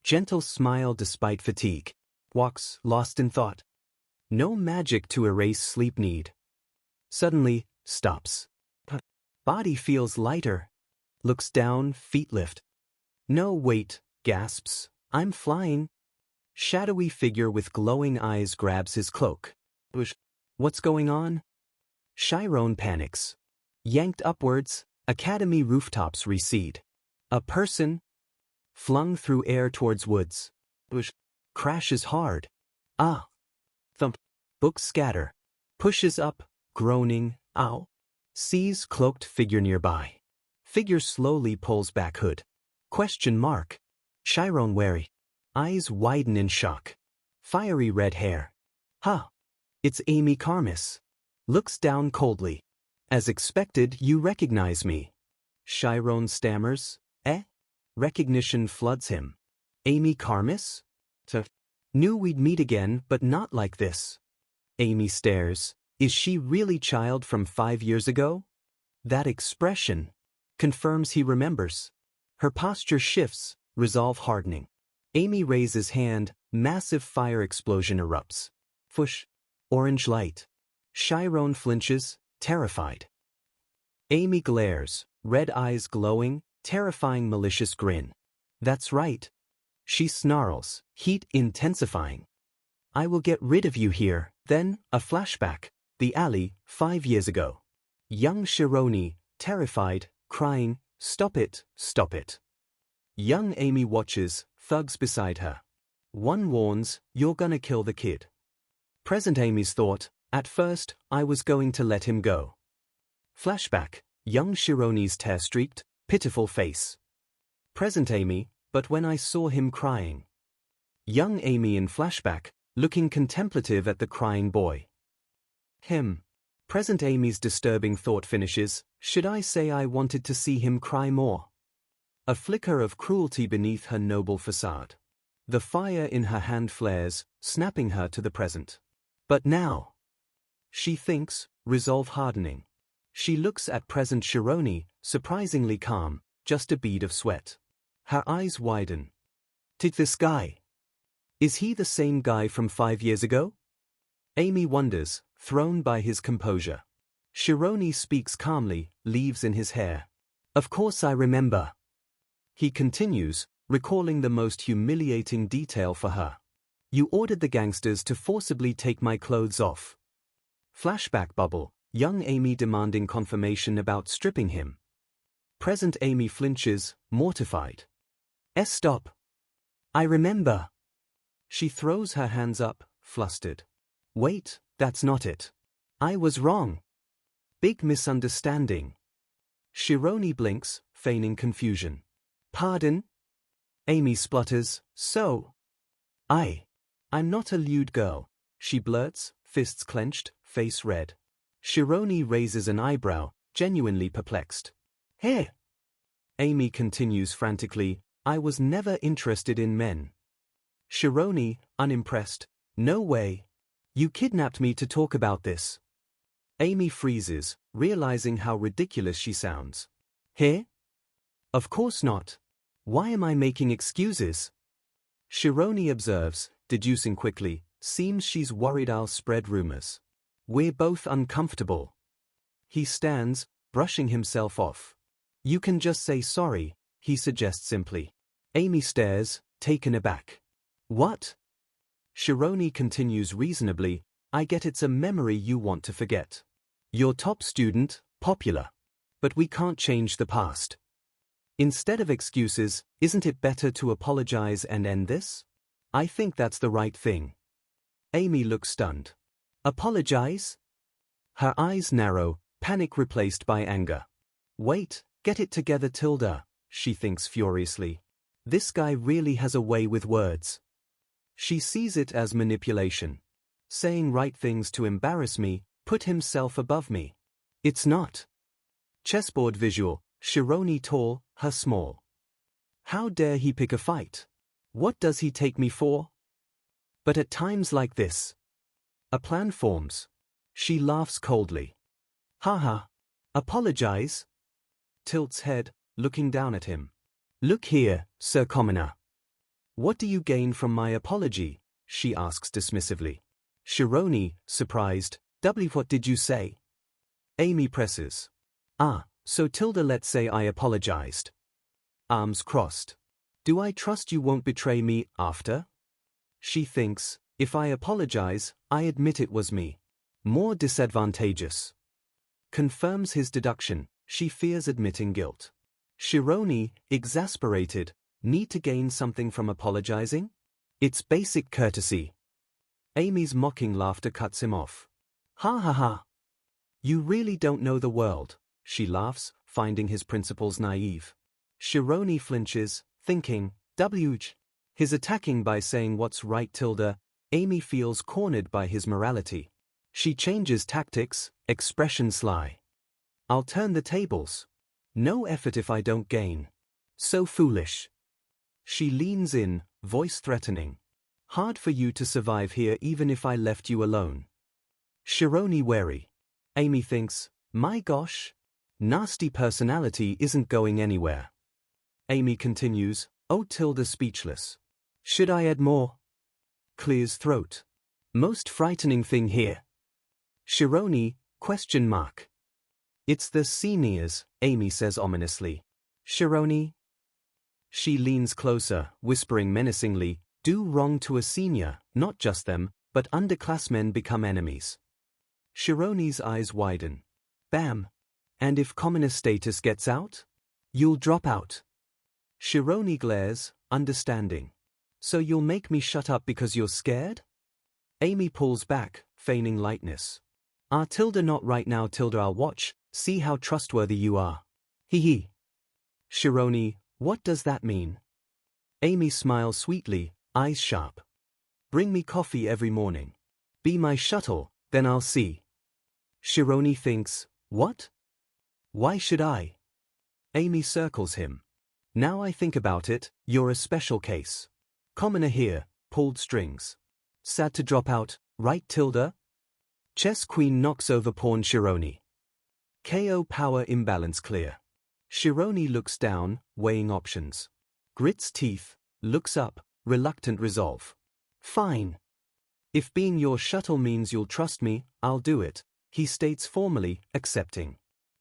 Gentle smile despite fatigue. Walks, lost in thought. No magic to erase sleep need. Suddenly, stops. Body feels lighter. Looks down, feet lift. No, wait, gasps. I'm flying. Shadowy figure with glowing eyes grabs his cloak. What's going on? Chiron panics. Yanked upwards, academy rooftops recede. A person, flung through air towards woods. Crashes hard. Ah. Thump. Books scatter. Pushes up, groaning, ow. Sees cloaked figure nearby. Figure slowly pulls back hood. Question mark. Chiron wary. Eyes widen in shock. Fiery red hair. Huh. It's Amy Carmis. Looks down coldly. As expected, you recognize me. Chiron stammers. Eh? Recognition floods him. Amy Carmis? Knew we'd meet again, but not like this. Amy stares. Is she really child from 5 years ago? That expression confirms he remembers. Her posture shifts, resolve hardening. Amy raises hand, massive fire explosion erupts. Fush. Orange light. Chiron flinches, terrified. Amy glares, red eyes glowing, terrifying malicious grin. That's right. She snarls, heat intensifying. I will get rid of you here. Then, a flashback. The alley, 5 years ago. Young Chironi, terrified, crying, stop it, stop it. Young Amy watches, thugs beside her. One warns, you're gonna kill the kid. Present Amy's thought, at first, I was going to let him go. Flashback, young Chironi's tear-streaked, pitiful face. Present Amy, but when I saw him crying. Young Amy in flashback, looking contemplative at the crying boy. Him. Present Amy's disturbing thought finishes, should I say I wanted to see him cry more? A flicker of cruelty beneath her noble facade. The fire in her hand flares, snapping her to the present. But now. She thinks, resolve hardening. She looks at present Chironi, surprisingly calm, just a bead of sweat. Her eyes widen. Did this guy? Is he the same guy from 5 years ago? Amy wonders, thrown by his composure. Chironi speaks calmly, leaves in his hair. Of course I remember. He continues, recalling the most humiliating detail for her. You ordered the gangsters to forcibly take my clothes off. Flashback bubble, young Amy demanding confirmation about stripping him. Present Amy flinches, mortified. Stop. I remember. She throws her hands up, flustered. Wait, that's not it. I was wrong. Big misunderstanding. Chironi blinks, feigning confusion. Pardon? Amy splutters, so. I'm not a lewd girl, she blurts, fists clenched, face red. Chironi raises an eyebrow, genuinely perplexed. Hey! Amy continues frantically, I was never interested in men. Chironi, unimpressed, no way. You kidnapped me to talk about this. Amy freezes, realizing how ridiculous she sounds. Here? Of course not. Why am I making excuses? Chironi observes, deducing quickly, seems she's worried I'll spread rumors. We're both uncomfortable. He stands, brushing himself off. You can just say sorry, he suggests simply. Amy stares, taken aback. What? Chironi continues reasonably, I get it's a memory you want to forget. You're top student, popular. But we can't change the past. Instead of excuses, isn't it better to apologize and end this? I think that's the right thing. Amy looks stunned. Apologize? Her eyes narrow, panic replaced by anger. Wait, get it together, Tilda, she thinks furiously. This guy really has a way with words. She sees it as manipulation. Saying right things to embarrass me, put himself above me. It's not. Chessboard visual, Shironi tall, her small. How dare he pick a fight? What does he take me for? But at times like this, a plan forms. She laughs coldly. Haha. Apologize? Tilts head, looking down at him. Look here, Sir Commoner. What do you gain from my apology? She asks dismissively. Shironi, surprised, what did you say? Amy presses. Ah, so Tilda, let's say I apologized. Arms crossed. Do I trust you won't betray me after? She thinks, if I apologize, I admit it was me. More disadvantageous. Confirms his deduction, she fears admitting guilt. Shironi, exasperated, need to gain something from apologizing? It's basic courtesy. Amy's mocking laughter cuts him off. Ha ha ha. You really don't know the world, she laughs, finding his principles naive. Shironi flinches, thinking, his attacking by saying what's right Tilda, Amy feels cornered by his morality. She changes tactics, expression sly. I'll turn the tables. No effort if I don't gain. So foolish. She leans in, voice threatening. Hard for you to survive here even if I left you alone. Shironi wary. Amy thinks, my gosh. Nasty personality isn't going anywhere. Amy continues, oh Tilda speechless. Should I add more? Clears throat. Most frightening thing here. Shironi, question mark. It's the seniors, Amy says ominously. Shironi? She leans closer, whispering menacingly, do wrong to a senior, not just them, but underclassmen become enemies. Shironi's eyes widen. Bam. And if commoner status gets out? You'll drop out. Shironi glares, understanding. So you'll make me shut up because you're scared? Amy pulls back, feigning lightness. Ah Tilda, not right now Tilda, I'll watch, see how trustworthy you are. Hee hee. Shironi, what does that mean? Amy smiles sweetly, eyes sharp. Bring me coffee every morning. Be my shuttle, then I'll see. Shironi thinks, what? Why should I? Amy circles him. Now I think about it, you're a special case. Commoner here, pulled strings. Sad to drop out, right Tilda? Chess queen knocks over pawn Shironi. KO power imbalance clear. Shironi looks down, weighing options. Grits teeth, looks up, reluctant resolve. Fine. If being your shuttle means you'll trust me, I'll do it, he states formally, accepting.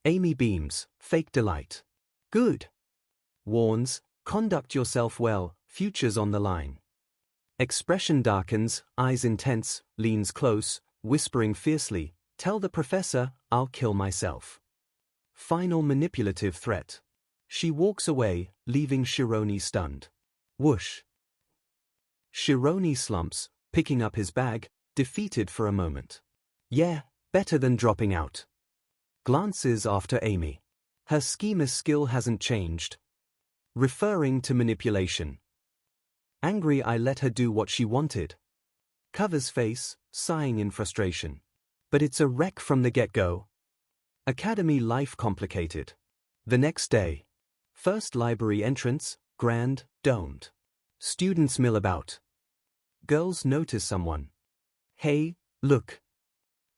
Amy beams, fake delight. Good. Warns, conduct yourself well, future's on the line. Expression darkens, eyes intense, leans close, whispering fiercely, tell the professor, I'll kill myself. Final manipulative threat. She walks away, leaving Shironi stunned. Whoosh. Shironi slumps, picking up his bag, defeated for a moment. Yeah, better than dropping out. Glances after Amy. Her schemer's skill hasn't changed. Referring to manipulation. Angry I let her do what she wanted. Covers face, sighing in frustration. But it's a wreck from the get-go. Academy life complicated. The next day. First library entrance, grand, domed. Students mill about. Girls notice someone. Hey, look.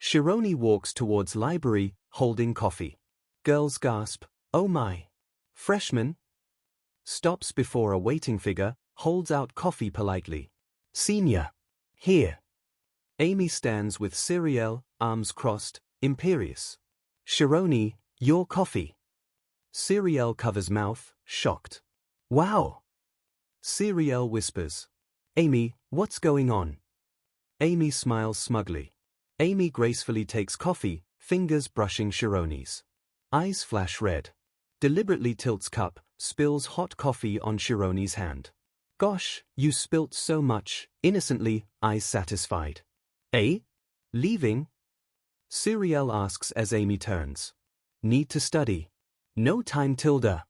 Shironi walks towards library, holding coffee. Girls gasp, oh my. Freshman? Stops before a waiting figure, holds out coffee politely. Senior. Here. Amy stands with Siriel, arms crossed, imperious. Shironi, your coffee. Siriel covers mouth, shocked. Wow. Siriel whispers. Amy, what's going on? Amy smiles smugly. Amy gracefully takes coffee, fingers brushing Shironi's. Eyes flash red. Deliberately tilts cup, spills hot coffee on Shironi's hand. Gosh, you spilt so much, innocently, eyes satisfied. Eh? Leaving? Siriel asks as Amy turns. Need to study. No time tilde.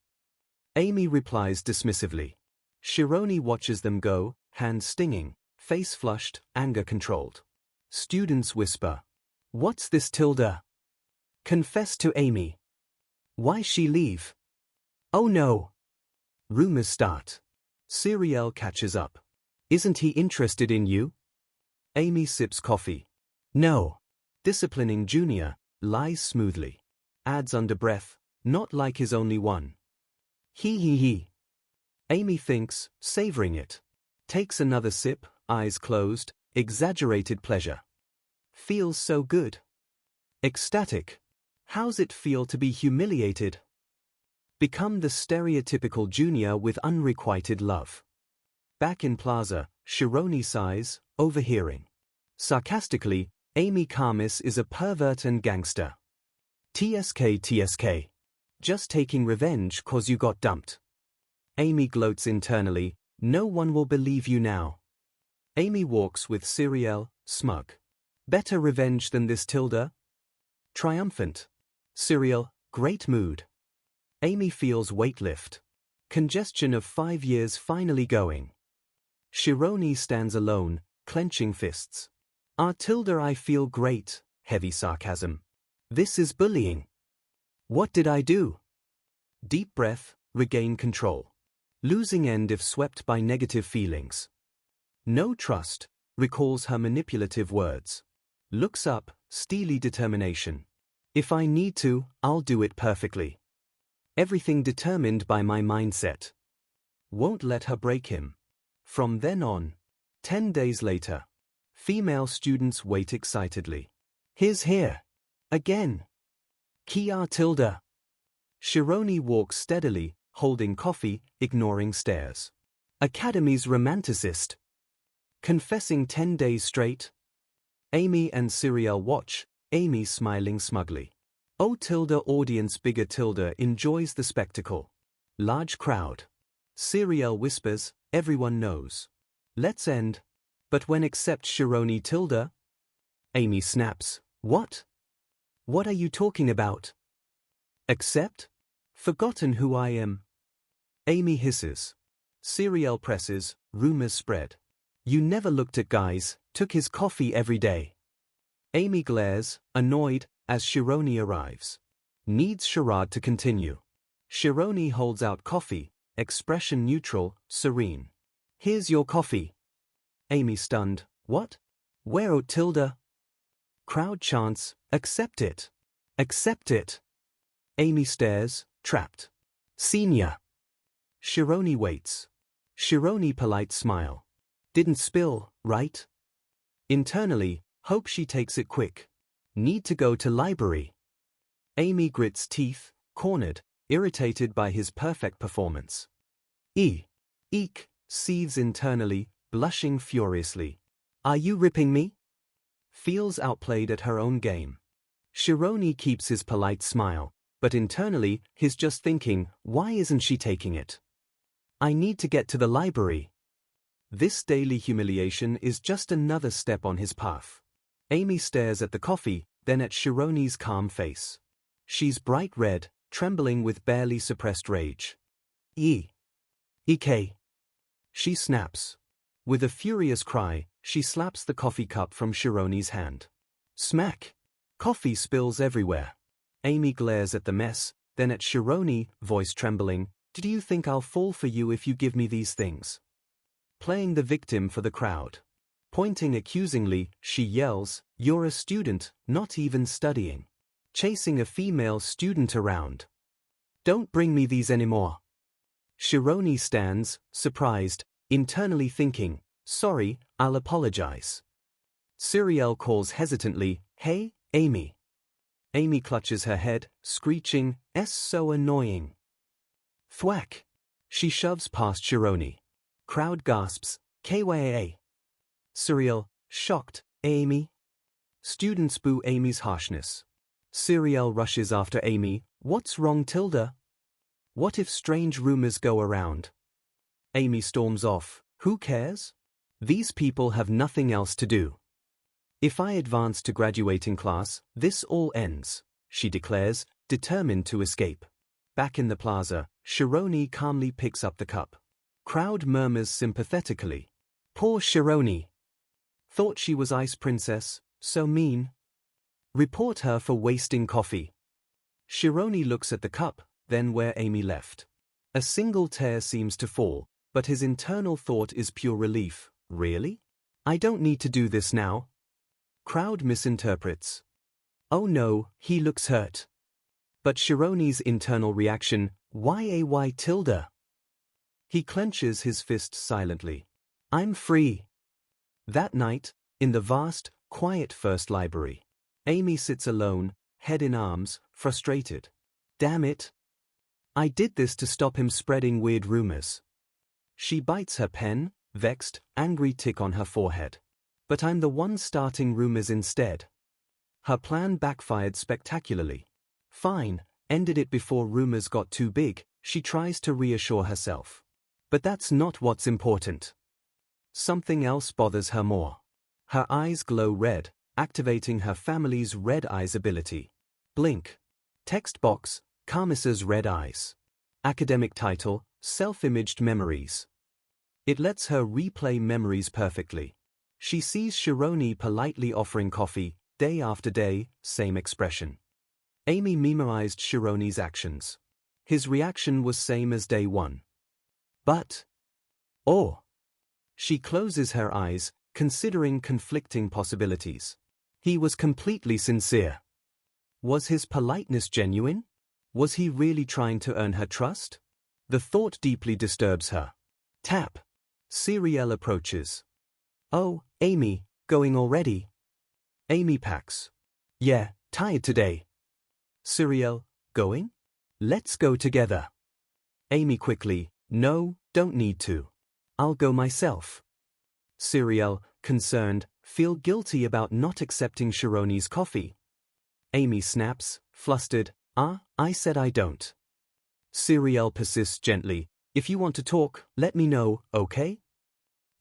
Amy replies dismissively. Shironi watches them go, hands stinging, face flushed, anger controlled. Students whisper. What's this tilde? Confess to Amy. Why she leave? Oh no. Rumors start. Siriel catches up. Isn't he interested in you? Amy sips coffee. No. Disciplining Junior, lies smoothly. Adds under breath, not like his only one. He. Amy thinks, savoring it. Takes another sip, eyes closed, exaggerated pleasure. Feels so good. Ecstatic. How's it feel to be humiliated? Become the stereotypical junior with unrequited love. Back in Plaza, Shironi sighs, overhearing. Sarcastically, Amy Kamis is a pervert and gangster. TSK. Just taking revenge cause you got dumped. Amy gloats internally, no one will believe you now. Amy walks with Siriel, smug. Better revenge than this tilde? Triumphant. Siriel, great mood. Amy feels weight lift. Congestion of 5 years finally going. Shironi stands alone, clenching fists. Tilde I feel great, heavy sarcasm. This is bullying. What did I do? Deep breath, regain control. Losing end if swept by negative feelings. No trust, recalls her manipulative words. Looks up, steely determination. If I need to, I'll do it perfectly. Everything determined by my mindset. Won't let her break him. From then on. 10 days later. Female students wait excitedly. He's here. Again. Kia tilde. Shironi walks steadily, holding coffee, ignoring stares. Academy's romanticist. Confessing 10 days straight. Amy and Siriel watch, Amy smiling smugly. O tilde audience bigger tilde enjoys the spectacle. Large crowd. Siriel whispers, everyone knows. Let's end. But when except Shironi tilde? Amy snaps, what? What are you talking about? Accept? Forgotten who I am? Amy hisses. Siriel presses, rumors spread. You never looked at guys, took his coffee every day. Amy glares, annoyed, as Shironi arrives. Needs charade to continue. Shironi holds out coffee, expression neutral, serene. Here's your coffee. Amy stunned, what? Where o tilde? Crowd chants, accept it. Accept it. Amy stares, trapped. Senior. Shironi waits. Shironi polite smile. Didn't spill, right? Internally, hope she takes it quick. Need to go to library. Amy grits teeth, cornered, irritated by his perfect performance. Eek, seethes internally, blushing furiously. Are you ripping me? Feels outplayed at her own game. Shironi keeps his polite smile, but internally, he's just thinking, why isn't she taking it? I need to get to the library. This daily humiliation is just another step on his path. Amy stares at the coffee, then at Shironi's calm face. She's bright red, trembling with barely suppressed rage. Ek. She snaps. With a furious cry, she slaps the coffee cup from Shironi's hand. Smack! Coffee spills everywhere. Amy glares at the mess, then at Shironi, voice trembling. Do you think I'll fall for you if you give me these things? Playing the victim for the crowd. Pointing accusingly, she yells, you're a student, not even studying. Chasing a female student around. Don't bring me these anymore. Shironi stands, surprised, internally thinking, sorry, I'll apologize. Siriel calls hesitantly, hey, Amy. Amy clutches her head, screeching, so annoying. Thwack. She shoves past Shironi. Crowd gasps, KYA. Siriel, shocked, Amy. Students boo Amy's harshness. Siriel rushes after Amy, what's wrong tilde? What if strange rumors go around? Amy storms off, who cares? These people have nothing else to do. If I advance to graduating class, this all ends, she declares, determined to escape. Back in the plaza, Shironi calmly picks up the cup. Crowd murmurs sympathetically. Poor Shironi. Thought she was Ice Princess, so mean. Report her for wasting coffee. Shironi looks at the cup, then where Amy left. A single tear seems to fall, but his internal thought is pure relief. Really? I don't need to do this now. Crowd misinterprets. Oh no, he looks hurt. But Shironi's internal reaction, why tilde? He clenches his fist silently. I'm free. That night, in the vast, quiet first library, Amy sits alone, head in arms, frustrated. Damn it. I did this to stop him spreading weird rumors. She bites her pen, vexed, angry tick on her forehead. But I'm the one starting rumors instead. Her plan backfired spectacularly. Fine, ended it before rumors got too big, she tries to reassure herself. But that's not what's important. Something else bothers her more. Her eyes glow red, activating her family's red eyes ability. Blink. Text box, Kamisa's red eyes. Academic title, Self-Imaged Memories. It lets her replay memories perfectly. She sees Shironi politely offering coffee, day after day, same expression. Amy memorized Shironi's actions. His reaction was same as day one. But... oh. She closes her eyes, considering conflicting possibilities. He was completely sincere. Was his politeness genuine? Was he really trying to earn her trust? The thought deeply disturbs her. Tap. Siriel approaches. Oh, Amy, going already? Amy packs. Yeah, tired today. Siriel, going? Let's go together. Amy quickly, no, don't need to. I'll go myself. Siriel, concerned, feel guilty about not accepting Shironi's coffee. Amy snaps, flustered, I said I don't. Siriel persists gently, if you want to talk, let me know, okay?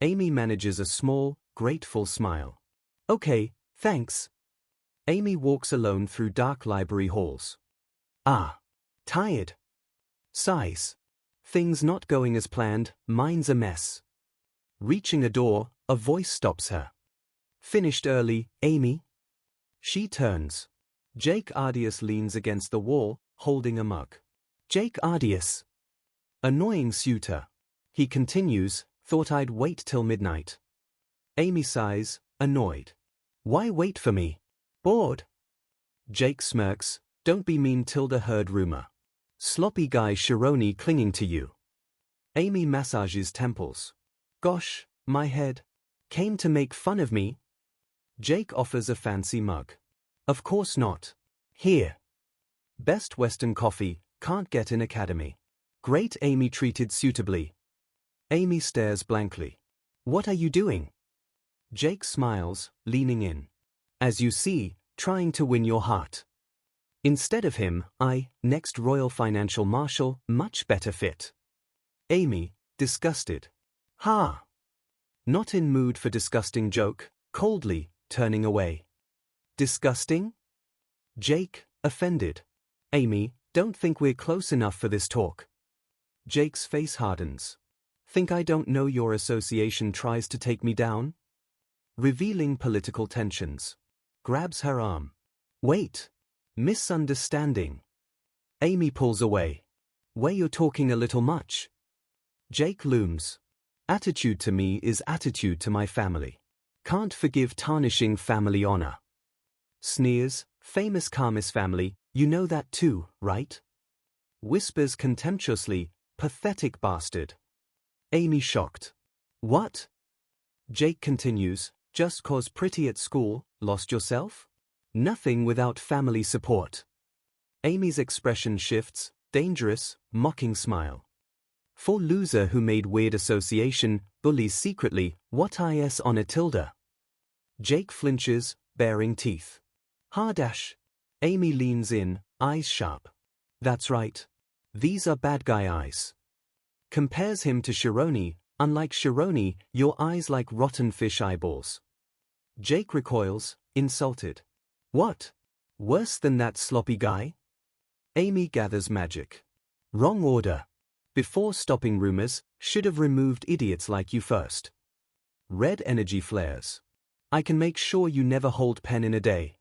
Amy manages a small, grateful smile. Okay, thanks. Amy walks alone through dark library halls. Tired. Sighs. Things not going as planned, mind's a mess. Reaching a door, a voice stops her. Finished early, Amy? She turns. Jake Ardius leans against the wall, holding a mug. Jake Ardius. Annoying suitor. He continues, thought I'd wait till midnight. Amy sighs, annoyed. Why wait for me? Bored. Jake smirks, don't be mean tilde heard rumor. Sloppy guy Shironi clinging to you. Amy massages temples. Gosh, my head. Came to make fun of me? Jake offers a fancy mug. Of course not. Here. Best Western coffee, can't get in academy. Great Amy treated suitably. Amy stares blankly. What are you doing? Jake smiles, leaning in. As you see, trying to win your heart. Instead of him, next Royal Financial Marshal, much better fit. Amy, disgusted. Ha! Not in mood for disgusting joke, coldly, turning away. Disgusting? Jake, offended. Amy, don't think we're close enough for this talk. Jake's face hardens. Think I don't know your association tries to take me down? Revealing political tensions. Grabs her arm. Wait. Misunderstanding. Amy pulls away. Where you're talking a little much. Jake looms. Attitude to me is attitude to my family. Can't forgive tarnishing family honor. Sneers, famous Kamis family, you know that too, right? Whispers contemptuously, pathetic bastard. Amy shocked. What? Jake continues, just 'cause pretty at school, lost yourself? Nothing without family support. Amy's expression shifts, dangerous, mocking smile. For loser who made weird association, bullies secretly, what is on a tilde? Jake flinches, baring teeth. Hardash. Amy leans in, eyes sharp. That's right. These are bad guy eyes. Compares him to Shironi, unlike Shironi, your eyes like rotten fish eyeballs. Jake recoils, insulted. What? Worse than that sloppy guy? Amy gathers magic. Wrong order. Before stopping rumors, should have removed idiots like you first. Red energy flares. I can make sure you never hold pen in a day.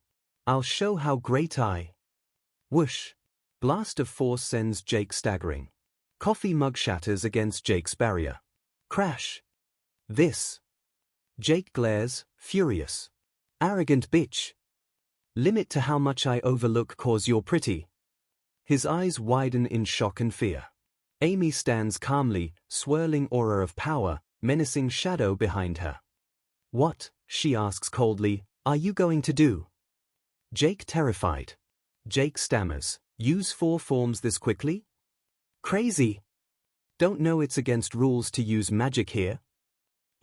I'll show how great I. Whoosh. Blast of force sends Jake staggering. Coffee mug shatters against Jake's barrier. Crash. This. Jake glares, furious. Arrogant bitch. Limit to how much I overlook cause you're pretty. His eyes widen in shock and fear. Amy stands calmly, swirling aura of power, menacing shadow behind her. What, she asks coldly, are you going to do? Jake terrified. Jake stammers, use 4 forms this quickly? Crazy. Don't know it's against rules to use magic here?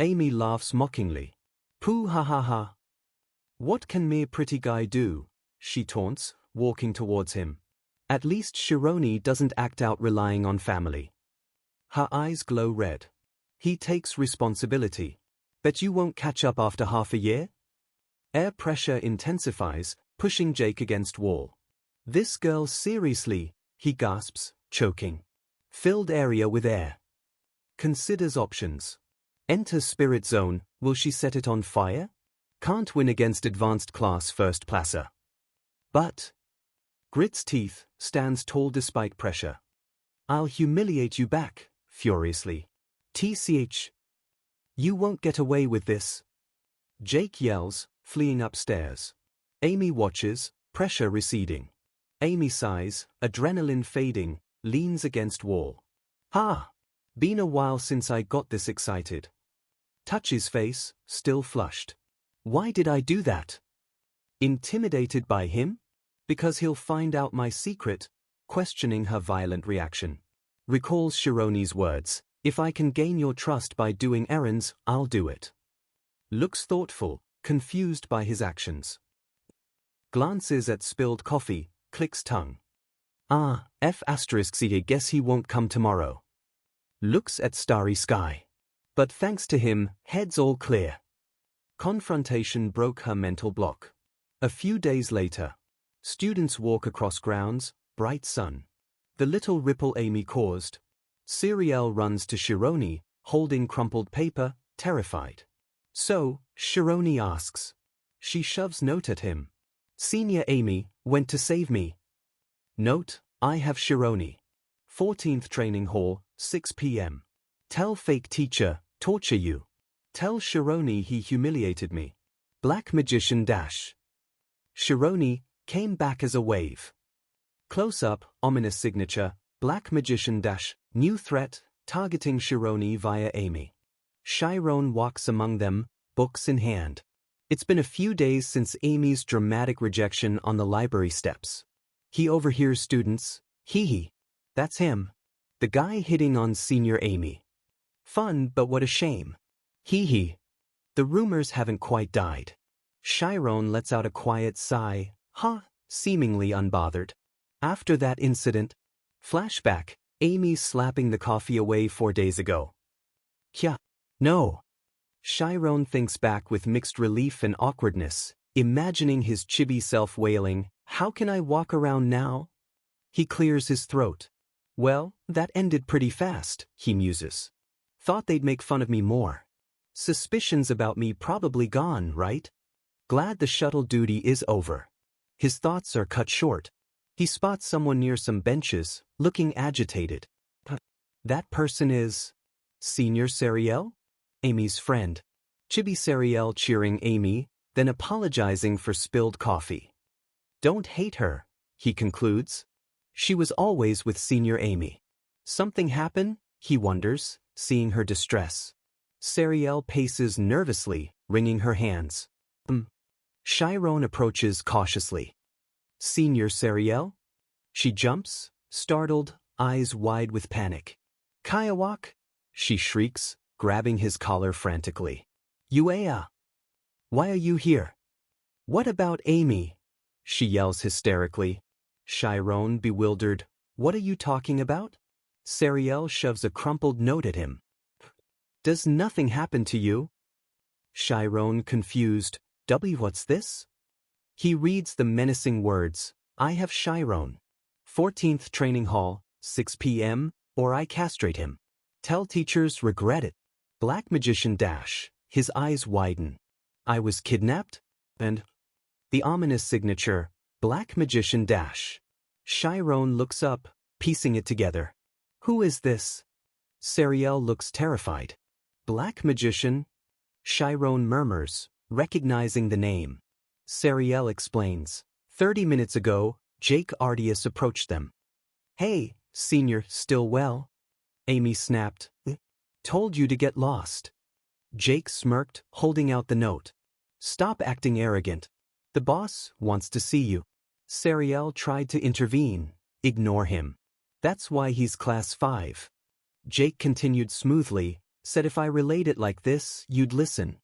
Amy laughs mockingly. Pooh ha ha ha. What can mere pretty guy do? She taunts, walking towards him. At least Shironi doesn't act out relying on family. Her eyes glow red. He takes responsibility. Bet you won't catch up after half a year? Air pressure intensifies, pushing Jake against wall. This girl seriously, he gasps, choking. Filled area with air. Considers options. Enter spirit zone, will she set it on fire? Can't win against advanced class first plasser. But grits teeth, stands tall despite pressure. I'll humiliate you back, furiously. TCH. You won't get away with this. Jake yells, fleeing upstairs. Amy watches, pressure receding. Amy sighs, adrenaline fading, leans against wall. Ha! Been a while since I got this excited. Touches face, still flushed. Why did I do that? Intimidated by him? Because he'll find out my secret, questioning her violent reaction. Recalls Shironi's words, if I can gain your trust by doing errands, I'll do it. Looks thoughtful, confused by his actions. Glances at spilled coffee, clicks tongue. I guess he won't come tomorrow. Looks at starry sky. But thanks to him, head's all clear. Confrontation broke her mental block. A few days later. Students walk across grounds, bright sun. The little ripple Amy caused. Siriel runs to Shironi, holding crumpled paper, terrified. So, Shironi asks. She shoves note at him. Senior Amy, went to save me. Note, I have Shironi. 14th Training Hall, 6 p.m. Tell fake teacher, torture you. Tell Shironi he humiliated me. Black magician dash. Shironi, came back as a wave. Close-up, ominous signature, black magician dash, new threat, targeting Shironi via Amy. Chiron walks among them, books in hand. It's been a few days since Amy's dramatic rejection on the library steps. He overhears students, hee, that's him. The guy hitting on senior Amy. Fun, but what a shame. Hee. The rumors haven't quite died. Chiron lets out a quiet sigh, seemingly unbothered. After that incident, flashback, Amy slapping the coffee away 4 days ago. Kya? No. Chiron thinks back with mixed relief and awkwardness, imagining his chibi self wailing, how can I walk around now? He clears his throat. Well, that ended pretty fast, he muses. Thought they'd make fun of me more. Suspicions about me probably gone, right? Glad the shuttle duty is over. His thoughts are cut short. He spots someone near some benches, looking agitated. That person is Senior Sariel? Amy's friend. Chibi Sariel cheering Amy, then apologizing for spilled coffee. Don't hate her, he concludes. She was always with Senior Amy. Something happen? He wonders, seeing her distress. Sariel paces nervously, wringing her hands. Chiron approaches cautiously. Senior Sariel? She jumps, startled, eyes wide with panic. Kayawak? She shrieks, grabbing his collar frantically. Uea! Why are you here? What about Amy? She yells hysterically. Chiron, bewildered. What are you talking about? Sariel shoves a crumpled note at him. Does nothing happen to you? Chiron, confused. What's this? He reads the menacing words, I have Chiron. 14th training hall, 6 p.m., or I castrate him. Tell teachers regret it. Black magician dash, his eyes widen. I was kidnapped? And the ominous signature, Black magician dash. Chiron looks up, piecing it together. Who is this? Sariel looks terrified. Black magician? Chiron murmurs, recognizing the name. Sariel explains. 30 minutes ago, Jake Ardius approached them. Hey, senior, still well? Amy snapped. Told you to get lost. Jake smirked, holding out the note. Stop acting arrogant. The boss wants to see you. Sariel tried to intervene. Ignore him. That's why he's class 5. Jake continued smoothly, said if I relate it like this, you'd listen.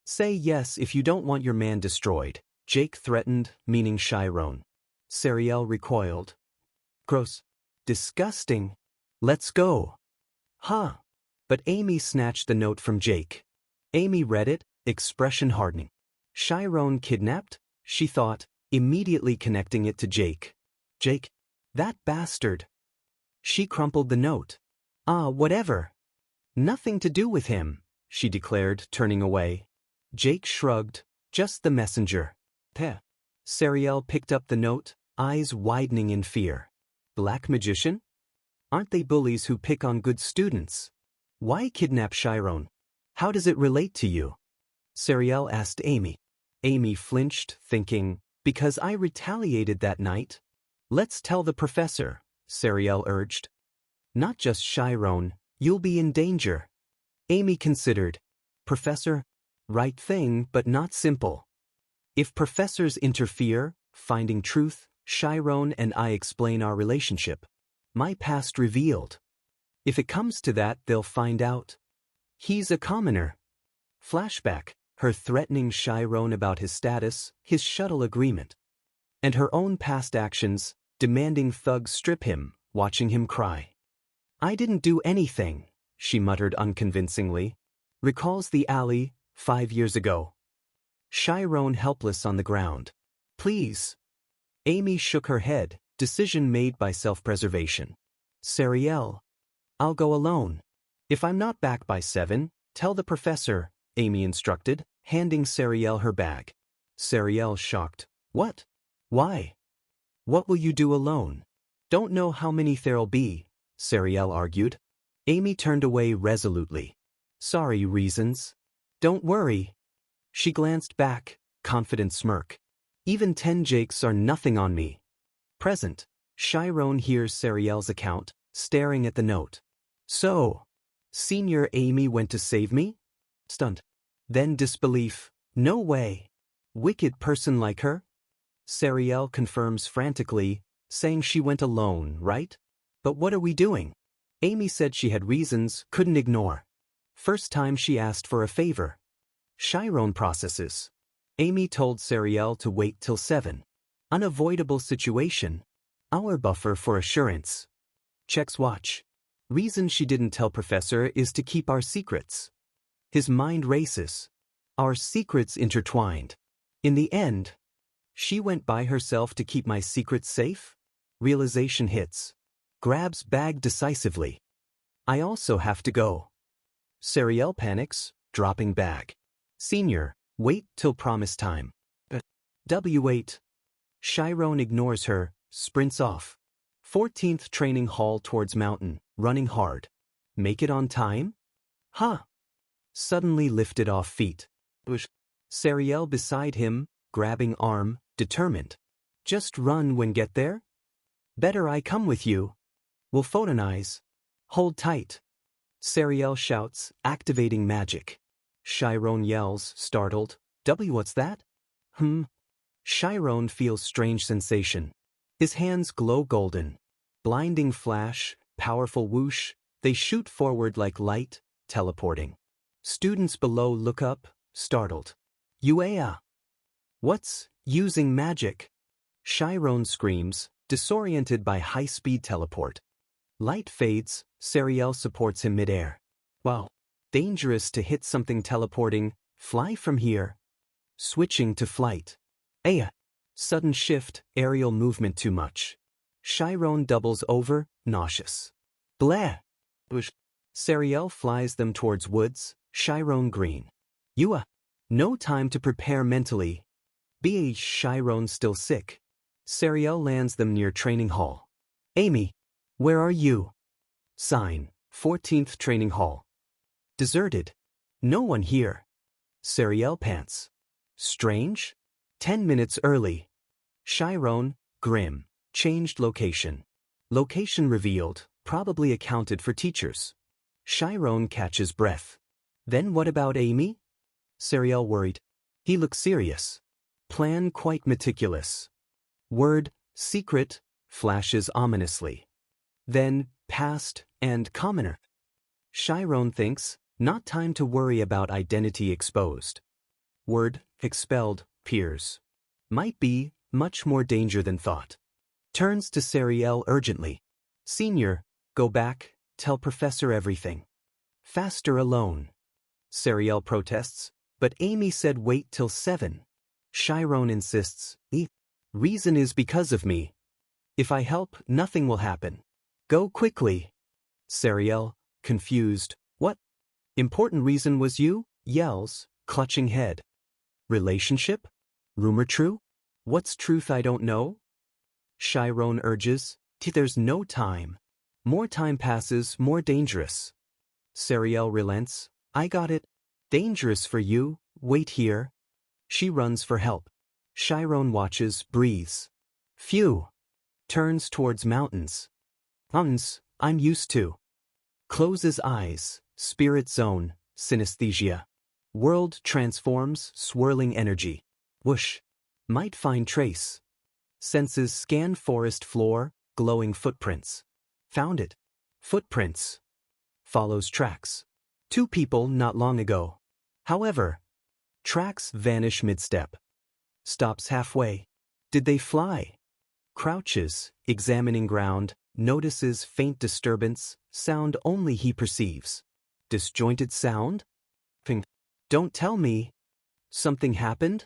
Say yes if you don't want your man destroyed. Jake threatened, meaning Chiron. Sariel recoiled. Gross. Disgusting. Let's go. Huh. But Amy snatched the note from Jake. Amy read it, expression hardening. Chiron kidnapped? She thought, immediately connecting it to Jake. Jake? That bastard. She crumpled the note. Whatever. Nothing to do with him, she declared, turning away. Jake shrugged, just the messenger. Peh. Sariel picked up the note, eyes widening in fear. Black magician? Aren't they bullies who pick on good students? Why kidnap Chiron? How does it relate to you? Sariel asked Amy. Amy flinched, thinking, because I retaliated that night. Let's tell the professor, Sariel urged. Not just Chiron, you'll be in danger. Amy considered. Professor? Right thing, but not simple. If professors interfere, finding truth, Chiron and I explain our relationship. My past revealed. If it comes to that, they'll find out. He's a commoner. Flashback, her threatening Chiron about his status, his shuttle agreement. And her own past actions, demanding thugs strip him, watching him cry. I didn't do anything, she muttered unconvincingly. Recalls the alley, 5 years ago. Chiron helpless on the ground. Please. Amy shook her head, decision made by self-preservation. Sariel. I'll go alone. If I'm not back by 7, tell the professor, Amy instructed, handing Sariel her bag. Sariel shocked. What? Why? What will you do alone? Don't know how many there'll be, Sariel argued. Amy turned away resolutely. Sorry, reasons. Don't worry. She glanced back, confident smirk. Even 10 Jakes are nothing on me. Present. Chiron hears Sariel's account, staring at the note. So, Senior Amy went to save me? Stunned. Then disbelief. No way. Wicked person like her? Sariel confirms frantically, saying she went alone, right? But what are we doing? Amy said she had reasons, couldn't ignore. First time she asked for a favor. Chiron processes. Amy told Sariel to wait till 7. Unavoidable situation. Our buffer for assurance. Checks watch. Reason she didn't tell Professor is to keep our secrets. His mind races. Our secrets intertwined. In the end, she went by herself to keep my secrets safe? Realization hits. Grabs bag decisively. I also have to go. Sariel panics, dropping bag. Senior, wait till promise time. W8. Chiron ignores her, sprints off. 14th training hall towards mountain, running hard. Make it on time? Huh. Suddenly lifted off feet. Sariel beside him, grabbing arm, determined. Just run when get there? Better I come with you. We'll photonize. Hold tight. Sariel shouts, activating magic. Chiron yells, startled. What's that? Chiron feels strange sensation. His hands glow golden. Blinding flash, powerful whoosh, they shoot forward like light, teleporting. Students below look up, startled. Uea! What's using magic? Chiron screams, disoriented by high-speed teleport. Light fades, Sariel supports him midair. Wow. Dangerous to hit something teleporting, fly from here. Switching to flight. Aya. Sudden shift, aerial movement too much. Chiron doubles over, nauseous. Blah. Bush. Seriel flies them towards woods, Chiron green. Yua. No time to prepare mentally. Bh. Chiron still sick. Seriel lands them near training hall. Amy. Where are you? Sign, 14th training hall. Deserted. No one here. Seriel pants. Strange? 10 minutes early. Chiron, grim, changed location. Location revealed, probably accounted for teachers. Chiron catches breath. Then what about Amy? Seriel worried. He looks serious. Plan quite meticulous. Word, secret, flashes ominously. Then, past, and commoner. Chiron thinks, not time to worry about identity exposed. Word, expelled, peers. Might be, much more danger than thought. Turns to Seriel urgently. Senior, go back, tell Professor everything. Faster alone. Seriel protests, but Amy said wait till 7. Chiron insists, reason is because of me. If I help, nothing will happen. Go quickly. Seriel, confused, what? Important reason was you? Yells, clutching head. Relationship? Rumor true? What's truth I don't know? Chiron urges, there's no time. More time passes, more dangerous. Seriel relents, I got it. Dangerous for you, wait here. She runs for help. Chiron watches, breathes. Phew. Turns towards mountains. Mountains, I'm used to. Closes eyes, spirit zone, synesthesia. World transforms, swirling energy. Whoosh. Might find trace. Senses scan forest floor, glowing footprints. Found it. Footprints. Follows tracks. 2 people not long ago. However, tracks vanish mid-step. Stops halfway. Did they fly? Crouches, examining ground, notices faint disturbance, sound only he perceives. Disjointed sound? Don't tell me. Something happened?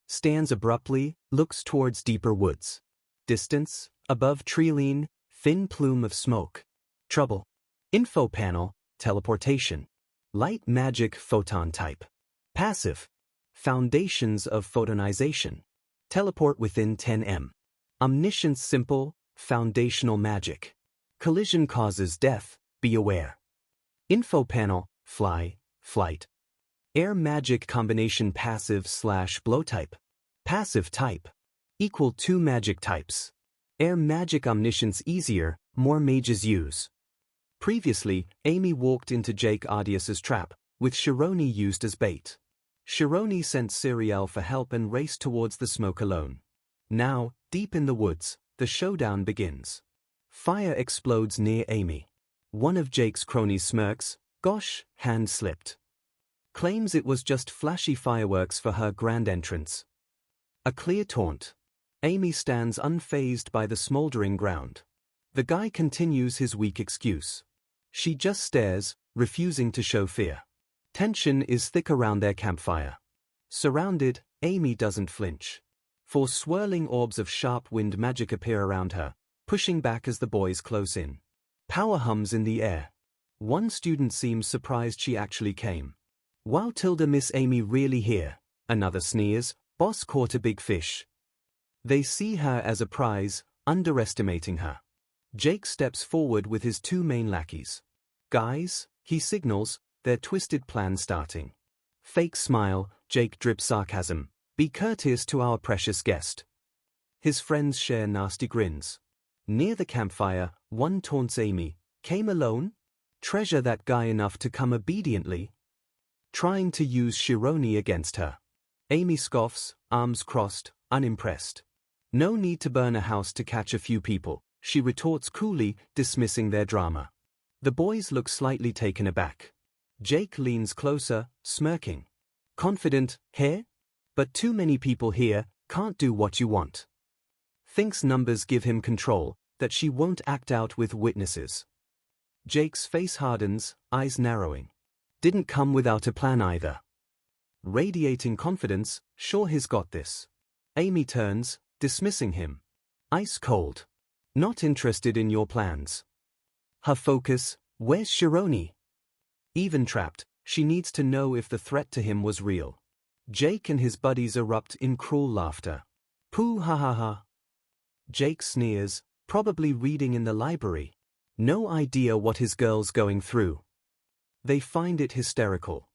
Stands abruptly, looks towards deeper woods. Distance, above treeline, thin plume of smoke. Trouble. Info panel, teleportation. Light magic photon type. Passive. Foundations of photonization. Teleport within 10 m. Omniscience simple, foundational magic. Collision causes death, be aware. Info panel, fly, flight. Air magic combination passive/blow type. Passive type. Equal 2 magic types. Air magic omniscience easier, more mages use. Previously, Amy walked into Jake Ardias's trap, with Shironi used as bait. Shironi sent Seriel for help and raced towards the smoke alone. Now, deep in the woods, the showdown begins. Fire explodes near Amy. One of Jake's cronies smirks, gosh, hand slipped. Claims it was just flashy fireworks for her grand entrance. A clear taunt. Amy stands unfazed by the smoldering ground. The guy continues his weak excuse. She just stares, refusing to show fear. Tension is thick around their campfire. Surrounded, Amy doesn't flinch. 4 swirling orbs of sharp wind magic appear around her, pushing back as the boys close in. Power hums in the air. One student seems surprised she actually came. Wow, tilde Miss Amy really here? Another sneers, boss caught a big fish. They see her as a prize, underestimating her. Jake steps forward with his 2 main lackeys. Guys, he signals, their twisted plan starting. Fake smile, Jake drips sarcasm. Be courteous to our precious guest. His friends share nasty grins. Near the campfire, one taunts Amy. Came alone? Treasure that guy enough to come obediently. Trying to use Shironi against her. Amy scoffs, arms crossed, unimpressed. No need to burn a house to catch a few people, she retorts coolly, dismissing their drama. The boys look slightly taken aback. Jake leans closer, smirking. Confident, here? But too many people here, can't do what you want. Thinks numbers give him control, that she won't act out with witnesses. Jake's face hardens, eyes narrowing. Didn't come without a plan either. radiating confidence, sure he's got this. Amy turns, dismissing him. Ice cold. Not interested in your plans. Her focus, where's Shironi? Even trapped, she needs to know if the threat to him was real. Jake and his buddies erupt in cruel laughter. Pooh ha ha ha. Jake sneers, probably reading in the library. No idea what his girl's going through. They find it hysterical.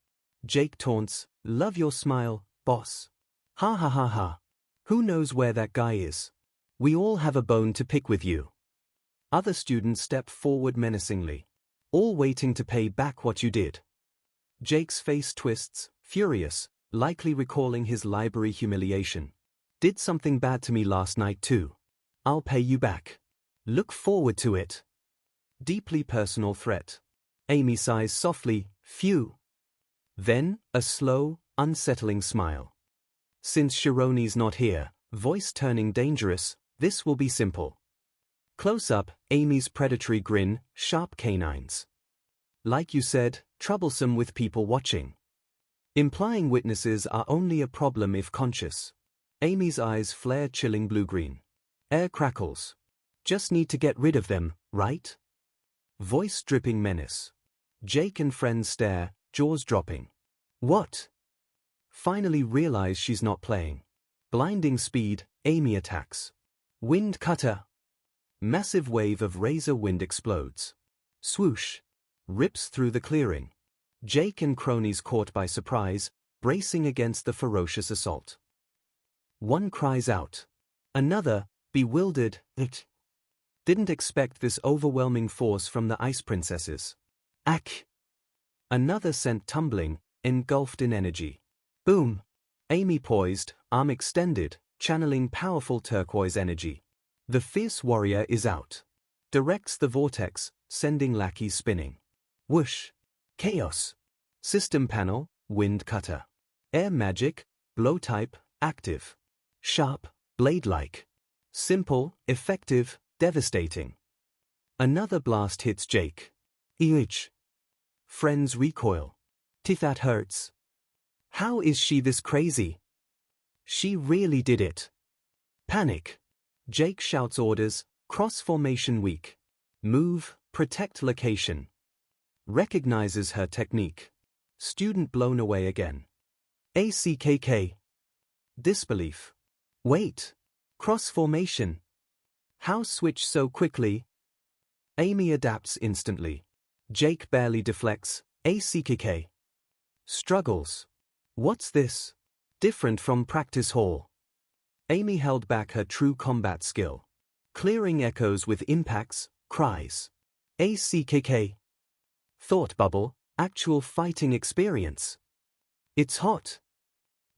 Jake taunts, love your smile, boss. Ha ha ha ha. Who knows where that guy is? We all have a bone to pick with you. Other students step forward menacingly. All waiting to pay back what you did. Jake's face twists, furious, likely recalling his library humiliation. Did something bad to me last night too. I'll pay you back. Look forward to it. Deeply personal threat. Amy sighs softly, phew. Then, a slow, unsettling smile. Since Shironi's not here, voice turning dangerous, this will be simple. Close up, Amy's predatory grin, sharp canines. Like you said, troublesome with people watching. Implying witnesses are only a problem if conscious. Amy's eyes flare chilling blue-green. Air crackles. Just need to get rid of them, right? Voice dripping menace. Jake and friends stare, jaws dropping. What? Finally realize she's not playing. Blinding speed, Amy attacks. Wind cutter. Massive wave of razor wind explodes. Swoosh. Rips through the clearing. Jake and cronies caught by surprise, bracing against the ferocious assault. One cries out. Another, bewildered, didn't expect this overwhelming force from the ice princesses. Ack! Another sent tumbling, engulfed in energy. Boom! Amy poised, arm extended, channeling powerful turquoise energy. The fierce warrior is out. Directs the vortex, sending lackeys spinning. Whoosh! Chaos! System panel, wind cutter. Air magic, blow type, active. Sharp, blade-like. Simple, effective, devastating. Another blast hits Jake. Each. Friends recoil. That hurts. How is she this crazy? She really did it. Panic. Jake shouts orders, cross formation weak. Move, protect location. Recognizes her technique. Student blown away again. ACKK. Disbelief. Wait. Cross formation. How switch so quickly? Amy adapts instantly. Jake barely deflects. ACKK. Struggles. What's this? Different from practice hall. Amy held back her true combat skill. Clearing echoes with impacts, cries. ACKK. Thought bubble, actual fighting experience. It's hot.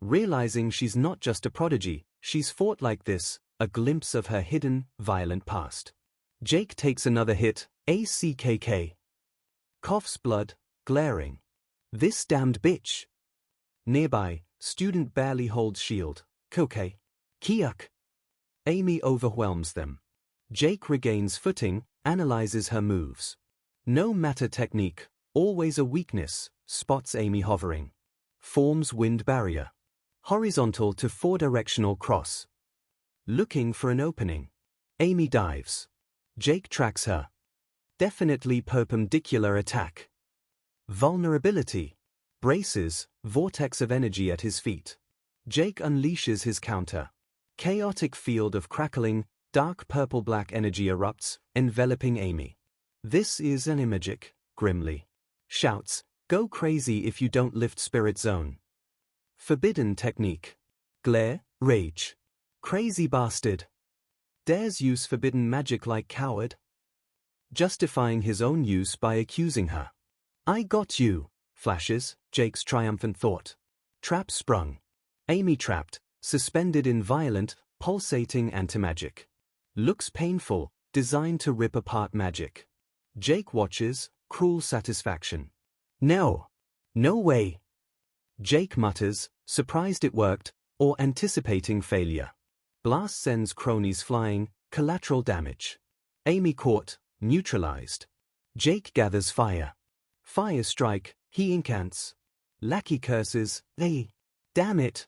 Realizing she's not just a prodigy, she's fought like this, a glimpse of her hidden, violent past. Jake takes another hit, ACKK. Coughs blood, glaring. This damned bitch. Nearby, student barely holds shield. Koke. Kiuk. Amy overwhelms them. Jake regains footing, analyzes her moves. No matter technique, always a weakness, spots Amy hovering. Forms wind barrier. Horizontal to four-directional cross. Looking for an opening. Amy dives. Jake tracks her. Definitely perpendicular attack. Vulnerability. Braces, vortex of energy at his feet. Jake unleashes his counter. Chaotic field of crackling, dark purple-black energy erupts, enveloping Amy. This is animecaps, grimly. Shouts, go crazy if you don't lift spirit zone. Forbidden technique. Glare, rage. Crazy bastard. Dares use forbidden magic like coward. Justifying his own use by accusing her. I got you, flashes, Jake's triumphant thought. Trap sprung. Amy trapped, suspended in violent, pulsating anti-magic. Looks painful, designed to rip apart magic. Jake watches, cruel satisfaction. No. No way. Jake mutters, surprised it worked, or anticipating failure. Blast sends cronies flying, collateral damage. Amy caught, neutralized. Jake gathers fire. Fire strike, he incants. Lackey curses, they. Damn it!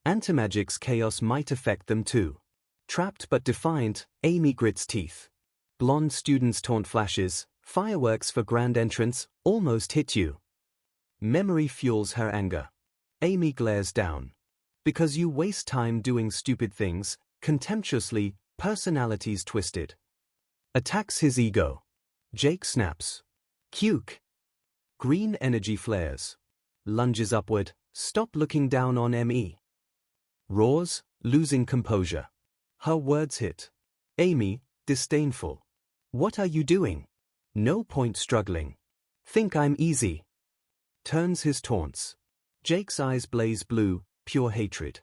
Antimagic's chaos might affect them too. Trapped but defiant, Amy grits teeth. Blonde students taunt flashes, fireworks for grand entrance, almost hit you. Memory fuels her anger. Amy glares down. Because you waste time doing stupid things, contemptuously, personalities twisted. Attacks his ego. Jake snaps. Cuke. Green energy flares. Lunges upward, stop looking down on ME. Roars, losing composure. Her words hit. Amy, disdainful. What are you doing? No point struggling. Think I'm easy. Turns his taunts. Jake's eyes blaze blue, pure hatred.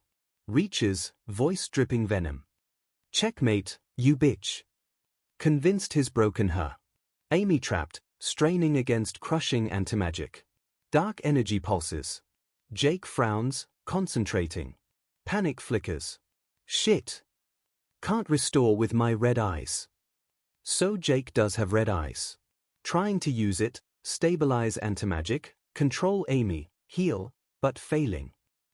Reaches, voice dripping venom. Checkmate, you bitch. Convinced he's broken her. Amy trapped, straining against crushing antimagic. Dark energy pulses. Jake frowns, concentrating. Panic flickers. Shit. Can't restore with my red eyes. So Jake does have red eyes. Trying to use it, stabilize antimagic, control Amy, heal, but failing.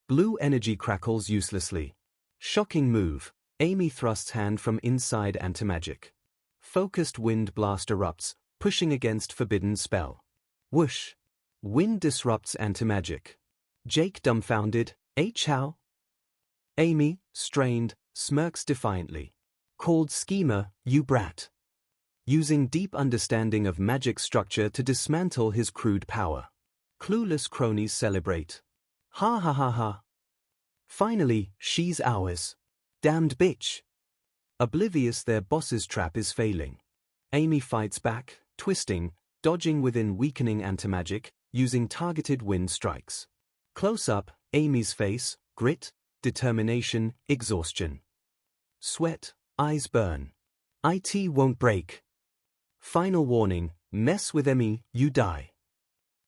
Blue energy crackles uselessly. Shocking move. Amy thrusts hand from inside antimagic. Focused wind blast erupts, pushing against forbidden spell. Whoosh. Wind disrupts antimagic. Jake dumbfounded, how? Amy, strained, smirks defiantly. Called schemer, you brat. Using deep understanding of magic structure to dismantle his crude power. Clueless cronies celebrate. Ha ha ha ha. Finally, she's ours. Damned bitch. Oblivious their boss's trap is failing. Amy fights back, twisting, dodging within weakening antimagic, using targeted wind strikes. Close up, Amy's face, grit, determination, exhaustion. Sweat, eyes burn. IT won't break. Final warning, mess with Amy, you die.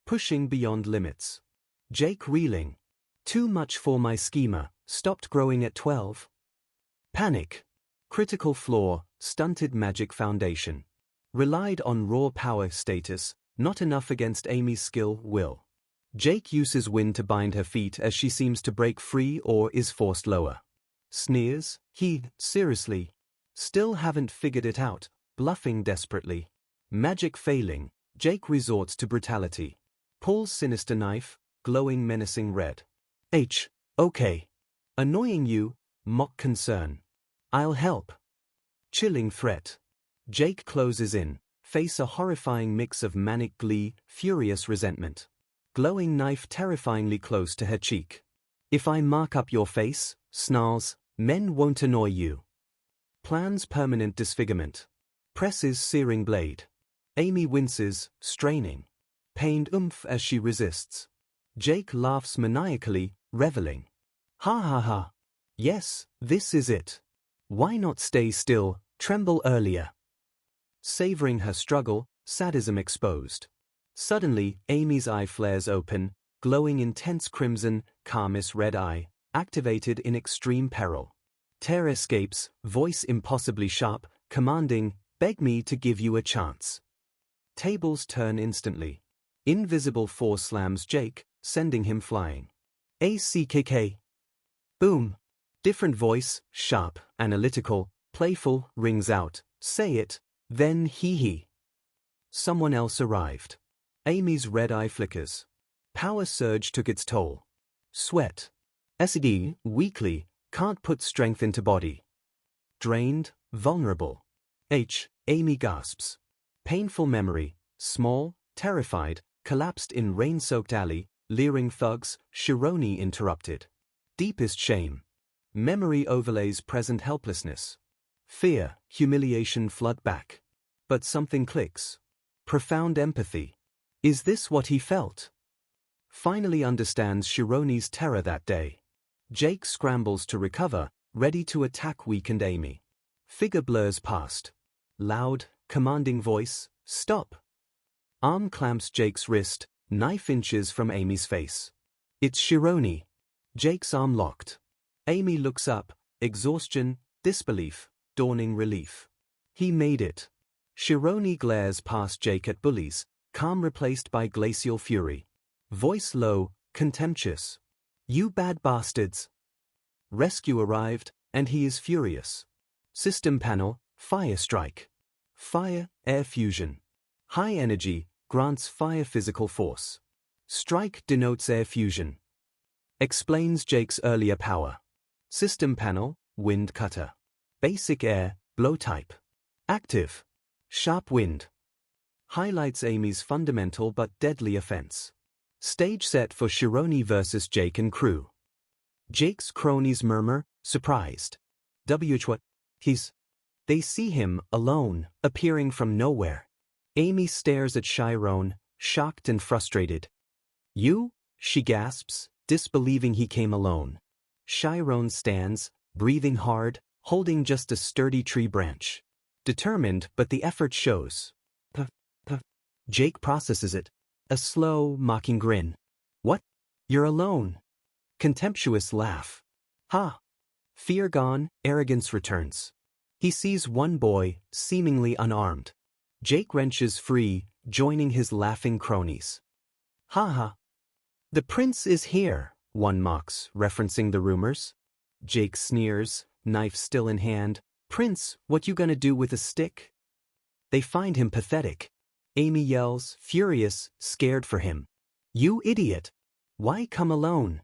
Pushing beyond limits. Jake reeling. Too much for my schema, stopped growing at 12. Panic. Critical flaw, stunted magic foundation. Relied on raw power status, not enough against Amy's skill, will. Jake uses wind to bind her feet as she seems to break free or is forced lower. Sneers, seriously. Still haven't figured it out, bluffing desperately. Magic failing, Jake resorts to brutality. Pulls sinister knife, glowing menacing red. Okay. Annoying you, mock concern. I'll help. Chilling threat. Jake closes in, face a horrifying mix of manic glee, furious resentment. Glowing knife terrifyingly close to her cheek. If I mark up your face, snarls, men won't annoy you. Plans permanent disfigurement. Presses searing blade. Amy winces, straining. Pained as she resists. Jake laughs maniacally, reveling. Ha ha ha. Yes, this is it. Why not stay still, tremble earlier? Savoring her struggle, sadism exposed. Suddenly, Amy's eye flares open, glowing intense crimson, Karmis red eye, activated in extreme peril. Terror escapes, voice impossibly sharp, commanding, beg me to give you a chance. Tables turn instantly. Invisible force slams Jake, sending him flying. ACKK. Boom. Different voice, sharp, analytical, playful, rings out, say it, then hee. Someone else arrived. Amy's red eye flickers. Power surge took its toll. Sweat. SD, weakly, can't put strength into body. Drained, vulnerable. Amy gasps. Painful memory, small, terrified, collapsed in rain-soaked alley, leering thugs, Shironi interrupted. Deepest shame. Memory overlays present helplessness. Fear, humiliation flood back. But something clicks. Profound empathy. Is this what he felt? Finally understands Shironi's terror that day. Jake scrambles to recover, ready to attack weakened Amy. Figure blurs past. Loud, commanding voice, stop. Arm clamps Jake's wrist, knife inches from Amy's face. It's Shironi. Jake's arm locked. Amy looks up, exhaustion, disbelief, dawning relief. He made it. Shironi glares past Jake at bullies, calm replaced by glacial fury. Voice low, contemptuous. You bad bastards. Rescue arrived, and he is furious. System panel, fire strike. Fire, air fusion. High energy, grants fire physical force. Strike denotes air fusion. Explains Jake's earlier power. System panel, wind cutter. Basic air, blow type. Active. Sharp wind. Highlights Amy's fundamental but deadly offense. Stage set for Shironi vs. Jake and crew. Jake's cronies murmur, surprised. What? They see him, alone, appearing from nowhere. Amy stares at Chiron, shocked and frustrated. You? She gasps, disbelieving he came alone. Chiron stands, breathing hard, holding just a sturdy tree branch. Determined, but the effort shows. Jake processes it. A slow, mocking grin. What? You're alone. Contemptuous laugh. Ha! Fear gone, arrogance returns. He sees one boy, seemingly unarmed. Jake wrenches free, joining his laughing cronies. Ha ha! The prince is here, one mocks, referencing the rumors. Jake sneers, knife still in hand. Prince, what you gonna do with a stick? They find him pathetic. Amy yells, furious, scared for him. You idiot! Why come alone?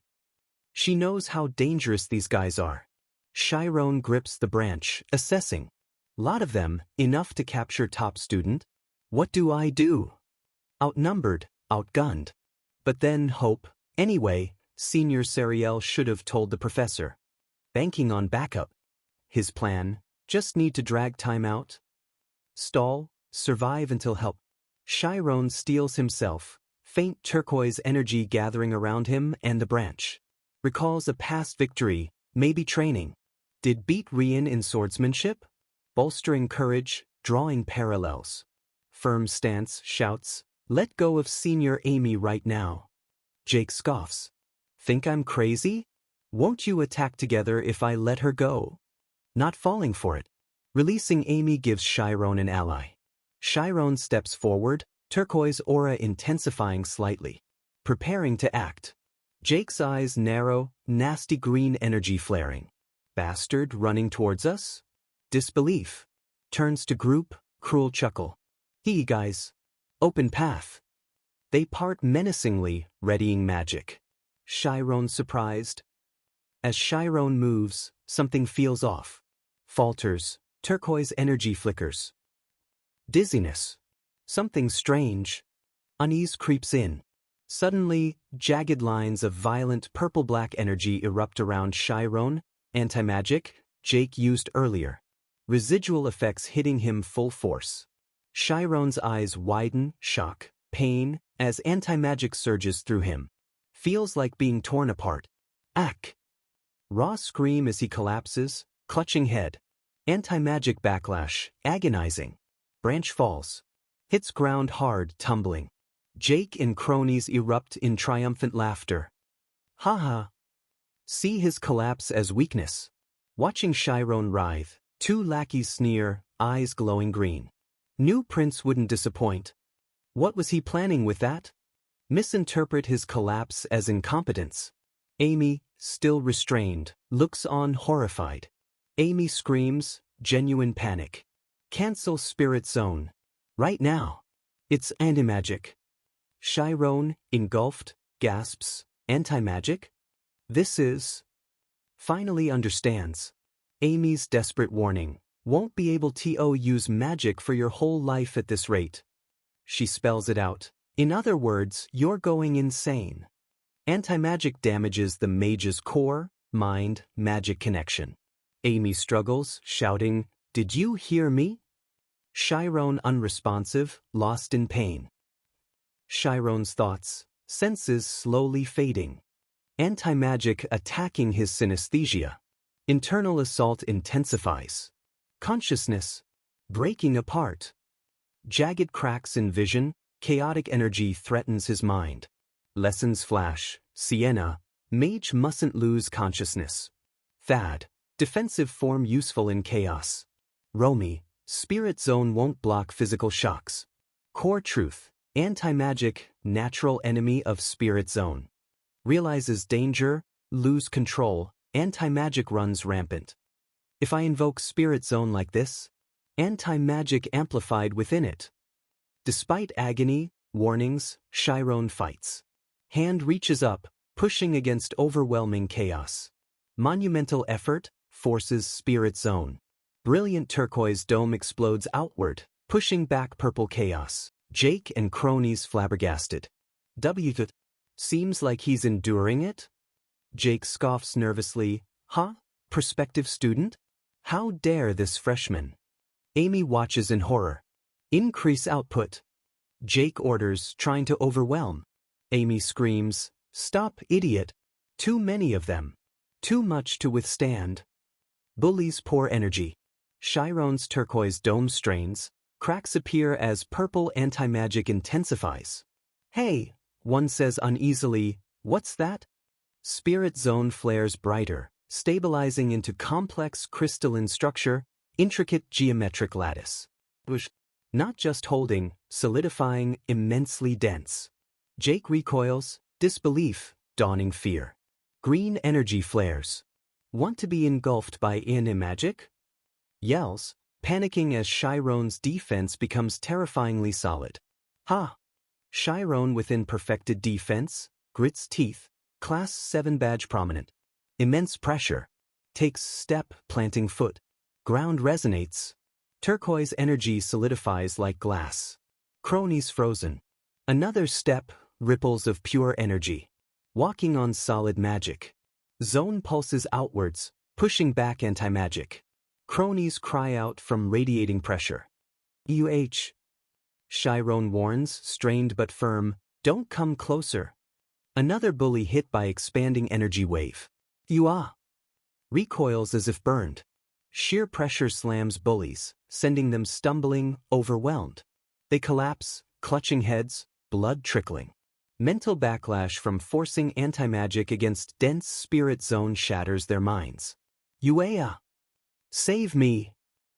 She knows how dangerous these guys are. Chiron grips the branch, assessing. Lot of them, enough to capture top student. What do I do? Outnumbered, outgunned. But then hope. Anyway, Senior Sariel should have told the professor. Banking on backup. His plan, just need to drag time out. Stall, survive until help. Chiron steels himself, faint turquoise energy gathering around him and the branch. Recalls a past victory, maybe training. Did beat Rian in swordsmanship? Bolstering courage, drawing parallels. Firm stance, shouts, let go of Senior Amy right now. Jake scoffs. Think I'm crazy? Won't you attack together if I let her go? Not falling for it. Releasing Amy gives Chiron an ally. Chiron steps forward, turquoise aura intensifying slightly. Preparing to act. Jake's eyes narrow, nasty green energy flaring. Bastard running towards us? Disbelief. Turns to group, cruel chuckle. He guys. Open path. They part menacingly, readying magic. Chiron surprised. As Chiron moves, something feels off. Falters, turquoise energy flickers. Dizziness. Something strange. Unease creeps in. Suddenly, jagged lines of violent purple-black energy erupt around Chiron, anti-magic, Jake used earlier. Residual effects hitting him full force. Chiron's eyes widen, shock, pain, as anti-magic surges through him. Feels like being torn apart. Ack! Raw scream as he collapses, clutching head. Anti-magic backlash, agonizing. Branch falls. Hits ground hard, tumbling. Jake and cronies erupt in triumphant laughter. Ha ha! See his collapse as weakness. Watching Chiron writhe, two lackeys sneer, eyes glowing green. Knew Prince wouldn't disappoint. What was he planning with that? Misinterpret his collapse as incompetence. Amy, still restrained, looks on horrified. Amy screams, genuine panic. Cancel Spirit Zone. Right now. It's anti-magic. Chiron, engulfed, gasps, anti-magic? This is... Finally understands. Amy's desperate warning. Won't be able to use magic for your whole life at this rate. She spells it out. In other words, you're going insane. Anti-magic damages the mage's core, mind, magic connection. Amy struggles, shouting, "Did you hear me?" Chiron unresponsive, lost in pain. Chiron's thoughts, senses slowly fading. Anti-magic attacking his synesthesia. Internal assault intensifies. Consciousness, breaking apart. Jagged cracks in vision, chaotic energy threatens his mind. Lessons flash, Sienna, Mage mustn't lose consciousness. Thad, defensive form useful in chaos. Romy, Spirit Zone won't block physical shocks. Core truth, anti-magic, natural enemy of Spirit Zone. Realizes danger, lose control, anti-magic runs rampant. If I invoke Spirit Zone like this, anti-magic amplified within it. Despite agony, warnings, Chiron fights. Hand reaches up, pushing against overwhelming chaos. Monumental effort forces Spirit Zone. Brilliant turquoise dome explodes outward, pushing back purple chaos. Jake and cronies flabbergasted. Seems like he's enduring it? Jake scoffs nervously. Huh? Prospective student? How dare this freshman? Amy watches in horror. Increase output. Jake orders, trying to overwhelm. Amy screams, stop, idiot. Too many of them. Too much to withstand. Bullies pour energy. Chiron's turquoise dome strains. Cracks appear as purple anti-magic intensifies. Hey, one says uneasily, what's that? Spirit Zone flares brighter, stabilizing into complex crystalline structure, intricate geometric lattice. Not just holding, solidifying, immensely dense. Jake recoils, disbelief, dawning fear. Green energy flares. Want to be engulfed by animecaps? Yells, panicking as Chiron's defense becomes terrifyingly solid. Ha! Chiron within perfected defense, grits teeth, class 7 badge prominent. Immense pressure. Takes step, planting foot. Ground resonates. Turquoise energy solidifies like glass. Cronies frozen. Another step, ripples of pure energy. Walking on solid magic. Zone pulses outwards, pushing back anti-magic. Cronies cry out from radiating pressure. Chiron warns, strained but firm, don't come closer. Another bully hit by expanding energy wave. Recoils as if burned. Sheer pressure slams bullies, sending them stumbling, overwhelmed. They collapse, clutching heads, blood trickling. Mental backlash from forcing anti-magic against dense Spirit Zone shatters their minds. Save me!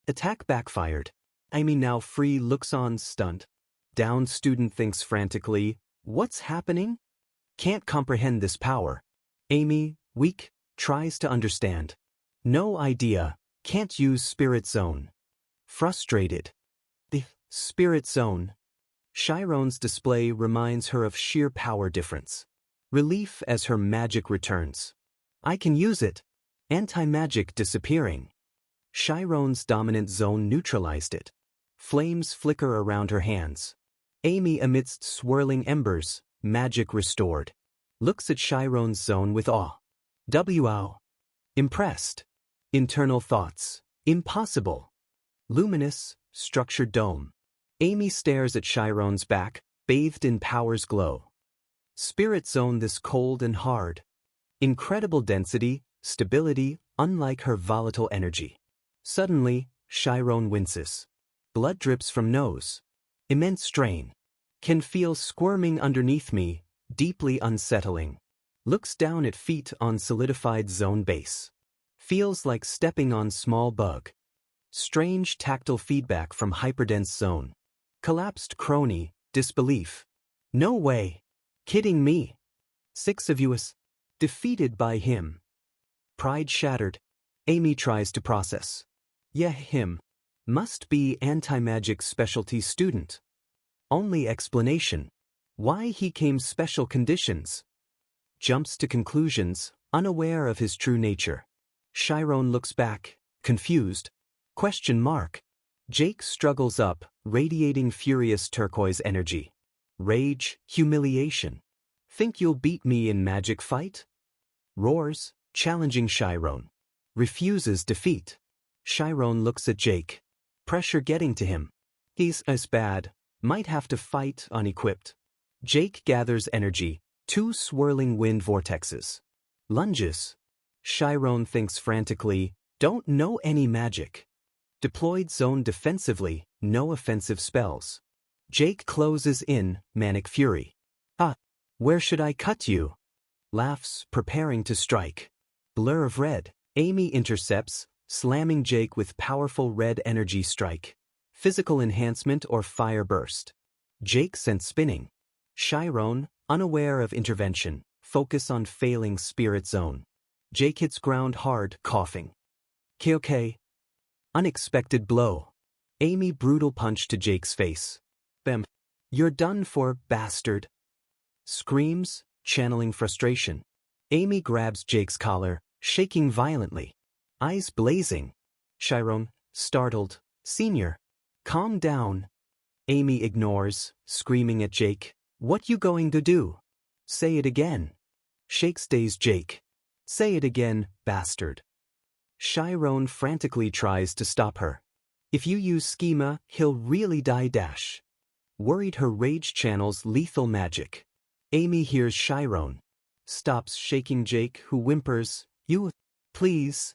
Attack backfired. Amy, now free, looks on, stunned. Down student thinks frantically, what's happening? Can't comprehend this power. Amy, weak, tries to understand. No idea, can't use Spirit Zone. Frustrated. The Spirit Zone. Chiron's display reminds her of sheer power difference. Relief as her magic returns. I can use it. Anti-magic disappearing. Chiron's dominant zone neutralized it. Flames flicker around her hands. Amy, amidst swirling embers, magic restored. Looks at Chiron's zone with awe. Impressed. Internal thoughts. Impossible. Luminous, structured dome. Amy stares at Chiron's back, bathed in power's glow. Spirit Zone this cold and hard. Incredible density, stability, unlike her volatile energy. Suddenly, Chiron winces. Blood drips from nose. Immense strain. Can feel squirming underneath me, deeply unsettling. Looks down at feet on solidified zone base. Feels like stepping on small bug. Strange tactile feedback from hyperdense zone. Collapsed crony, disbelief. No way. Kidding me. 6 of us. Defeated by him. Pride shattered. Amy tries to process. Him. Must be anti-magic specialty student. Only explanation. Why he came special conditions. Jumps to conclusions, unaware of his true nature. Chiron looks back, confused. Question mark. Jake struggles up, radiating furious turquoise energy. Rage, humiliation. Think you'll beat me in magic fight? Roars, challenging Chiron. Refuses defeat. Chiron looks at Jake. Pressure getting to him. He's as bad, might have to fight unequipped. Jake gathers energy, 2 swirling wind vortexes. Lunges. Chiron thinks frantically, don't know any magic. Deployed zone defensively, no offensive spells. Jake closes in, manic fury. Where should I cut you? Laughs, preparing to strike. Blur of red. Amy intercepts, slamming Jake with powerful red energy strike. Physical enhancement or fire burst. Jake sent spinning. Chiron, unaware of intervention, focus on failing spirit zone. Jake hits ground hard, coughing. Okay. Unexpected blow. Amy brutal punch to Jake's face. Bam. You're done for, bastard. Screams, channeling frustration. Amy grabs Jake's collar, shaking violently. Eyes blazing. Chiron, startled. Senior. Calm down. Amy ignores, screaming at Jake. What you going to do? Say it again. Shakes dazed Jake. Say it again, bastard. Chiron frantically tries to stop her. If you use schema, he'll really die dash. Worried her rage channels lethal magic. Amy hears Chiron. Stops shaking Jake, who whimpers, You, please.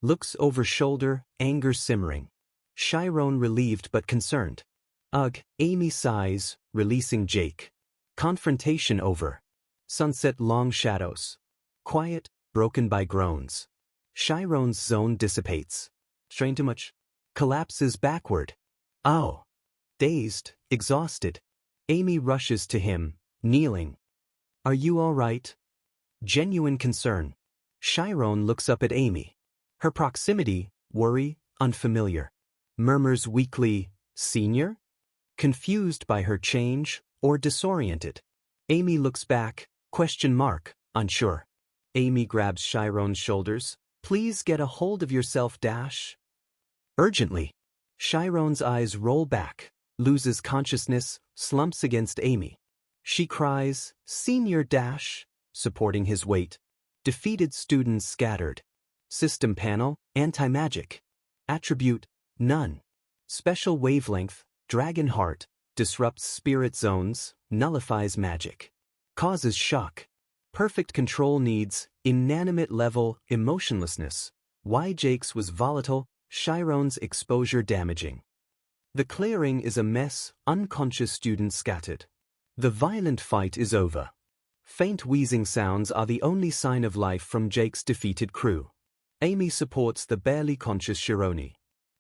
Looks over shoulder, anger simmering. Chiron relieved but concerned. Ugh, Amy sighs, releasing Jake. Confrontation over. Sunset long shadows. Quiet, broken by groans. Chiron's zone dissipates. Strain too much. Collapses backward. Ow. Dazed, exhausted. Amy rushes to him, kneeling. Are you all right? Genuine concern. Chiron looks up at Amy. Her proximity, worry, unfamiliar. Murmurs weakly, Senior? Confused by her change, or disoriented. Amy looks back, question mark, unsure. Amy grabs Chiron's shoulders. Please get a hold of yourself dash. Urgently. Chiron's eyes roll back, loses consciousness, slumps against Amy. She cries, Senior dash, supporting his weight. Defeated students scattered. System panel, anti-magic. Attribute, none. Special wavelength, dragon heart, disrupts spirit zones, nullifies magic. Causes shock. Perfect control needs, inanimate level, emotionlessness. Why Jake's was volatile, Chiron's exposure damaging. The clearing is a mess, unconscious students scattered. The violent fight is over. Faint wheezing sounds are the only sign of life from Jake's defeated crew. Amy supports the barely conscious Chironi.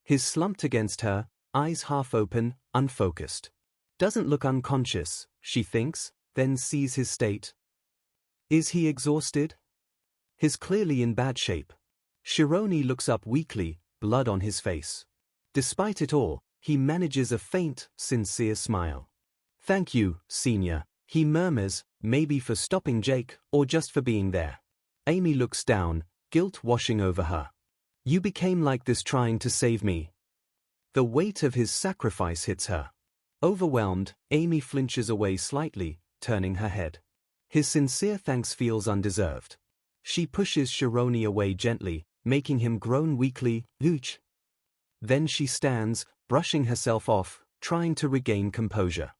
He's slumped against her, eyes half open, unfocused. Doesn't look unconscious, she thinks, then sees his state. Is he exhausted? He's clearly in bad shape. Chironi looks up weakly, blood on his face. Despite it all, he manages a faint, sincere smile. Thank you, Senior, he murmurs, maybe for stopping Jake, or just for being there. Amy looks down, guilt washing over her. You became like this trying to save me. The weight of his sacrifice hits her. Overwhelmed, Amy flinches away slightly, turning her head. His sincere thanks feels undeserved. She pushes Chironi away gently, making him groan weakly, Ooch. Then she stands, brushing herself off, trying to regain composure.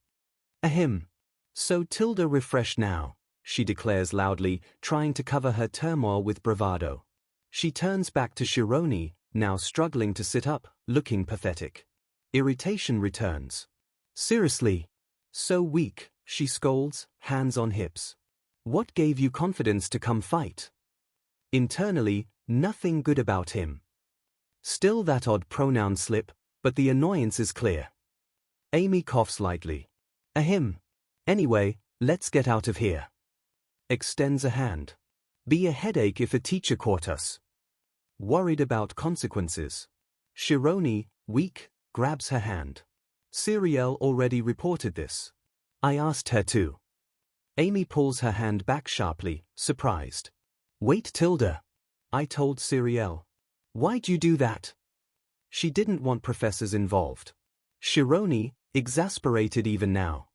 Ahem. So Tilda refreshed now, she declares loudly, trying to cover her turmoil with bravado. She turns back to Chironi, now struggling to sit up, looking pathetic. Irritation returns. Seriously? So weak, she scolds, hands on hips. What gave you confidence to come fight? Internally, nothing good about him. Still that odd pronoun slip, but the annoyance is clear. Amy coughs lightly. Ahem. Anyway, let's get out of here. Extends a hand. Be a headache if a teacher caught us. Worried about consequences. Chironi, weak, grabs her hand. Siriel already reported this. I asked her to. Amy pulls her hand back sharply, surprised. Wait, Tilda. I told Siriel. Why'd you do that? She didn't want professors involved. Chironi, exasperated even now.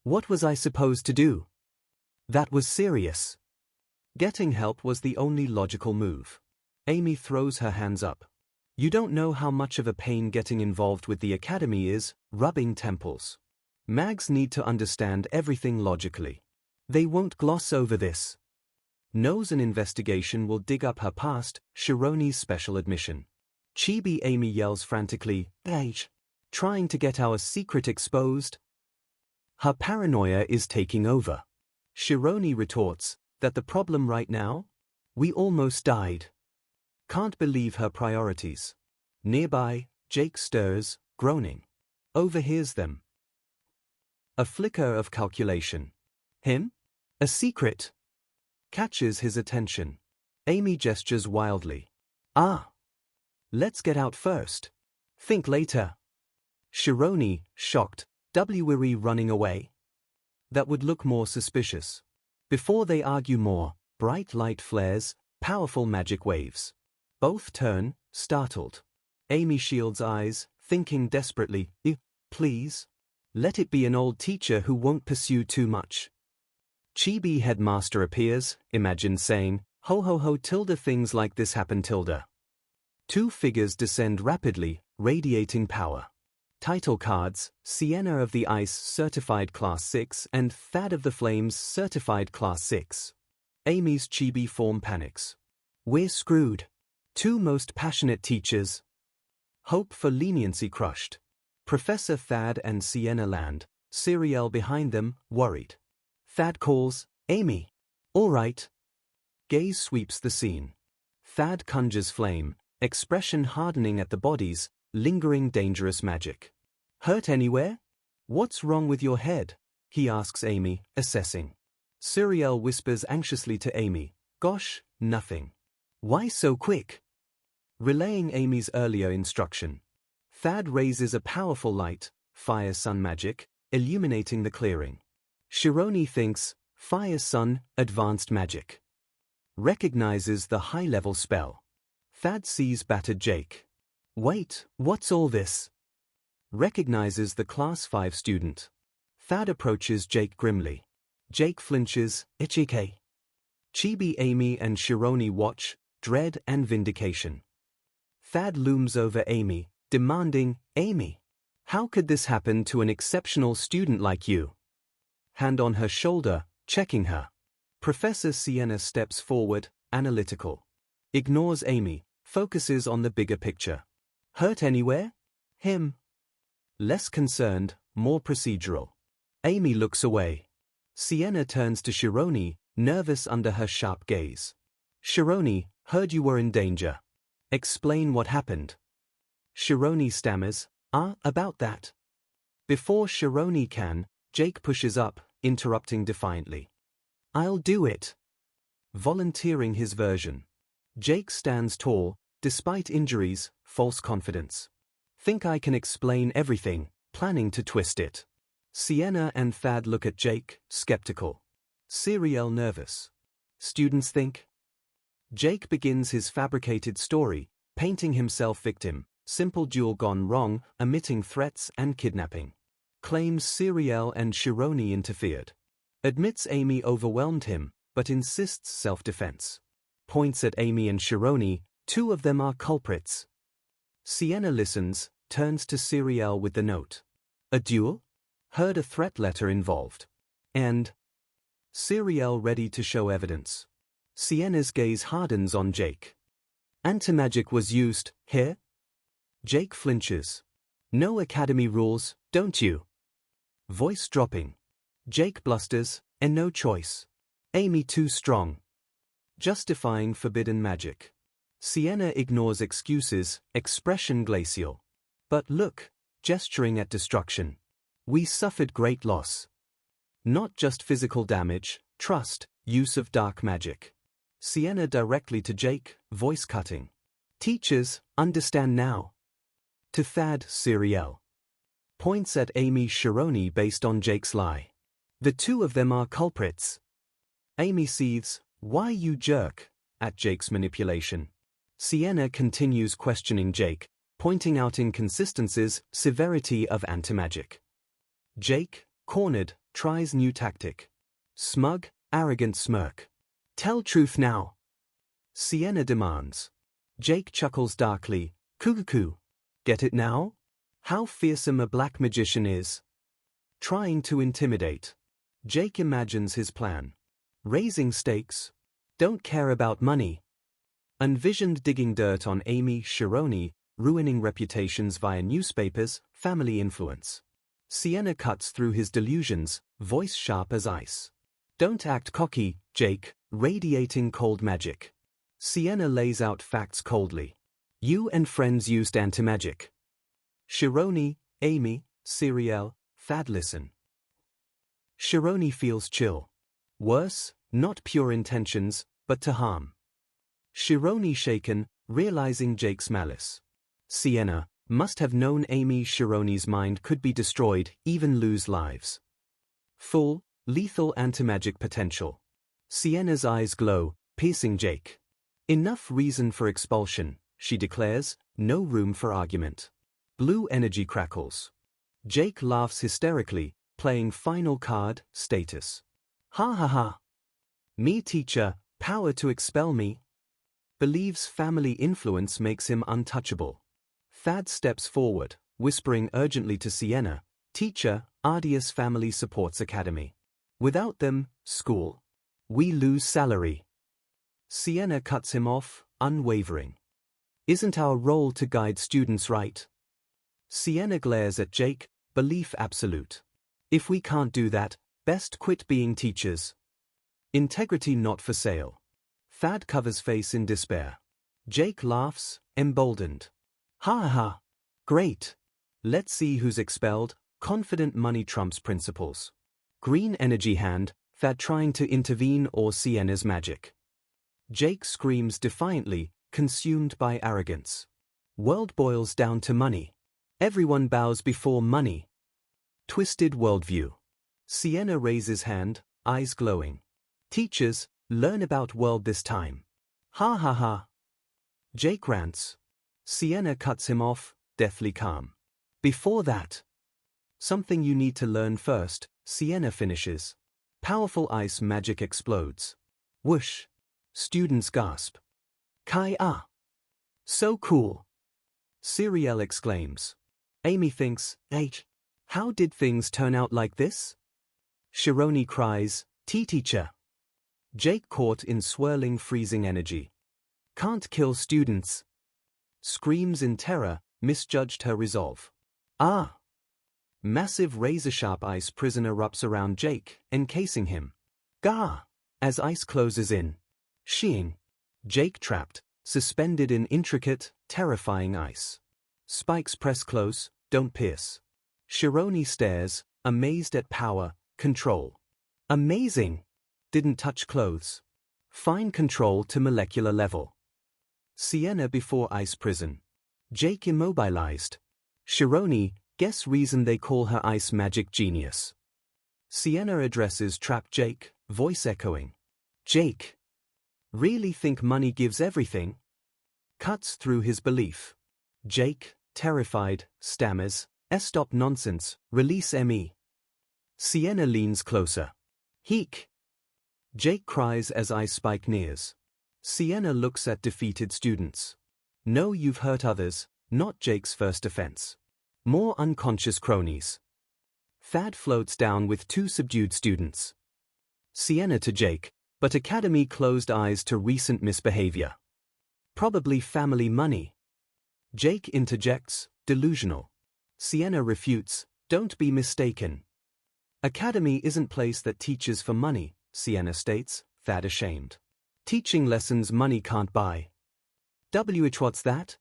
What was I supposed to do? That was serious. Getting help was the only logical move. Amy throws her hands up. You don't know how much of a pain getting involved with the academy is, rubbing temples. Mags need to understand everything logically. They won't gloss over this. Knows an investigation will dig up her past, Chironi's special admission. Chibi Amy yells frantically, Mage, trying to get our secret exposed. Her paranoia is taking over. Chironi retorts, that the problem right now? We almost died. Can't believe her priorities. Nearby, Jake stirs, groaning. Overhears them. A flicker of calculation. Him? A secret? catches his attention. Amy gestures wildly. Ah! Let's get out first. Think later. Shironi, shocked, weary running away. That would look more suspicious. Before they argue more, bright light flares, powerful magic waves. Both turn, startled. Amy shields eyes, thinking desperately, please? Let it be an old teacher who won't pursue too much. Chibi headmaster appears, imagine saying, ho ho ho tilde things like this happen tilde. Two figures descend rapidly, radiating power. Title cards, Sienna of the Ice Certified Class 6 and Thad of the Flames Certified Class 6. Amy's chibi form panics. We're screwed. Two most passionate teachers. Hope for leniency crushed. Professor Thad and Sienna land, Siriel behind them, worried. Thad calls, Amy. All right. Gaze sweeps the scene. Thad conjures flame, expression hardening at the bodies, lingering dangerous magic. Hurt anywhere? What's wrong with your head? He asks Amy, assessing. Siriel whispers anxiously to Amy, gosh, nothing. Why so quick? Relaying Amy's earlier instruction. Thad raises a powerful light, fire sun magic, illuminating the clearing. Shironi thinks, fire sun, advanced magic. Recognizes the high-level spell. Thad sees battered Jake. Wait, what's all this? Recognizes the Class 5 student. Thad approaches Jake grimly. Jake flinches, Ichike. Chibi Amy and Shironi watch, dread and vindication. Thad looms over Amy, demanding, Amy, how could this happen to an exceptional student like you? Hand on her shoulder, checking her. Professor Sienna steps forward, analytical. Ignores Amy, focuses on the bigger picture. Hurt anywhere? Him. Less concerned, more procedural. Amy looks away. Sienna turns to Shironi, nervous under her sharp gaze. Shironi, heard you were in danger. Explain what happened. Shironi stammers, about that. Before Shironi can, Jake pushes up, interrupting defiantly. I'll do it. Volunteering his version. Jake stands tall, despite injuries, false confidence. Think I can explain everything, planning to twist it. Sienna and Thad look at Jake, skeptical. Siriel nervous. Students think? Jake begins his fabricated story, painting himself victim, simple duel gone wrong, omitting threats and kidnapping. Claims Siriel and Shironi interfered. Admits Amy overwhelmed him, but insists self-defense. Points at Amy and Shironi, two of them are culprits. Sienna listens, turns to Siriel with the note. A duel? Heard a threat letter involved. And Siriel ready to show evidence. Sienna's gaze hardens on Jake. Anti-magic was used, here? Jake flinches. No academy rules, don't you? Voice dropping. Jake blusters, and no choice. Amy too strong. Justifying forbidden magic. Sienna ignores excuses, expression glacial. But look, gesturing at destruction. We suffered great loss. Not just physical damage, trust, use of dark magic. Sienna directly to Jake, voice cutting. Teachers, understand now. To Thad, Siriel. Points at Amy Shironi based on Jake's lie. The two of them are culprits. Amy seethes, why you jerk, at Jake's manipulation. Sienna continues questioning Jake, pointing out inconsistencies, severity of anti-magic. Jake, cornered, tries new tactic. Smug, arrogant smirk. Tell truth now. Sienna demands. Jake chuckles darkly, cuckoo. Get it now? How fearsome a black magician is. Trying to intimidate. Jake imagines his plan. Raising stakes. Don't care about money. Envisioned digging dirt on Amy Shironi, ruining reputations via newspapers, family influence. Sienna cuts through his delusions, voice sharp as ice. Don't act cocky, Jake, radiating cold magic. Sienna lays out facts coldly. You and friends used anti-magic. Shironi, Amy, Siriel, Thad listen. Shironi feels chill. Worse, Not pure intentions, but to harm. Shironi shaken, realizing Jake's malice. Sienna must have known Shironi's mind could be destroyed, even lose lives. Full, lethal anti-magic potential. Sienna's eyes glow, piercing Jake. Enough reason for expulsion, she declares, no room for argument. Blue energy crackles. Jake laughs hysterically, playing final card, status. Ha ha ha. Me teacher, power to expel me. Believes family influence makes him untouchable. Thad steps forward, whispering urgently to Sienna, teacher, Ardius Family Supports Academy. Without them, school. We lose salary. Sienna cuts him off, unwavering. Isn't our role to guide students right? Sienna glares at Jake, belief absolute. If we can't do that, best quit being teachers. Integrity not for sale. Thad covers face in despair. Jake laughs, emboldened. Ha ha. Great. Let's see who's expelled. Confident money trumps principles. Green energy hand, Thad trying to intervene or Sienna's magic. Jake screams defiantly, consumed by arrogance. World boils down to money. Everyone bows before money. Twisted worldview. Sienna raises hand, eyes glowing. Teachers, learn about world this time. Ha ha ha. Jake rants. Sienna cuts him off, deathly calm. Before that. Something you need to learn first, Sienna finishes. Powerful ice magic explodes. Whoosh. Students gasp. Kai-ah. So cool. Siriel exclaims. Amy thinks, H. How did things turn out like this? Shironi cries, Teacher. Jake caught in swirling freezing energy. Can't kill students. Screams in terror, misjudged her resolve. Ah! Massive razor-sharp ice prison erupts around Jake, encasing him. Gah! As ice closes in. Sheeing. Jake trapped, suspended in intricate, terrifying ice. Spikes press close, don't pierce. Shironi stares, amazed at power, control. Amazing! Didn't touch clothes. Fine control to molecular level. Sienna before ice prison. Jake immobilized. Shironi, guess reason they call her ice magic genius. Sienna addresses trapped Jake, voice echoing. Jake. Really think money gives everything? Cuts through his belief. Jake, terrified, stammers, stop nonsense, release me. Sienna leans closer. Heek. Jake cries as ice spike nears. Sienna looks at defeated students. No, you've hurt others, not Jake's first offense. More unconscious cronies. Thad floats down with two subdued students. Sienna to Jake, but Academy closed eyes to recent misbehavior. Probably family money. Jake interjects, delusional. Sienna refutes, don't be mistaken. Academy isn't place that teaches for money, Sienna states, Thad ashamed. Teaching lessons money can't buy. What's that?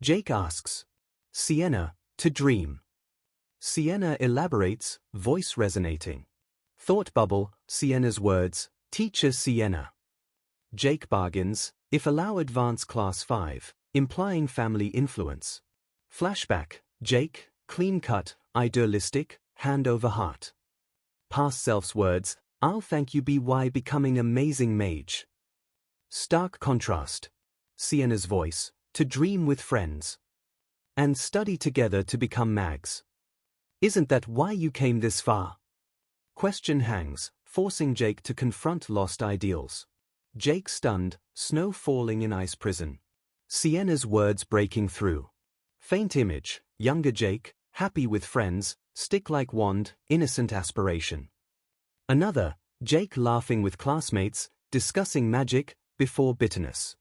Jake asks. Sienna, to dream. Sienna elaborates, voice resonating. Thought bubble, Sienna's words, teacher Sienna. Jake bargains, if allow advance class 5, implying family influence. Flashback, Jake, clean cut, idealistic, hand over heart. Past self's words, I'll thank you by becoming amazing mage. Stark contrast. Sienna's voice, to dream with friends. And study together to become mags. Isn't that why you came this far? Question hangs, forcing Jake to confront lost ideals. Jake stunned, snow falling in ice prison. Sienna's words breaking through. Faint image, younger Jake, happy with friends, stick like wand, innocent aspiration. Another, Jake laughing with classmates, discussing magic, before bitterness.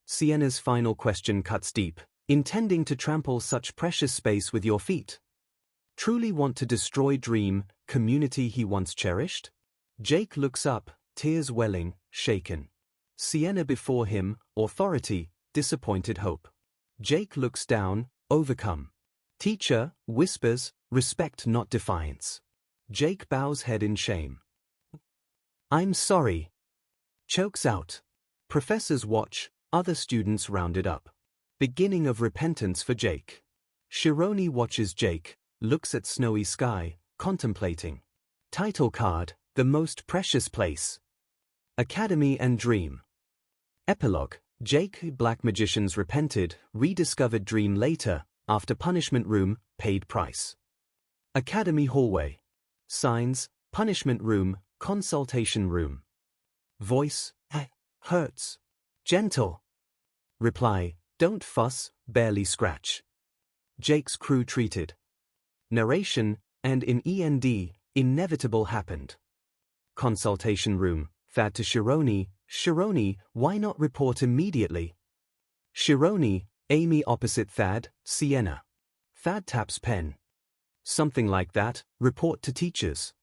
Sienna's final question cuts deep, intending to trample such precious space with your feet. Truly want to destroy dream, community he once cherished? Jake looks up, tears welling, shaken. Sienna before him, authority, disappointed hope. Jake looks down, overcome. Teacher, whispers, respect not defiance. Jake bows head in shame. I'm sorry. Chokes out. Professors watch, other students rounded up. Beginning of repentance for Jake. Shironi watches Jake, looks at snowy sky, contemplating. Title card, The Most Precious Place. Academy and Dream. Epilogue, Jake, Black Magicians repented, rediscovered dream later, after punishment room, paid price. Academy hallway. Signs, punishment room, consultation room. Voice, hurts. Gentle. Reply, don't fuss, barely scratch. Jake's crew treated. Narration, and in END, inevitable happened. Consultation room, Thad to Shironi, Shironi, why not report immediately? Shironi, Amy opposite Thad, Sienna. Thad taps pen. Something like that, report to teachers.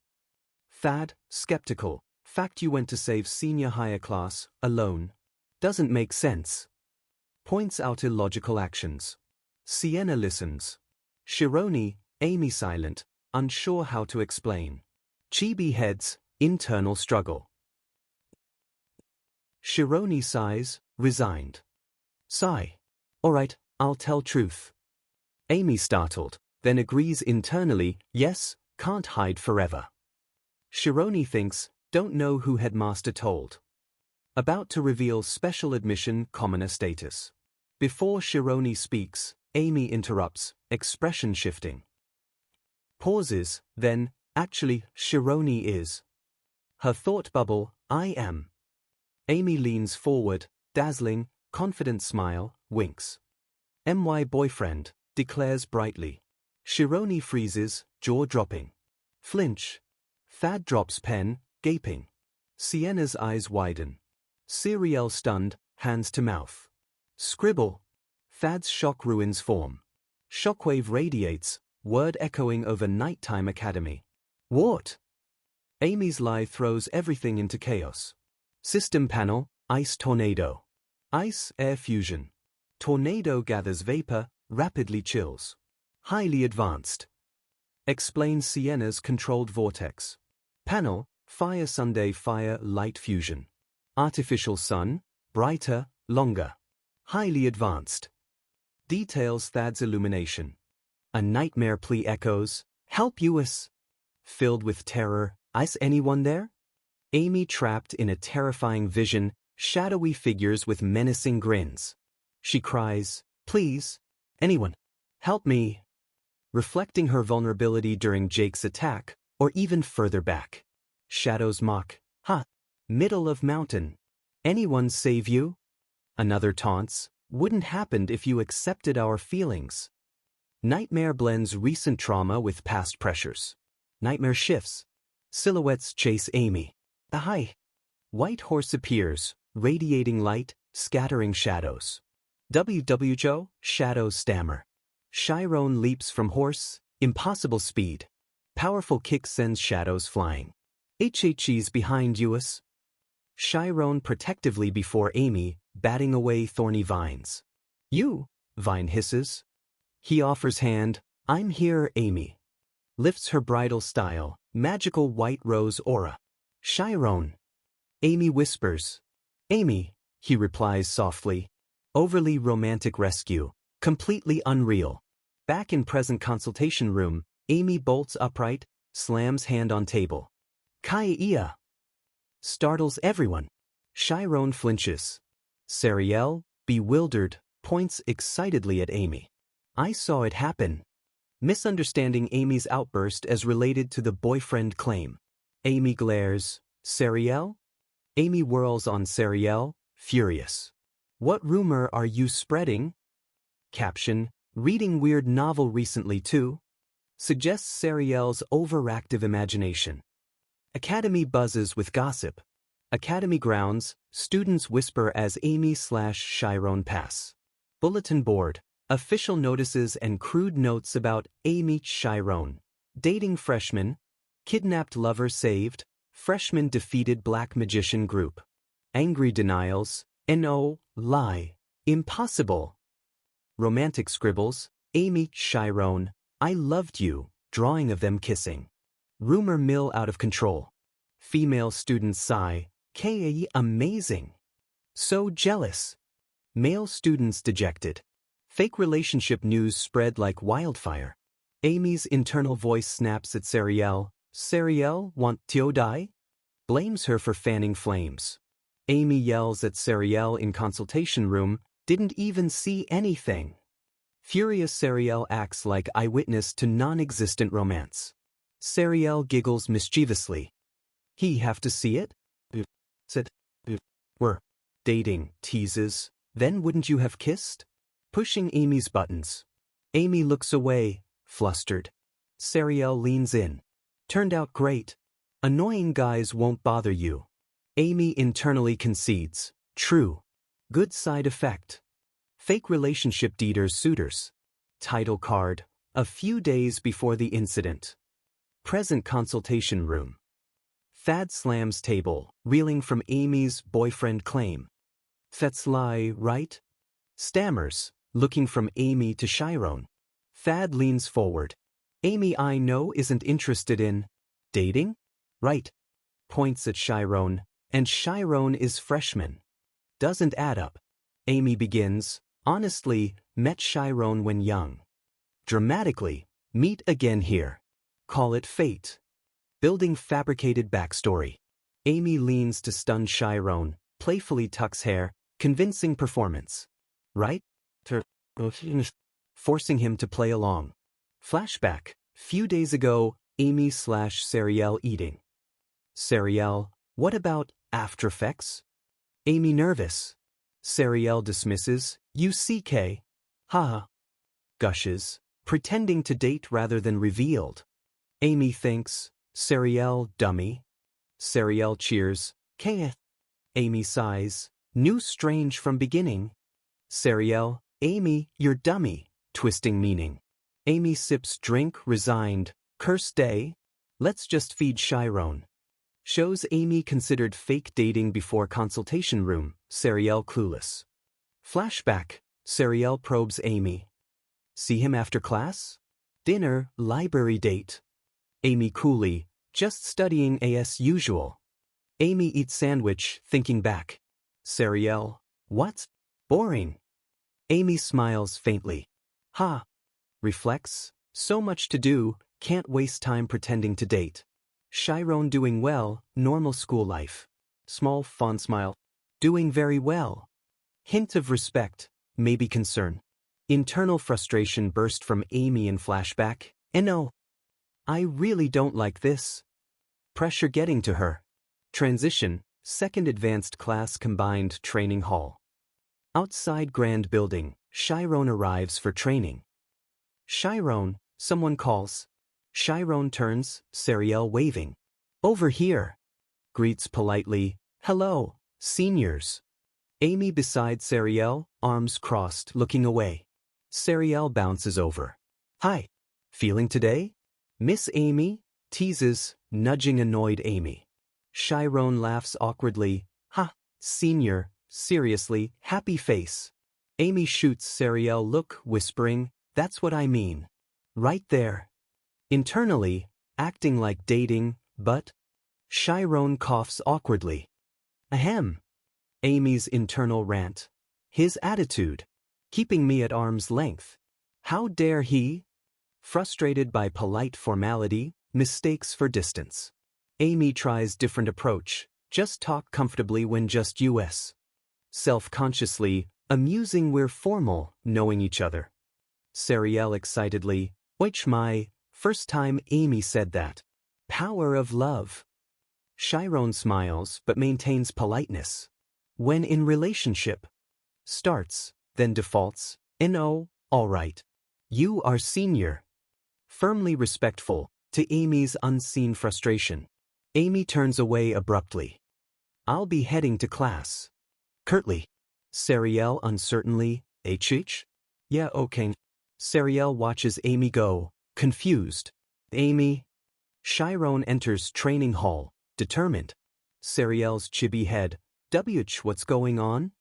Thad, skeptical, fact you went to save senior higher class, alone. Doesn't make sense. Points out illogical actions. Sienna listens. Shironi, Amy silent, unsure how to explain. Chibi heads, internal struggle. Shironi sighs, resigned. Sigh. Alright, I'll tell truth. Amy startled, then agrees internally, yes, can't hide forever. Shironi thinks, don't know who headmaster told. About to reveal special admission commoner status. Before Shironi speaks, Amy interrupts, expression shifting. Pauses, then, actually, Shironi is. Her thought bubble, I am. Amy leans forward, dazzling, confident smile, winks. My boyfriend, declares brightly. Shironi freezes, jaw dropping. Flinch. Thad drops pen, gaping. Sienna's eyes widen. Siriel stunned, hands to mouth. Scribble. Thad's shock ruins form. Shockwave radiates, word echoing over nighttime academy. What? Amy's lie throws everything into chaos. System panel, ice tornado. Ice, air fusion. Tornado gathers vapor, rapidly chills. Highly advanced. Explains Sienna's controlled vortex. Panel, fire Sunday fire light fusion. Artificial sun, brighter, longer. Highly advanced. Details Thad's illumination. A nightmare plea echoes, help us. Filled with terror, is anyone there? Amy trapped in a terrifying vision, shadowy figures with menacing grins. She cries, please, anyone, help me. Reflecting her vulnerability during Jake's attack, or even further back. Shadows mock, middle of mountain. Anyone save you? Another taunts, wouldn't happen if you accepted our feelings. Nightmare blends recent trauma with past pressures. Nightmare shifts. Silhouettes chase Amy. White horse appears, radiating light, scattering shadows. WWJO, shadows stammer. Chiron leaps from horse, impossible speed. Powerful kick sends shadows flying. HHE's behind us. Chiron protectively before Amy, batting away thorny vines. You, Vine hisses. He offers hand, I'm here, Amy. Lifts her bridal style, magical white rose aura. Chiron. Amy whispers. Amy, he replies softly. Overly romantic rescue, completely unreal. Back in present consultation room, Amy bolts upright, slams hand on table. Kai-ia. Startles everyone. Chiron flinches. Sariel, bewildered, points excitedly at Amy. I saw it happen. Misunderstanding Amy's outburst as related to the boyfriend claim. Amy glares. Sariel? Amy whirls on Sariel, furious. What rumor are you spreading? Caption, reading weird novel recently too? Suggests Sariel's overactive imagination. Academy buzzes with gossip. Academy grounds, students whisper as Amy/Chiron pass. Bulletin board, official notices and crude notes about Amy/Chiron. Dating freshman. Kidnapped lover saved. Freshman defeated black magician group. Angry denials. No, lie. Impossible. Romantic scribbles. Amy/Chiron. I loved you. Drawing of them kissing. Rumor mill out of control. Female students sigh, Kae amazing. So jealous. Male students dejected. Fake relationship news spread like wildfire. Amy's internal voice snaps at Sariel. Sariel want Teodai? Blames her for fanning flames. Amy yells at Sariel in consultation room, didn't even see anything. Furious Sariel acts like eyewitness to non-existent romance. Sariel giggles mischievously. He have to see it? Said. We're dating, teases. Then wouldn't you have kissed? Pushing Amy's buttons. Amy looks away, flustered. Sariel leans in. Turned out great. Annoying guys won't bother you. Amy internally concedes. True. Good side effect. Fake relationship deeders suitors. Title card. A few days before the incident. Present consultation room. Thad slams table, reeling from Amy's boyfriend claim. That's lie, right? Stammers, looking from Amy to Chiron. Thad leans forward. Amy I know isn't interested in dating? Right. Points at Chiron, and Chiron is freshman. Doesn't add up. Amy begins, honestly, met Chiron when young. Dramatically, meet again here. Call it fate. Building fabricated backstory. Amy leans to stun Chiron, playfully tucks hair, convincing performance. Right? Forcing him to play along. Flashback. Few days ago, Amy/Sariel eating. Sariel, what about after effects? Amy nervous. Sariel dismisses, UCK. Haha. Gushes, pretending to date rather than revealed. Amy thinks, Sariel dummy. Sariel cheers, Keth. Amy sighs, new strange from beginning. Sariel, Amy, you're dummy, twisting meaning. Amy sips drink, resigned, curse day. Let's just feed Chiron. Shows Amy considered fake dating before consultation room, Sariel clueless. Flashback, Sariel probes Amy. See him after class? Dinner, library date. Amy coolly, just studying as usual. Amy eats sandwich, thinking back. Sariel, what? Boring. Amy smiles faintly. Ha. Reflects, so much to do, can't waste time pretending to date. Chiron doing well, normal school life. Small fond smile. Doing very well. Hint of respect, maybe concern. Internal frustration burst from Amy in flashback. No. I really don't like this. Pressure getting to her. Transition, second advanced class combined training hall. Outside grand building, Chiron arrives for training. Chiron, someone calls. Chiron turns, Sariel waving. Over here. Greets politely, hello, seniors. Amy beside Sariel, arms crossed, looking away. Sariel bounces over. Hi. Feeling today? Miss Amy, teases, nudging annoyed Amy. Chiron laughs awkwardly. Ha, senior, seriously, happy face. Amy shoots Sariel look, whispering, that's what I mean. Right there. Internally, acting like dating, but Chiron coughs awkwardly. Ahem. Amy's internal rant. His attitude. Keeping me at arm's length. How dare he? Frustrated by polite formality, mistakes for distance. Amy tries different approach, just talk comfortably when just us. Self-consciously, amusing we're formal, knowing each other. Sariel excitedly, which my, first time Amy said that. Power of love. Chiron smiles but maintains politeness. When in relationship. Starts, then defaults, no, alright. You are senior. Firmly respectful, to Amy's unseen frustration. Amy turns away abruptly. I'll be heading to class. Curtly. Sariel uncertainly, HH? Yeah, okay. Sariel watches Amy go, confused. Amy. Chiron enters training hall, determined. Sariel's chibi head, WH, what's going on?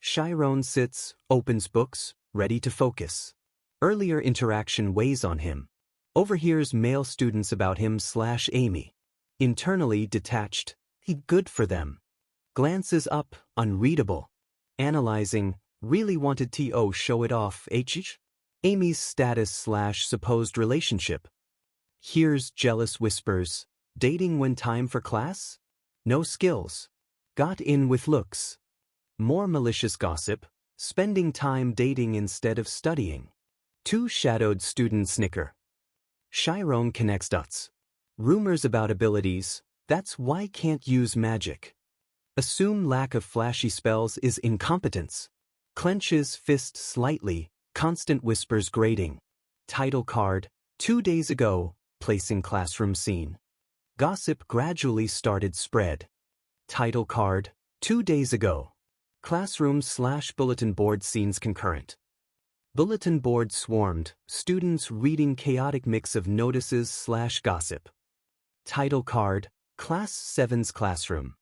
Chiron sits, opens books, ready to focus. Earlier interaction weighs on him. Overhears male students about him/Amy. Internally detached. Good for them. Glances up, unreadable. Analyzing, really wanted to show it off, Amy's status/supposed relationship. Here's jealous whispers. Dating when time for class? No skills. Got in with looks. More malicious gossip. Spending time dating instead of studying. Two shadowed students snicker. Chiron connects dots. Rumors about abilities. That's why can't use magic. Assume lack of flashy spells is incompetence. Clenches fist slightly. Constant whispers grating. Title card. 2 days ago. Placing classroom scene. Gossip gradually started spread. Title card. 2 days ago. Classroom/bulletin board scenes concurrent. Bulletin board swarmed, students reading chaotic mix of notices/gossip. Title card. Class 7's classroom.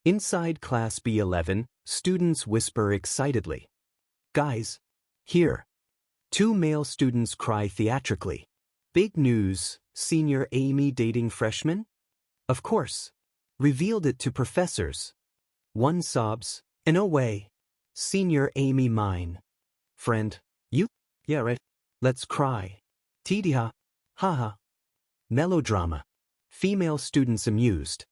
Inside Class B11, students whisper excitedly. Guys. Here. 2 male students cry theatrically. Big news, senior Amy dating freshman? Of course. Revealed it to professors. One sobs, no way. Senior Amy mine. Friend, you? Yeah, right. Let's cry. Tidiha. Haha. Melodrama. Female students amused.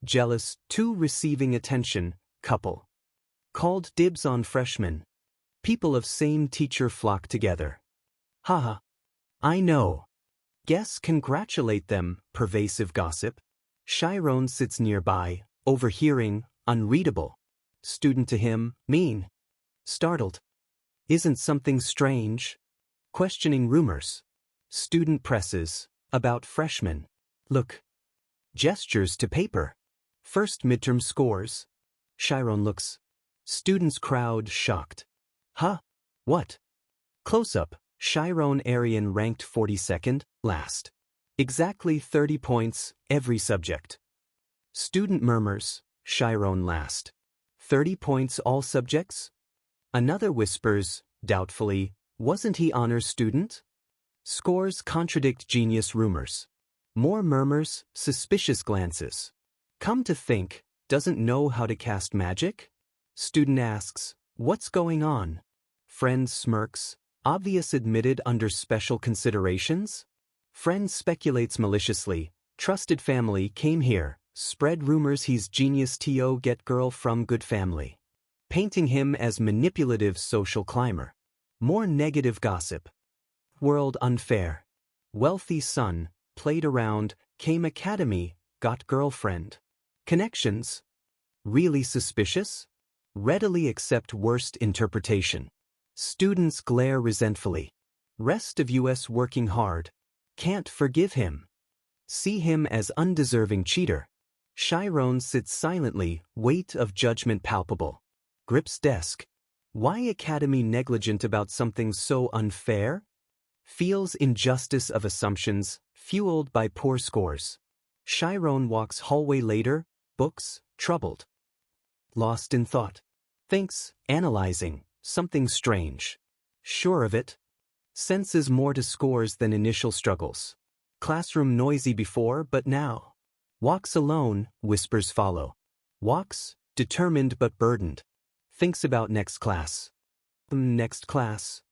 Jealous, 2 receiving attention, couple. Called dibs on freshmen. People of same teacher flock together. Haha. I know. Guess congratulate them, pervasive gossip. Chiron sits nearby, overhearing, unreadable. Student to him, mean. Startled. Isn't something strange? Questioning rumors. Student presses, about freshmen. Look. Gestures to paper. First midterm scores. Chiron looks. Students crowd shocked. Huh? What? Close-up, Chiron Aryan ranked 42nd, last. Exactly 30 points, every subject. Student murmurs, Chiron last. 30 points all subjects? Another whispers, doubtfully, wasn't he honors student? Scores contradict genius rumors. More murmurs, suspicious glances. Come to think, doesn't know how to cast magic? Student asks, what's going on? Friend smirks, obvious admitted under special considerations? Friend speculates maliciously, trusted family came here, spread rumors he's genius to get girl from good family. Painting him as manipulative social climber. More negative gossip. World unfair. Wealthy son, played around, came academy, got girlfriend. Connections. Really suspicious? Readily accept worst interpretation. Students glare resentfully. Rest of US working hard. Can't forgive him. See him as undeserving cheater. Chiron sits silently, weight of judgment palpable. Grips desk. Why academy negligent about something so unfair? Feels injustice of assumptions, fueled by poor scores. Chiron walks hallway later, books, troubled. Lost in thought. Thinks, analyzing, something strange. Sure of it. Senses more to scores than initial struggles. Classroom noisy before but now. Walks alone, whispers follow. Walks, determined but burdened. Thinks about next class. Next class.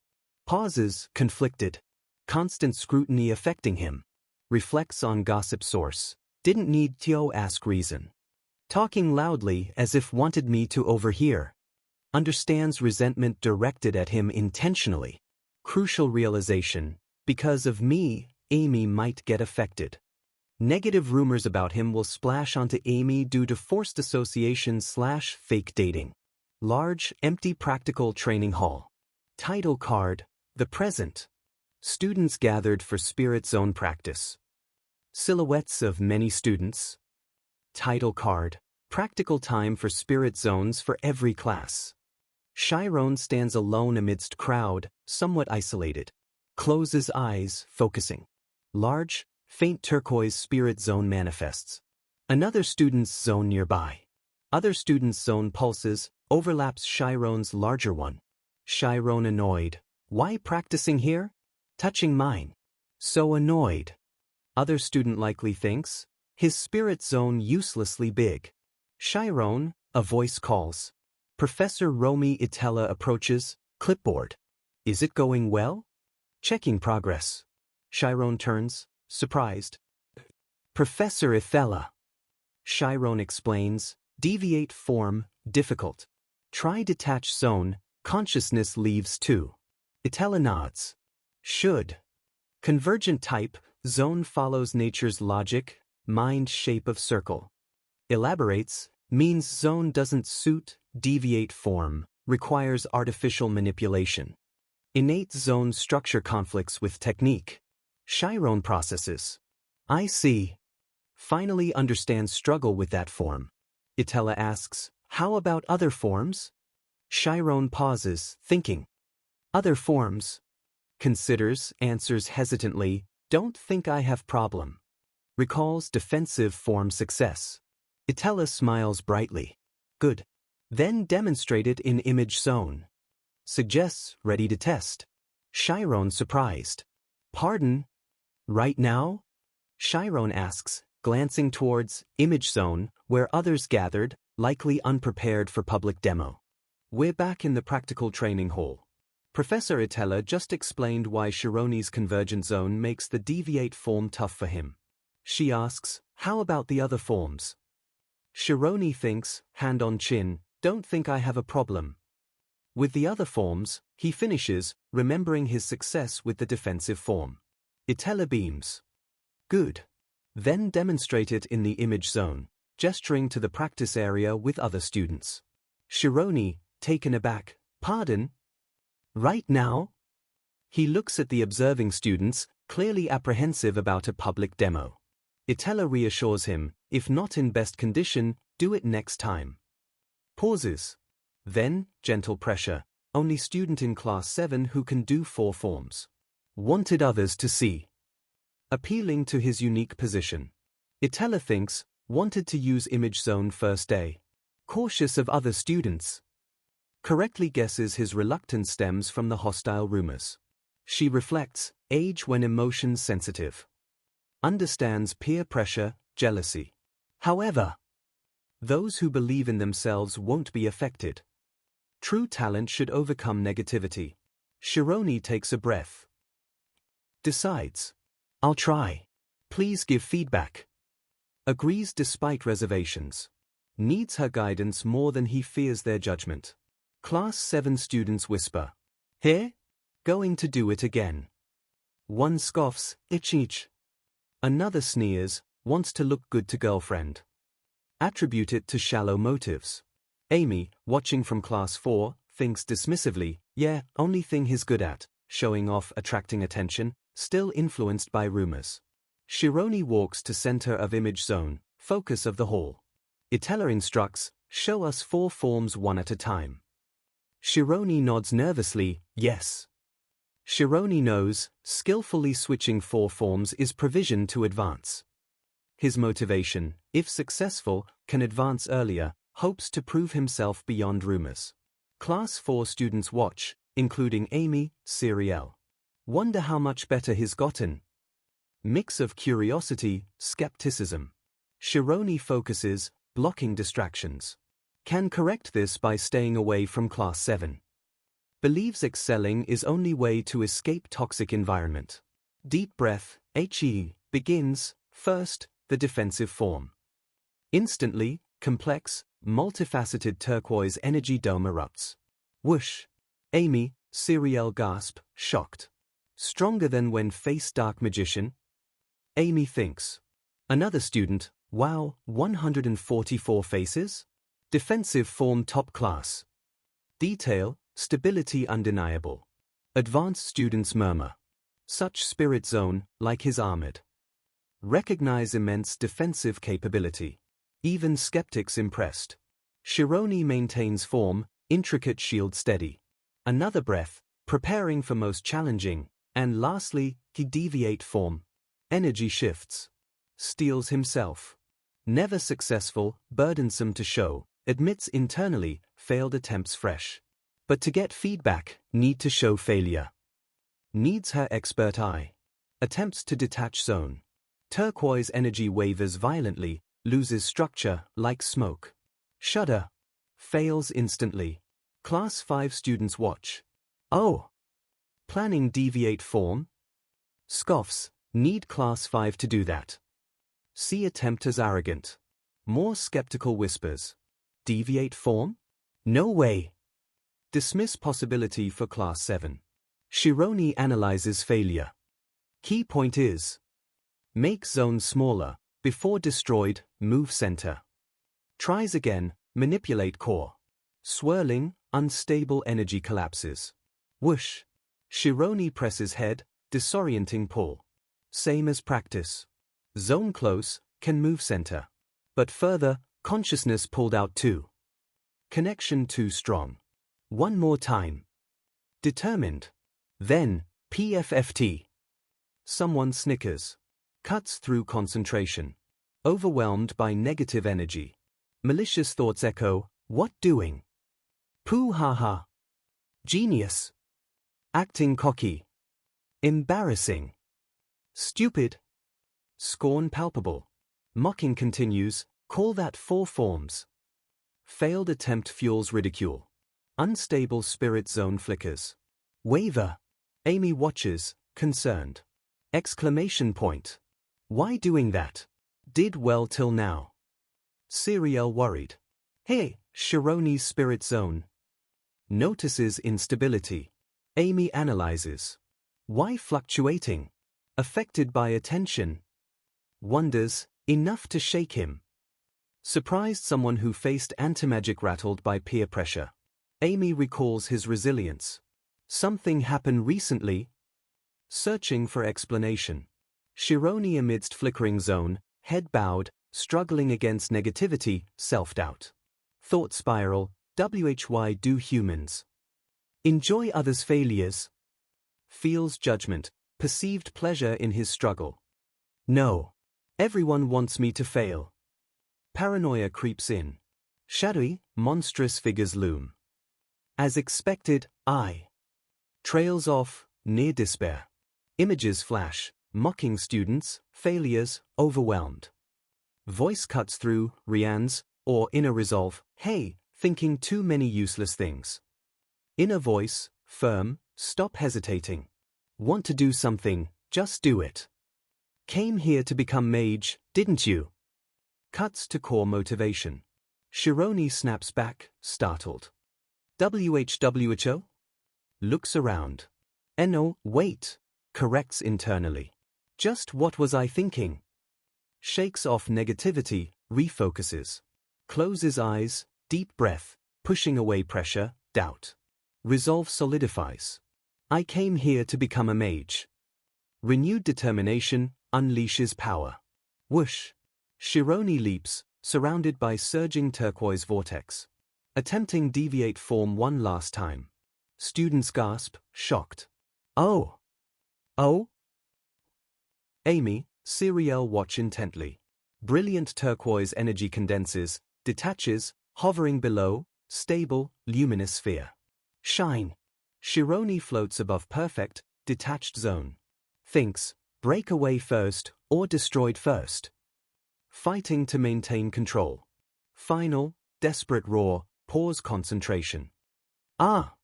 Pauses, conflicted. Constant scrutiny affecting him. Reflects on gossip source. Didn't need to ask reason. Talking loudly as if wanted me to overhear. Understands resentment directed at him intentionally. Crucial realization. Because of me, Amy might get affected. Negative rumors about him will splash onto Amy due to forced association/fake dating. Large, empty practical training hall. Title card, The Present. Students gathered for Spirit Zone practice. Silhouettes of many students. Title card, Practical time for Spirit Zones for every class. Chiron stands alone amidst crowd, somewhat isolated. Closes eyes, focusing. Large, faint turquoise Spirit Zone manifests. Another student's zone nearby. Other student's zone pulses, overlaps Chiron's larger one. Chiron annoyed. Why practicing here? Touching mine. So annoyed. Other student likely thinks. His spirit zone uselessly big. Chiron, a voice calls. Professor Romy Itella approaches, clipboard. Is it going well? Checking progress. Chiron turns, surprised. Professor Ithella. Chiron explains, deviate form, difficult. Try detach zone, consciousness leaves too. Itella nods. Should. Convergent type, zone follows nature's logic, mind shape of circle. Elaborates, means zone doesn't suit, deviate form, requires artificial manipulation. Innate zone structure conflicts with technique. Chiron processes. I see. Finally understands struggle with that form. Itella asks, how about other forms? Chiron pauses, thinking. Other forms. Considers, answers hesitantly, don't think I have problem. Recalls defensive form success. Itella smiles brightly. Good. Then demonstrate it in image zone. Suggests, ready to test. Chiron surprised. Pardon? Right now? Chiron asks, glancing towards image zone, where others gathered, likely unprepared for public demo. We're back in the practical training hall. Professor Itella just explained why Chironi's convergent zone makes the deviate form tough for him. She asks, how about the other forms? Chironi thinks, hand on chin, don't think I have a problem. With the other forms, he finishes, remembering his success with the defensive form. Itella beams. Good. Then demonstrate it in the image zone, gesturing to the practice area with other students. Chironi, taken aback, pardon? Right now? He looks at the observing students, clearly apprehensive about a public demo. Itella reassures him, if not in best condition, do it next time. Pauses. Then, gentle pressure, only student in class 7 who can do 4 forms. Wanted others to see. Appealing to his unique position. Itella thinks, wanted to use image zone first day. Cautious of other students. Correctly guesses his reluctance stems from the hostile rumors. She reflects, age when emotions sensitive. Understands peer pressure, jealousy. However, those who believe in themselves won't be affected. True talent should overcome negativity. Chironi takes a breath. Decides. I'll try. Please give feedback. Agrees despite reservations. Needs her guidance more than he fears their judgment. Class 7 students whisper. Here? Going to do it again. One scoffs, ich. Another sneers, wants to look good to girlfriend. Attribute it to shallow motives. Amy, watching from class 4, thinks dismissively, yeah, only thing he's good at, showing off, attracting attention, still influenced by rumors. Chironi walks to center of image zone, focus of the hall. Itella instructs, show us 4 forms one at a time. Chironi nods nervously, yes. Chironi knows, skillfully switching 4 forms is provision to advance. His motivation, if successful, can advance earlier, hopes to prove himself beyond rumors. Class 4 students watch, including Amy, Serial. Wonder how much better he's gotten. Mix of curiosity, skepticism. Chironi focuses, blocking distractions. Can correct this by staying away from class 7. Believes excelling is only way to escape toxic environment. Deep breath, he, begins, first, the defensive form. Instantly, complex, multifaceted turquoise energy dome erupts. Whoosh. Amy, Serial gasp, shocked. Stronger than when face dark magician? Amy thinks. Another student, wow, 144 faces? Defensive form top class. Detail, stability undeniable. Advanced students murmur. Such spirit zone, like his armored. Recognize immense defensive capability. Even skeptics impressed. Chironi maintains form, intricate shield steady. Another breath, preparing for most challenging, and lastly, he deviate form. Energy shifts. Steals himself. Never successful, burdensome to show, admits internally, failed attempts fresh. But to get feedback, need to show failure. Needs her expert eye. Attempts to detach zone. Turquoise energy wavers violently, loses structure, like smoke. Shudder. Fails instantly. Class 5 students watch. Oh! Planning deviate form? Scoffs, need Class 5 to do that. See attempt as arrogant. More skeptical whispers. Deviate form? No way. Dismiss possibility for Class 7. Shironi analyzes failure. Key point is: make zone smaller, before destroyed, move center. Tries again, manipulate core. Swirling, unstable energy collapses. Whoosh. Shironi presses head, disorienting pull. Same as practice. Zone close, can move center. But further, consciousness pulled out too. Connection too strong. One more time. Determined. Then, PFFT. Someone snickers. Cuts through concentration. Overwhelmed by negative energy. Malicious thoughts echo, what doing? Pooh ha ha. Genius. Acting cocky. Embarrassing. Stupid. Scorn palpable. Mocking continues, call that 4 forms. Failed attempt fuels ridicule. Unstable spirit zone flickers. Waver. Amy watches, concerned. Exclamation point. Why doing that? Did well till now. Serial worried. Hey, Shironi's spirit zone. Notices instability. Amy analyzes. Why fluctuating? Affected by attention. Wonders, enough to shake him. Surprised someone who faced anti-magic rattled by peer pressure. Amy recalls his resilience. Something happened recently? Searching for explanation. Shironi amidst flickering zone, head bowed, struggling against negativity, self-doubt. Thought spiral, why do humans enjoy others' failures? Feels judgment, perceived pleasure in his struggle. No. Everyone wants me to fail. Paranoia creeps in. Shadowy, monstrous figures loom. As expected, I. Trails off, near despair. Images flash, mocking students, failures, overwhelmed. Voice cuts through, Rianne's, or inner resolve, hey, thinking too many useless things. Inner voice, firm, stop hesitating. Want to do something, just do it. Came here to become mage, didn't you? Cuts to core motivation. Shironi snaps back, startled. WHWHO? Looks around. No, wait. Corrects internally. Just what was I thinking? Shakes off negativity, refocuses. Closes eyes, deep breath, pushing away pressure, doubt. Resolve solidifies. I came here to become a mage. Renewed determination unleashes power. Whoosh. Shironi leaps, surrounded by surging turquoise vortex. Attempting deviate form one last time. Students gasp, shocked. Oh. Oh? Amy, serial watch intently. Brilliant turquoise energy condenses, detaches, hovering below, stable, luminous sphere. Shine. Shironi floats above perfect, detached zone. Thinks, break away first, or destroyed first. Fighting to maintain control. Final, desperate roar, pours concentration. Ah!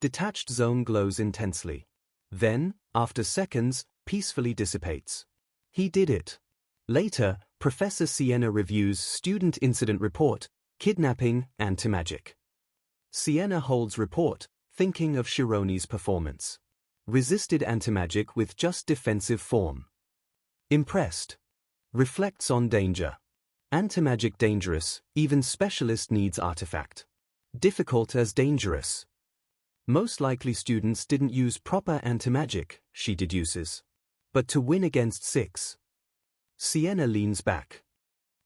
Detached zone glows intensely. Then, after seconds, peacefully dissipates. He did it. Later, Professor Sienna reviews student incident report, kidnapping, anti-magic. Sienna holds report, thinking of Shironi's performance. Resisted anti-magic with just defensive form. Impressed. Reflects on danger. Anti-magic dangerous, even specialist needs artifact. Difficult as dangerous. Most likely students didn't use proper anti-magic, she deduces. But to win against 6. Sienna leans back.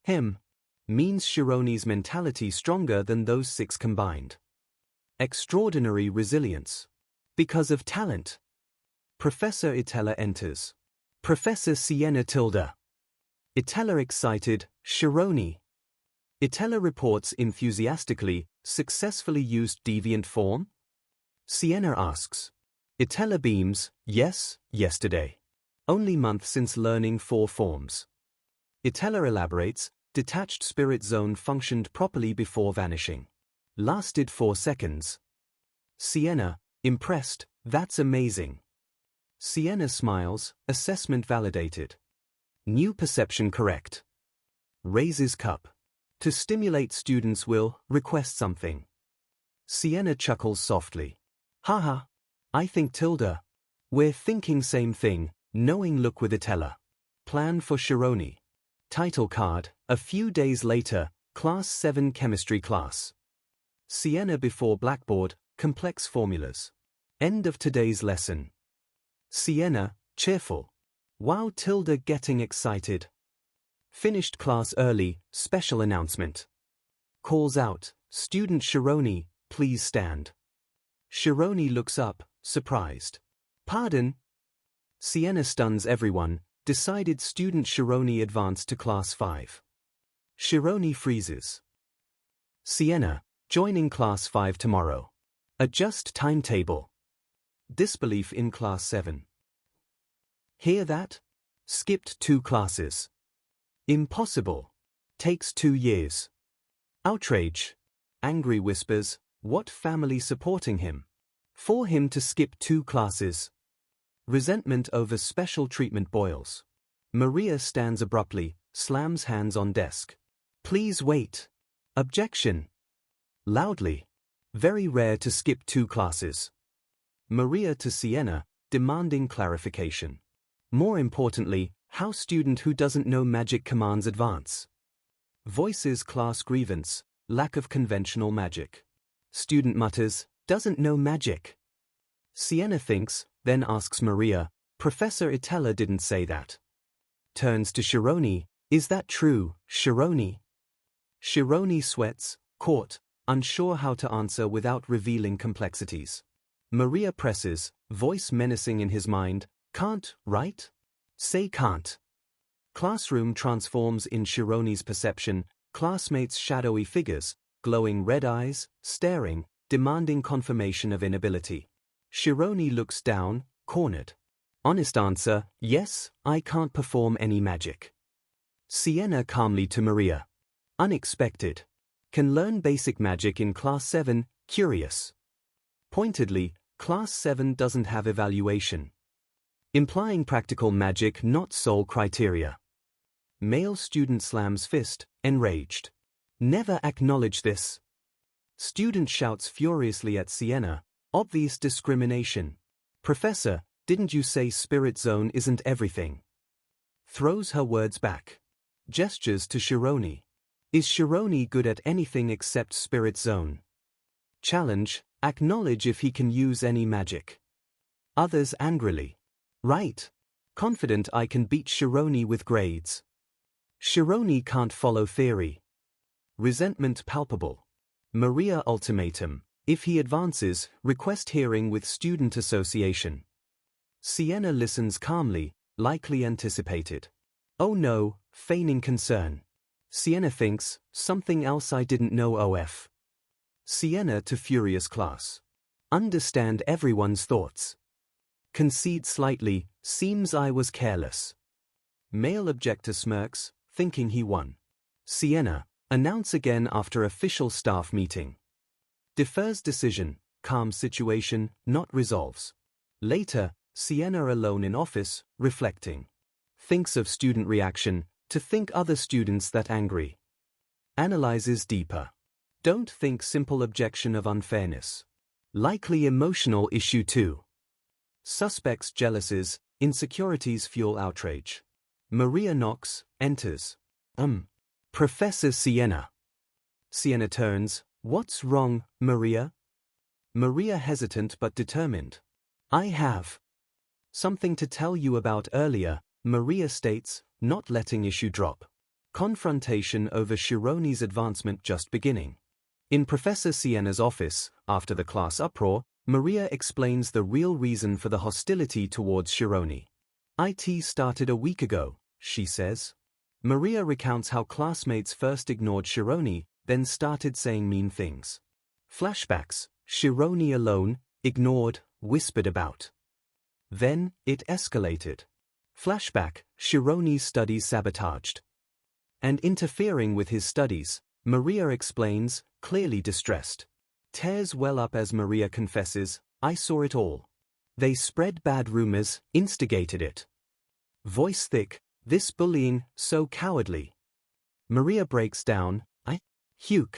Means Shironi's mentality stronger than those 6 combined. Extraordinary resilience. Because of talent. Professor Itella enters. Professor Sienna Tilda. Itella excited, Shironi. Itella reports enthusiastically, successfully used deviant form? Sienna asks. Itella beams, yes, yesterday. Only month since learning 4 forms. Itella elaborates, detached spirit zone functioned properly before vanishing. Lasted 4 seconds. Sienna, impressed, that's amazing. Sienna smiles, assessment validated. New perception correct. Raises cup. To stimulate students' will, request something. Sienna chuckles softly. Haha. I think Tilda. We're thinking same thing, knowing look with Itella. Plan for Shironi. Title card, a few days later, Class 7 Chemistry class. Sienna before blackboard, complex formulas. End of today's lesson. Sienna, cheerful. Wow, Tilda getting excited. Finished class early, special announcement. Calls out, student Shironi, please stand. Shironi looks up, surprised. Pardon? Sienna stuns everyone, decided student Shironi advanced to class 5. Shironi freezes. Sienna, joining class 5 tomorrow. Adjust timetable. Disbelief in class 7. Hear that? Skipped 2 classes. Impossible. Takes 2 years. Outrage. Angry whispers, what family supporting him? For him to skip 2 classes. Resentment over special treatment boils. Maria stands abruptly, slams hands on desk. Please wait. Objection. Loudly. Very rare to skip 2 classes. Maria to Sienna, demanding clarification. More importantly, how student who doesn't know magic commands advance. Voices class grievance, lack of conventional magic. Student mutters, doesn't know magic. Sienna thinks, then asks Maria, Professor Itella didn't say that. Turns to Shironi, is that true, Shironi? Shironi sweats, caught, unsure how to answer without revealing complexities. Maria presses, voice menacing in his mind, can't, right? Say can't. Classroom transforms in Shironi's perception, classmates' shadowy figures, glowing red eyes, staring, demanding confirmation of inability. Shironi looks down, cornered. Honest answer, yes, I can't perform any magic. Sienna calmly to Maria. Unexpected. Can learn basic magic in class 7, curious. Pointedly, class 7 doesn't have evaluation. Implying practical magic not sole criteria. Male student slams fist, enraged. Never acknowledge this. Student shouts furiously at Sienna, obvious discrimination. Professor, didn't you say spirit zone isn't everything? Throws her words back. Gestures to Shironi. Is Shironi good at anything except spirit zone? Challenge, acknowledge if he can use any magic. Others angrily. Right. Confident I can beat Shironi with grades. Shironi can't follow theory. Resentment palpable. Maria ultimatum, if he advances, request hearing with student association. Sienna listens calmly, likely anticipated. Oh no, feigning concern. Sienna thinks, something else I didn't know OF. Sienna to furious class. Understand everyone's thoughts. Concede slightly, seems I was careless. Male objector smirks, thinking he won. Sienna, announce again after official staff meeting. Defers decision, calm situation, not resolves. Later, Sienna alone in office, reflecting. Thinks of student reaction, to think other students that angry. Analyzes deeper. Don't think simple objection of unfairness. Likely emotional issue too. Suspects jealousies, insecurities fuel outrage. Maria knocks, enters. Professor Sienna. Sienna turns, what's wrong, Maria? Maria hesitant but determined. I have something to tell you about earlier, Maria states, not letting issue drop. Confrontation over Shironi's advancement just beginning. In Professor Sienna's office, after the class uproar, Maria explains the real reason for the hostility towards Shironi. IT started a week ago, she says. Maria recounts how classmates first ignored Shironi, then started saying mean things. Flashbacks, Shironi alone, ignored, whispered about. Then, it escalated. Flashback, Shironi's studies sabotaged. And interfering with his studies, Maria explains, clearly distressed. Tears well up as Maria confesses, I saw it all. They spread bad rumors, instigated it. Voice thick, this bullying, so cowardly. Maria breaks down, Hugh.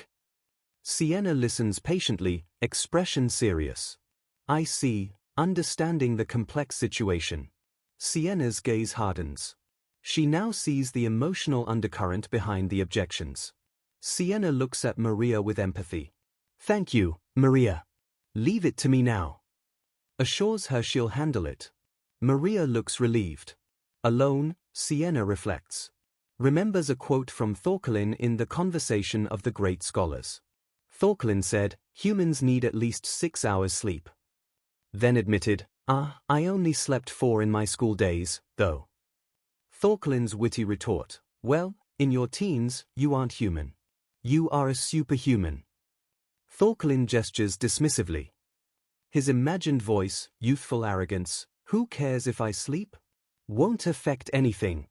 Sienna listens patiently, expression serious. I see, understanding the complex situation. Sienna's gaze hardens. She now sees the emotional undercurrent behind the objections. Sienna looks at Maria with empathy. Thank you, Maria. Leave it to me now. Assures her she'll handle it. Maria looks relieved. Alone, Sienna reflects. Remembers a quote from Thorkelin in The Conversation of the Great Scholars. Thorkelin said, humans need at least 6 hours sleep. Then admitted, I only slept 4 in my school days, though. Thorkelin's witty retort, well, in your teens, you aren't human. You are a superhuman. Thorkelin gestures dismissively. His imagined voice, youthful arrogance, who cares if I sleep? Won't affect anything.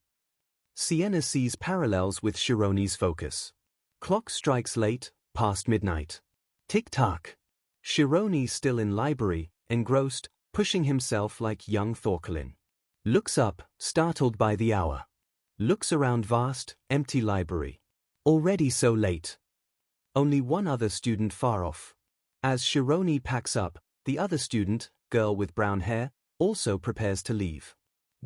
Sienna sees parallels with Shironi's focus. Clock strikes late, past midnight. Tick-tock. Shironi still in library, engrossed, pushing himself like young Thorkelin. Looks up, startled by the hour. Looks around vast, empty library. Already so late. Only one other student far off. As Shironi packs up, the other student, girl with brown hair, also prepares to leave.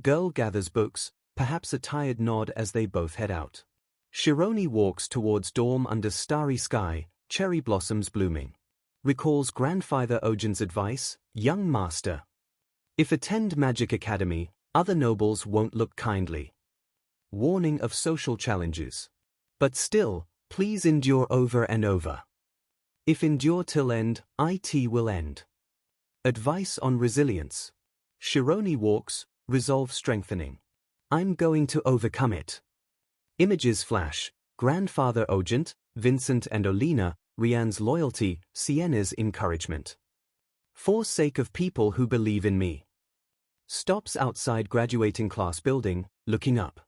Girl gathers books, perhaps a tired nod as they both head out. Shironi walks towards dorm under starry sky, cherry blossoms blooming. Recalls grandfather Ojin's advice, young master. If attend Magic Academy, other nobles won't look kindly. Warning of social challenges. But still, please endure over and over. If endure till end, it will end. Advice on resilience. Shironi walks, resolve strengthening. I'm going to overcome it. Images flash, grandfather Ojint, Vincent and Olina, Rianne's loyalty, Sienna's encouragement. For sake of people who believe in me. Stops outside graduating class building, looking up.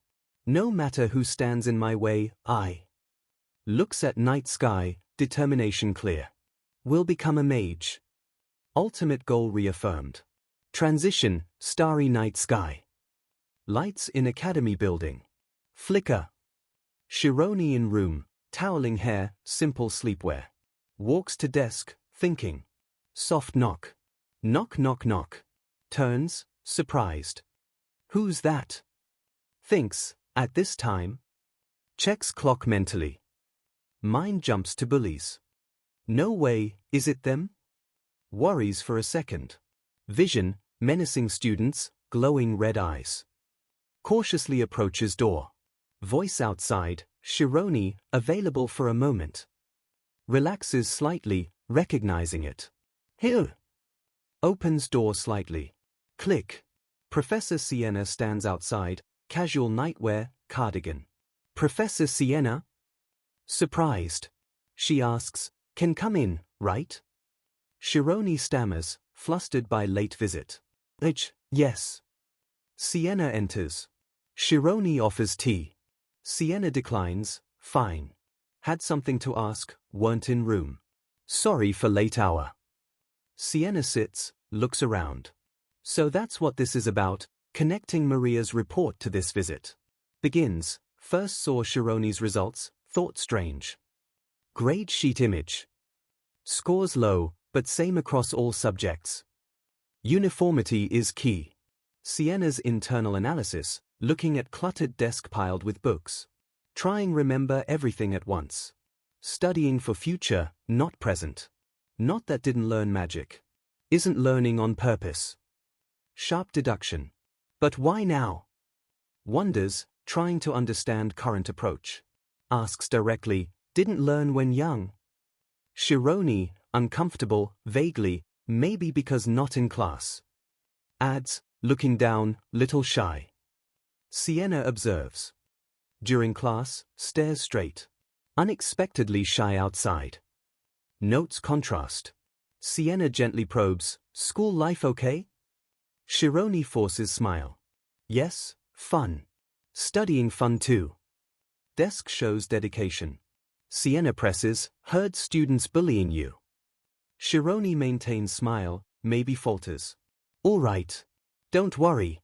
No matter who stands in my way, I. Looks at night sky, determination clear. Will become a mage. Ultimate goal reaffirmed. Transition, starry night sky. Lights in academy building. Flicker. Shironi in room, toweling hair, simple sleepwear. Walks to desk, thinking. Soft knock. Knock knock knock. Turns, surprised. Who's that? Thinks, at this time. Checks clock mentally. Mind jumps to bullies. No way, is it them? Worries for a second. Vision, menacing students, glowing red eyes. Cautiously approaches door. Voice outside, Shironi, available for a moment. Relaxes slightly, recognizing it. Here. Opens door slightly. Click. Professor Sienna stands outside, casual nightwear, cardigan. Professor Sienna? Surprised. She asks, can come in, right? Shironi stammers, flustered by late visit. Yes. Sienna enters. Shironi offers tea. Sienna declines, fine. Had something to ask, weren't in room. Sorry for late hour. Sienna sits, looks around. So that's what this is about, connecting Maria's report to this visit. Begins, first saw Shironi's results, thought strange. Grade sheet image. Scores low, but same across all subjects. Uniformity is key. Sienna's internal analysis, looking at cluttered desk piled with books. Trying remember everything at once. Studying for future, not present. Not that didn't learn magic. Isn't learning on purpose. Sharp deduction. But why now? Wonders, trying to understand current approach. Asks directly, didn't learn when young. Shironi, uncomfortable, vaguely, maybe because not in class. Adds, looking down, little shy. Sienna observes. During class, stares straight. Unexpectedly shy outside. Notes contrast. Sienna gently probes, school life okay? Shironi forces smile. Yes, Fun. Studying fun too. Desk shows dedication. Sienna presses, heard students bullying you. Shironi maintains smile, maybe falters. All right. Don't worry.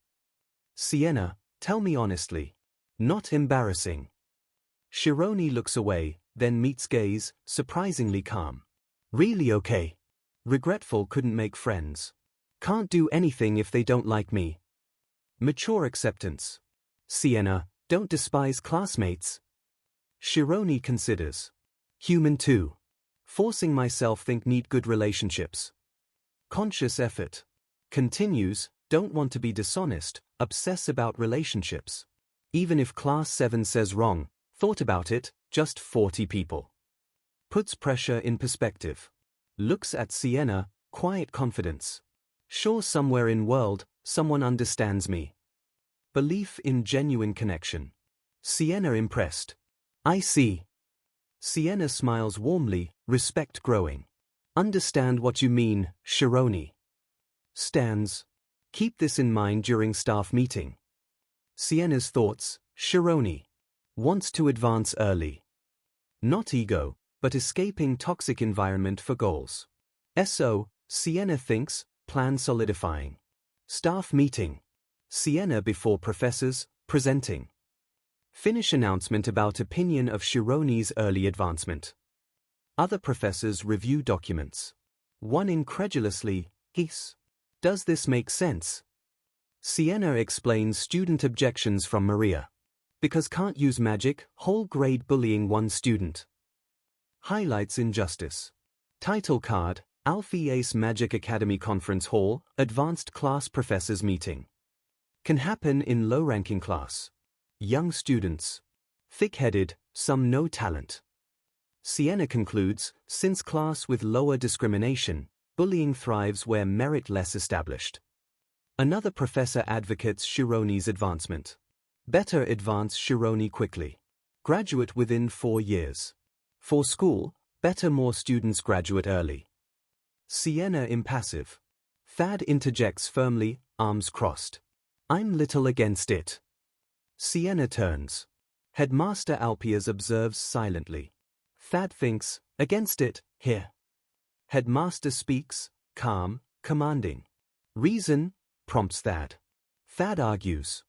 Sienna, tell me honestly. Not embarrassing. Shironi looks away, then meets gaze, surprisingly calm. Really okay. Regretful couldn't make friends. Can't do anything if they don't like me. Mature acceptance. Sienna, don't despise classmates. Shironi considers. Human too. Forcing myself think need good relationships. Conscious effort. Continues, don't want to be dishonest, obsess about relationships. Even if class 7 says wrong, thought about it, just 40 people. Puts pressure in perspective. Looks at Sienna, quiet confidence. Sure somewhere in world, someone understands me. Belief in genuine connection. Sienna impressed. I see. Sienna smiles warmly, respect growing. Understand what you mean, Shironi. Stands. Keep this in mind during staff meeting. Sienna's thoughts, Shironi. Wants to advance early. Not ego, but escaping toxic environment for goals. SO, Sienna thinks, plan solidifying. Staff meeting. Sienna before professors, presenting. Finish announcement about opinion of Shironi's early advancement. Other professors review documents. One incredulously, geese. Does this make sense? Sienna explains student objections from Maria. Because can't use magic, whole grade bullying one student. Highlights injustice. Title card, Alfie Ace Magic Academy Conference Hall, Advanced Class Professors Meeting. Can happen in low-ranking class. Young students. Thick-headed, some no talent. Sienna concludes, since class with lower discrimination, bullying thrives where merit less established. Another professor advocates Shironi's advancement. Better advance Shironi quickly. Graduate within 4 years. For school, better more students graduate early. Sienna impassive. Thad interjects firmly, arms crossed. I'm little against it. Sienna turns. Headmaster Alpiers observes silently. Thad thinks, against it, here. Headmaster speaks, calm, commanding. Reason, prompts Thad. Thad argues.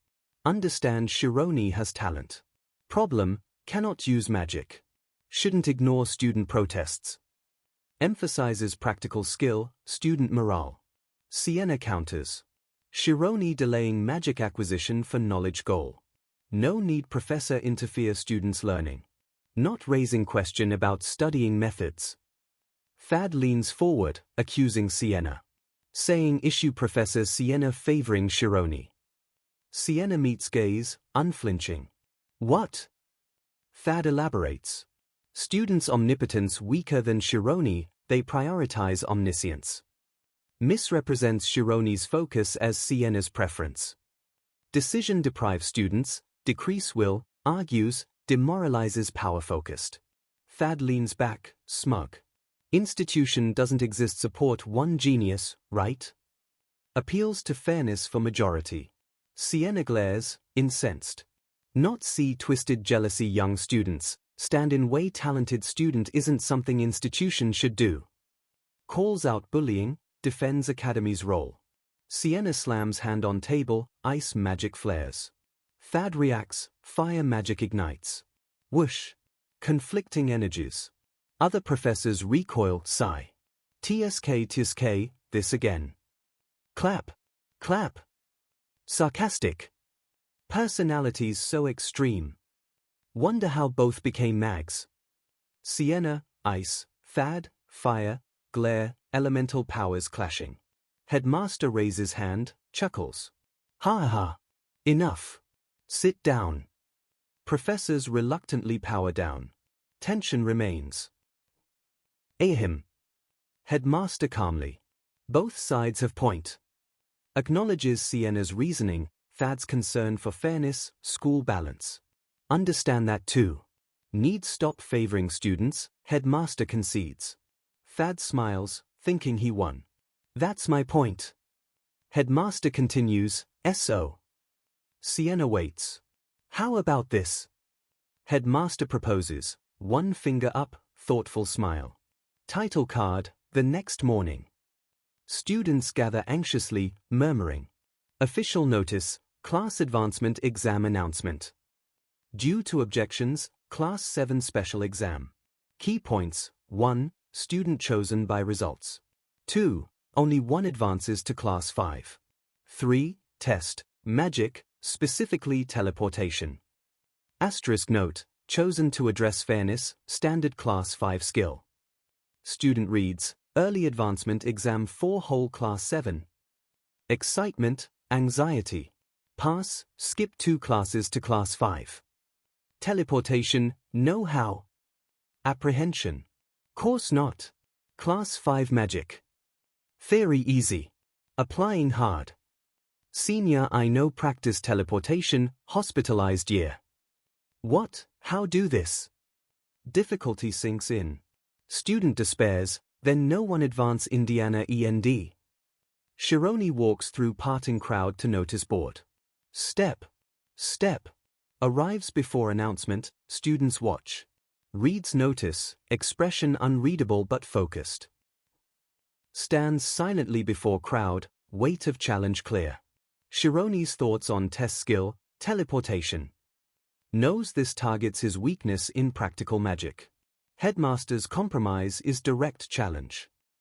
Understand Shironi has talent. Problem, cannot use magic. Shouldn't ignore student protests. Emphasizes practical skill, student morale. Sienna counters. Shironi delaying magic acquisition for knowledge goal. No need professor interfere students' learning. Not raising question about studying methods. Thad leans forward, accusing Sienna. Saying issue Professor Sienna favoring Shironi. Sienna meets gaze, unflinching. What? Thad elaborates. Students' omnipotence weaker than Shironi, they prioritize omniscience. Misrepresents Shironi's focus as Sienna's preference. Decision deprives students, decrease will, argues, demoralizes power-focused. Thad leans back, smug. Institution doesn't exist support one genius, right? Appeals to fairness for majority. Sienna glares, incensed. Not see twisted jealousy young students, stand in way talented student isn't something institution should do. Calls out bullying, defends academy's role. Sienna slams hand on table, ice magic flares. Thad reacts, fire magic ignites. Whoosh. Conflicting energies. Other professors recoil, sigh. TSK, this again. Clap. Clap. Sarcastic. Personalities so extreme. Wonder how both became mags. Sienna, ice, Thad, fire, glare, elemental powers clashing. Headmaster raises hand, chuckles. Ha ha. Enough. Sit down. Professors reluctantly power down. Tension remains. Ahem. Headmaster calmly. Both sides have point. Acknowledges Sienna's reasoning, Thad's concern for fairness, school balance. Understand that too. Need stop favoring students, Headmaster concedes. Thad smiles, thinking he won. That's my point. Headmaster continues, SO. Sienna waits. How about this? Headmaster proposes. One finger up, thoughtful smile. Title card, the next morning. Students gather anxiously, murmuring. Official notice, class advancement exam announcement. Due to objections, Class 7 special exam. Key points: 1. Student chosen by results. 2. Only one advances to Class 5. 3. Test, magic, specifically teleportation. Asterisk note, chosen to address fairness, standard Class 5 skill. Student reads, early advancement exam 4 whole Class 7. Excitement, anxiety. Pass, skip 2 classes to Class 5. Teleportation, know-how. Apprehension. Course not. Class 5 magic. Theory easy. Applying hard. Senior I know practice teleportation, hospitalized year. What? How do this? Difficulty sinks in. Student despairs, then no one advance Indiana END. Shironi walks through parting crowd to notice board. Step. Step. Arrives before announcement, students watch. Reads notice, expression unreadable but focused. Stands silently before crowd, weight of challenge clear. Shironi's thoughts on test skill, teleportation. Knows this targets his weakness in practical magic. Headmaster's compromise is direct challenge.